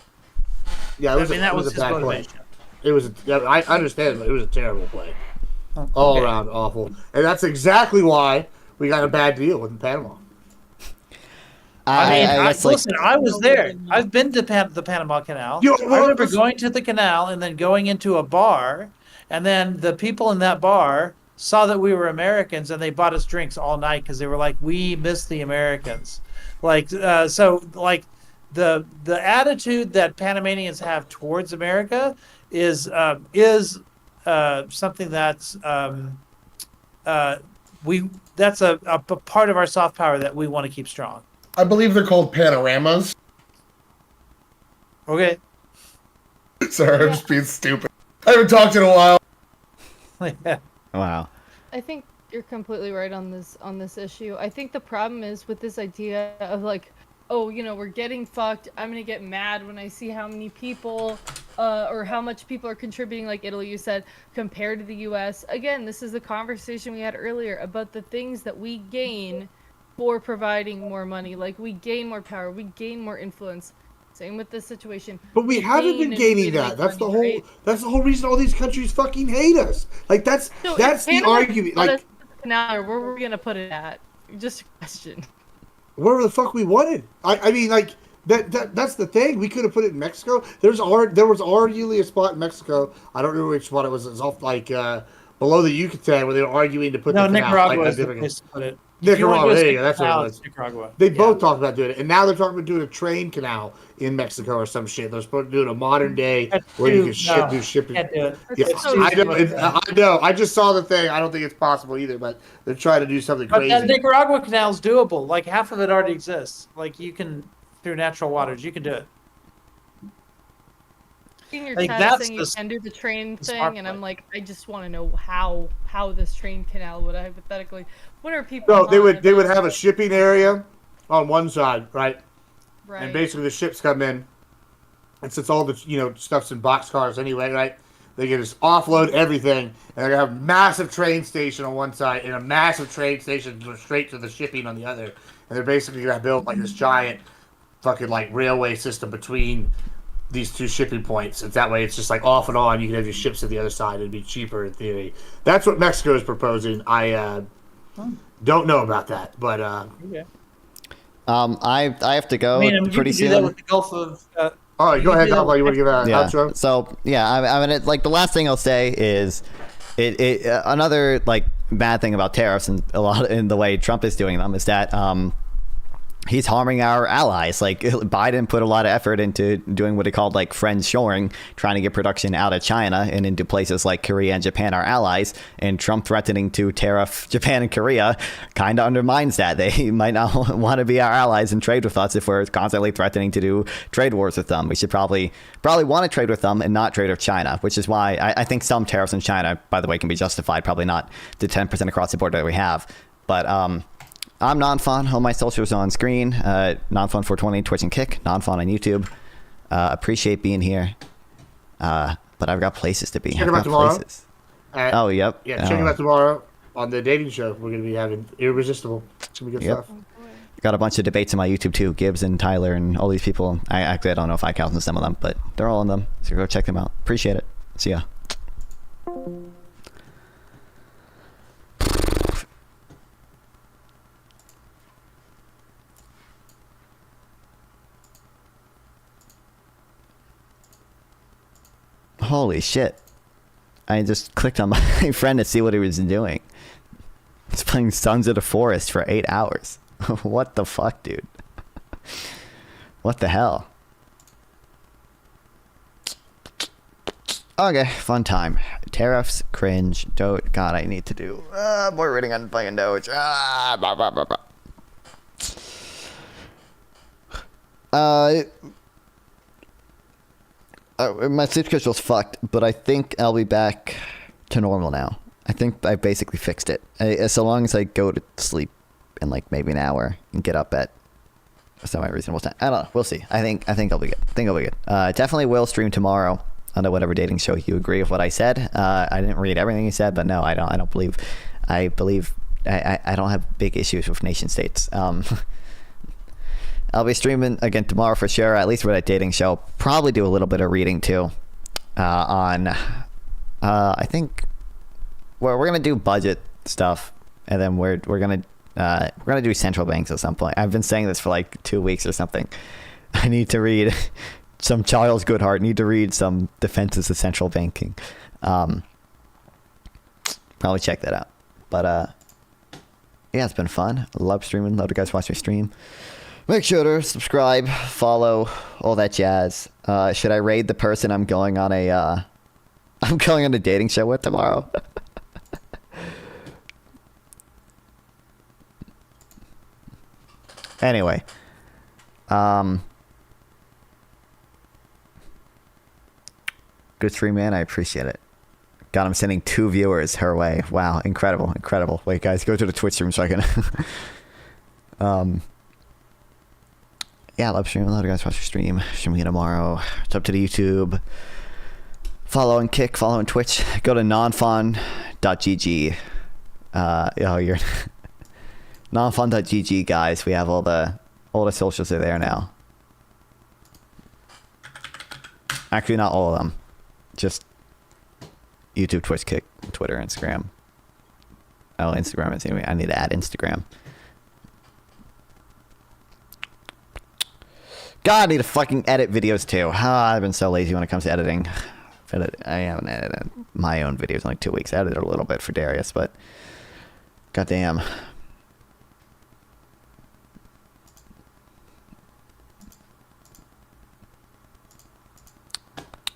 Yeah, that was his motivation. I understand, but it was a terrible play. All around awful. And that's exactly why we got a bad deal with Panama. Listen, I was there. I've been to the Panama Canal. I remember going to the canal and then going into a bar, and then the people in that bar saw that we were Americans, and they bought us drinks all night because they were like, "We miss the Americans." The attitude that Panamanians have towards America is something that's that's a part of our soft power that we want to keep strong. I believe they're called panoramas. Okay. Sorry, I'm just being stupid. I haven't talked in a while. Wow. I think you're completely right on this issue. I think the problem is with this idea of like, oh, we're getting fucked. I'm gonna get mad when I see how many people, or how much people are contributing, like Italy, you said, compared to the U.S. Again, this is the conversation we had earlier about the things that we gain for providing more money. Like, we gain more power, we gain more influence. Same with this situation. But we haven't been gaining that. That's the whole. Right? That's the whole reason all these countries fucking hate us. Like that's the argument. Like, now, where were we gonna put it at? Just a question. Wherever the fuck we wanted. I mean, like that's the thing. We could have put it in Mexico. There was arguably a spot in Mexico. I don't remember which spot it was. It was off below the Yucatan where they were arguing to put. No, the Nicaragua is the place to put it. Nicaragua, there you go. That's what it was. Nicaragua. They both talked about doing it, and now they're talking about doing a train canal in Mexico or some shit. They're supposed to do it a modern day where you can do shipping. Can't do it. Yeah, I know. I just saw the thing. I don't think it's possible either, but they're trying to do something crazy. But the Nicaragua canal is doable. Like half of it already exists. Like you can through natural waters, you can do it. In your chat saying you can do the train thing, and I'm like, I just want to know how this train canal would hypothetically. What are people? No, they would have a shipping area on one side, right? Right. And basically the ships come in, and since all the stuff's in boxcars anyway, right? They can just offload everything, and they're gonna have a massive train station on one side and a massive train station straight to the shipping on the other. And they're basically gonna build like this giant fucking like railway system between these two shipping points. And that way it's just like off and on. You can have your ships to the other side. It'd be cheaper in theory. That's what Mexico is proposing. I don't know about that, but Okay. I have to go I mean, pretty you soon. can do that with the Gulf of. all right, go ahead, Dom. You want to give an Yeah. outro? So yeah, I mean, like the last thing I'll say is, another like bad thing about tariffs and a lot in the way Trump is doing them is that he's harming our allies. Like Biden put a lot of effort into doing what he called like friendshoring, trying to get production out of China and into places like Korea and Japan, our allies. And Trump threatening to tariff Japan and Korea kind of undermines that. They might not want to be our allies and trade with us if we're constantly threatening to do trade wars with them. We should probably want to trade with them and not trade with China, which is why I think some tariffs in China, by the way, can be justified. Probably not the 10% across the board that we have, but I'm NonFun. All my socials on screen. NonFun420, Twitch and Kick. NonFun on YouTube. Appreciate being here. But I've got places to be. Check him out tomorrow. Oh, yep. Yeah, check him out tomorrow on the dating show. We're going to be having Irresistible. It's going to be good stuff. Got a bunch of debates on my YouTube too. Gibbs and Tyler and all these people. I don't know if I count some of them, but they're all in them. So go check them out. Appreciate it. See ya. Holy shit. I just clicked on my friend to see what he was doing. He's playing Sons of the Forest for 8 hours. What the fuck, dude? What the hell? Okay, fun time. Tariffs, cringe, Doge. God, I need to do more reading on fucking Doge. Blah, blah, blah, blah. My sleep schedule's fucked, but I think I'll be back to normal now. I think I basically fixed it. So long as I go to sleep in like maybe an hour and get up at a semi-reasonable time. I don't know. We'll see. I think I'll be good. Definitely will stream tomorrow on the whatever dating show. You agree with what I said? I didn't read everything you said, but no, I don't believe. I don't have big issues with nation states. I'll be streaming again tomorrow for sure, at least for that dating show. Probably do a little bit of reading too on, I think, we're going to do budget stuff, and then we're going to do central banks at some point. I've been saying this for like 2 weeks or something. I need to read some Charles Goodhart, need to read some Defenses of Central Banking. Probably check that out. But yeah, it's been fun. Love streaming. Love you guys watch me stream. Make sure to subscribe, follow, all that jazz. Should I raid the person I'm going on a dating show with tomorrow? Anyway, good stream, man. I appreciate it. God, I'm sending 2 viewers her way. Wow, incredible. Wait, guys, go to the Twitch stream so I can. Yeah, I love streaming. A lot of guys watch your stream. Streaming tomorrow. It's up to the YouTube. Follow and Kick. Follow on Twitch. Go to nonfun.gg. You're nonfun.gg, guys. We have all the socials are there now. Actually, not all of them. Just YouTube, Twitch, Kick, Twitter, Instagram. Oh, Instagram is anyway. I need to add Instagram. God, I need to fucking edit videos too. I've been so lazy when it comes to editing. I haven't edited my own videos in like 2 weeks. I edited a little bit for Darius, but goddamn.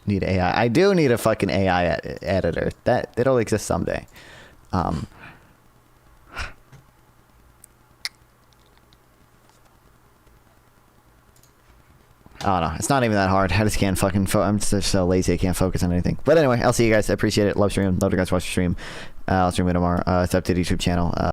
Need AI. I do need a fucking AI editor. It'll exist someday. I don't know. It's not even that hard. I just can't fucking. I'm just so lazy. I can't focus on anything. But anyway, I'll see you guys. I appreciate it. Love streaming. Love you guys watch the stream. I'll stream it tomorrow. It's up to the YouTube channel.